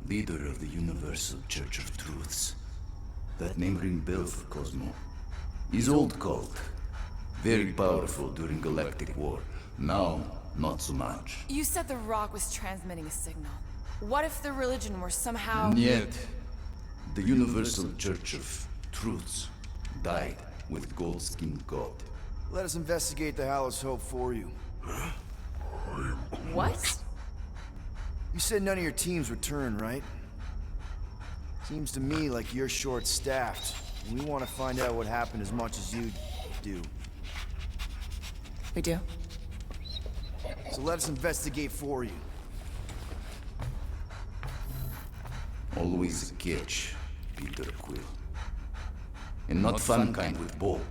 leader of the Universal Church of Truths. That name ring bell for Cosmo. His old cult. Very powerful during Galactic War. Now, not so much. You said the rock was transmitting a signal. What if the religion were somehow... Yet, the Universal Church of Truths died with gold-skinned God. Let us investigate the Hallow's Hope for you. What? You said none of your teams return, right? Seems to me like you're short-staffed. And we want to find out what happened as much as you do. We do? So let us investigate for you. Always a catch, Peter Quill. And not fun kind with Bo.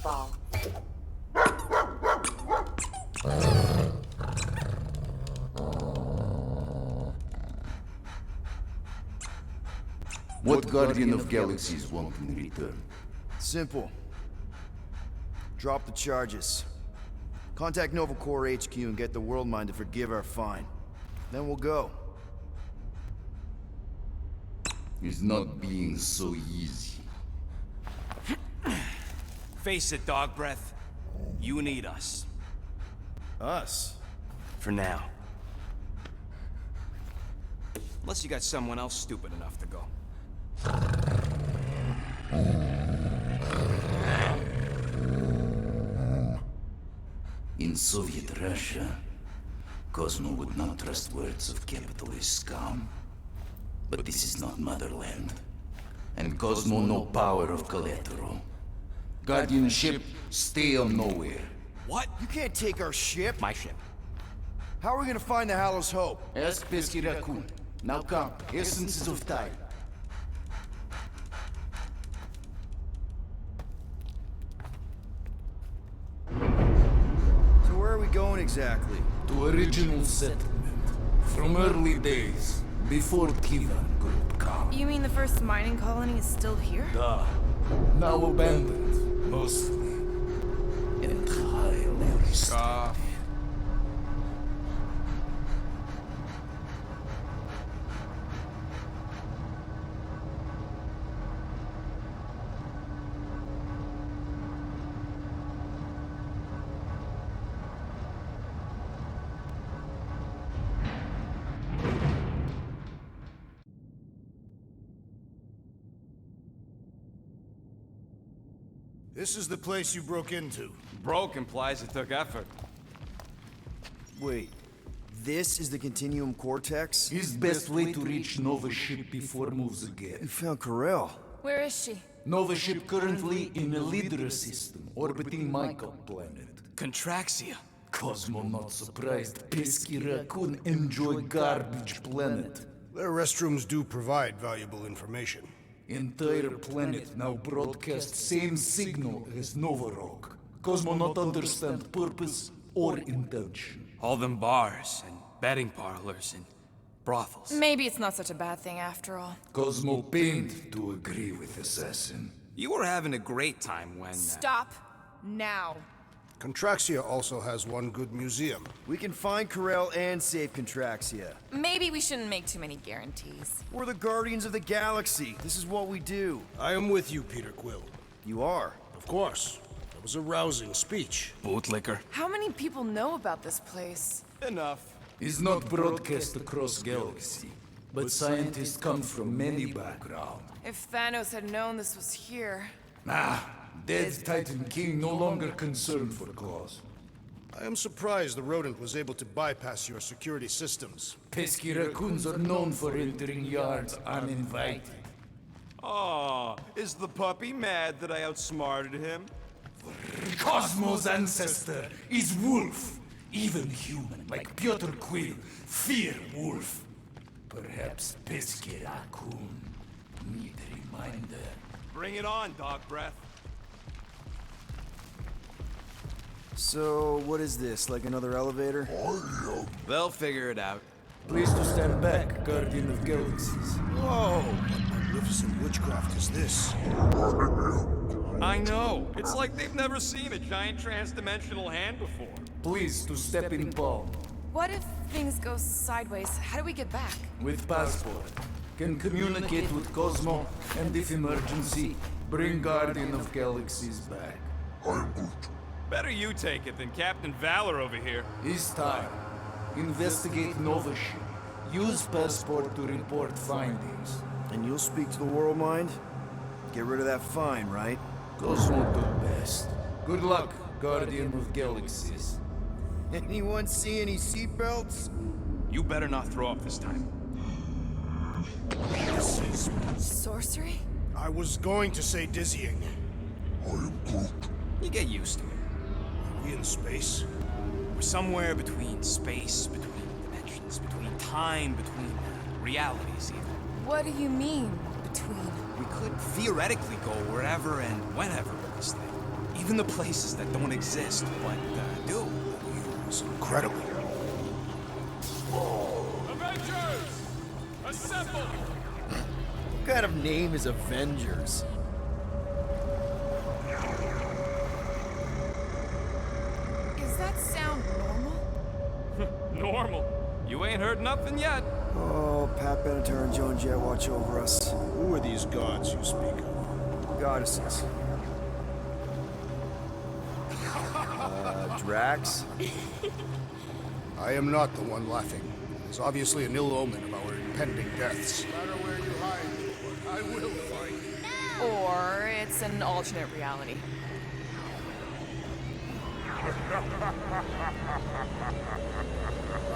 Ball. What Guardian of Galaxies want in return? Simple. Drop the charges. Contact Nova Corps HQ and get the World Mind to forgive our fine. Then we'll go. It's not being so easy. Face it, Dog Breath. You need us. Us? For now. Unless you got someone else stupid enough to go. In Soviet Russia, Cosmo would not trust words of capitalist scum. But this is not motherland. And Cosmo no power of collateral. Guardianship, stay on nowhere. What? You can't take our ship? My ship. How are we gonna find the Hallow's Hope? Ask Pesky Raccoon. Now come, essences of time. So where are we going exactly? To original settlement. From early days, before Tivan Group come. You mean the first mining colony is still here? Duh. Now abandoned, mostly. Entirely restored. This is the place you broke into. Broke implies it took effort. Wait, this is the Continuum Cortex? His best way to reach Nova ship before moves again. You found Karel. Where is she? Nova ship currently in a Lydra system, orbiting Michael planet. Contraxia. Cosmo not surprised. Pesky Raccoon enjoy garbage planet. Their restrooms do provide valuable information. Entire planet now broadcast same signal as Nova Rock. Cosmo not understand purpose or intention. All them bars and betting parlors and brothels. Maybe it's not such a bad thing after all. Cosmo pained to agree with Assassin. You were having a great time when... Stop now. Contraxia also has one good museum. We can find Karel and save Contraxia. Maybe we shouldn't make too many guarantees. We're the Guardians of the Galaxy. This is what we do. I am with you, Peter Quill. You are? Of course. That was a rousing speech. Bootlicker. How many people know about this place? Enough. Is not broadcast across galaxy, but scientists come from many backgrounds. If Thanos had known this was here... Nah, dead Titan King no longer concerned for cause. I am surprised the rodent was able to bypass your security systems. Pesky raccoons are known for entering yards uninvited. Oh, is the puppy mad that I outsmarted him? Cosmo's ancestor is wolf. Even human, like Piotr Quill, fear wolf. Perhaps Pesky Raccoon need a reminder. Bring it on, Dog Breath. So, what is this, like another elevator? They'll figure it out. Please to stand back, Guardian of Galaxies. Whoa! What magnificent witchcraft is this? I know. It's like they've never seen a giant trans-dimensional hand before. Please to step in palm. What if things go sideways? How do we get back? With passport. can communicate with Cosmo, and if emergency, bring Guardian of Galaxies back. Better you take it than Captain Valor over here. It's time. Investigate Nova ship. Use passport to report findings. And you'll speak to the World Mind? Get rid of that fine, right? Cosmo do best. Good luck, Guardian of Galaxies. Anyone see any seatbelts? You better not throw up this time. This is... Sorcery? I was going to say dizzying. You get used to it. Are we in space? We're somewhere between space, between dimensions, between time, between realities even. What do you mean, between? We could theoretically go wherever and whenever with this thing. Even the places that don't exist, but do. It's incredible. Avengers! Assemble! What kind of name is Avengers? Does that sound normal? Normal. You ain't heard nothing yet. Oh, Pat Benatar and Joan Jett watch over us. Who are these gods you speak of? Goddesses. Drax? I am not the one laughing. It's obviously an ill omen of our impending deaths. No matter where you hide, I will find you. Or it's an alternate reality.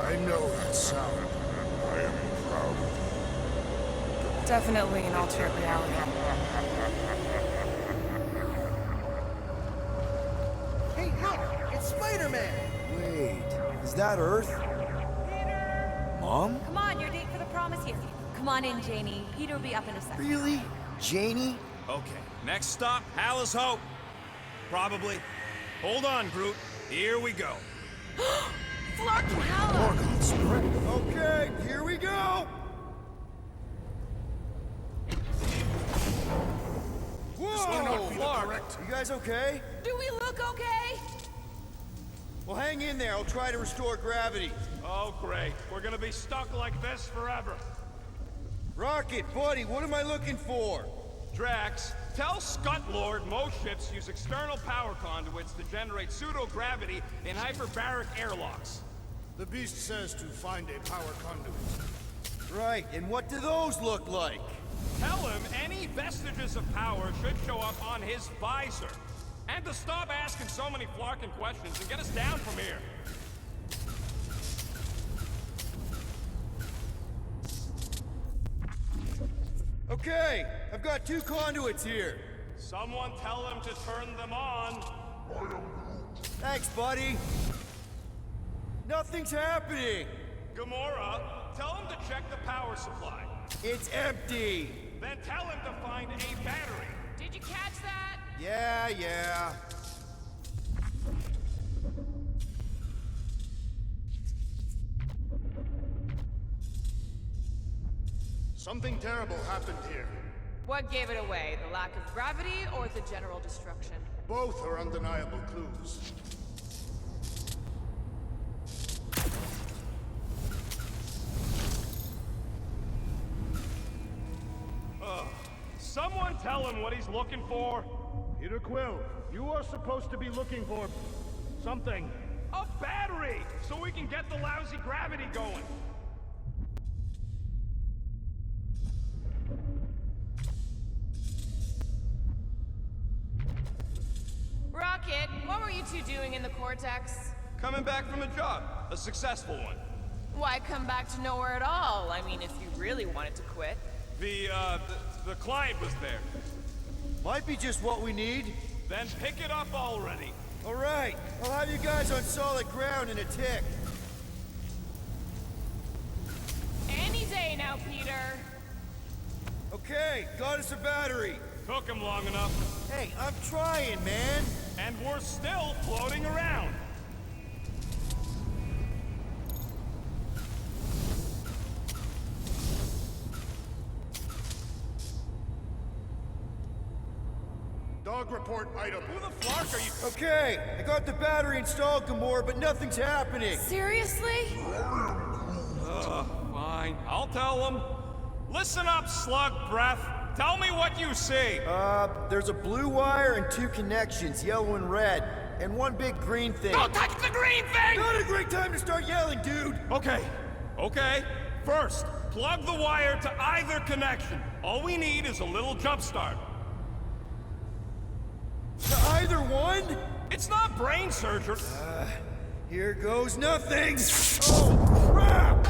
I know that sound. I am proud. Definitely an alternate reality. Hey, look! It's Spider-Man! Wait, is that Earth? Mom? Come on, your date for the prom is here. Come on in, Janie. Peter will be up in a second. Really? Janie? Okay, next stop, Hallis Hope. Probably. Hold on, Groot. Here we go. Flark Hella! Okay, here we go! Whoa! Flark! You guys okay? Do we look okay? Well, hang in there. I'll try to restore gravity. Oh, great. We're gonna be stuck like this forever. Rocket, buddy, what am I looking for? Drax, tell Scut Lord most ships use external power conduits to generate pseudo-gravity in hyperbaric airlocks. The beast says to find a power conduit. Right, and what do those look like? Tell him any vestiges of power should show up on his visor. And to stop asking so many flarkin' questions and get us down from here. Okay, I've got 2 conduits here. Someone tell him to turn them on. Thanks, buddy. Nothing's happening. Gamora, tell him to check the power supply. It's empty. Then tell him to find a battery. Did you catch that? Yeah. Something terrible happened here. What gave it away? The lack of gravity or the general destruction? Both are undeniable clues. Someone tell him what he's looking for. Peter Quill, you are supposed to be looking for something. A battery, so we can get the lousy gravity going. Rocket, what were you two doing in the Cortex? Coming back from a job, a successful one. Why come back to nowhere at all? I mean, if you really wanted to quit. The client was there. Might be just what we need. Then pick it up already. All right, I'll have you guys on solid ground in a tick. Any day now, Peter. Okay, got us a battery. Took him long enough. Hey, I'm trying, man. And we're still floating around. Dog report item. Who the flark are you? Okay, I got the battery installed, Gamora, but nothing's happening. Seriously? Fine. I'll tell him. Listen up, slug breath. Tell me what you see. There's a blue wire and 2 connections, yellow and red, and 1 big green thing. Don't touch the green thing! Not a great time to start yelling, dude! Okay. First, plug the wire to either connection. All we need is a little jump start. To either one? It's not brain surgery. Here goes nothing! Oh, crap!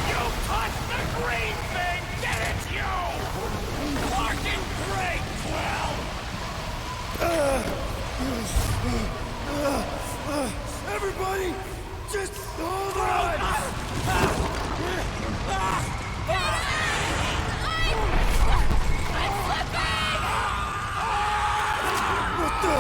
You touched the green thing! Get it, you! Fucking great, Quill! Everybody, just hold on! What the?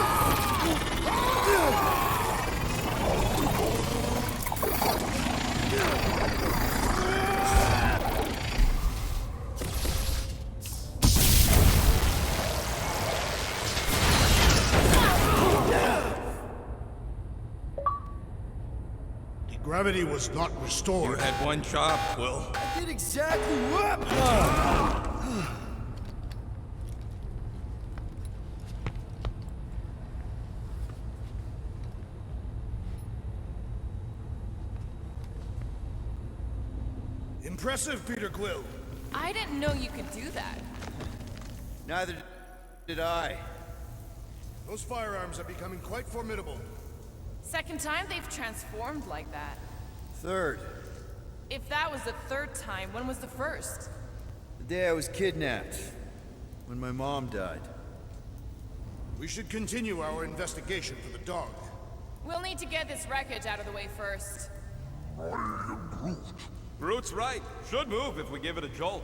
Gravity was not restored. You had one job, Quill. I did exactly what? Impressive, Peter Quill. I didn't know you could do that. Neither did I. Those firearms are becoming quite formidable. Second time they've transformed like that. Third, If that was the third time, when was the first? the day I was kidnapped. When my mom died. We should continue our investigation for the dog. We'll need to get this wreckage out of the way first. Groot's right. Should move if we give it a jolt.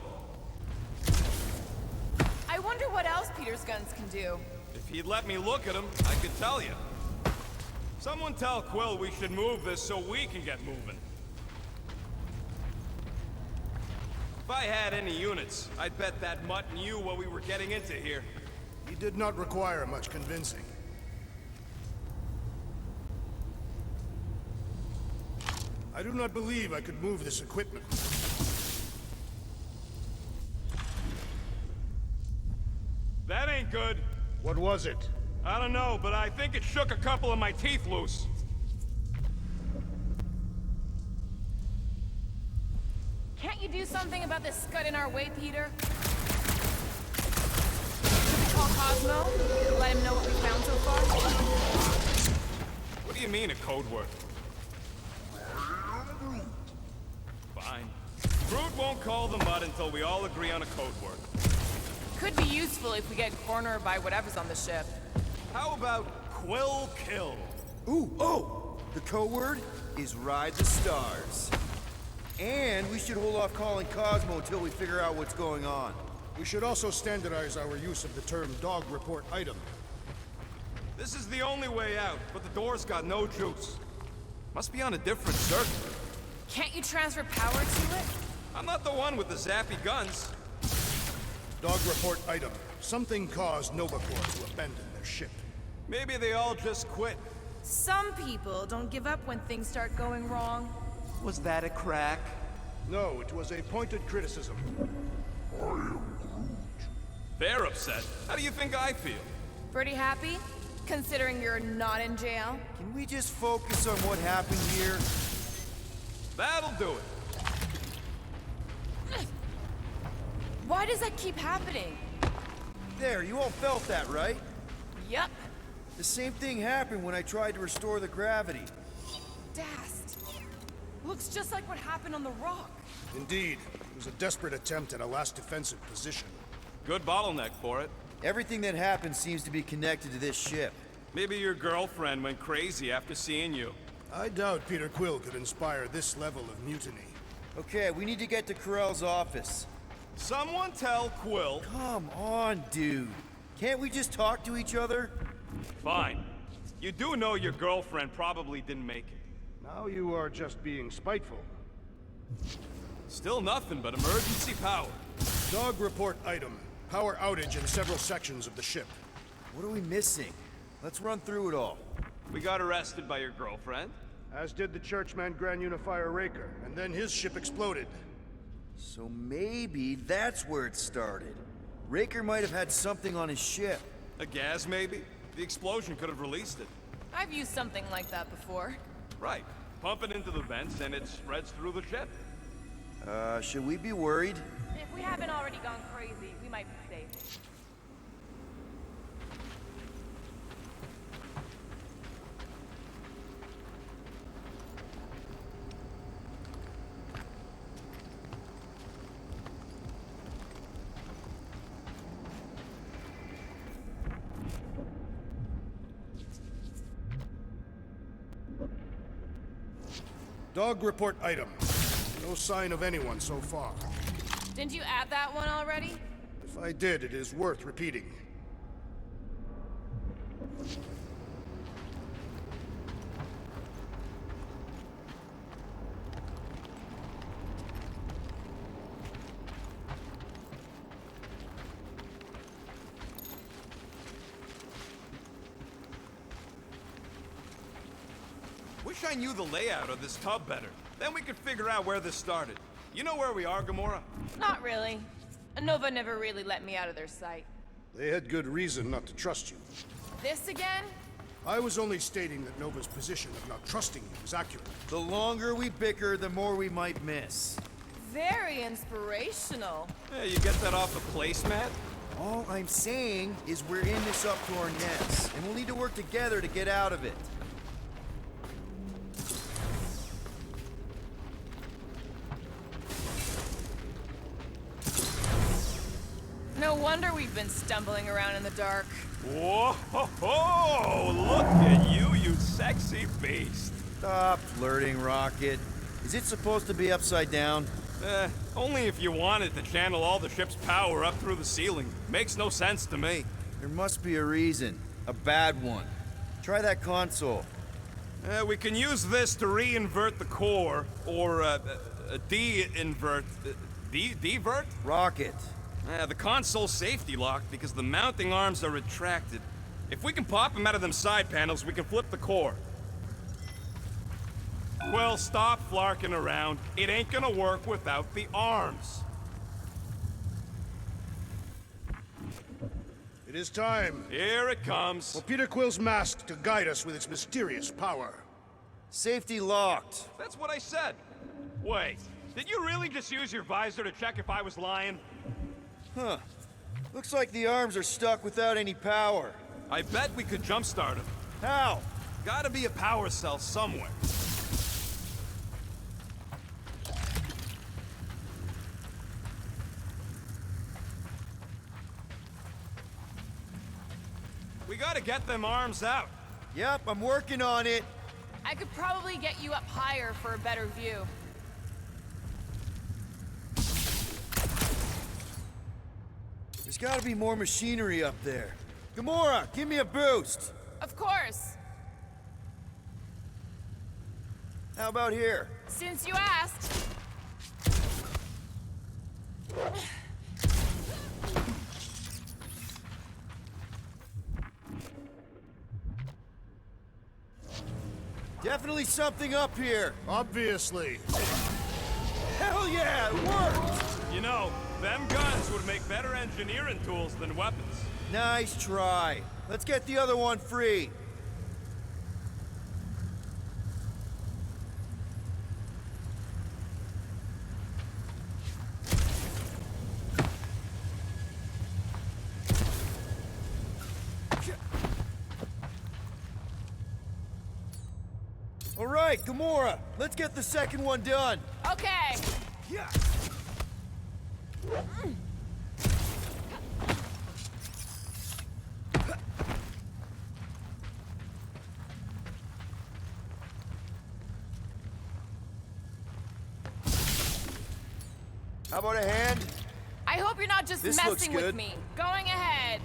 I wonder what else Peter's guns can do. If he'd let me look at him, I could tell you. Someone tell Quill we should move this so we can get moving. If I had any units, I'd bet that mutt knew what we were getting into here. He did not require much convincing. I do not believe I could move this equipment. That ain't good. What was it? I don't know, but I think it shook a couple of my teeth loose. Can't you do something about this scud in our way, Peter? Should we call Cosmo? Let him know what we found so far? What do you mean, a code word? Fine. Groot won't call the mud until we all agree on a code word. Could be useful if we get cornered by whatever's on the ship. How about Quill Kill? The code word is Ride the Stars. And we should hold off calling Cosmo until we figure out what's going on. We should also standardize our use of the term dog report item. This is the only way out, but the door's got no juice. Must be on a different circuit. Can't you transfer power to it? I'm not the one with the zappy guns. Dog report item. Something caused Nova Corps to abandon their ship. Maybe they all just quit. Some people don't give up when things start going wrong. Was that a crack? No, it was a pointed criticism. They're upset. How do you think I feel? Pretty happy? Considering you're not in jail? Can we just focus on what happened here? That'll do it. Why does that keep happening? There, you all felt that, right? Yup. The same thing happened when I tried to restore the gravity. Dast. Looks just like what happened on the rock. Indeed. It was a desperate attempt at a last defensive position. Good bottleneck for it. Everything that happened seems to be connected to this ship. Maybe your girlfriend went crazy after seeing you. I doubt Peter Quill could inspire this level of mutiny. Okay, we need to get to Corell's office. Someone tell Quill. Come on, dude. Can't we just talk to each other? Fine. You do know your girlfriend probably didn't make it. Now you are just being spiteful. Still nothing but emergency power. Dog report item. Power outage in several sections of the ship. What are we missing? Let's run through it all. We got arrested by your girlfriend. As did the churchman Grand Unifier Raker, and then his ship exploded. So maybe that's where it started. Raker might have had something on his ship. A gas, maybe? The explosion could have released it. I've used something like that before. Right. Pump it into the vents and it spreads through the ship. Should we be worried? If we haven't already gone crazy, we might be safe. Dog report item. No sign of anyone so far. Didn't you add that one already? If I did, it is worth repeating. Wish I knew the layout of this tub better. Then we could figure out where this started. You know where we are, Gamora? Not really. Nova never really let me out of their sight. They had good reason not to trust you. This again? I was only stating that Nova's position of not trusting you is accurate. The longer we bicker, the more we might miss. Very inspirational. Hey, you get that off the placemat? All I'm saying is we're in this up to our necks, and we'll need to work together to get out of it. No wonder we've been stumbling around in the dark. Whoa! Ho, ho! Look at you, you sexy beast! Stop flirting, Rocket. Is it supposed to be upside down? Only if you wanted to channel all the ship's power up through the ceiling. Makes no sense to me. There must be a reason. A bad one. Try that console. We can use this to re-invert the core, or de-invert... Divert? Rocket. The console's safety locked because the mounting arms are retracted. If we can pop them out of them side panels, we can flip the core. Well, stop flarking around. It ain't gonna work without the arms. It is time. Here it comes. For Peter Quill's mask to guide us with its mysterious power. Safety locked. That's what I said. Wait, did you really just use your visor to check if I was lying? Huh. Looks like the arms are stuck without any power. I bet we could jumpstart them. How? Gotta be a power cell somewhere. We gotta get them arms out. Yep, I'm working on it. I could probably get you up higher for a better view. There's gotta be more machinery up there. Gamora, give me a boost. Of course. How about here? Since you asked. Definitely something up here. Obviously. Hell yeah, it worked! You know, them guns would make better engineering tools than weapons. Nice try. Let's get the other one free. All right, Gamora, let's get the second one done. Okay. Yeah. How about a hand? I hope you're not just This looks messing with good. me. Going ahead.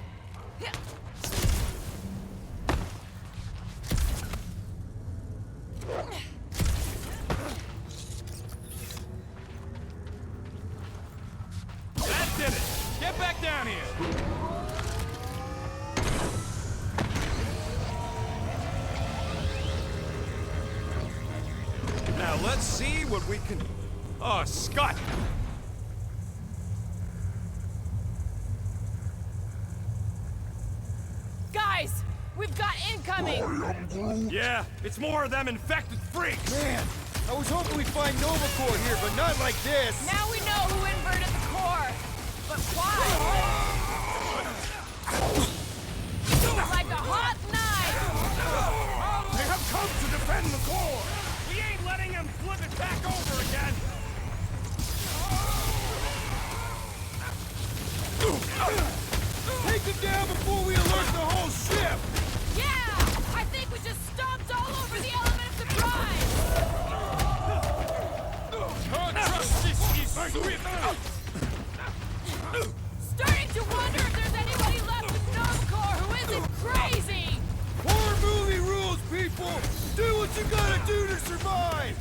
That did it! Get back down here! Now, let's see what we can... Oh, Scott! Guys, we've got incoming! Yeah, it's more of them infected freaks! Man, I was hoping we'd find Nova Corps here, but not like this! Now we know who inverted the core! But why? Like a hot knife! They have come to defend the core! We ain't letting them flip it back over again! Take them down before we alert the whole ship! Yeah! I think we just stomped all over the element of surprise! Trust this is Starting to wonder if there's anybody left in Nova Corps who isn't crazy! Horror movie rules, people! Do what you gotta do to survive!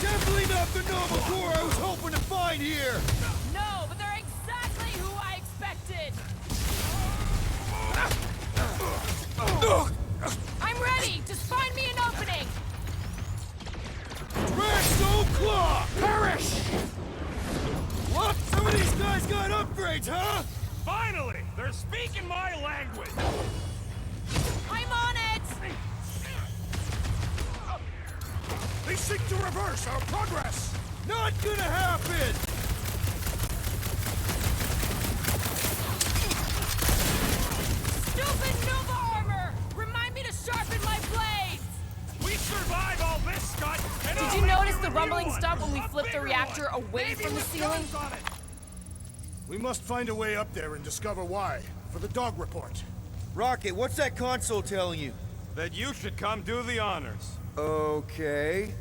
Definitely not the Nova Corps I was hoping to find here! No, but they're exactly who I expected! I'm ready! Just find me an opening! Draxo Claw! Perish! What? Some of these guys got upgrades, huh? Finally! They're speaking my language! I'm on it! They seek to reverse our progress! Not gonna happen! Stupid Nova armor! Remind me to sharpen my blades! We survive all this, Scott! And Did you notice the rumbling stuff when we flipped the reactor away from the ceiling? We must find a way up there and discover why, for the dog report. Rocket, what's that console telling you? That you should come do the honors. Okay.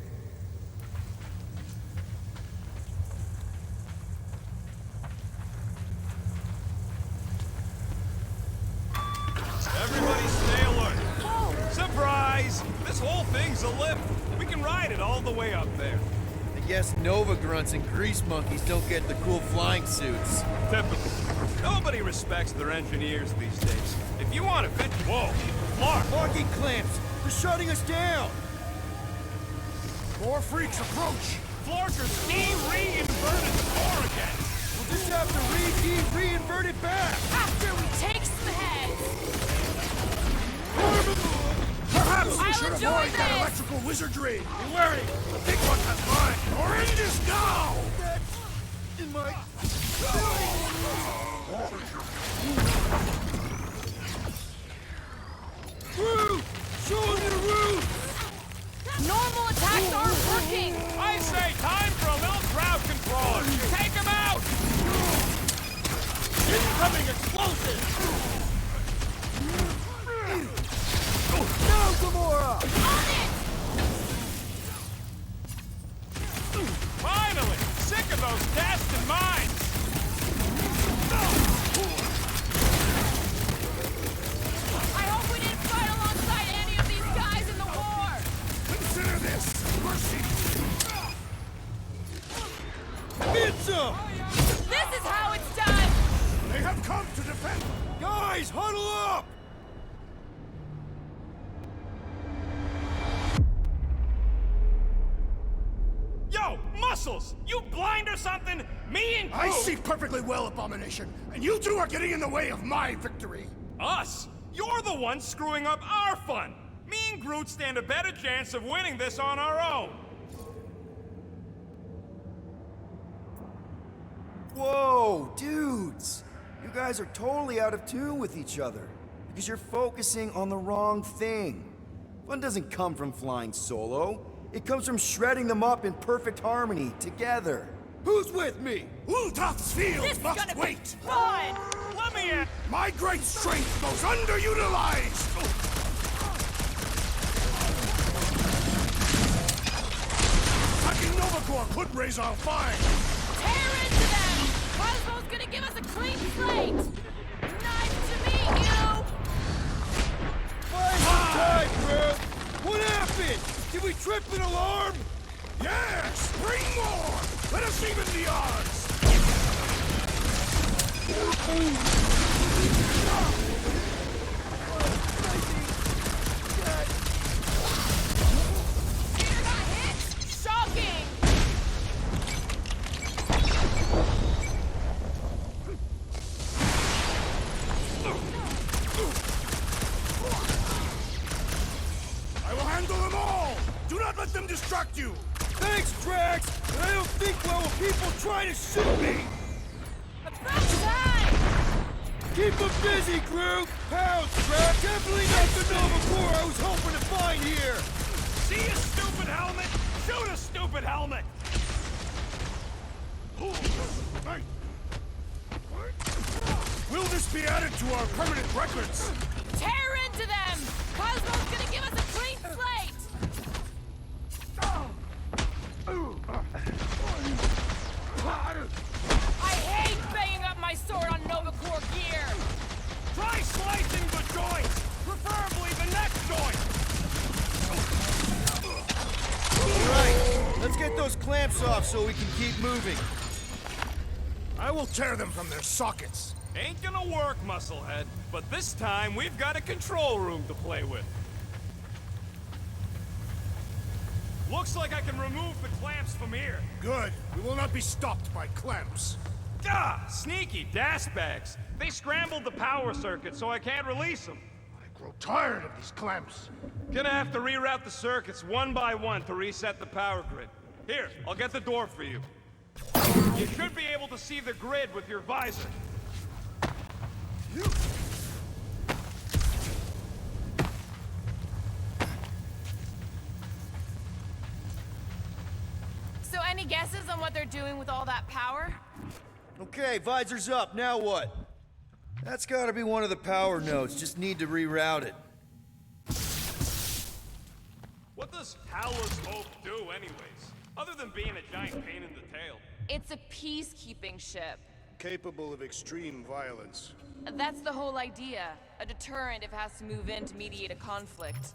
Everybody stay alert. Surprise! This whole thing's a lift. We can ride it all the way up there. I guess Nova grunts and grease monkeys don't get the cool flying suits. Typical. Nobody respects their engineers these days. If you want to fit... Whoa! Clark! Locking clamps! They're shutting us down! More freaks approach! Florker's de-reinverted the core again! We'll just have to reinvert it back! After we take some heads! Perhaps we I'll should enjoy avoid that this. electrical wizardry! Be wary! The big one has mine! Your end is now! That's in my... Roof! Show them the roof! Normal attacks aren't working! I say time for a little crowd control! Take him out! Incoming explosive! No, Gamora! On it! Finally! Sick of those dashed mines! I hope we didn't fight alongside any of these guys in the war! Consider this mercy! Get some! This is how it's done! They have come to defend! Guys, huddle up! Yo, Muscles! You blind or something? Me and I Groot... see perfectly well, Abomination, and you two are getting in the way of my victory! Us? You're the one screwing up our fun! Me and Groot stand a better chance of winning this on our own! Whoa, dudes! You guys are totally out of tune with each other, because you're focusing on the wrong thing. Fun doesn't come from flying solo. It comes from shredding them up in perfect harmony, together. Who's with me? Ultoth's field This is must gonna wait! be fun! Let me in! My great strength goes underutilized! Attacking Nova Corps could raise our fine! Tear into them! Cosmo's gonna give us a clean slate! Nice to meet you! Buy some time, bro! What happened? Did we trip an alarm? Yes! Bring more! Let us even the odds! Handle them all! Do not let them distract you! Thanks, Drax! But I don't think well when people try to shoot me! About time! Keep them busy, Groot! Pounds, Drax! Definitely not the Nova Corps I was hoping to find here! See a stupid helmet? Shoot a stupid helmet! Will this be added to our permanent records? Tear into them! Cosmo's gonna give us a clean slate! I hate banging up my sword on Nova Corps gear! Try slicing the joints! Preferably the neck joint! Alright, let's get those clamps off so we can keep moving. I will tear them from their sockets. Ain't gonna work, Musclehead. But this time, we've got a control room to play with. Looks like I can remove the clamps from here. Good. We will not be stopped by clamps. Ah, sneaky bags. They scrambled the power circuit, so I can't release them. I grow tired of these clamps. Gonna have to reroute the circuits one by one to reset the power grid. Here, I'll get the door for you. You should be able to see the grid with your visor. So any guesses on what they're doing with all that power? Okay, visor's up, now what? That's gotta be one of the power nodes, just need to reroute it. What does Howler's Hope do anyways? Other than being a giant pain in the tail. It's a peacekeeping ship. Capable of extreme violence. That's the whole idea. A deterrent if it has to move in to mediate a conflict.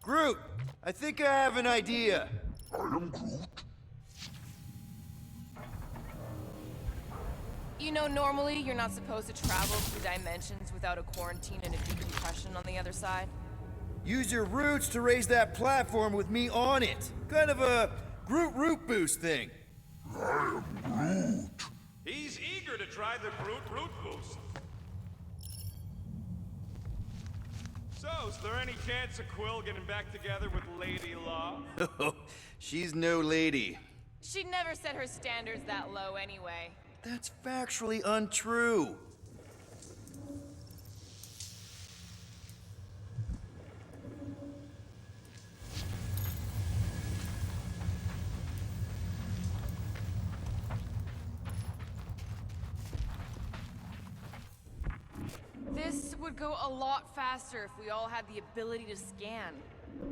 Groot, I think I have an idea. I am Groot. You know, normally you're not supposed to travel through dimensions without a quarantine and a decompression on the other side. Use your roots to raise that platform with me on it. Kind of a Groot root boost thing. I am Groot. He's eager to try the Groot root boost. So, is there any chance of Quill getting back together with Lady Law? She's no lady. She'd never set her standards that low anyway. That's factually untrue. This would go a lot faster if we all had the ability to scan.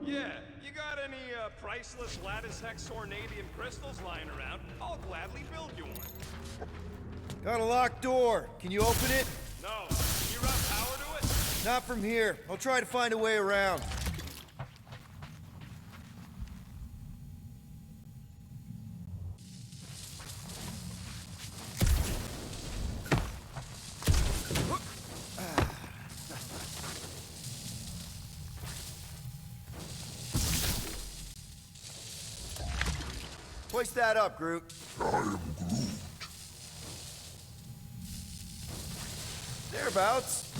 Yeah, you got any priceless lattice hex ornadium crystals lying around? I'll gladly build you one. Got a locked door. Can you open it? No. Can you route power to it? Not from here. I'll try to find a way around. Hoist that up, Groot. I am Groot. Thereabouts.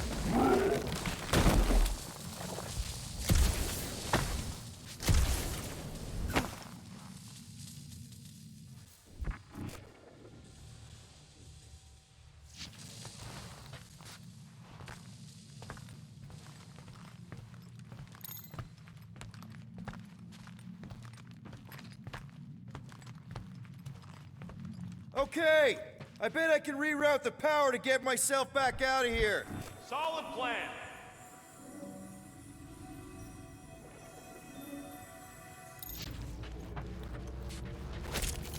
Okay, I bet I can reroute the power to get myself back out of here. Solid plan.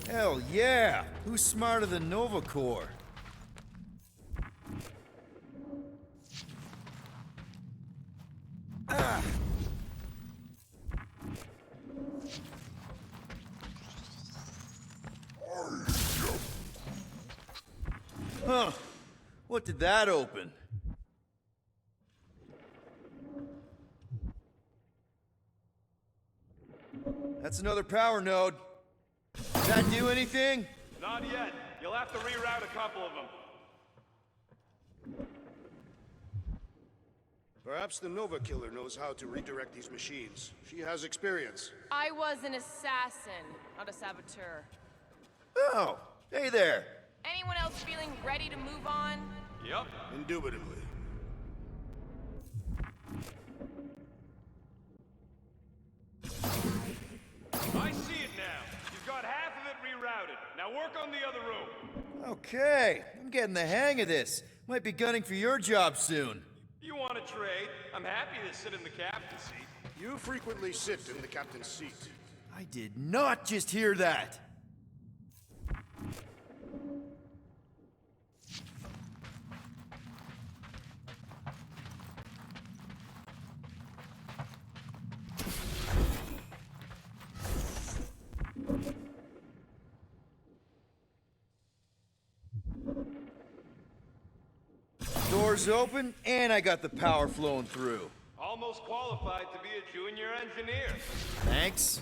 Hell yeah! Who's smarter than Nova Corps? Ah! Huh. What did that open? That's another power node. Does that do anything? Not yet. You'll have to reroute a couple of them. Perhaps the Nova Killer knows how to redirect these machines. She has experience. I was an assassin, not a saboteur. Oh, hey there. Anyone else feeling ready to move on? Yep. Indubitably. I see it now. You've got half of it rerouted. Now work on the other room. Okay, I'm getting the hang of this. Might be gunning for your job soon. You want to trade? I'm happy to sit in the captain's seat. You frequently sit in the captain's seat. I did not just hear that. Doors open, and I got the power flowing through. Almost qualified to be a junior engineer. Thanks.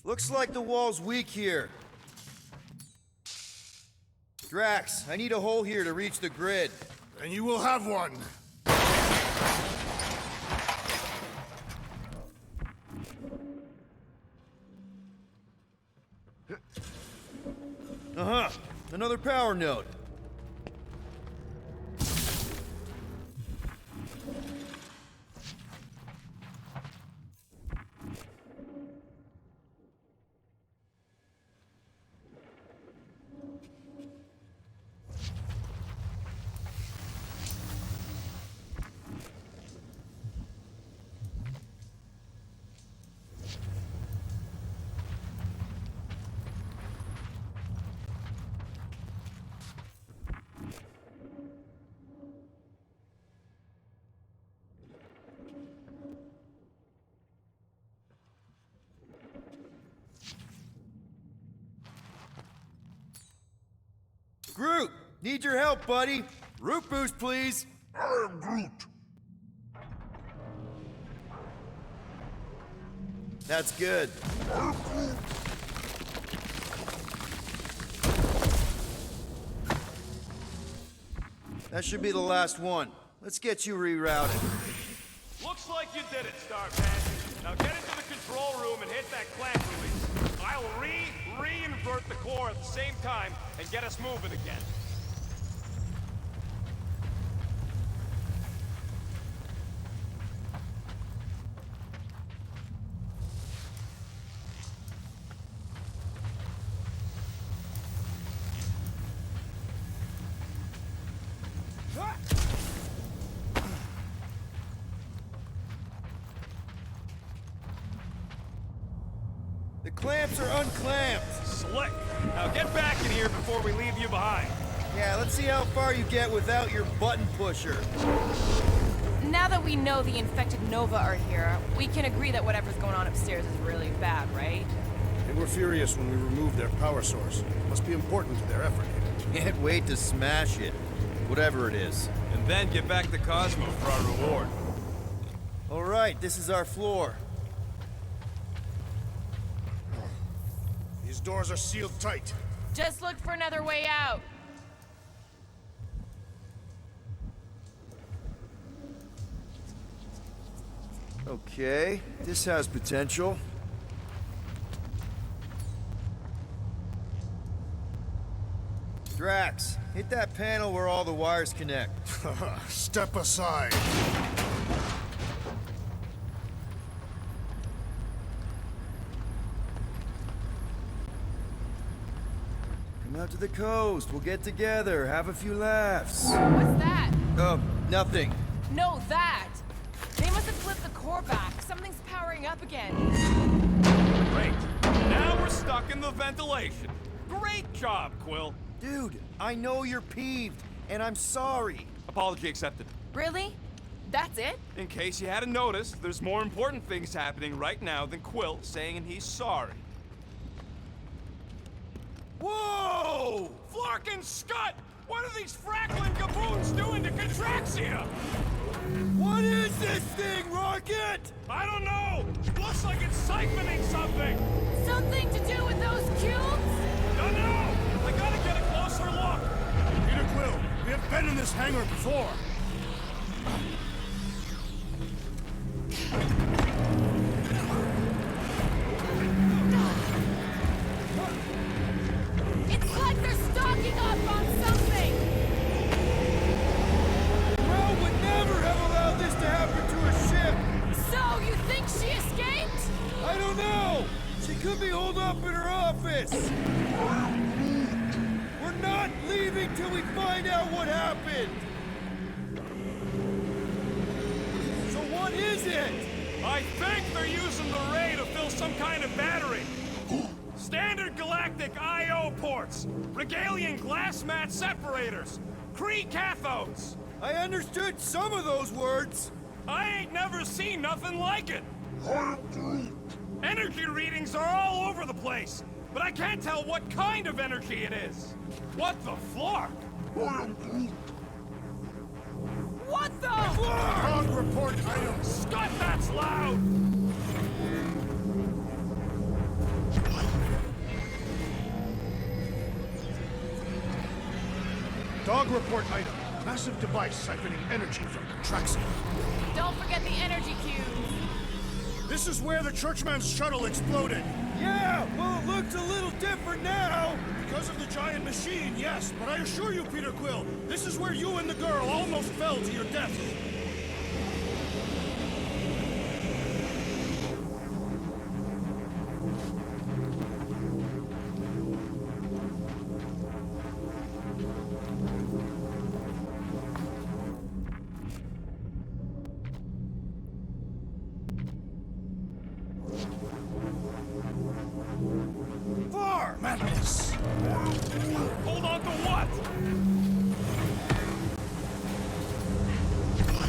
Looks like the wall's weak here. Drax, I need a hole here to reach the grid. And you will have one. Uh-huh. Another power node. Groot, need your help, buddy. Root boost, please. I am Groot. That's good. That should be the last one. Let's get you rerouted. Looks like you did it, Starman. Now get into the control room and hit that clamp release. I'll re-invert the core at the same time and get us moving again. clamps are unclamped. Slick. Now get back in here before we leave you behind. Yeah, let's see how far you get without your button pusher. Now that we know the infected Nova are here, we can agree that whatever's going on upstairs is really bad, right? They were furious when we removed their power source. Must be important to their effort. Can't wait to smash it. Whatever it is. And then get back to Cosmo for our reward. All right, this is our floor. These doors are sealed tight. Just look for another way out. Okay, this has potential. Drax, hit that panel where all the wires connect. Step aside. Come out to the coast. We'll get together, have a few laughs. What's that? Nothing. No, that! They must have flipped the core back. Something's powering up again. Great. Now we're stuck in the ventilation. Great job, Quill. Dude, I know you're peeved, and I'm sorry. Apology accepted. Really? That's it? In case you hadn't noticed, there's more important things happening right now than Quill saying he's sorry. Whoa! Flark and Scud! What are these frackling gaboons doing to Contraxia? What is this thing, Rocket? I don't know! Looks like it's siphoning something! Something to do with those cubes? Don't know! I gotta get a closer look! Peter Quill, we have been in this hangar before. It's like they're stocking up on something! Well, would never have allowed this to happen to a ship! So, you think she escaped? I don't know! She could be holed up in her office! We're not leaving till we find out what happened! So what is it? I think they're using the ray to fill some kind of battery. Standard galactic I.O. ports, Regalian glass mat separators, Kree cathodes. I understood some of those words. I ain't never seen nothing like it. Energy readings are all over the place, but I can't tell what kind of energy it is. What the flark? What the? Dog report item. Scott, that's loud! Dog report item. Massive device siphoning energy from Contraxia. Don't forget the energy cubes. This is where the Churchman's shuttle exploded. Yeah, well, it looks a little different now. Because of the giant machine, yes. But I assure you, Peter Quill, this is where you and the girl almost fell to your death. Far! Madness! Hold on to what?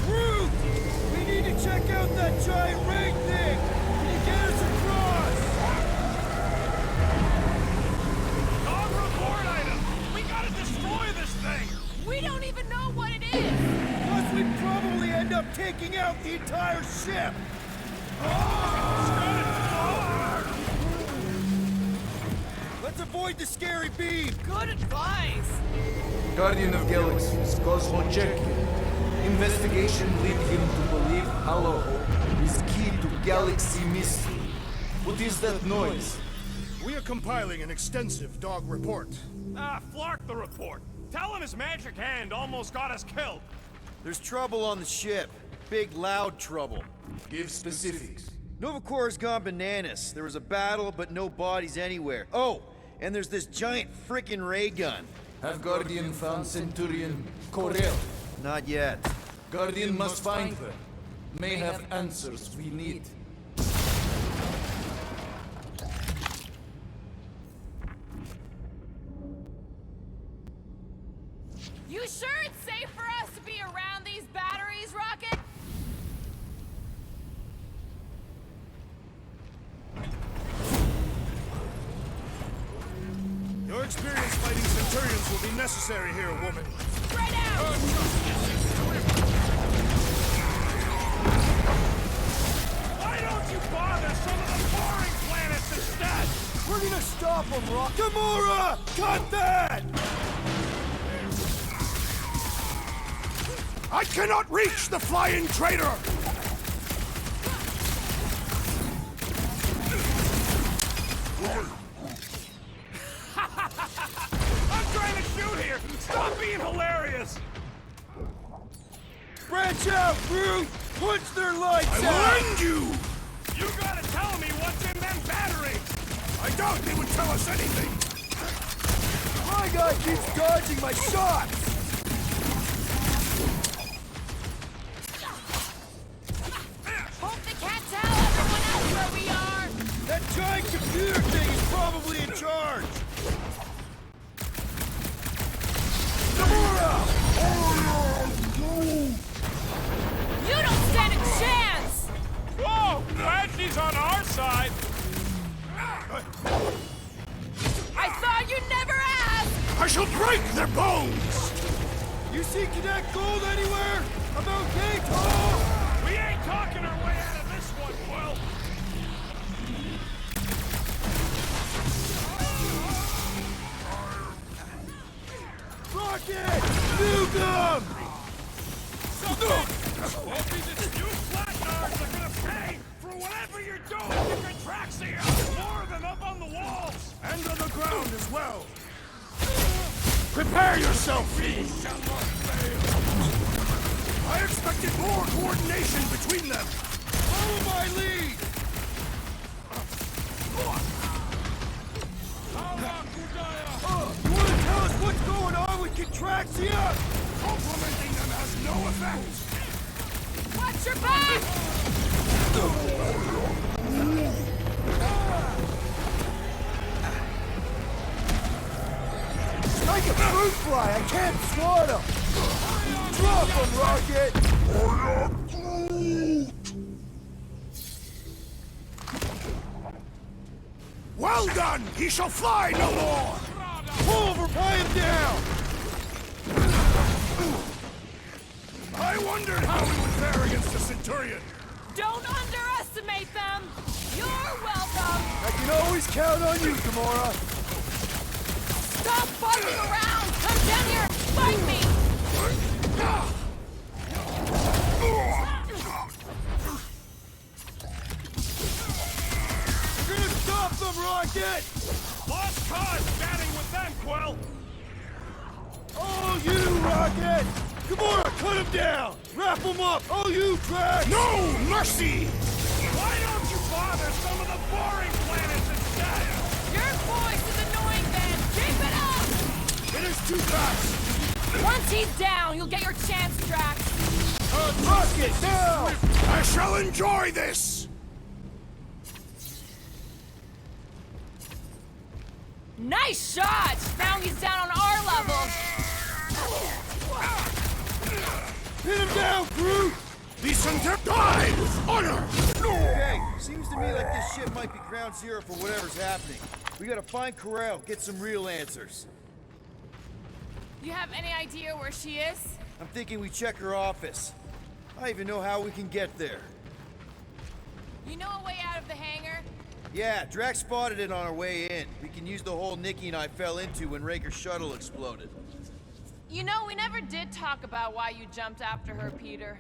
Root! We need to check out that giant ray thing! Can you get us across? Dog report item! We gotta destroy this thing! We don't even know what it is! Plus, we'd probably end up taking out the entire ship! Let's avoid the scary beam! Good advice! Guardian of Galaxies, Cosmo check. Investigation lead him to believe Hollow Hope is key to galaxy mystery. What is that noise? We are compiling an extensive dog report. Ah, Flark the report. Tell him his magic hand almost got us killed. There's trouble on the ship. Big, loud trouble. Give specifics. Nova Corps gone bananas. There was a battle, but no bodies anywhere. Oh, and there's this giant frickin' ray gun. Have Guardian found Centurion Corel? Not yet. Guardian must find her. May have answers we need. You sure it's safe for us to be around these batteries, Rocket? Your experience fighting Centurions will be necessary here, woman. Spread out! Why don't you bother some of the boring planets instead? We're gonna stop him, Rock. Gamora! Cut that! I cannot reach the flying traitor! I'm trying to shoot here! Stop being hilarious! Branch out, Groot! Punch their lights I out! will end you! You gotta tell me what's in them batteries! I doubt they would tell us anything! My guy keeps dodging my shots! Hope they can't tell everyone else where we are! That giant computer thing is probably in charge! Gamora! You don't stand a chance! Whoa! Glad she's on our side! I thought you'd never ask! I shall break their bones! You see Cadet Gold anywhere? About Gate Hall? We ain't talking our way out of this one, Quill! Rocket! Nuke him! Hoping that you flatnards are gonna pay for whatever you're doing to Contraxia! More than up on the walls! And on the ground as well! Prepare yourself, fiend! I expected more coordination between them! Follow my lead! You want to tell us what's going on with Contraxia? Complimenting them has no effect! Watch your back! Like a fruit fly, I can't swat him! Drop him, Rocket! Well done! He shall fly no more! Pull over, tie him down! I wondered how we would fare against the Centurion! Don't underestimate them! You're welcome! I can always count on you, Gamora! Stop buzzing around! Come down here and fight me! You're gonna stop them, Rocket! Lost cause batting with them, Quill! Oh, you, Rocket! Gamora, cut him down! Wrap him up! Oh, you, Drax! No mercy! Why don't you bother some of the boring planets instead? Your voice is annoying, Ben! Keep it up! It is too fast! Once he's down, you'll get your chance, Drax! Rocket, now! I shall enjoy this! Nice shot! Now he's down on our level! Hit him down, Groot! The Centurion die with honor! Okay, seems to me like this ship might be ground zero for whatever's happening. We gotta find Corel, get some real answers. You have any idea where she is? I'm thinking we check her office. I even know how we can get there. You know a way out of the hangar? Yeah, Drax spotted it on our way in. We can use the hole Nikki and I fell into when Raker's shuttle exploded. You know, we never did talk about why you jumped after her, Peter.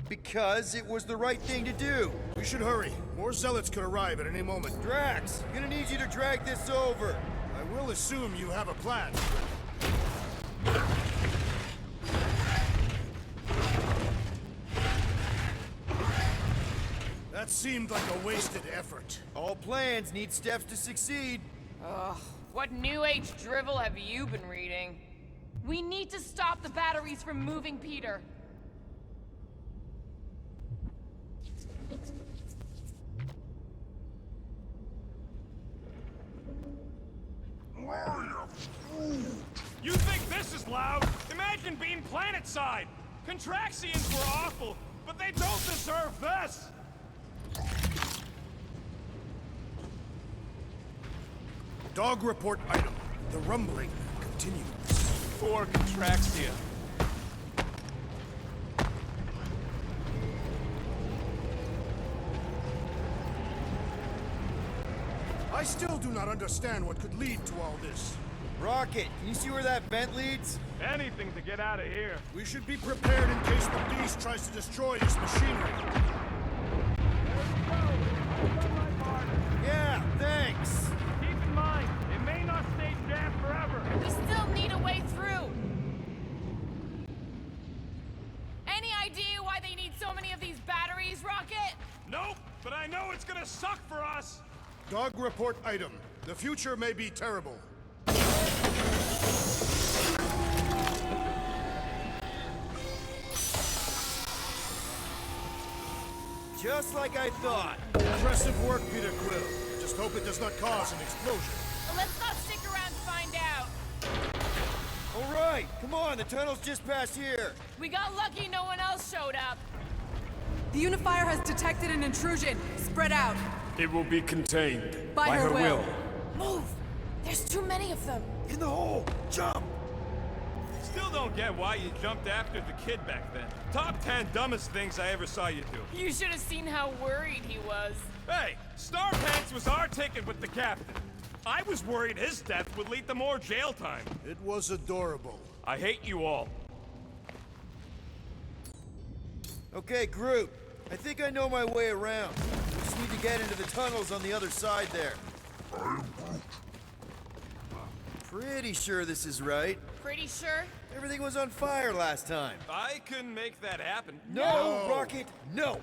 Because it was the right thing to do. We should hurry. More zealots could arrive at any moment. Drax, gonna need you to drag this over. I will assume you have a plan. That seemed like a wasted effort. All plans need steps to succeed. Ugh, what New Age drivel have you been reading? We need to stop the batteries from moving Peter. You think this is loud? Imagine fusion beam planetside! Contraxians were awful, but they don't deserve this! Dog report item. The rumbling continues. Poor Contraxia. I still do not understand what could lead to all this. Rocket, can you see where that vent leads? Anything to get out of here. We should be prepared in case the beast tries to destroy this machinery. Yeah, thanks. Keep in mind, it may not stay jammed forever. We still need a way through. Any idea why they need so many of these batteries, Rocket? Nope, but I know it's gonna suck for us. Dog report item. The future may be terrible. Just like I thought. Impressive work, Peter Quill. Just hope it does not cause an explosion. Well, let's not stick around to find out. All right, come on, the tunnel's just past here. We got lucky no one else showed up. The Unifier has detected an intrusion. Spread out. It will be contained. By her will. Move! There's too many of them. In the hole! Jump! Still don't get why you jumped after the kid back then. Top 10 dumbest things I ever saw you do. You should have seen how worried he was. Hey, Star Pants was our ticket with the captain. I was worried his death would lead to more jail time. It was adorable. I hate you all. Okay, Groot. I think I know my way around. We just need to get into the tunnels on the other side there. Pretty sure this is right. Pretty sure? Everything was on fire last time. I couldn't make that happen. No, Rocket, no!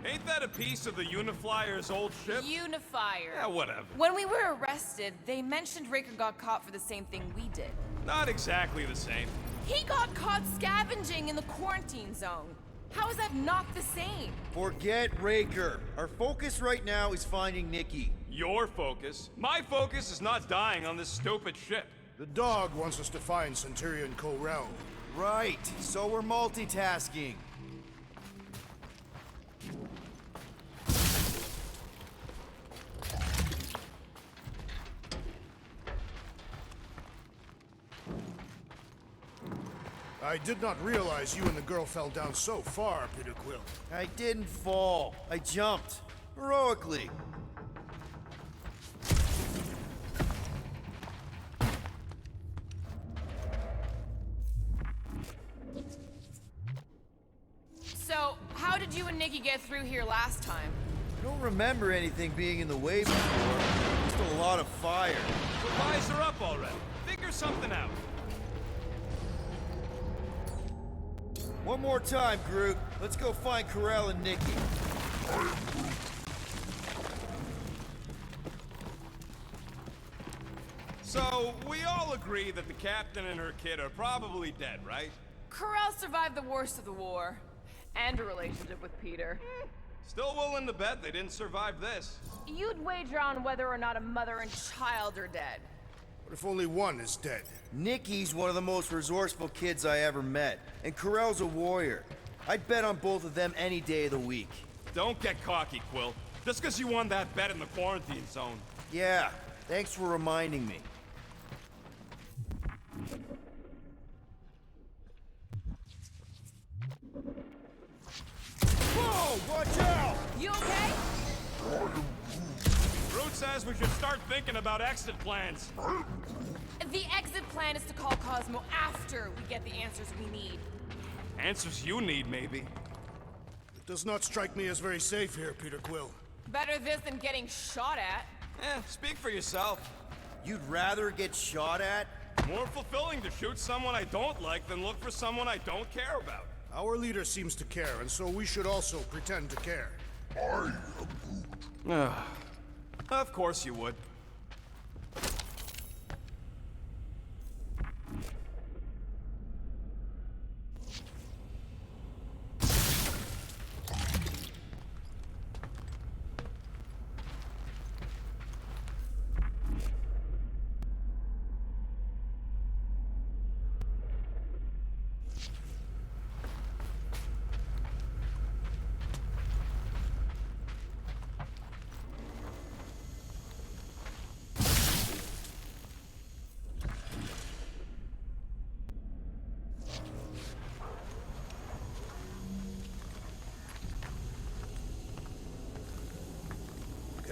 Ain't that a piece of the Uniflyer's old ship? Unifier. Yeah, whatever. When we were arrested, they mentioned Raker got caught for the same thing we did. Not exactly the same. He got caught scavenging in the quarantine zone. How is that not the same? Forget Raker. Our focus right now is finding Nikki. Your focus? My focus is not dying on this stupid ship. The dog wants us to find Centurion Ko-Rel. Right, so we're multitasking. I did not realize you and the girl fell down so far, Peter Quill. I didn't fall. I jumped. Heroically. So, how did you and Nikki get through here last time? I don't remember anything being in the way before. Just a lot of fire. So rise her up already. Figure something out. One more time, Groot. Let's go find Ko-Rel and Nikki. So, we all agree that the captain and her kid are probably dead, right? Ko-Rel survived the worst of the war. And a relationship with Peter. Still willing to bet they didn't survive this. You'd wager on whether or not a mother and child are dead. What if only one is dead? Nikki's one of the most resourceful kids I ever met, and Ko-Rel's a warrior. I'd bet on both of them any day of the week. Don't get cocky, Quill. Just because you won that bet in the quarantine zone. Yeah, thanks for reminding me. Whoa, watch out! You okay? Groot says we should start thinking about exit plans. The exit plan is to call Cosmo after we get the answers we need. Answers you need, maybe. It does not strike me as very safe here, Peter Quill. Better this than getting shot at. Speak for yourself. You'd rather get shot at? More fulfilling to shoot someone I don't like than look for someone I don't care about. Our leader seems to care, and so we should also pretend to care. Of course you would.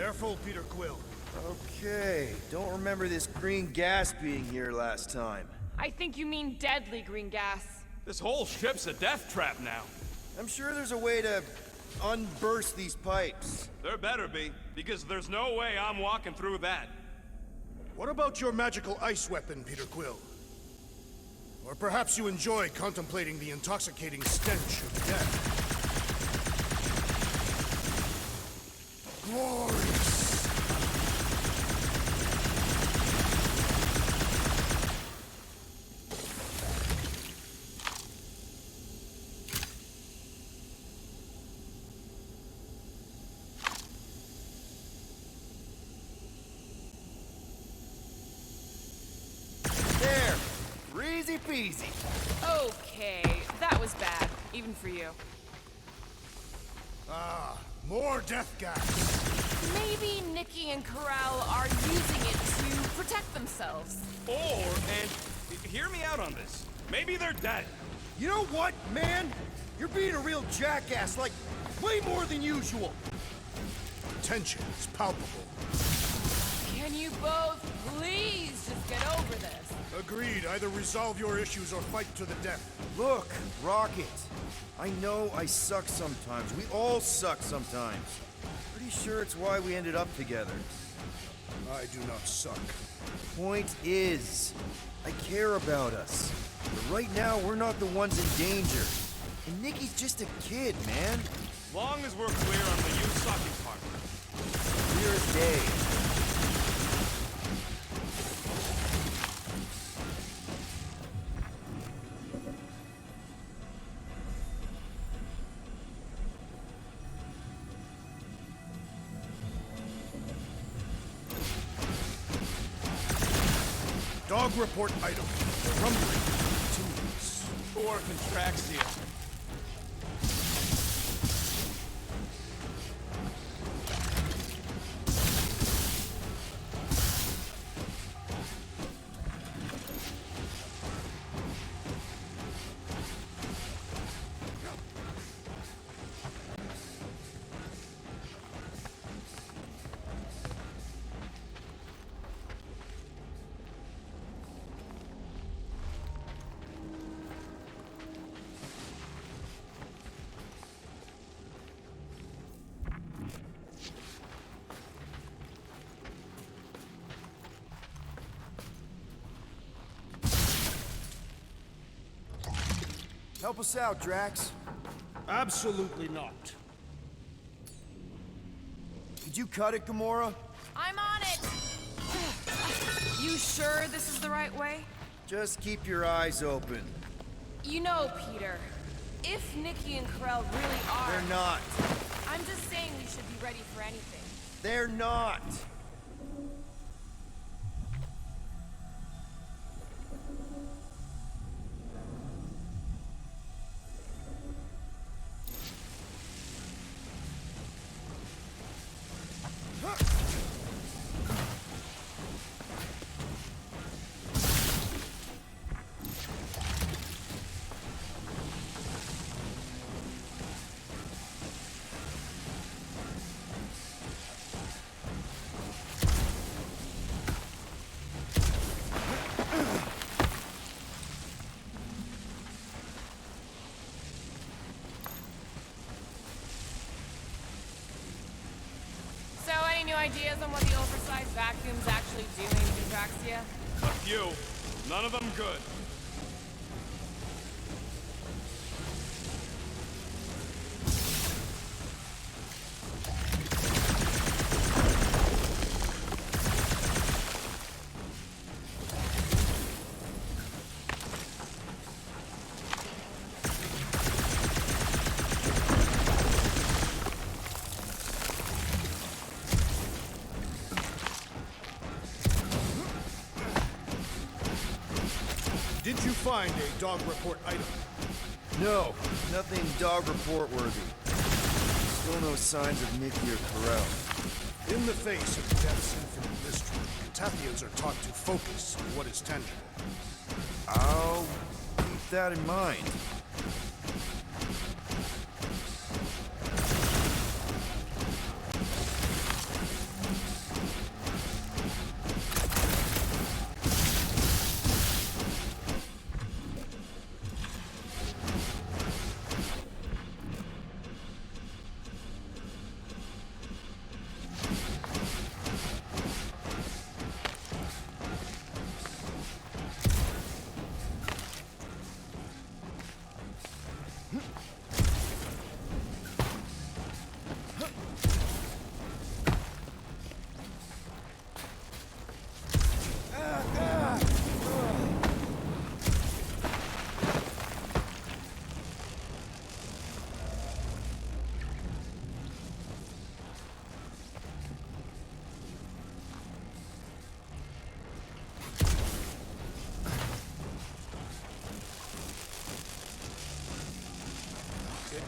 Careful, Peter Quill. Okay, don't remember this green gas being here last time. I think you mean deadly green gas. This whole ship's a death trap now. I'm sure there's a way to unburst these pipes. There better be, because there's no way I'm walking through that. What about your magical ice weapon, Peter Quill? Or perhaps you enjoy contemplating the intoxicating stench of death. Glorious! There! Easy peasy. Okay, that was bad, even for you. Ah, more death gas. Maybe Nikki and Corral are using it to protect themselves. And hear me out on this. Maybe they're dead. You know what, man? You're being a real jackass, like, way more than usual. Tension is palpable. Can you both please just get over this? Agreed. Either resolve your issues or fight to the death. Look, Rocket. I know I suck sometimes. We all suck sometimes. Pretty sure it's why we ended up together. I do not suck. Point is, I care about us. But right now, we're not the ones in danger. And Nikki's just a kid, man. Long as we're clear on the you sucking part. Clear as day. Dog report item. The rumbling continues. Or Contraxia. Help us out, Drax. Absolutely not. Did you cut it, Gamora? I'm on it! You sure this is the right way? Just keep your eyes open. You know, Peter, if Nikki and Corell really are... They're not. I'm just saying we should be ready for anything. They're not. So, any new ideas on what the oversized vacuum's actually doing to Draxia? A few. None of them good. Did you find a dog report item? No, nothing dog report worthy. Still no signs of Nikki or Corell. In the face of death's infinite mystery, Tathians are taught to focus on what is tangible. I'll keep that in mind.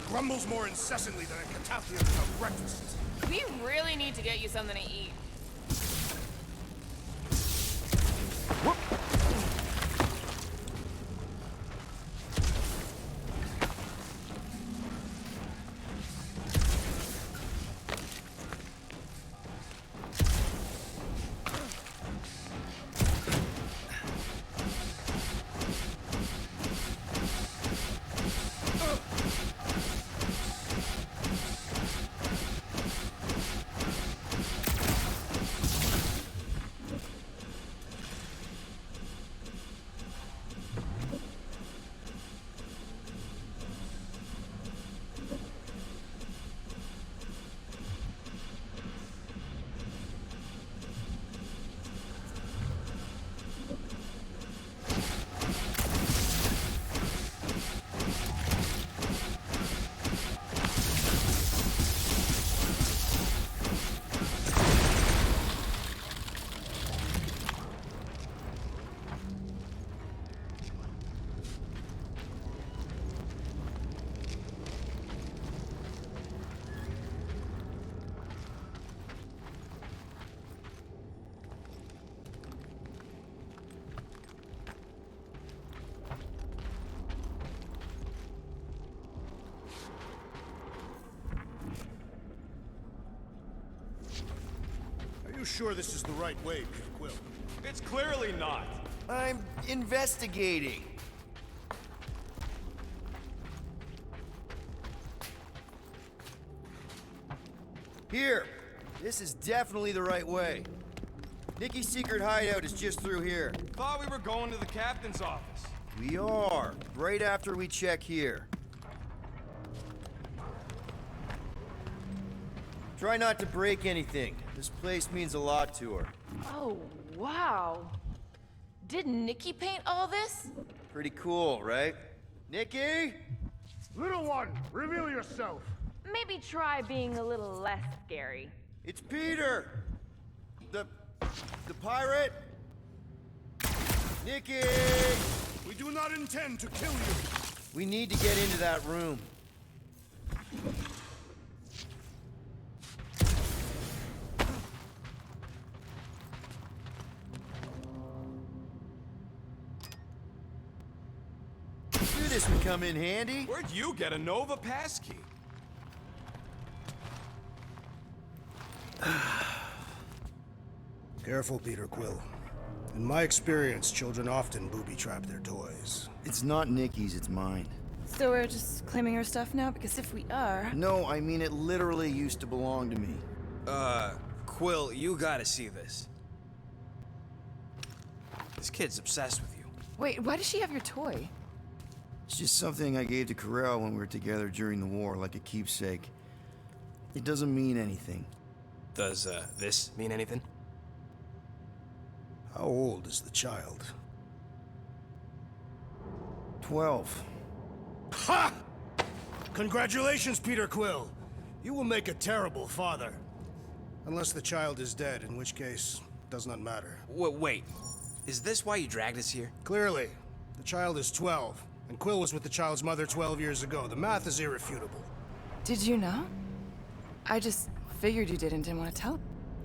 grumbles more incessantly than a Cataphian for breakfast. We really need to get you something to eat. Are you sure this is the right way, Peter Quill? It's clearly not. I'm investigating. Here. This is definitely the right way. Nikki's secret hideout is just through here. Thought we were going to the captain's office. We are. Right after we check here. Try not to break anything. This place means a lot to her. Oh, wow. Did Nikki paint all this? Pretty cool, right? Nikki? Little one, reveal yourself. Maybe try being a little less scary. It's Peter! The pirate? Nikki! We do not intend to kill you. We need to get into that room. Knew this would come in handy. Where'd you get a Nova passkey? Careful, Peter Quill. In my experience, children often booby-trap their toys. It's not Nikki's, it's mine. So we're just claiming her stuff now? Because if we are... No, I mean it literally used to belong to me. Quill, you gotta see this. This kid's obsessed with you. Wait, why does she have your toy? It's just something I gave to Corel when we were together during the war, like a keepsake. It doesn't mean anything. Does, this mean anything? How old is the child? 12. Ha! Congratulations, Peter Quill. You will make a terrible father. Unless the child is dead, in which case, does not matter. Wait. Is this why you dragged us here? Clearly. The child is 12, and Quill was with the child's mother 12 years ago. The math is irrefutable. Did you know? I just figured you didn't want to tell.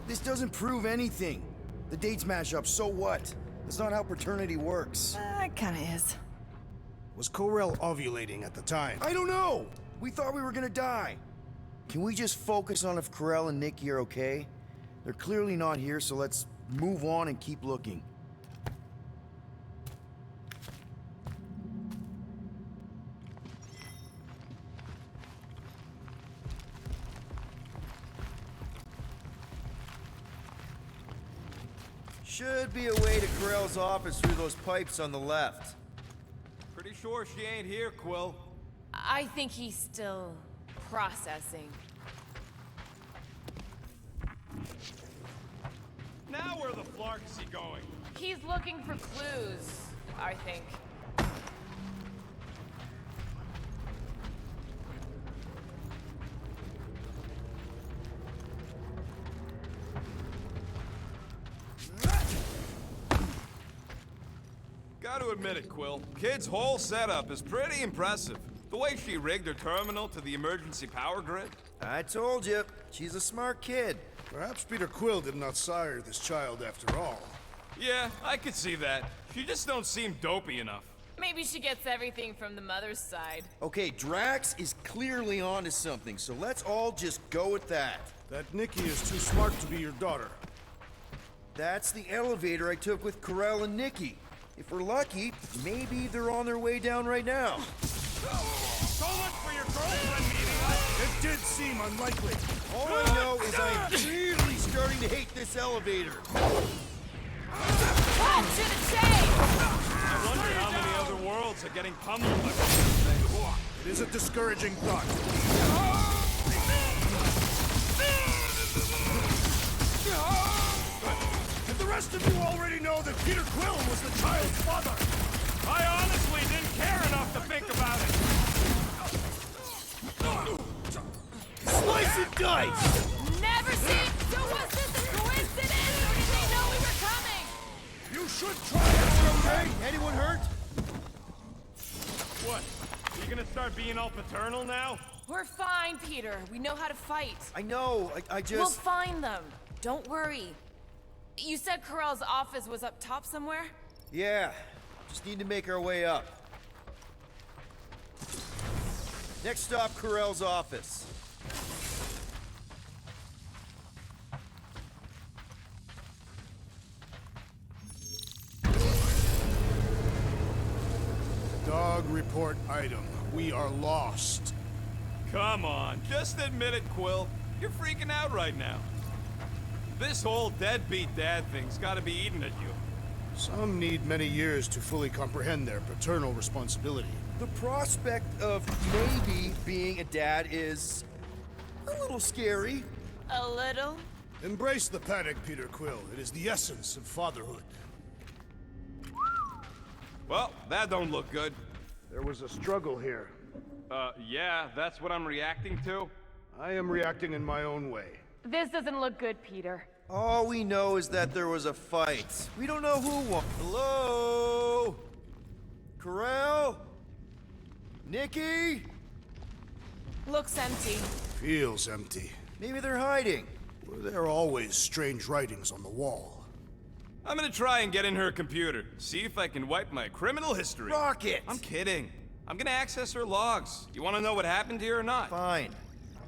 This doesn't prove anything. The dates match up, so what? That's not how paternity works. It kinda is. Was Corel ovulating at the time? I don't know! We thought we were gonna die. Can we just focus on if Corel and Nikki are okay? They're clearly not here, so let's move on and keep looking. Should be a way to Corel's office through those pipes on the left. Pretty sure she ain't here, Quill. I think he's still processing. Now where the flark is he going? He's looking for clues, I think. Gotta admit it, Quill. Kid's whole setup is pretty impressive. The way she rigged her terminal to the emergency power grid. I told you, she's a smart kid. Perhaps Peter Quill did not sire this child after all. Yeah, I could see that. She just don't seem dopey enough. Maybe she gets everything from the mother's side. Okay, Drax is clearly onto something, so let's all just go with that. That Nikki is too smart to be your daughter. That's the elevator I took with Corell and Nikki. If we're lucky, maybe they're on their way down right now. So much for your girlfriend meeting us! It did seem unlikely. All I know is I'm really starting to hate this elevator. Cut to the chase! I wonder how many other worlds are getting pummeled by this thing. It is a discouraging thought. And the rest of you already know that Peter Quill was the child's father. I honestly didn't care enough to think about it. Slice and dice! Never seen! So was this a coincidence, or did they know we were coming? You should try it. Okay, anyone hurt? What? Are you gonna start being all paternal now? We're fine, Peter. We know how to fight. I know, I just... We'll find them. Don't worry. You said Corell's office was up top somewhere? Yeah, just need to make our way up. Next stop, Corell's office. Dog report item. We are lost. Come on, just admit it, Quill. You're freaking out right now. This whole deadbeat dad thing's gotta be eating at you. Some need many years to fully comprehend their paternal responsibility. The prospect of maybe being a dad is a little scary. A little? Embrace the panic, Peter Quill. It is the essence of fatherhood. Well, that don't look good. There was a struggle here. Yeah, that's what I'm reacting to? I am reacting in my own way. This doesn't look good, Peter. All we know is that there was a fight. We don't know who won. Hello? Corell? Nikki? Looks empty. Feels empty. Maybe they're hiding. Were there always strange writings on the wall? I'm gonna try and get in her computer. See if I can wipe my criminal history. Rocket! I'm kidding. I'm gonna access her logs. You wanna know what happened here or not? Fine.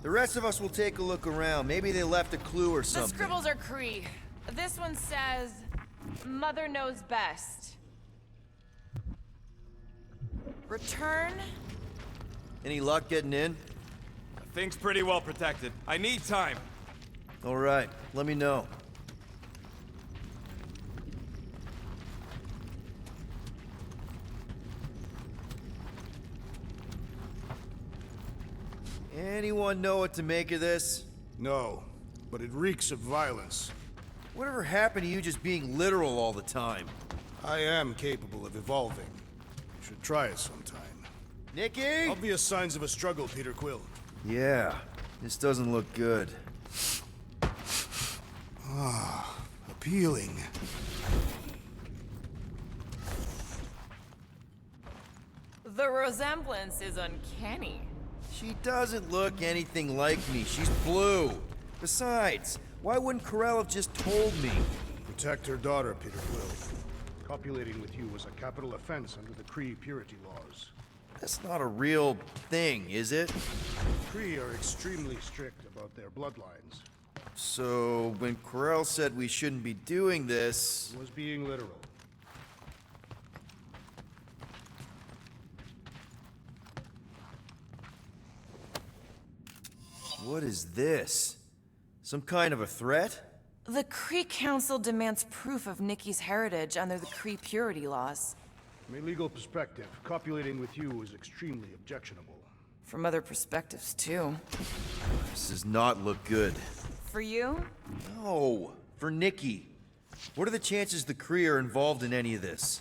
The rest of us will take a look around. Maybe they left a clue or something. The scribbles are Kree. This one says, Mother knows best. Return? Any luck getting in? Thing's pretty well protected. I need time. All right, let me know. Anyone know what to make of this? No, but it reeks of violence. Whatever happened to you just being literal all the time? I am capable of evolving. You should try it sometime. Nikki? Obvious signs of a struggle, Peter Quill. Yeah, this doesn't look good. Ah, appealing. The resemblance is uncanny. She doesn't look anything like me. She's blue. Besides, why wouldn't Corell have just told me? Protect her daughter, Peter Quill. Copulating with you was a capital offense under the Kree purity laws. That's not a real thing, is it? Kree are extremely strict about their bloodlines. So, when Corell said we shouldn't be doing this... He was being literal. What is this? Some kind of a threat? The Kree Council demands proof of Nikki's heritage under the Kree purity laws. From a legal perspective, copulating with you is extremely objectionable. From other perspectives, too. This does not look good. For you? No, for Nikki. What are the chances the Kree are involved in any of this?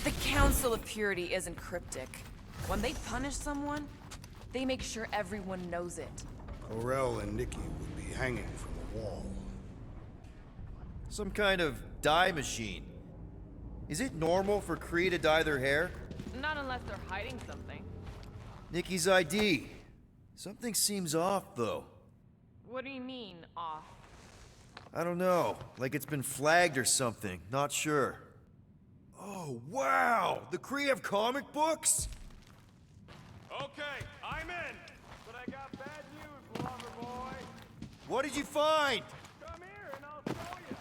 The Council of Purity isn't cryptic. When they punish someone, they make sure everyone knows it. Corell and Nikki would be hanging from the wall. Some kind of dye machine. Is it normal for Kree to dye their hair? Not unless they're hiding something. Nikki's ID. Something seems off, though. What do you mean, off? I don't know. Like it's been flagged or something. Not sure. Oh, wow! The Kree have comic books? Okay, I'm in. But I got bad news, lover boy. What did you find? Come here and I'll show you.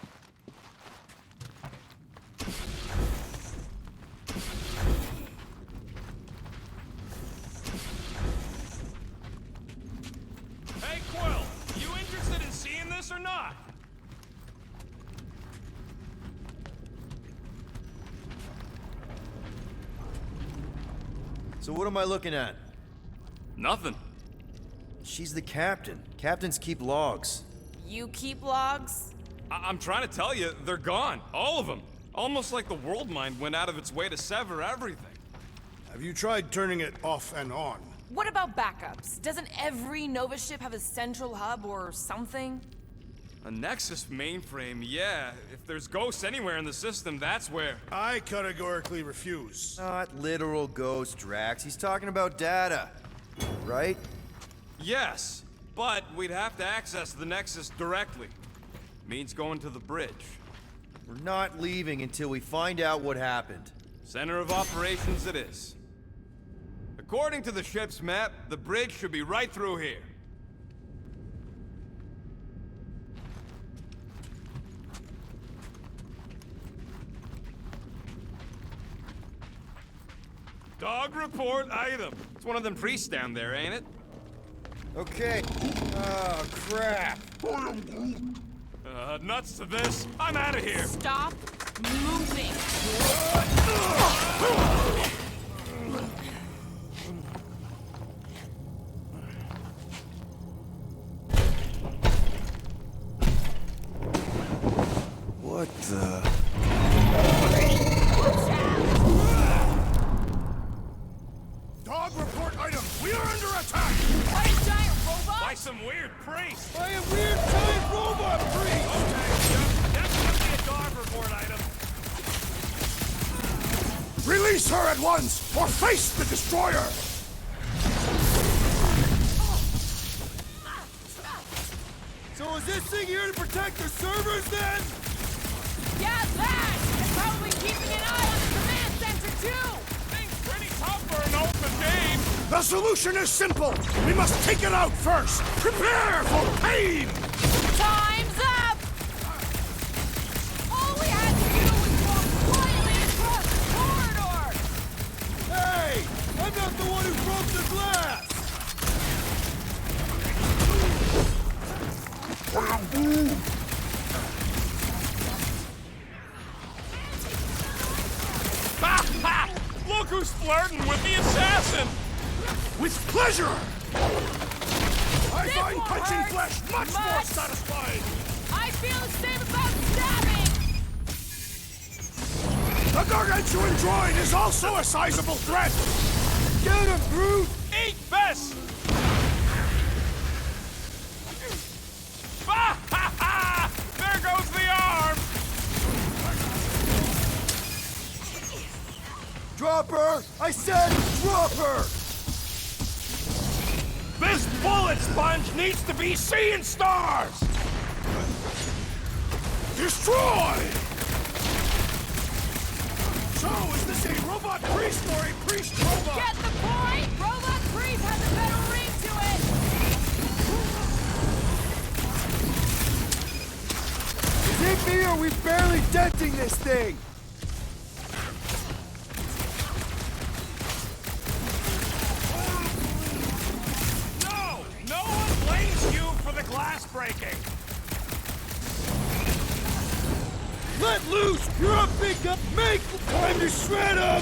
Hey, Quill, you interested in seeing this or not? So what am I looking at? Nothing. She's the captain. Captains keep logs. You keep logs? I'm trying to tell you, they're gone. All of them. Almost like the world mind went out of its way to sever everything. Have you tried turning it off and on? What about backups? Doesn't every Nova ship have a central hub or something? A Nexus mainframe, yeah. If there's ghosts anywhere in the system, that's where. I categorically refuse. Not literal ghost, Drax. He's talking about data. Right? Yes, but we'd have to access the Nexus directly. Means going to the bridge. We're not leaving until we find out what happened. Center of operations it is. According to the ship's map, the bridge should be right through here. Dog report item. It's one of them priests down there, ain't it? Okay. Oh, crap. Nuts to this. I'm out of here. Stop moving. What the... Dog report item! We are under attack! By a giant robot? By some weird priest! By a weird giant robot priest! Okay, yep, definitely a dog report item. Release her at once, or face the destroyer! So is this thing here to protect the servers, then? Yeah, that! And probably keeping an eye on the command center, too! Thing's pretty tough for an open game. The solution is simple! We must take it out first! Prepare for pain! Time's up! All we had to do was walk quietly across the corridor! Hey! I'm not the one who broke the glass! Ha ha! Look who's flirting with the assassin! With pleasure! I This find one punching hurts flesh much more much. satisfying! I feel the same about stabbing! The gargantuan droid is also a sizable threat! Get him, Groot! Eat this! Ha ha ha! There goes the arm! Drop her! I said drop her! This bullet sponge needs to be seeing stars! Destroy! So, is this a robot priest or a priest robot? Get the point? Robot Priest has a better ring to it! Is it me or are we barely denting this thing? No one blames you for the glass breaking! Let loose! You're a big up! Make time to shred him!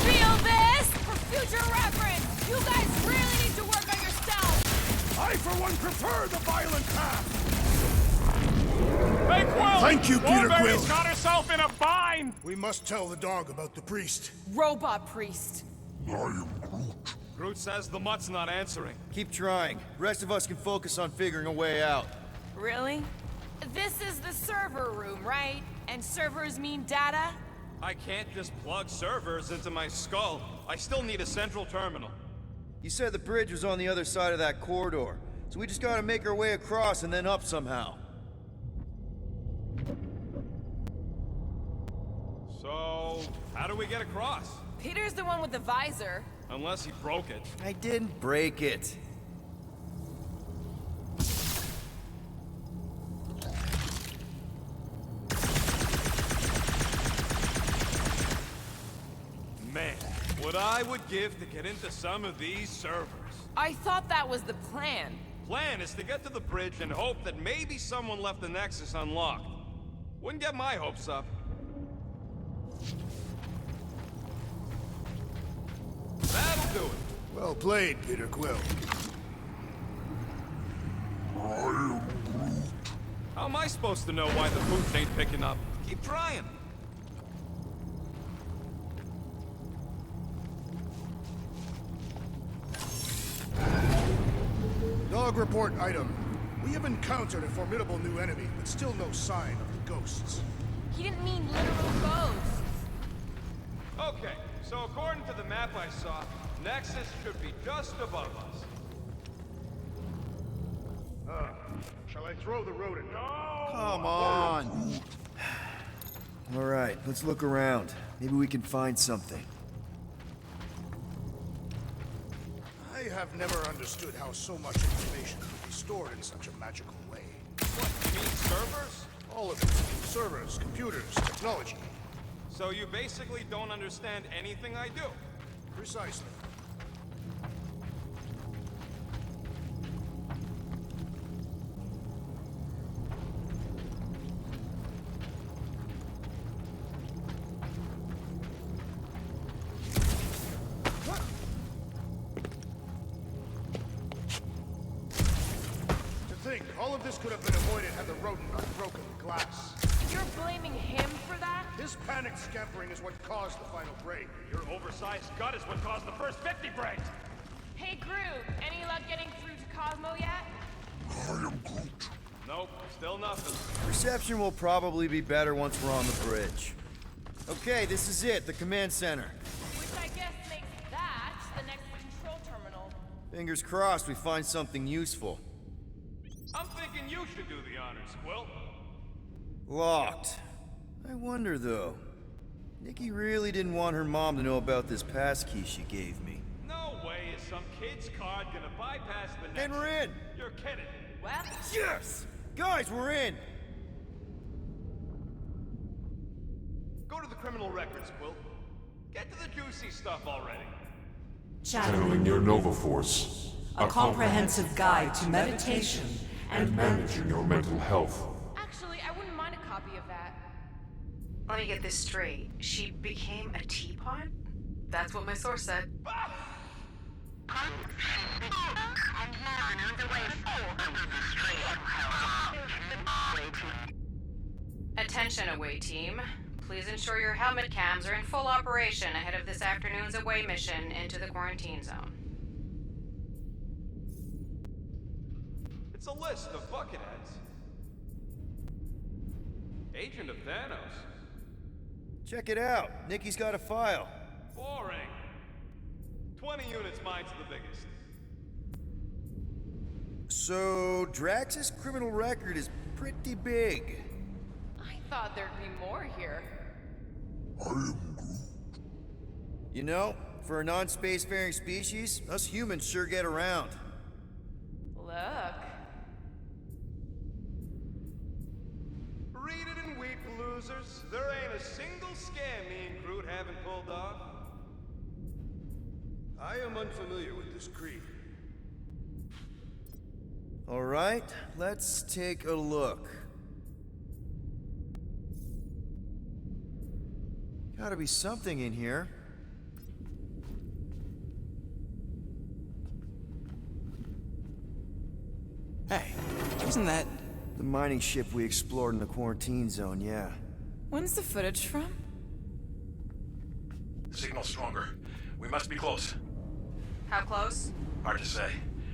Feel this? For future reference, you guys really need to work on yourself! I, for one, prefer the violent path! Hey, Quill! Thank you, Peter Wolverine's Quill. got herself in a bind! We must tell the dog about the priest. Robot Priest. I am Groot. Groot says the mutt's not answering. Keep trying. The rest of us can focus on figuring a way out. Really? This is the server room, right? And servers mean data? I can't just plug servers into my skull. I still need a central terminal. You said the bridge was on the other side of that corridor, so we just gotta make our way across and then up somehow. So, how do we get across? Peter's the one with the visor. Unless he broke it. I didn't break it. Man, what I would give to get into some of these servers. I thought that was the plan. Plan is to get to the bridge and hope that maybe someone left the Nexus unlocked. Wouldn't get my hopes up. That'll do it. Well played, Peter Quill. How am I supposed to know why the boots ain't picking up? Keep trying. Dog report item. We have encountered a formidable new enemy, but still no sign of the ghosts. He didn't mean literal ghosts. Okay, so according to the map I saw, Nexus should be just above us. Shall I throw the rodent? No! Come on! Alright, let's look around. Maybe we can find something. I have never understood how so much information could be stored in such a magical way. What, you mean servers? All of it. Servers, computers, technology. So you basically don't understand anything I do? Precisely. All of this could have been avoided had the rodent not broken the glass. You're blaming him for that? His panicked scampering is what caused the final break. Your oversized gut is what caused the first 50 breaks! Hey, Groot, any luck getting through to Cosmo yet? I am Groot. Nope, still nothing. Reception will probably be better once we're on the bridge. Okay, this is it, the command center. Which I guess makes that the next control terminal. Fingers crossed we find something useful. I'm thinking you should do the honors, Quill. Locked. I wonder, though. Nikki really didn't want her mom to know about this passkey she gave me. No way is some kid's card gonna bypass the next... And we're in! You're kidding. Well... Yes! Guys, we're in! Go to the criminal records, Quill. Get to the juicy stuff already. Channeling your Nova Force. A comprehensive guide to meditation and managing your mental health. Actually, I wouldn't mind a copy of that. Let me get this straight. She became a teapot? That's what my source said. Attention, away team. Please ensure your helmet cams are in full operation ahead of this afternoon's away mission into the quarantine zone. It's a list of bucketheads. Agent of Thanos. Check it out. Nikki's got a file. Boring. 20 units, mine's the biggest. So, Drax's criminal record is pretty big. I thought there'd be more here. You know, for a non-spacefaring species, us humans sure get around. Look. Read it and weep, losers. There ain't a single scam me and Groot haven't pulled off. I am unfamiliar with this creed. All right, let's take a look. Gotta be something in here. Hey, wasn't that... The mining ship we explored in the quarantine zone, yeah. When's the footage from? Signal stronger. We must be close. How close? Hard to say.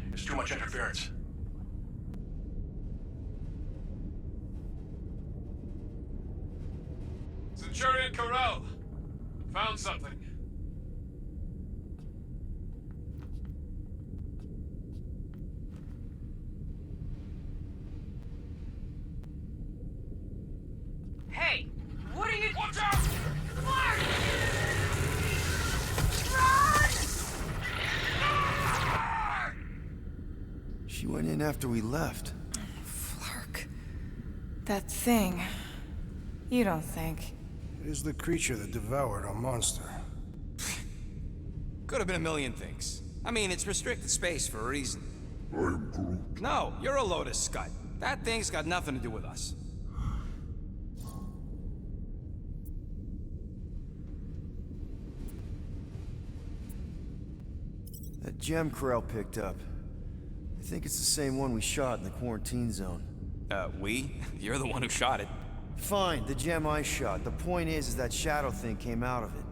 There's too much interference. Centurion Corral. Found something. went in after we left. Flark. That thing. You don't think. It is the creature that devoured our monster. Could have been a million things. I mean, it's restricted space for a reason. I'm Groot. No, you're a load of scud. That thing's got nothing to do with us. That gem Corell picked up. I think it's the same one we shot in the quarantine zone. We? You're the one who shot it. Fine, the gem I shot. The point is that shadow thing came out of it.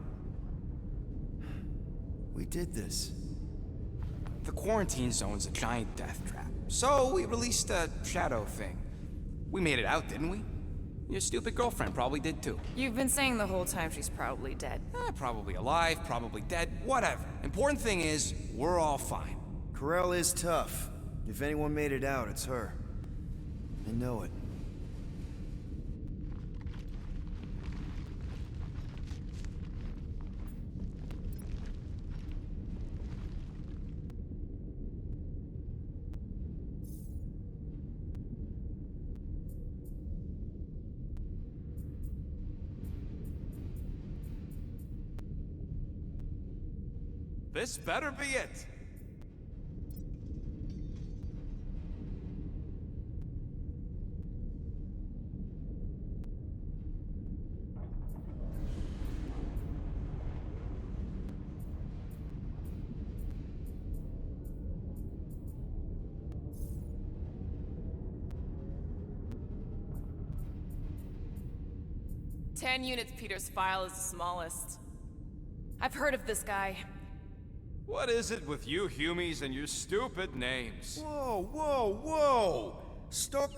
We did this. The quarantine zone's a giant death trap. So we released a shadow thing. We made it out, didn't we? Your stupid girlfriend probably did too. You've been saying the whole time she's probably dead. Probably alive, probably dead, whatever. Important thing is, we're all fine. Corell is tough. If anyone made it out, it's her. I know it. This better be it. Ten units, Peter's file is the smallest. I've heard of this guy. What is it with you Humies and your stupid names? Whoa, whoa, whoa! Stop!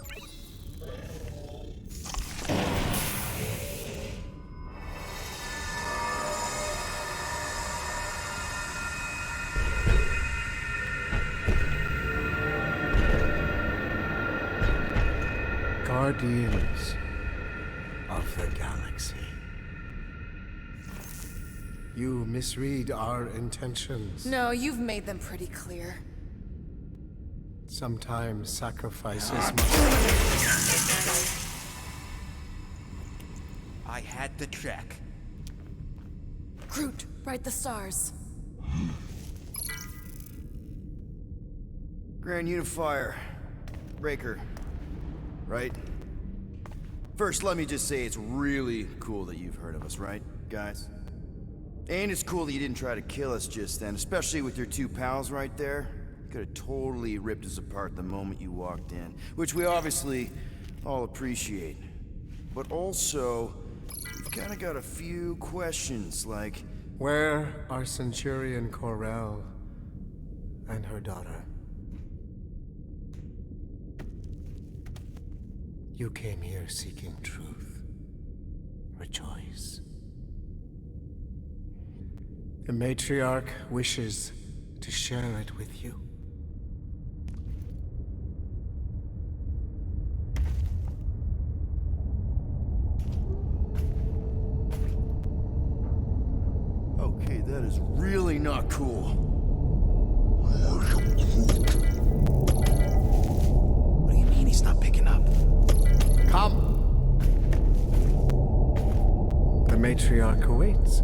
Guardians of the Galaxy. You misread our intentions. No, you've made them pretty clear. Sometimes sacrifices I had to check. Groot, write the stars. Grand Unifier. Breaker. Right? First, let me just say it's really cool that you've heard of us, right, guys? And it's cool that you didn't try to kill us just then, especially with your two pals right there. You could have totally ripped us apart the moment you walked in, which we obviously all appreciate. But also, we've kind of got a few questions, like... Where are Centurion Corell and her daughter? You came here seeking truth. Rejoice. The Matriarch wishes to share it with you. Okay, that is really not cool. What do you mean he's not picking up? Come! The Matriarch awaits.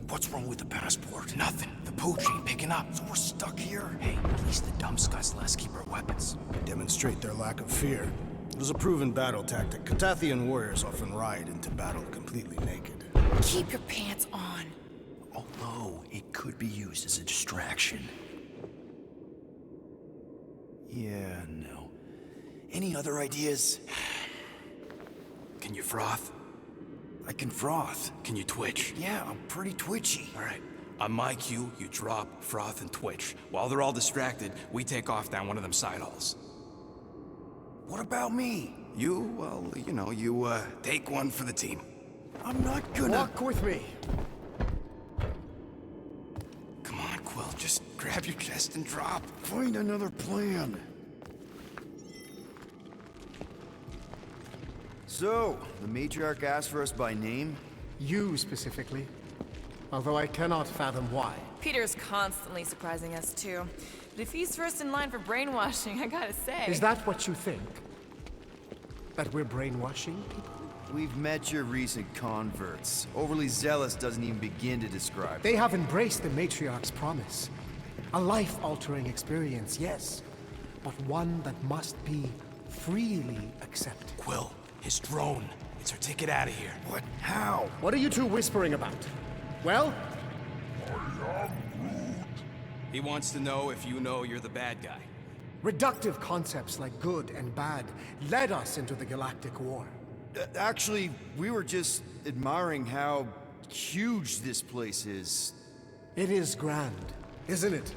What's wrong with the passport? Nothing. The pooch ain't picking up, so we're stuck here. Hey, at least the dumb scuds let us keep our weapons. Demonstrate their lack of fear. It is a proven battle tactic. Catathian warriors often ride into battle completely naked. Keep your pants on. Although, it could be used as a distraction. Yeah, no. Any other ideas? Can you froth? I can froth. Can you twitch? Yeah, I'm pretty twitchy. All right. On my cue, you drop, froth, and twitch. While they're all distracted, we take off down one of them side halls. What about me? You, well, you know, you, take one for the team. I'm not gonna... Walk with me. Come on, Quill, just grab your chest and drop. Find another plan. So, the Matriarch asked for us by name? You specifically. Although I cannot fathom why. Peter's constantly surprising us, too. But if he's first in line for brainwashing, I gotta say... Is that what you think? That we're brainwashing people? We've met your recent converts. Overly zealous doesn't even begin to describe. They have embraced the Matriarch's promise. A life-altering experience, yes. But one that must be freely accepted. Quill, his drone. It's our ticket out of here. What? How? What are you two whispering about? Well? He wants to know if you know you're the bad guy. Reductive concepts like good and bad led us into the galactic war. Actually, we were just admiring how huge this place is. It is grand, isn't it?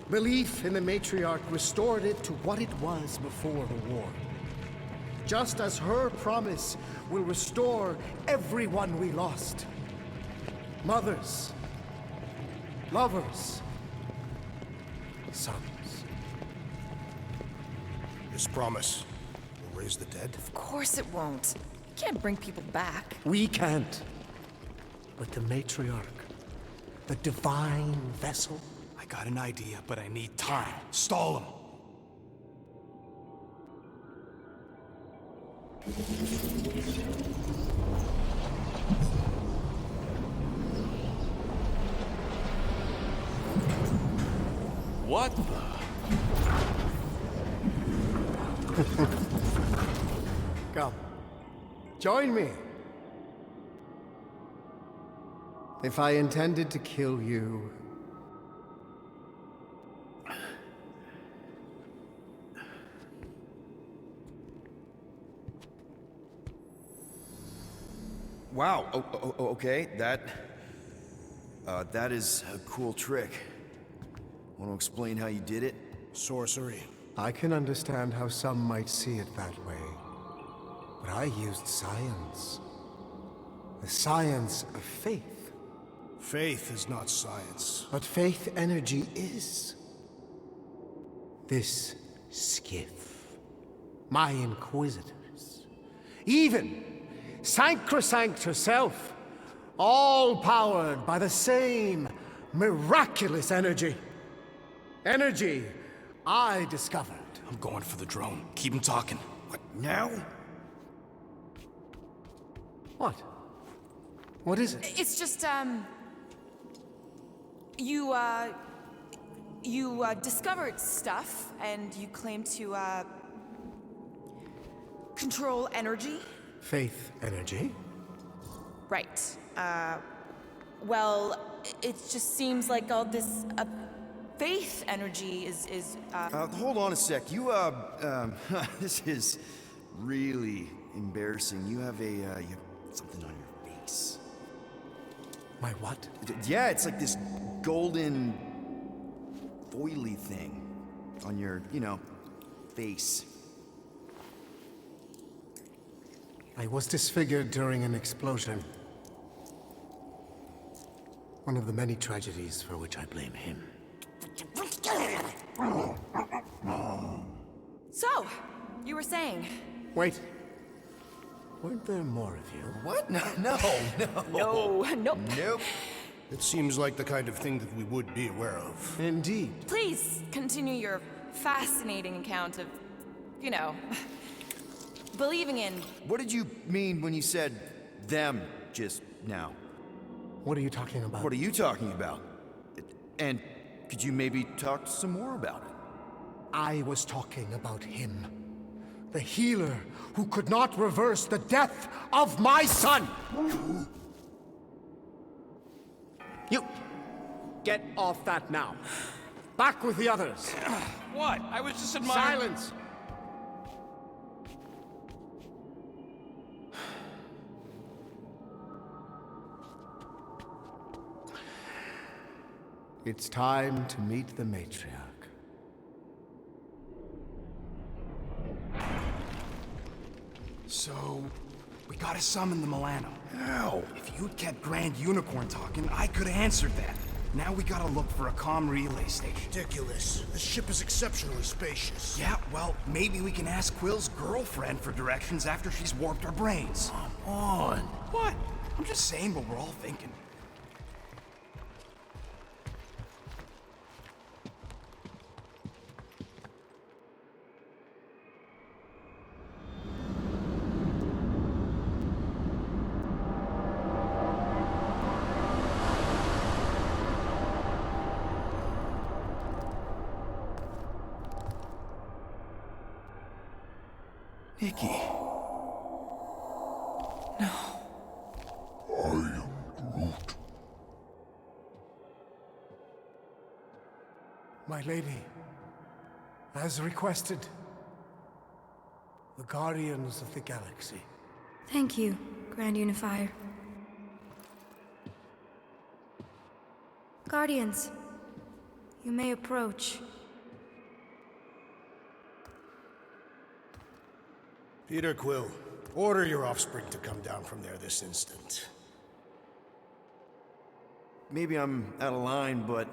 Belief in the Matriarch restored it to what it was before the war. Just as her promise will restore everyone we lost. Mothers, lovers, sons. This promise will raise the dead? Of course it won't. You can't bring people back. We can't. But the Matriarch, the divine vessel. I got an idea, but I need time. Stall him. What the? Come. Join me. If I intended to kill you... Wow, okay, that is a cool trick. Want to explain how you did it? Sorcery. I can understand how some might see it that way. But I used science. The science of faith. Faith is not science. But faith energy is. This skiff. My inquisitors. Even Sacrosanct herself. All powered by the same miraculous energy. Energy I discovered. I'm going for the drone. Keep him talking. What, now? What? What is it? It's just, you discovered stuff, and you claim to, control energy? Faith energy? Right. Well, it just seems like all this, faith energy is. Hold on a sec. You, this is really embarrassing. You have you have something on your face. My what? Yeah, it's like this golden, foily thing on your, face. I was disfigured during an explosion. One of the many tragedies for which I blame him. So, you were saying? Wait. Weren't there more of you? What? No. Nope. Nope. It seems like the kind of thing that we would be aware of. Indeed. Please continue your fascinating account of, believing in... What did you mean when you said them just now? What are you talking about? What are you talking about? And could you maybe talk some more about it? I was talking about him. The healer who could not reverse the death of my son! You... Get off that now. Back with the others. What? I was just admiring... Silence! It's time to meet the Matriarch. So, we gotta summon the Milano. How? If you'd kept Grand Unicorn talking, I could've answered that. Now we gotta look for a comm relay station. Ridiculous. The ship is exceptionally spacious. Yeah, well, maybe we can ask Quill's girlfriend for directions after she's warped our brains. Come on. What? I'm just saying what we're all thinking. Nikki. I am Groot. My lady, as requested, the Guardians of the Galaxy. Thank you, Grand Unifier. Guardians, you may approach. Peter Quill, order your offspring to come down from there this instant. Maybe I'm out of line, but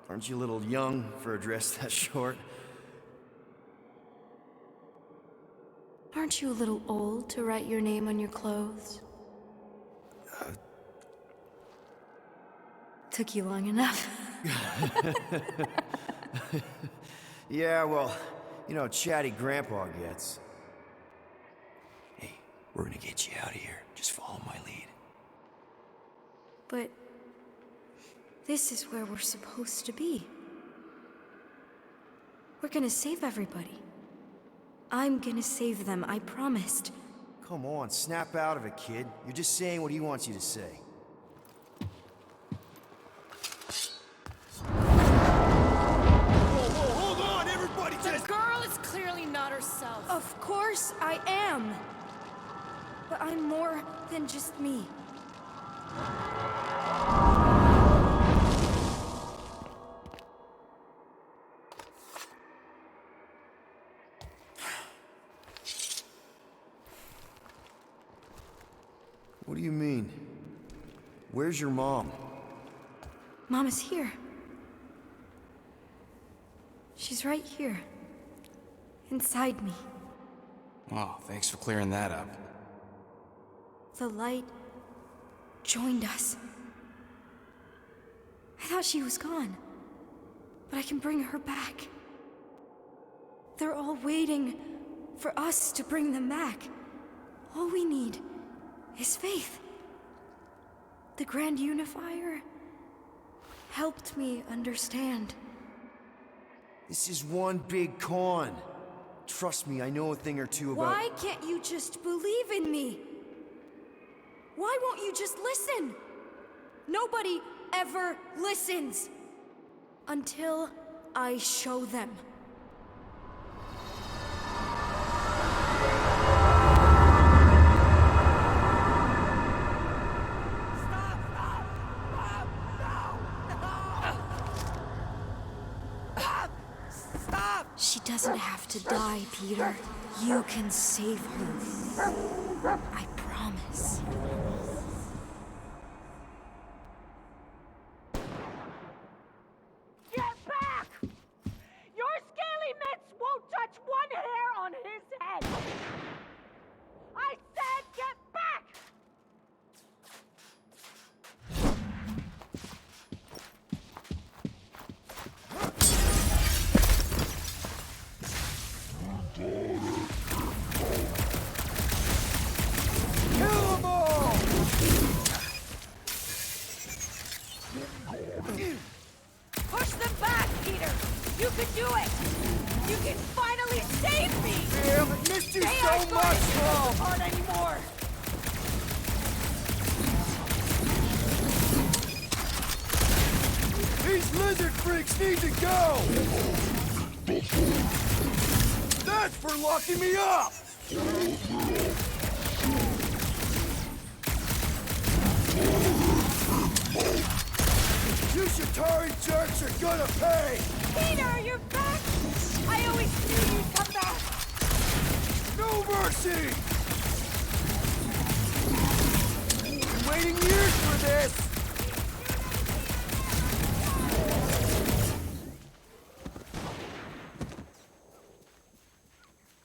aren't you a little young for a dress that short? Aren't you a little old to write your name on your clothes? Took you long enough. Yeah, well, you know how chatty Grandpa gets. Hey, we're gonna get you out of here. Just follow my lead. But this is where we're supposed to be. We're gonna save everybody. I'm gonna save them, I promised. Come on, snap out of it, kid. You're just saying what he wants you to say. Hold on, everybody The girl is clearly not herself. Of course I am. But I'm more than just me. What do you mean? Where's your mom? Mama's here. She's right here. Inside me. Oh, thanks for clearing that up. The light joined us. I thought she was gone, but I can bring her back. They're all waiting for us to bring them back. All we need is faith. The Grand Unifier helped me understand. This is one big con. Trust me, I know a thing or two about— Why can't you just believe in me? Why won't you just listen? Nobody ever listens. Until I show them. She doesn't have to die, Peter. You can save her. I promise. Get back! Your scaly mitts won't touch one hair on his head! I said get back! Kill them all! Push them back, Peter! You can do it! You can finally save me! Damn, I missed you They so aren't going much, to tear us Mom! apart anymore! These lizard freaks need to go! That's for locking me up! You Shatari jerks are gonna pay! Peter, you're back! I always knew you'd come back! No mercy! Been waiting years for this!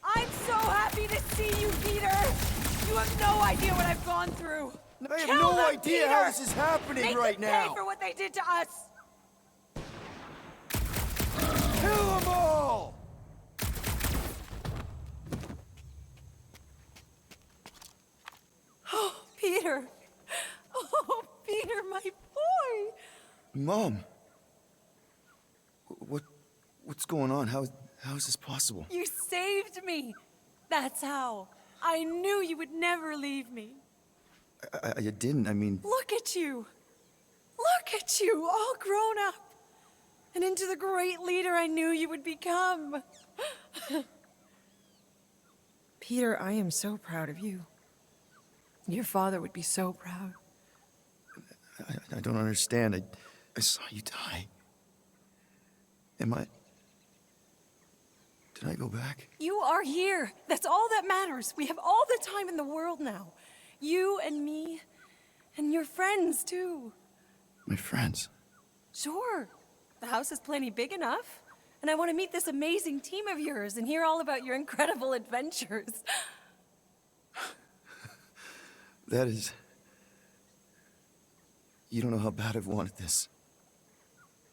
I'm so happy to see you, Peter! You have no idea what I've gone through! I have Kill no them, idea how Peter! this is happening Make right them now! pay for what they did to us! Kill them all! Oh, Peter. Oh, Peter, my boy. Mom. What's going on? How is this possible? You saved me. That's how. I knew you would never leave me. I didn't, I mean... Look at you. Look at you, all grown up. And into the great leader I knew you would become. Peter, I am so proud of you. Your father would be so proud. I don't understand. I saw you die. Did I go back? You are here. That's all that matters. We have all the time in the world now. You and me, and your friends, too. My friends? Sure. The house is plenty big enough. And I want to meet this amazing team of yours and hear all about your incredible adventures. That is... You don't know how bad I've wanted this.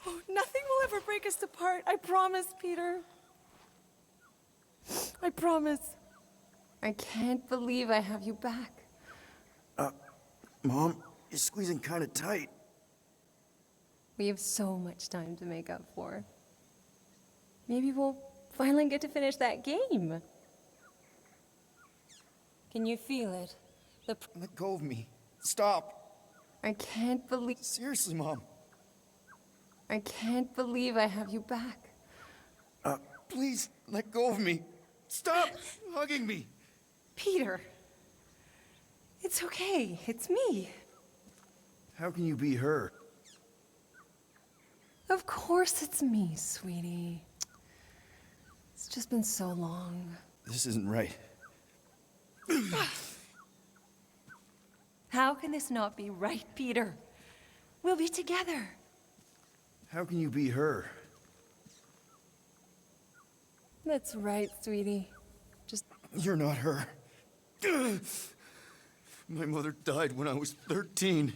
Oh, nothing will ever break us apart. I promise, Peter. I promise. I can't believe I have you back. Mom, you're squeezing kind of tight. We have so much time to make up for. Maybe we'll finally get to finish that game. Can you feel it? Let go of me. Stop. I can't believe... Seriously, Mom. I can't believe I have you back. Please, let go of me. Stop hugging me. Peter. It's okay. It's me. How can you be her? Of course it's me, sweetie. It's just been so long. This isn't right. How can this not be right, Peter? We'll be together. How can you be her? That's right, sweetie. Just... You're not her. My mother died when I was 13.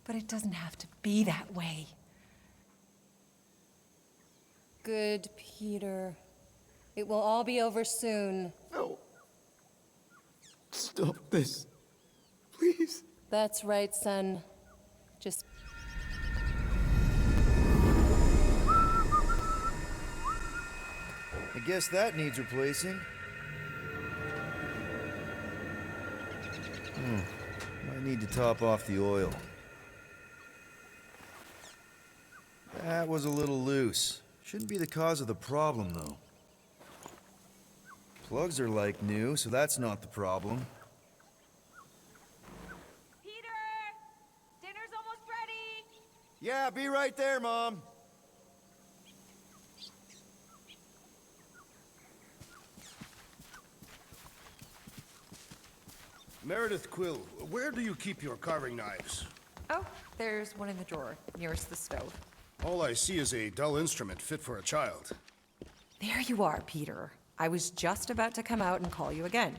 But it doesn't have to be that way. Good, Peter. It will all be over soon. No. Stop this. Please. That's right, son. Just... I guess that needs replacing. Might need to top off the oil. That was a little loose. Shouldn't be the cause of the problem, though. Plugs are like new, so that's not the problem. Peter! Dinner's almost ready! Yeah, be right there, Mom. Meredith Quill, where do you keep your carving knives? Oh, there's one in the drawer, nearest the stove. All I see is a dull instrument fit for a child. There you are, Peter. I was just about to come out and call you again.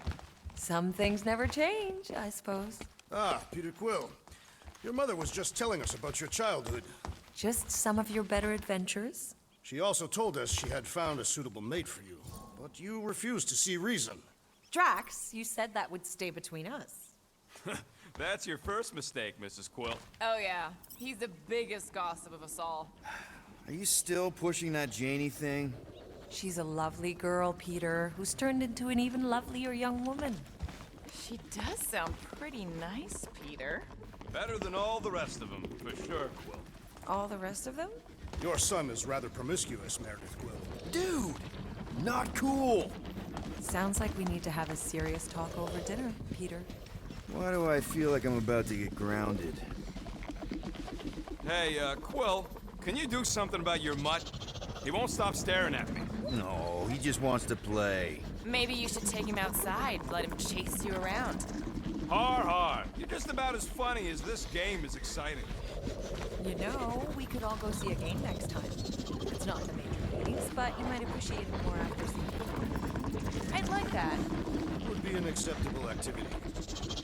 Some things never change, I suppose. Ah, Peter Quill. Your mother was just telling us about your childhood. Just some of your better adventures? She also told us she had found a suitable mate for you, but you refused to see reason. Drax, you said that would stay between us. That's your first mistake, Mrs. Quill. Oh yeah, he's the biggest gossip of us all. Are you still pushing that Janie thing? She's a lovely girl, Peter, who's turned into an even lovelier young woman. She does sound pretty nice, Peter. Better than all the rest of them, for sure, Quill. All the rest of them? Your son is rather promiscuous, Meredith Quill. Dude! Not cool! Sounds like we need to have a serious talk over dinner, Peter. Why do I feel like I'm about to get grounded? Hey, Quill, can you do something about your mutt? He won't stop staring at me. No, he just wants to play. Maybe you should take him outside, let him chase you around. Har har. You're just about as funny as this game is exciting. You know, we could all go see a game next time. It's not the major leagues, but you might appreciate it more after seeing it. I'd like that. Would be an acceptable activity.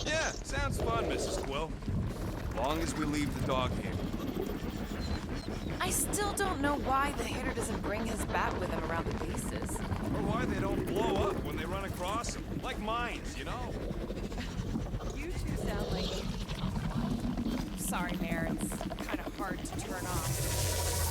Yeah, sounds fun, Mrs. Quill. Long as we leave the dog here. I still don't know why the hitter doesn't bring his bat with him around the bases. Or why they don't blow up when they run across them. Like mines, you know? You two sound like... Sorry, Mare, it's kind of hard to turn off.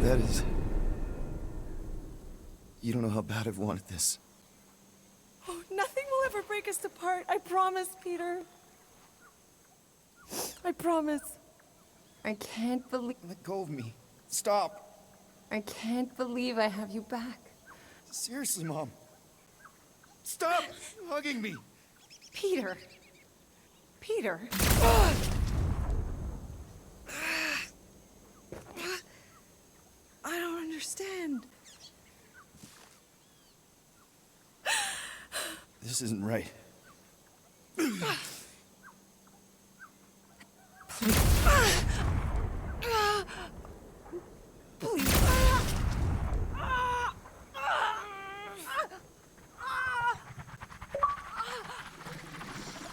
That is... You don't know how bad I've wanted this. Oh, nothing will ever break us apart. I promise, Peter. I promise. I can't believe... Let go of me. Stop. I can't believe I have you back. Seriously, Mom. Stop hugging me. Peter. Peter. I don't understand. This isn't right. Please.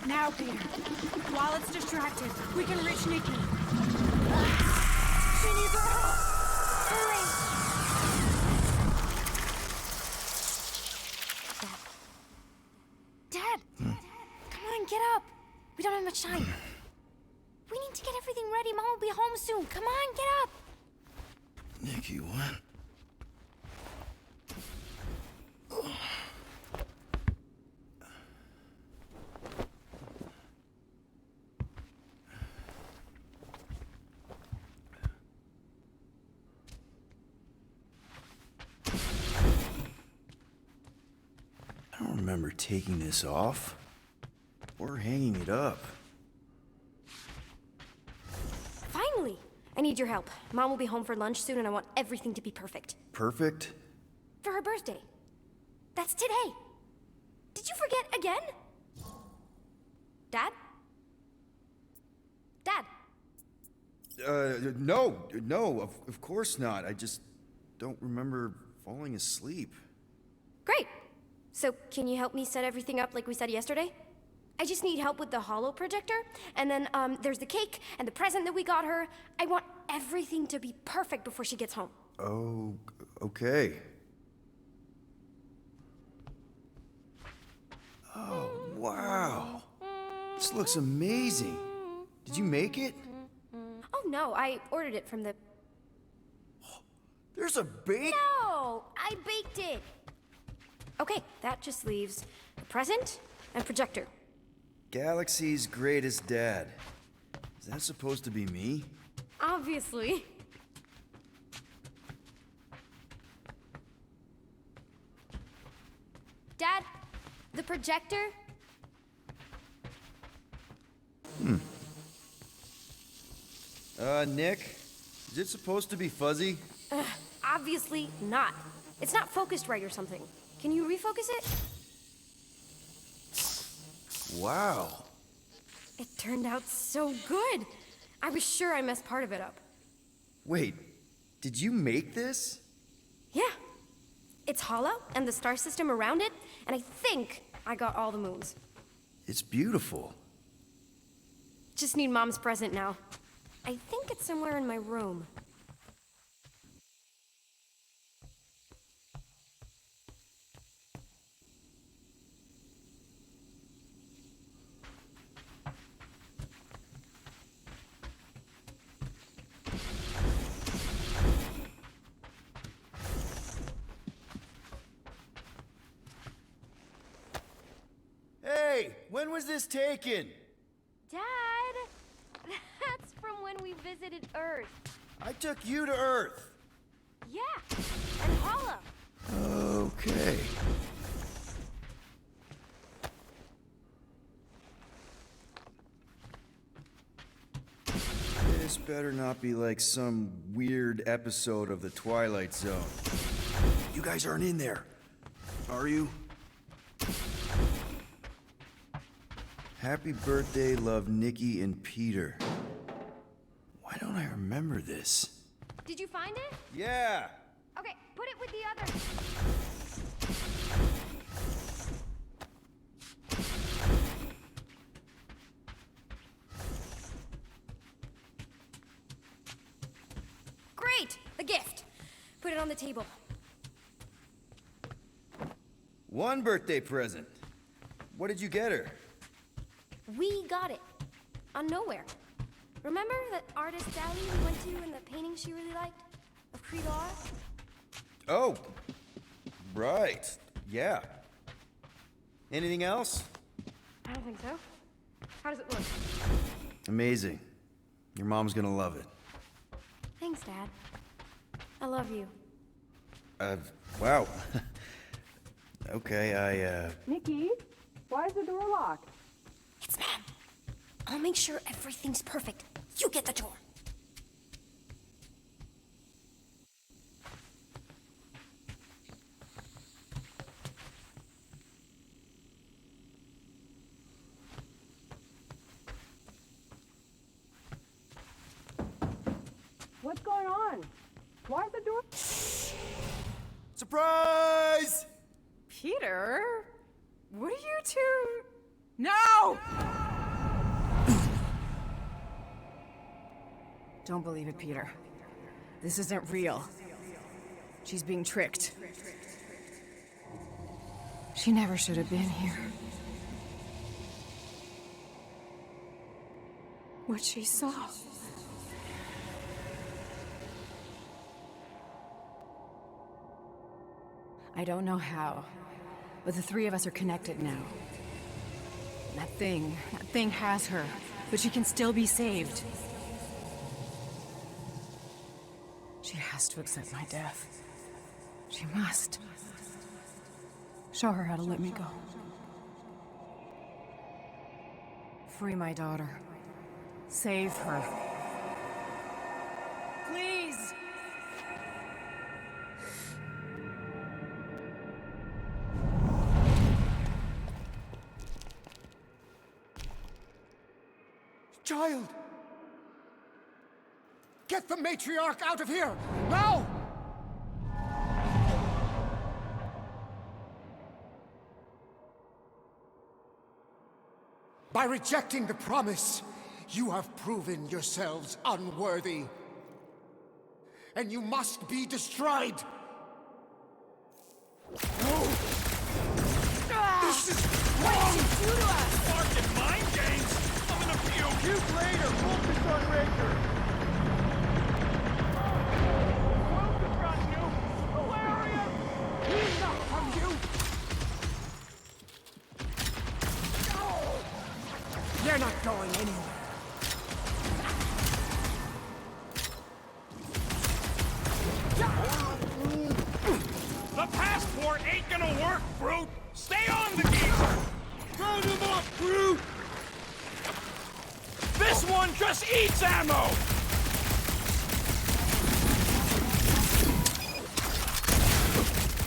Now, Peter. While it's distracted, we can reach Nikki. She needs our help. Hurry! Dad! Come on, get up! We don't have much time. We need to get everything ready. Mom will be home soon. Come on, get up! Nikki, what? I don't remember taking this off or hanging it up. Finally! I need your help. Mom will be home for lunch soon and I want everything to be perfect. Perfect? For her birthday. That's today. Did you forget again? Dad? Dad? No, of course not. I just don't remember falling asleep. Great! So, can you help me set everything up like we said yesterday? I just need help with the holo projector, and then, there's the cake and the present that we got her. I want everything to be perfect before she gets home. Oh, okay. Oh, wow. This looks amazing. Did you make it? Oh no, I ordered it from the... There's a bake? No! I baked it! Okay, that just leaves a present and projector. Galaxy's greatest dad. Is that supposed to be me? Obviously. Dad, the projector? Nick? Is it supposed to be fuzzy? Obviously not. It's not focused right or something. Can you refocus it? Wow. It turned out so good. I was sure I messed part of it up. Wait, did you make this? Yeah. It's hollow, and the star system around it, and I think I got all the moons. It's beautiful. Just need Mom's present now. I think it's somewhere in my room. Hey, when was this taken? Dad! That's from when when we visited Earth. I took you to Earth. Yeah, and Hala. Okay. This better not be like some weird episode of the Twilight Zone. You guys aren't in there, are you? Happy birthday, love, Nikki and Peter. Why don't I remember this? Did you find it? Yeah! Okay, put it with the others. Great! The gift! Put it on the table. One birthday present. What did you get her? We got it. On Nowhere. Remember that artist alley we went to and the painting she really liked? Of Prologue? Oh, right. Yeah. Anything else? I don't think so. How does it look? Amazing. Your mom's gonna love it. Thanks, Dad. I love you. Wow. Okay, Nikki, why is the door locked? It's Mom. I'll make sure everything's perfect. You get the door. What's going on? Why is the door? Surprise! Peter? What are you two? No! Don't believe it, Peter. This isn't real. She's being tricked. She never should have been here. What she saw. I don't know how, but the three of us are connected now. That thing has her, but she can still be saved. She has to accept my death. She must. Show her how to let me go. Free my daughter. Save her. Please! Child! Get the Matriarch out of here! Now! By rejecting the promise, you have proven yourselves unworthy. And you must be destroyed! No! This is wrong! What did you do to us? Fucking mind games! I'm gonna puke! Puke later! Focus on Raker! Focus on you! Hilarious! Enough from you! You're not going anywhere. The passport ain't gonna work, brute! Stay on the geezer! Round him up, brute! This one just eats ammo!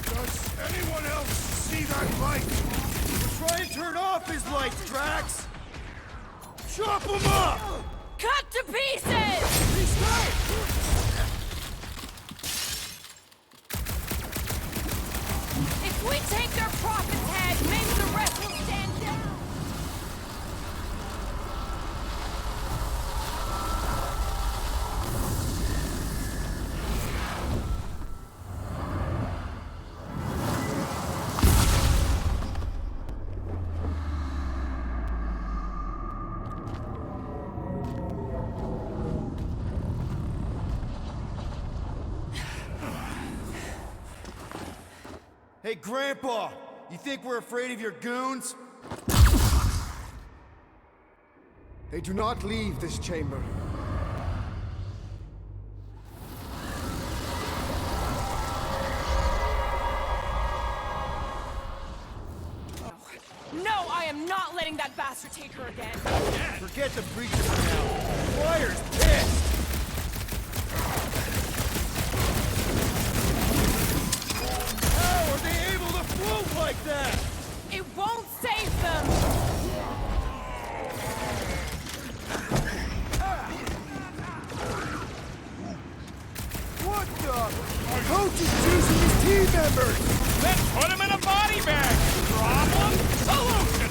Does anyone else see that light? Try and turn off his lights, Drax! Chop him up! Cut to pieces! If we take their prophet's head, maybe the rest will stand down. Hey, Grandpa! You think we're afraid of your goons? They do not leave this chamber. No, I am not letting that bastard take her again. Forget the preacher for now. Fire's pissed! How are they able to float like that? It won't save them! What the? Our coach is choosing his team members! Then put him in a body bag! Problem? Solution!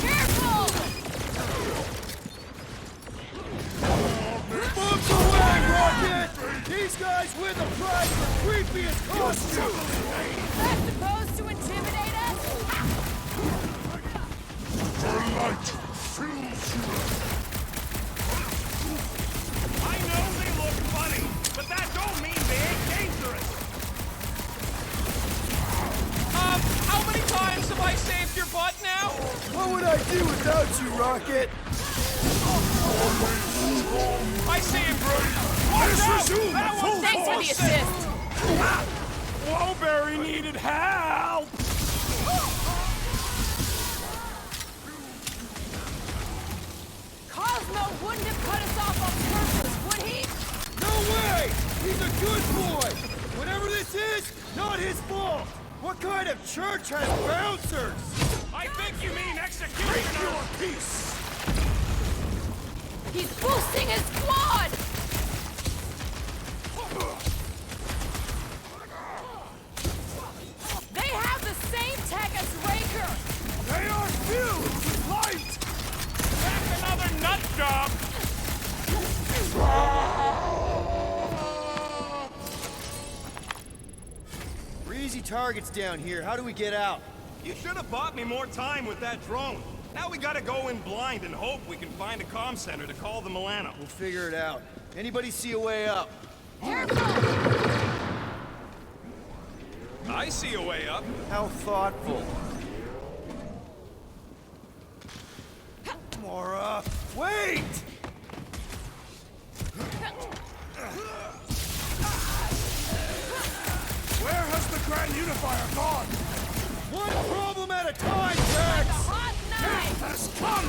Careful! Books away, Rocket! These guys win the prize for creepiest costume! That's supposed to intimidate us? The light fills you. I know they look funny, but that don't mean they ain't dangerous! How many times have I saved your butt now? What would I do without you, Rocket? I see him, Brute! Watch out! That one's Thanks for the assist! Wowberry needed help! Cosmo wouldn't have cut us off on purpose, would he? No way! He's a good boy! Whatever this is, not his fault! What kind of church has bouncers? I think you mean executioner! Peace! He's boosting his squad! They have the same tech as Raker! They are filled with light! That's another nut job! We're easy targets down here. How do we get out? You should have bought me more time with that drone. Now we gotta go in blind and hope we can find a comm center to call the Milano. We'll figure it out. Anybody see a way up? I see a way up. How thoughtful. Mora, wait! Where has the Grand Unifier gone? One problem at a time, Jax! Hot knife! Death has come!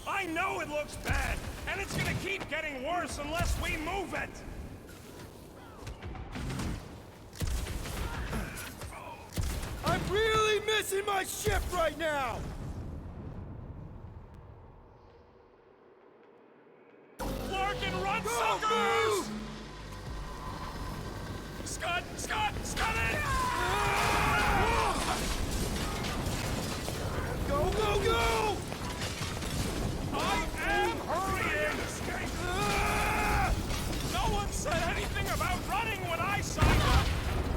I know it looks bad, and it's gonna keep getting worse unless we move it! I'm really missing my ship right now! Larkin, run, Go, suckers! move! Scud it! Go, go, go! I am hurrying! No one said anything about running when I signed up!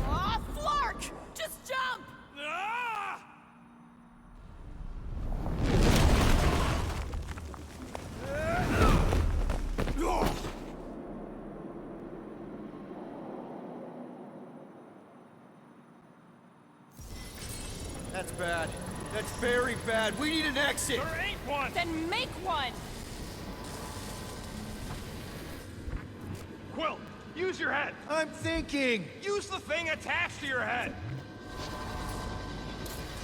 Aw, Flark! Just jump! Ah! That's bad. That's very bad. We need an exit! There ain't one! Then make one! Quill, use your head! I'm thinking! Use the thing attached to your head!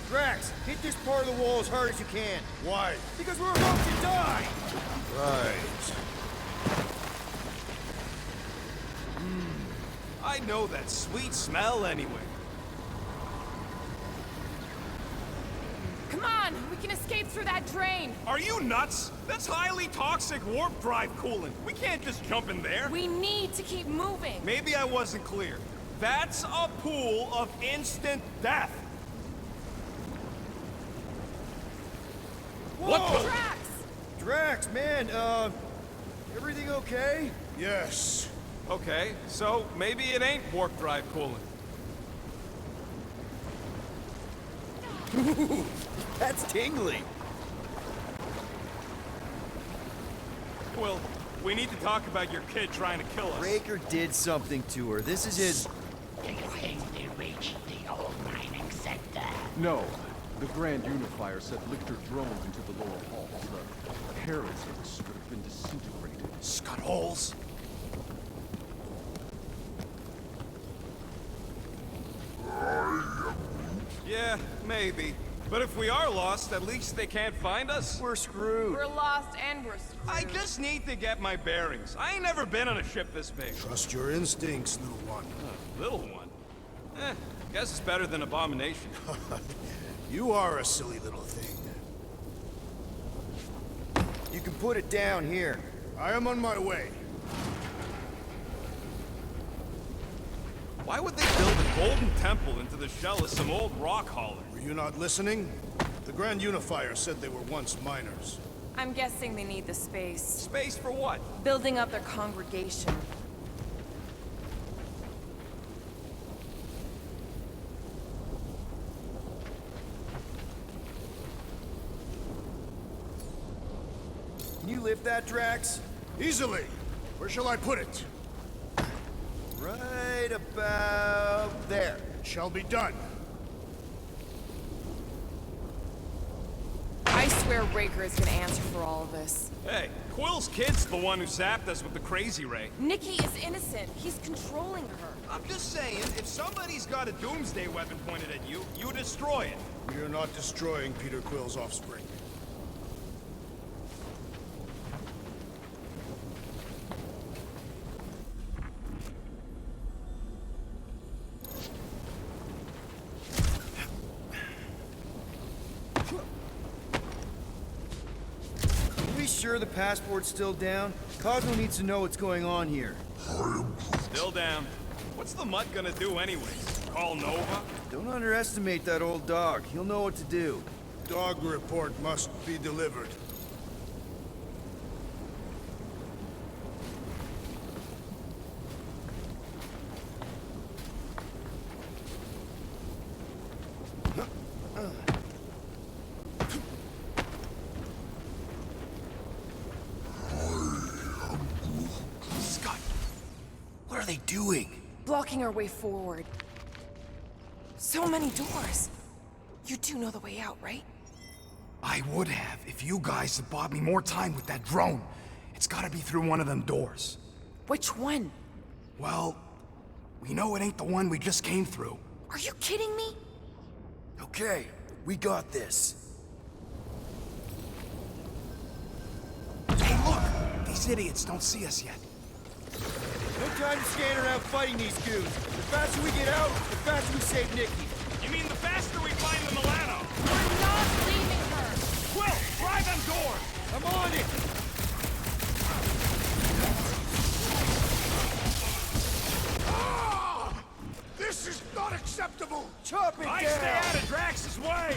Drax, hit this part of the wall as hard as you can. Why? Because we're about to die! Right. I know that sweet smell anyway. Come on, we can escape through that drain! Are you nuts? That's highly toxic warp drive coolant. We can't just jump in there. We need to keep moving! Maybe I wasn't clear. That's a pool of instant death. Whoa! What the? Drax! Drax, man, everything okay? Yes. Okay, so maybe it ain't warp drive coolant. That's tingly. Well, we need to talk about your kid trying to kill us. Raker did something to her. This is his... They claim they reached the old mining sector. No. The Grand Unifier sent Lictor drones into the lower halls. The heretics would have been disintegrated. Scud holes. Maybe. But if we are lost, at least they can't find us. We're screwed. We're lost and we're screwed. I just need to get my bearings. I ain't never been on a ship this big. Trust your instincts, little one. Little one? Guess it's better than Abomination. You are a silly little thing. You can put it down here. I am on my way. Why would they build a golden temple into the shell of some old rock hauler? Were you not listening? The Grand Unifier said they were once miners. I'm guessing they need the space. Space for what? Building up their congregation. Can you lift that, Drax? Easily. Where shall I put it? Right about there. It shall be done. I swear Raker is gonna answer for all of this. Hey, Quill's kid's the one who zapped us with the crazy ray. Nikki is innocent. He's controlling her. I'm just saying, if somebody's got a doomsday weapon pointed at you, you destroy it. We are not destroying Peter Quill's offspring. Sure the passport's still down? Cosmo needs to know what's going on here. Still down. What's the mutt gonna do anyways? Call Nova? Don't underestimate that old dog. He'll know what to do. Dog report must be delivered. What are they doing? Blocking our way forward. So many doors. You do know the way out, right? I would have if you guys had bought me more time with that drone. It's gotta be through one of them doors. Which one? Well, we know it ain't the one we just came through. Are you kidding me? Okay, we got this. Hey, look! These idiots don't see us yet. No time to stand around fighting these goons. The faster we get out, the faster we save Nikki. You mean the faster we find the Milano? We're not leaving her! Quill, try them doors! I'm on it! Ah! This is not acceptable! Chop it down! I stay out of Drax's way!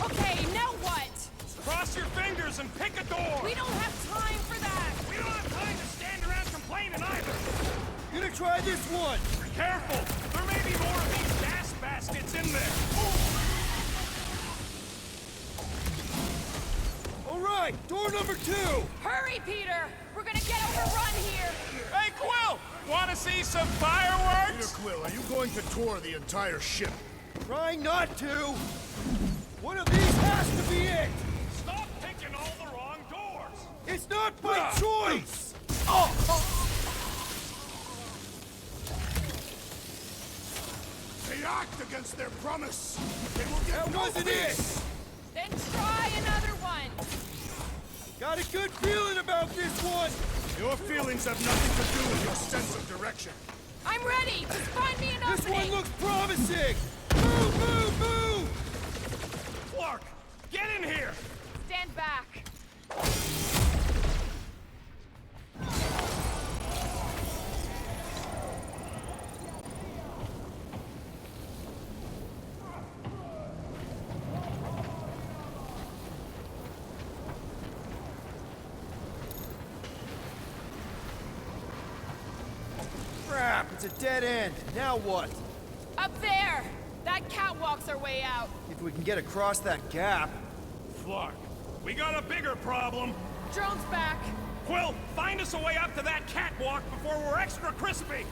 Okay, now what? Cross your fingers and pick a door! We don't have time for that! We don't have time to stand around complaining either! Gonna try this one! Careful! There may be more of these gas baskets in there! Alright, door number 2! Hurry, Peter! We're gonna get overrun here! Hey, Quill! Wanna see some fireworks? Peter Quill, are you going to tour the entire ship? Trying not to! One of these has to be it! Stop picking all the wrong doors! It's not my choice! They act against their promise! They will get That no wasn't peace. it! Then try another one! Got a good feeling about this one! Your feelings have nothing to do with your sense of direction. I'm ready! Just find me an opening! This one looks promising! Move, move, move! Clark, get in here! Stand back! Crap, it's a dead end. Now what? Up there! That catwalk's our way out. If we can get across that gap. Clark, we got a bigger problem. Drone's back. Quill, find us a way up to that catwalk before we're extra crispy.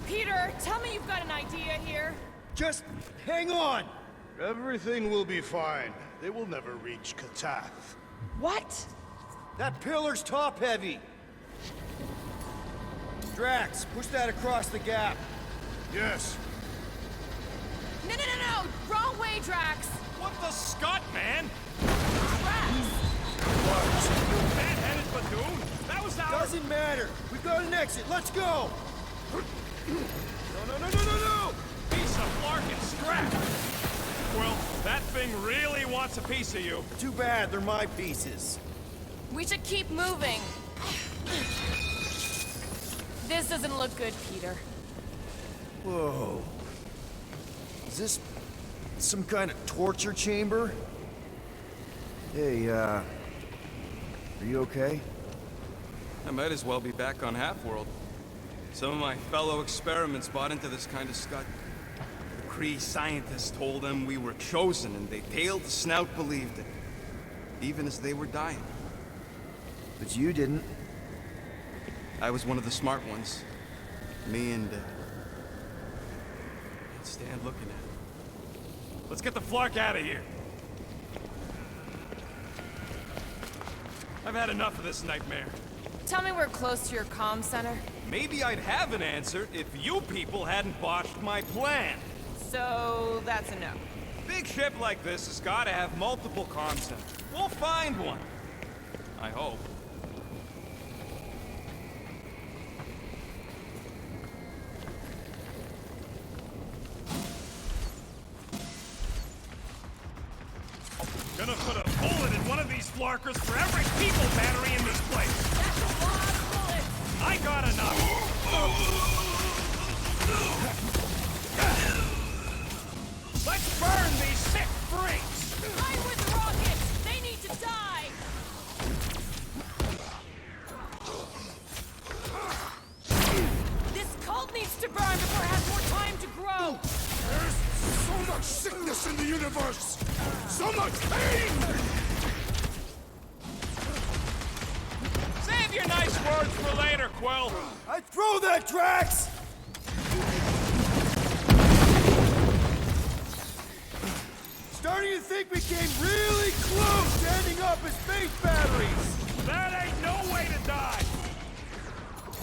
Peter, tell me you've got an idea here. Just hang on! Everything will be fine. They will never reach Katath. What? That pillar's top-heavy! Drax, push that across the gap. Yes. No! Wrong way, Drax! What the scut, man? Drax! You bad-headed Badoon? That was our... Doesn't matter. We've got an exit. Let's go. No! Piece of Larkin scrap! Well, that thing really wants a piece of you. Too bad, they're my pieces. We should keep moving. This doesn't look good, Peter. Whoa. Is this some kind of torture chamber? Hey, are you okay? I might as well be back on Half-World. Some of my fellow experiments bought into this kind of scut. The Kree scientists told them we were chosen, and they tailed the snout believed it. Even as they were dying. But you didn't. I was one of the smart ones. Me and, can't stand looking at it. Let's get the Flark out of here. I've had enough of this nightmare. Tell me we're close to your comm center. Maybe I'd have an answer if you people hadn't botched my plan. So, that's a no. Big ship like this has got to have multiple comm centers. We'll find one. I hope. Gonna put a bullet in one of these flarkers for every people battery in this place. That's a lot of bullets! I got enough. Let's burn these sick freaks! I'm with rockets! They need to die! This cult needs to burn before it has more time to grow! There's so much sickness in the universe! So much pain! Save your nice words for later, Quill. I'd throw that, Drax! Starting to think we came really close to ending up as space batteries! That ain't no way to die!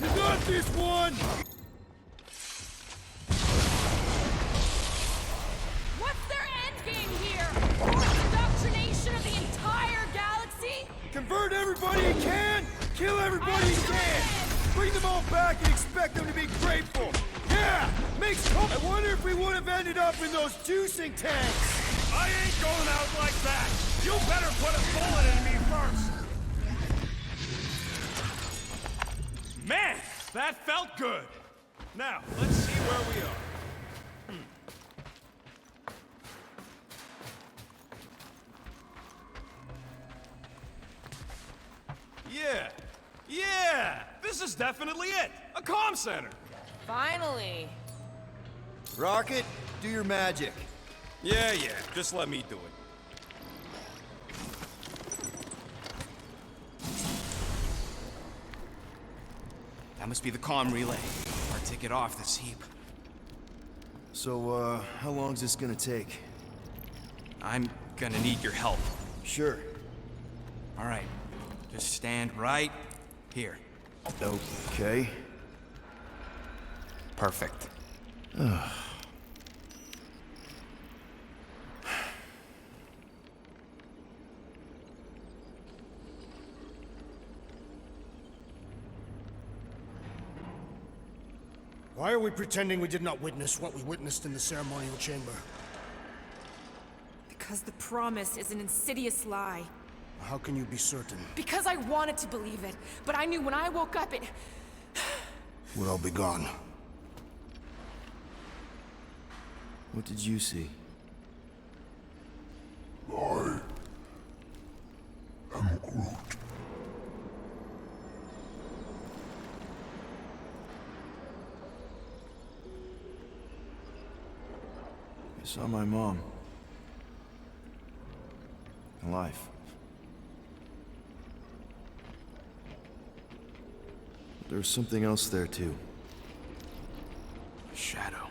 You got this one! What's their endgame here? Forced indoctrination of the entire galaxy? Convert everybody you can! Kill everybody you can! Bring them all back and expect them to be grateful! Yeah! Makes I wonder if we would have ended up in those juicing tanks! I ain't going out like that! You better put a bullet in me first! Man, that felt good! Now, let's see where we are. Yeah! This is definitely it! A comm center! Finally. Rocket, do your magic. Yeah, just let me do it. That must be the comm relay. Our ticket off this heap. So, how long's this gonna take? I'm gonna need your help. Sure. All right. Just stand right here. Okay. Perfect. Why are we pretending we did not witness what we witnessed in the ceremonial chamber? Because the promise is an insidious lie. How can you be certain? Because I wanted to believe it, but I knew when I woke up it... We'll all be gone. What did you see? I am Groot. I saw my mom. Alive. There was something else there, too. A shadow.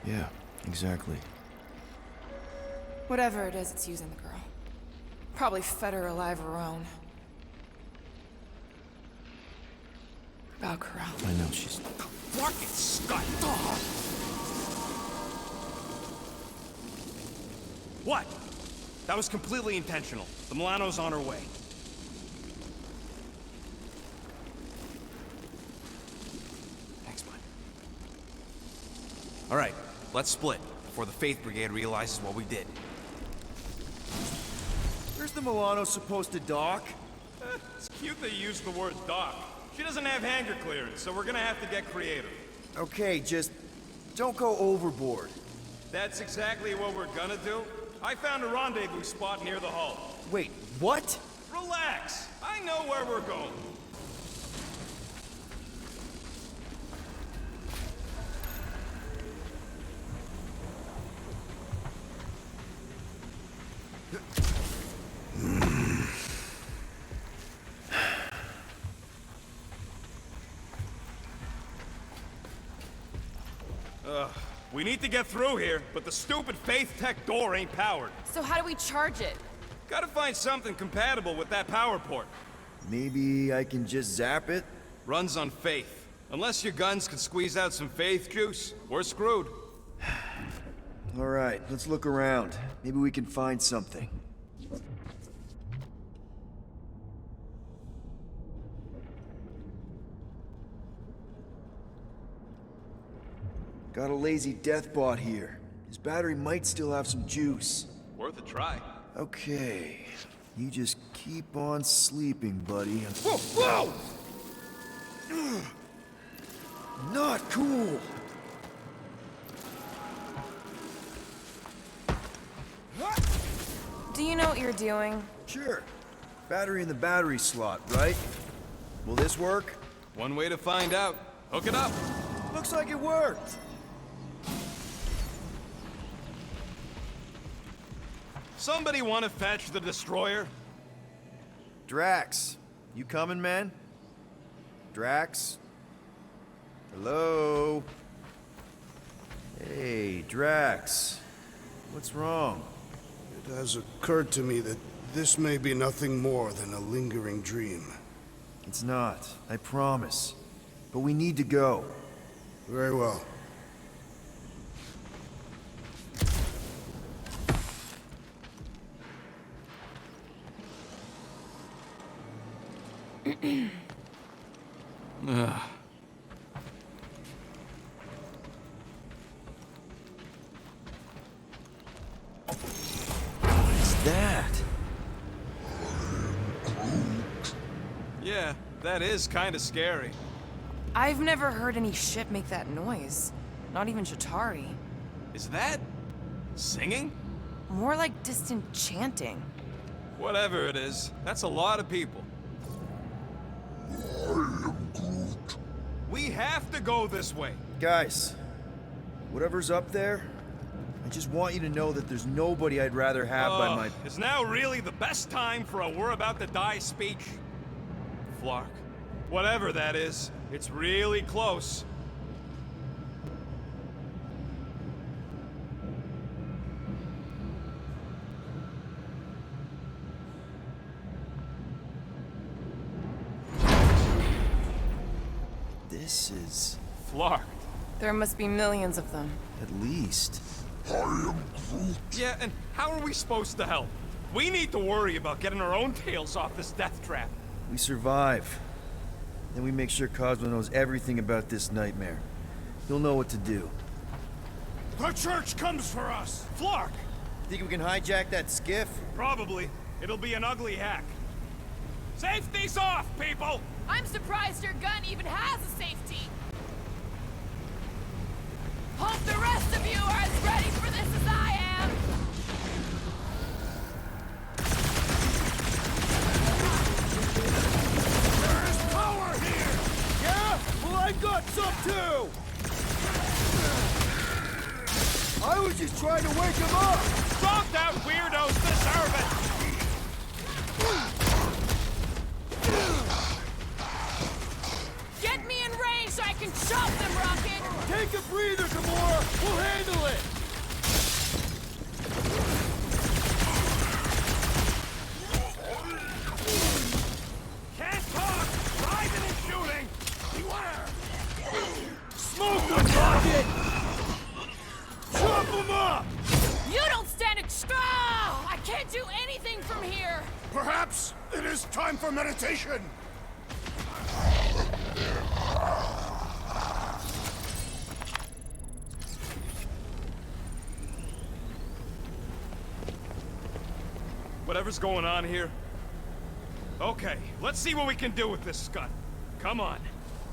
Yeah, exactly. Whatever it is, it's using the girl. Probably fed her alive her own. About Corral. I know she's... Fucking Scott! What? That was completely intentional. The Milano's on her way. Thanks, bud. All right, let's split before the Faith Brigade realizes what we did. Where's the Milano supposed to dock? It's cute they used the word dock. She doesn't have hangar clearance, so we're gonna have to get creative. Okay, just don't go overboard. That's exactly what we're gonna do. I found a rendezvous spot near the hull. Wait, what? Relax. I know where we're going. We need to get through here, but the stupid Faith Tech door ain't powered. So how do we charge it? Gotta find something compatible with that power port. Maybe I can just zap it? Runs on Faith. Unless your guns can squeeze out some Faith juice, we're screwed. All right, let's look around. Maybe we can find something. Got a lazy deathbot here. His battery might still have some juice. Worth a try. Okay. You just keep on sleeping, buddy. Whoa! Whoa! Not cool! Do you know what you're doing? Sure. Battery in the battery slot, right? Will this work? One way to find out. Hook it up. Looks like it worked. Somebody want to fetch the destroyer? Drax, you coming, man? Drax? Hello? Hey, Drax. What's wrong? It has occurred to me that this may be nothing more than a lingering dream. It's not, I promise. But we need to go. Very well. What's that? Yeah, that is kind of scary. I've never heard any ship make that noise. Not even Shatari. Is that singing? More like distant chanting. Whatever it is, that's a lot of people. We have to go this way. Guys, whatever's up there, I just want you to know that there's nobody I'd rather have by my... Is now really the best time for a we're about to die speech? Flark, whatever that is, it's really close. This is... Flark. There must be millions of them. At least. Yeah, and how are we supposed to help? We need to worry about getting our own tails off this death trap. We survive. Then we make sure Cosmo knows everything about this nightmare. He'll know what to do. The church comes for us! Flark! Think we can hijack that skiff? Probably. It'll be an ugly hack. Safety's off, people! I'm surprised your gun even has a safety. Hope the rest of you are as ready for this as I am. There's power here! Yeah? Well, I got some too! I was just trying to wake him up! Dropped out weirdos deserve it! Get me in range so I can chop them, Rocket! Take a breather, Gamora! We'll handle it! Can't talk! Driving and shooting! Beware! Smoke them, Rocket! Chop them up! You don't stand a chance! Perhaps it is time for meditation! Whatever's going on here. Okay, let's see what we can do with this scut. Come on.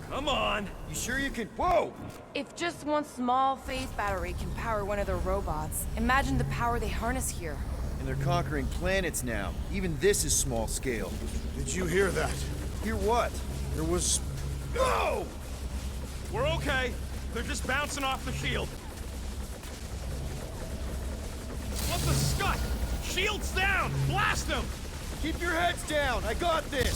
Come on! You sure you can— Whoa! If just one small phase battery can power one of their robots, imagine the power they harness here. And they're conquering planets now. Even this is small scale. Did you hear that? Hear what? There was... No! We're okay. They're just bouncing off the shield. What the scut? Shield's down! Blast them! Keep your heads down! I got this!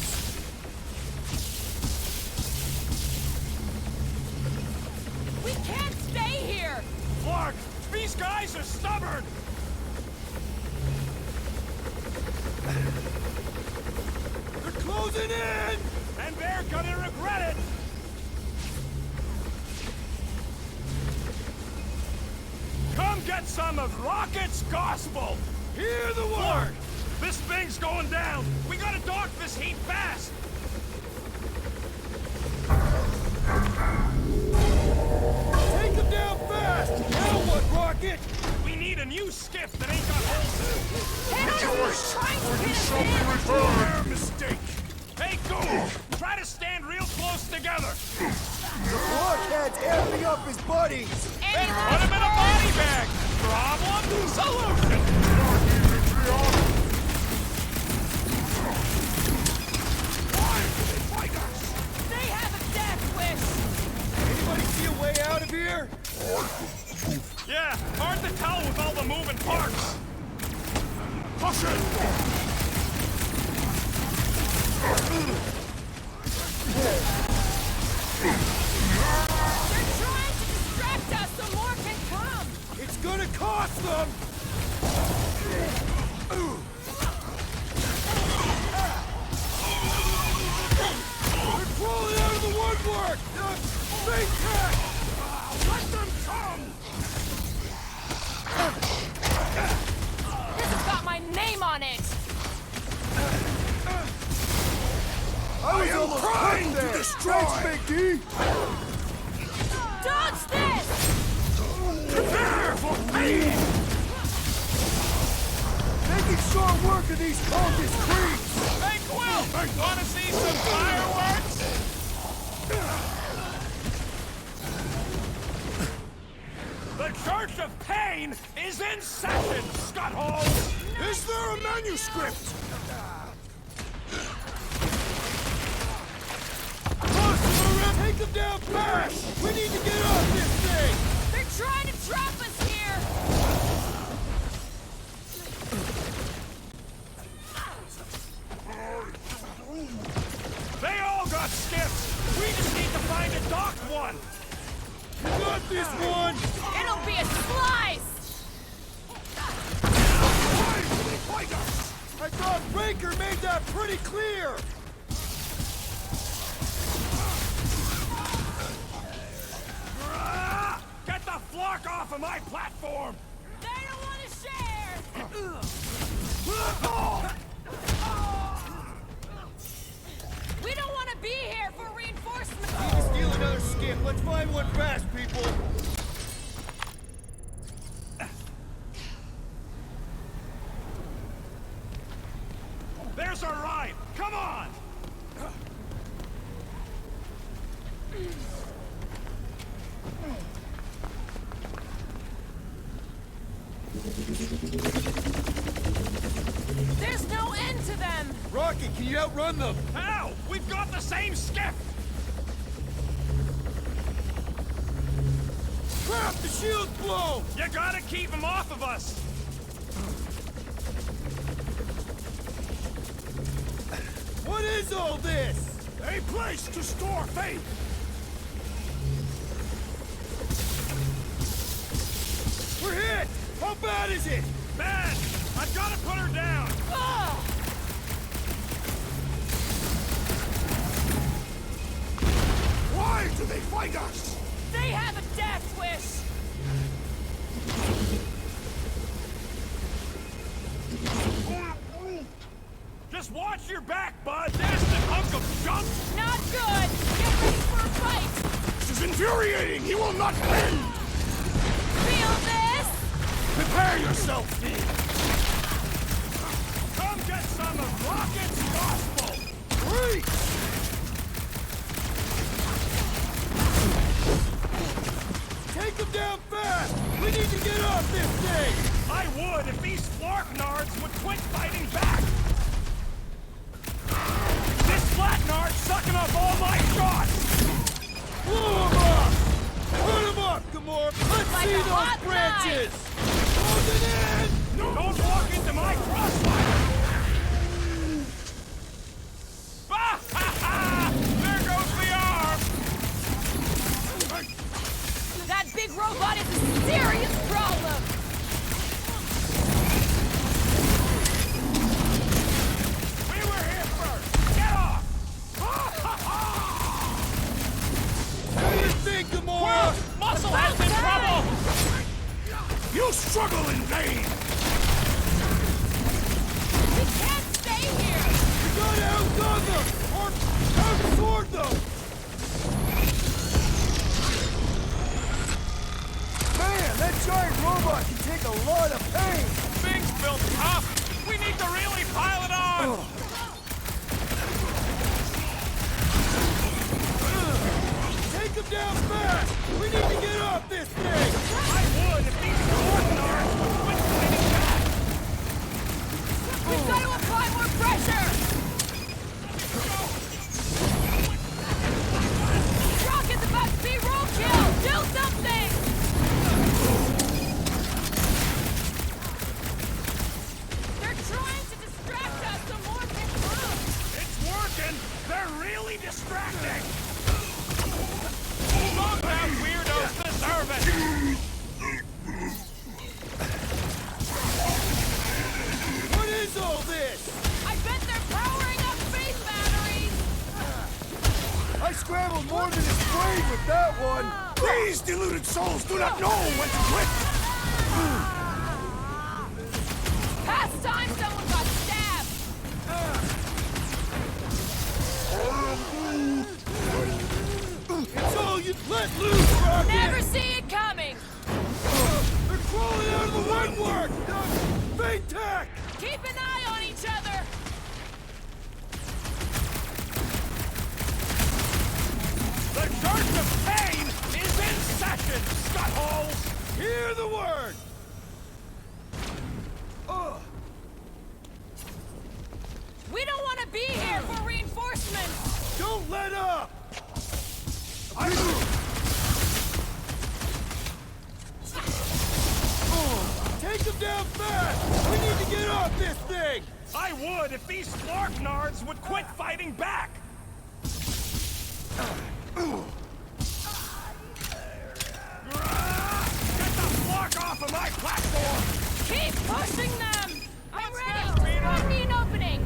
We can't stay here! Clark, these guys are stubborn! They're closing in! And they're gonna regret it! Come get some of Rocket's gospel! Hear the word! This thing's going down! We gotta dock this heat fast! Take them down fast! Now what, Rocket? We need a new skiff that ain't got holes. Rejoice, for you shall be returned! Mistake! Hey, go! Try to stand real close together! The blockhead's amping up his buddies! Put him in a body bag! Problem? Solution! They have a death wish! Anybody see a way out of here? Yeah, hard to tell with all the moving parts. Push it! They're trying to distract us so more can come! It's gonna cost them! They're crawling out of the woodwork! Big tech! Let them come! This has got my name on it! I was almost trying there. to destroy! Thanks, Big D! Dodge this! Prepare for pain! Making short work of these cultist creeps! Hey, Quill! Wanna see some fireworks? The Church of Pain is in session, Scutholes! Is there a manuscript? Take them down fast! We need to get off this thing! They're trying to trap us here! They all got skips! We just need to find a docked one! You got this one! It'll be a slice! Why do they fight us? I thought Breaker made that pretty clear! Get the flock off of my platform! They don't want to share! We don't want to be here for reinforcements! Need to steal another skip. Let's find one fast, people! There's our ride! Come on! There's no end to them! Rocket, can you outrun them? How? We've got the same skiff! Crap! The shield's blown! You gotta keep them off of us! What is all this? A place to store faith! We're hit! How bad is it? Bad! I've gotta put her down! Why do they fight us? They have a death wish! Just watch your back, bud! Nasty hunk of junk! Not good! Get ready for a fight! This is infuriating! He will not bend! Feel this? Prepare yourself, Finn! Come get some of Rocket's gospel! Freak! Take him down fast! We need to get off this thing! I would if these Flarknards would quit fighting back! This Flatnard's sucking up all my shots! Blow him up! Put him up, Gamora! Let's Like see a those hot branches! Close it in! Don't walk into my crossfire! Ah, ha, ha! There goes the arm! That big robot is a serious problem! We were here first! Get off! Ah, ha, ha! What do you think, Gamora? Muscle has in trouble! You struggle in vain! We can't stay here! We gotta outgun them! Or outsword them! Man, that giant robot can take a lot of pain! Things built tough! We need to really pile it on! Take him down fast! We need to get off this thing! I would if these Flarknards would quit fighting back! We've got to apply more pressure! Rocket's about to be roadkill! Do something! They're trying to distract us so more can move! It's working! They're really distracting! Compound weirdos deserve it! What is all this? I bet they're powering up space batteries! I scrambled more than his brain with that one! These deluded souls do not know when to quit! Past time someone got stabbed! It's all you let loose, Rocket! Never see it coming! They're crawling out of the woodwork! Fake tack! Keep an eye on each other! The Church of Pain is in session, scuttholes! Hear the word! We don't want to be here for reinforcements! Don't let up! Take them down fast! We need to get off this thing! I would if these Flarknards would quit fighting back! Get the Flark off of my platform! Keep pushing them! I'm ready! Find me an opening!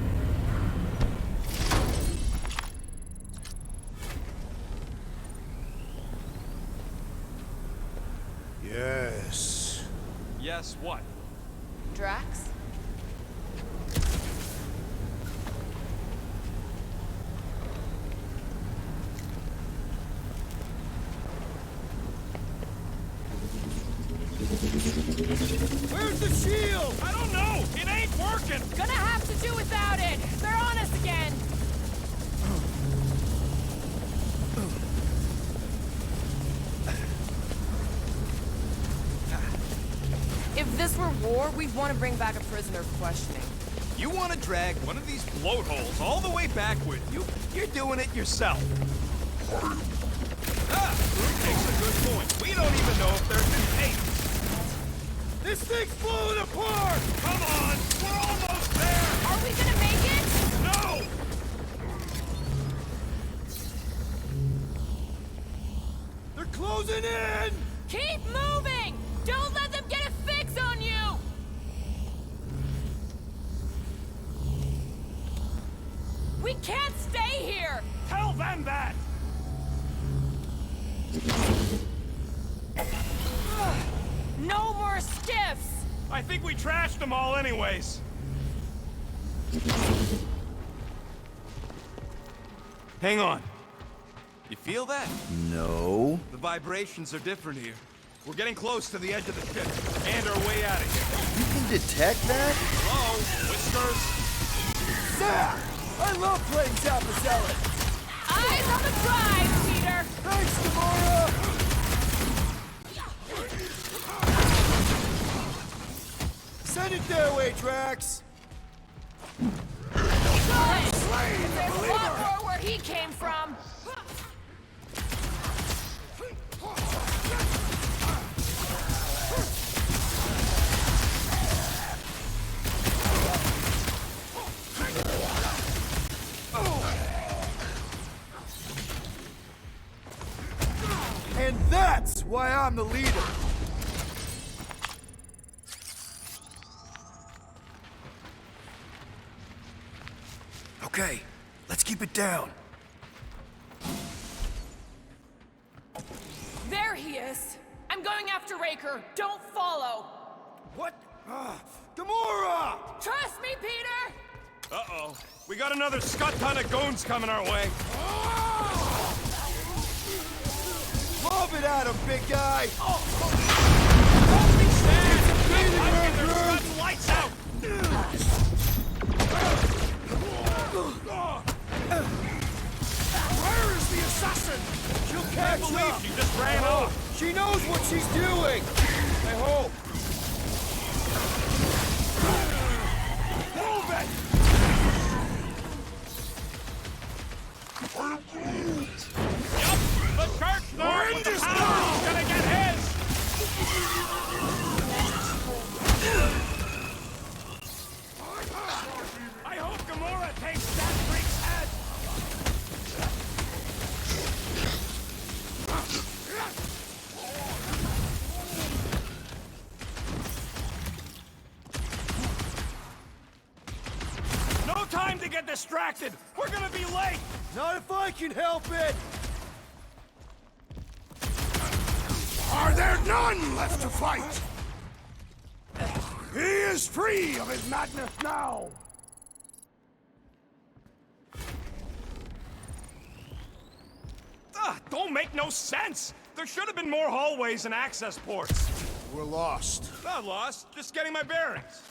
Yes. Yes, what? Drax? Where's the shield? I don't know! It ain't working! Gonna have to do without it! They're on us again! If this were war, we'd want to bring back a prisoner for questioning. You want to drag one of these bloat holes all the way back with you? You're doing it yourself. Ah, Groot makes a good point. We don't even know if there's an eight. This thing's falling apart! Come on! We're almost there! Are we gonna make it? No! They're closing in! Keep moving! Don't let them get a fix on you! We can't stay here! Tell them that! No more stiffs! I think we trashed them all anyways. Hang on. You feel that? No. The vibrations are different here. We're getting close to the edge of the ship, and our way out of here. You can detect that? Hello? Whiskers? Yeah! I love playing Zappazelli! Eyes on the prize, Peter! Thanks, Gamora! Send it their way, Drax! Good! There's a lot more where he came from! And that's why I'm the leader! Okay, let's keep it down. There he is! I'm going after Raker. Don't follow! What? Gamora! Trust me, Peter! Uh-oh. We got another scut ton of goons coming our way. Lob it at him, big guy! Holy stand! Lights out! Where is the assassin? She'll I catch believe up! she just ran off. She knows what she's doing! I hope. Move it! Yup, the church nerd with the power is gonna get his! I hope Gamora takes that freak's head! No time to get distracted! We're gonna be late! Not if I can help it! Are there none left to fight? He is free of his madness now! Don't make no sense! There should have been more hallways and access ports. We're lost. Not lost, just getting my bearings.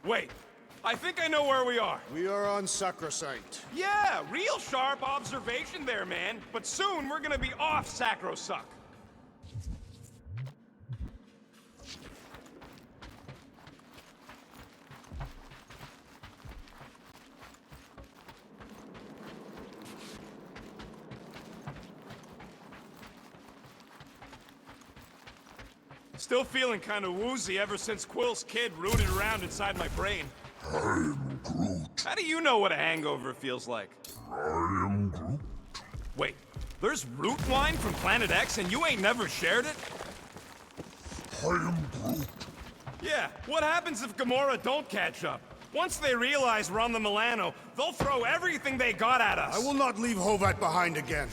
Wait, I think I know where we are. We are on Sacrosanct. Yeah, real sharp observation there, man. But soon we're gonna be off Sacrosuck. Still feeling kind of woozy ever since Quill's kid rooted around inside my brain. I'm Groot. How do you know what a hangover feels like? I am Groot. Wait, there's root wine from Planet X and you ain't never shared it? I am Groot. Yeah, what happens if Gamora don't catch up? Once they realize we're on the Milano, they'll throw everything they got at us. I will not leave Hovat behind again.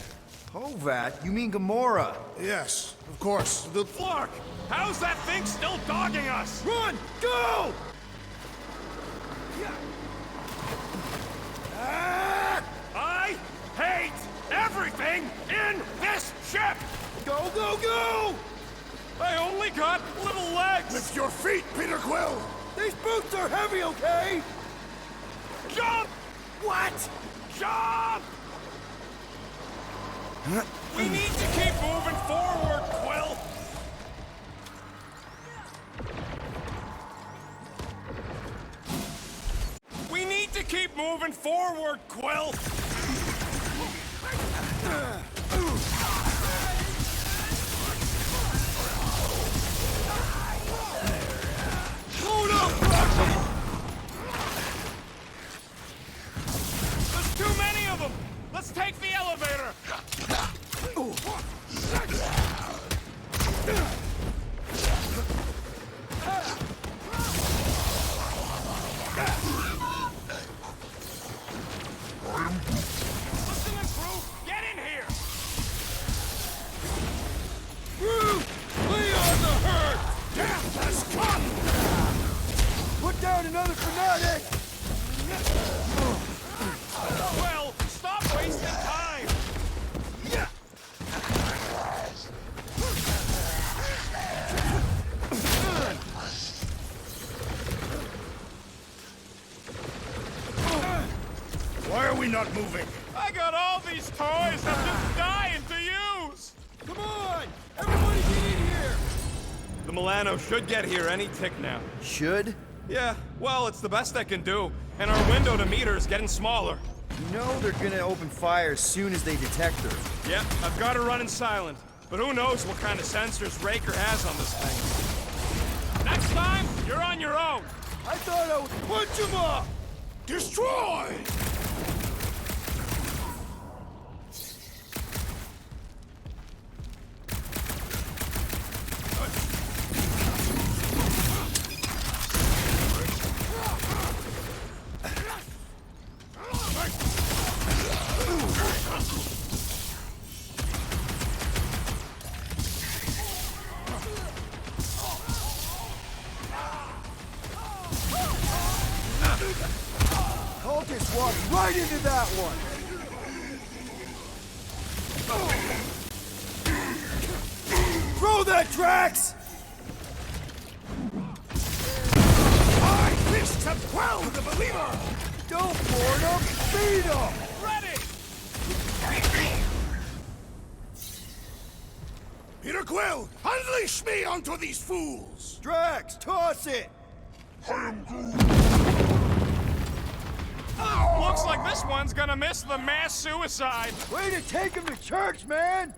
Hovat? You mean Gamora? Yes, of course. The Flark, how's that thing still dogging us? Run! Go! I hate everything in this ship! Go, go, go! I only got little legs! Lift your feet, Peter Quill! These boots are heavy, okay? Jump! What? Jump! We need to keep moving forward, Quill! We need to keep moving forward, Quill! Hold up! There's too many of them! Let's take the elevator! I'm Get moving! I got all these toys I'm just dying to use! Come on! Everybody get in here! The Milano should get here any tick now. Should? Yeah, well, it's the best I can do, and our window to meet her is getting smaller. You know they're gonna open fire as soon as they detect her. Yep, I've got her running silent, but who knows what kind of sensors Raker has on this thing. Next time, you're on your own. I thought I would punch him up! Destroy! Cultist walked right into that one! Throw that, Drax! My fists have quelled the believer! Don't board him! Beat him! Ready! Peter Quill, unleash me onto these fools! Drax, toss it! Looks like this one's gonna miss the mass suicide. Way to take him to church, man!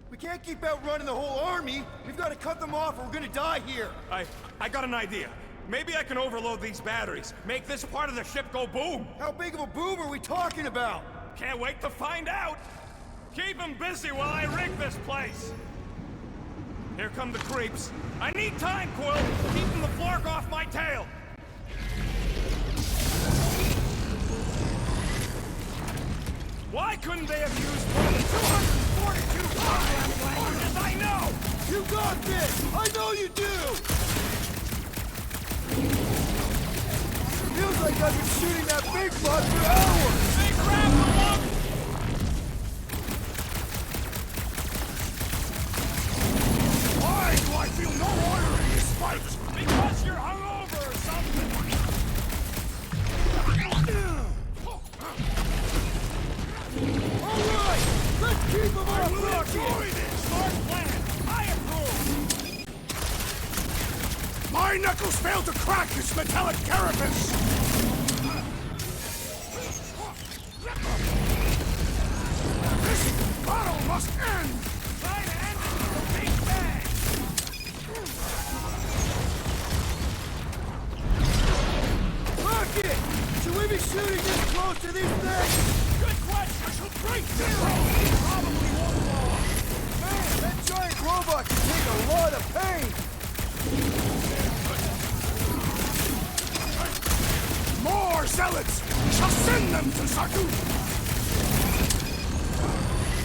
We can't keep outrunning the whole army. We've got to cut them off or we're gonna die here. I got an idea. Maybe I can overload these batteries. Make this part of the ship go boom. How big of a boom are we talking about? Can't wait to find out. Keep them busy while I rig this place. Here come the creeps. I need time, Quill. Keeping the Flark off my tail. Why couldn't they have used one of the 242 programming languages I know? You got this! I know you do! Feels like I've been shooting that big bug for hours! They grabbed the one! Why do I feel no order in this fight? Because you're hungover or something! Alright! Let's keep him I off will rocket! enjoy this! Smart plan! I approve! My knuckles failed to crack its metallic carapace! This battle must end! Try to end it with a big bang! Rocket! Should we be shooting this close to these things? Good question! I shall break zero! Probably won't blow up! Man, that giant robot can take a lot of pain! More zealots! We shall send them to Sartu!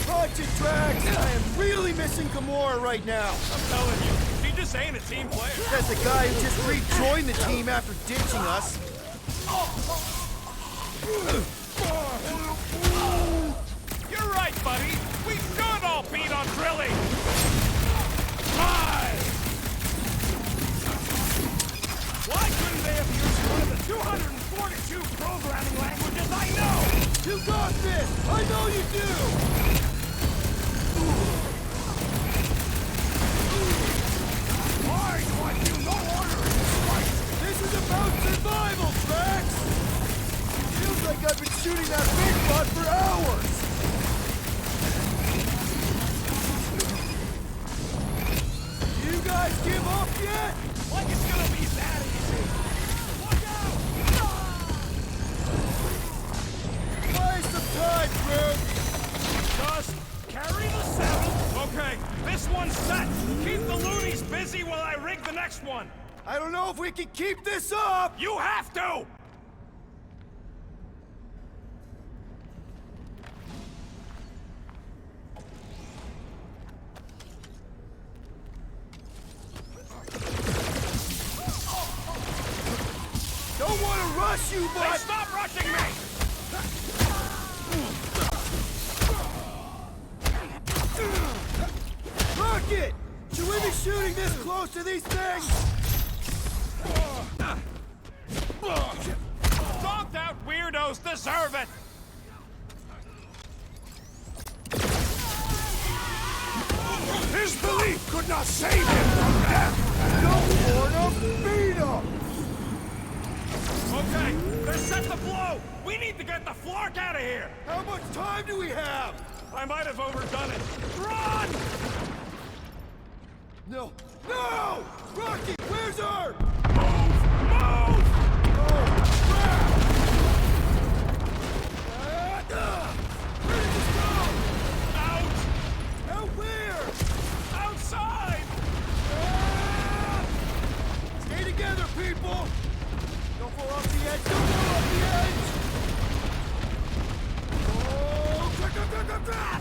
Watch it, Drax! I am really missing Gamora right now! I'm telling you, she just ain't a team player. That's the guy who just rejoined the team after ditching us. You're right, buddy. We should all beat on Drilly. Why couldn't they have used one of the 242 programming languages I know? You got this! I know you do! Why do I feel no order in this fight? This is about survival, Drax! Feels like I've been shooting that big bug for hours! You guys give up yet? Like it's gonna be that easy. Look out! Waste of time, Groot! Just carry the 7. Okay, this one's set. Keep the loonies busy while I rig the next one. I don't know if we can keep this up! You have to! Don't want to rush you, Hey, but... stop rushing me! Rocket! Should we be shooting this close to these things? Dogged out weirdos deserve it! could not save him from death! No more to beat him! Okay, they're set to blow! We need to get the flark out of here! How much time do we have? I might have overdone it. Run! No! No! Rocky, where's her? Move! Where did this go? Out! Out where? Outside! Stay together, people! Don't fall off the edge! Don't fall off the edge! Oh!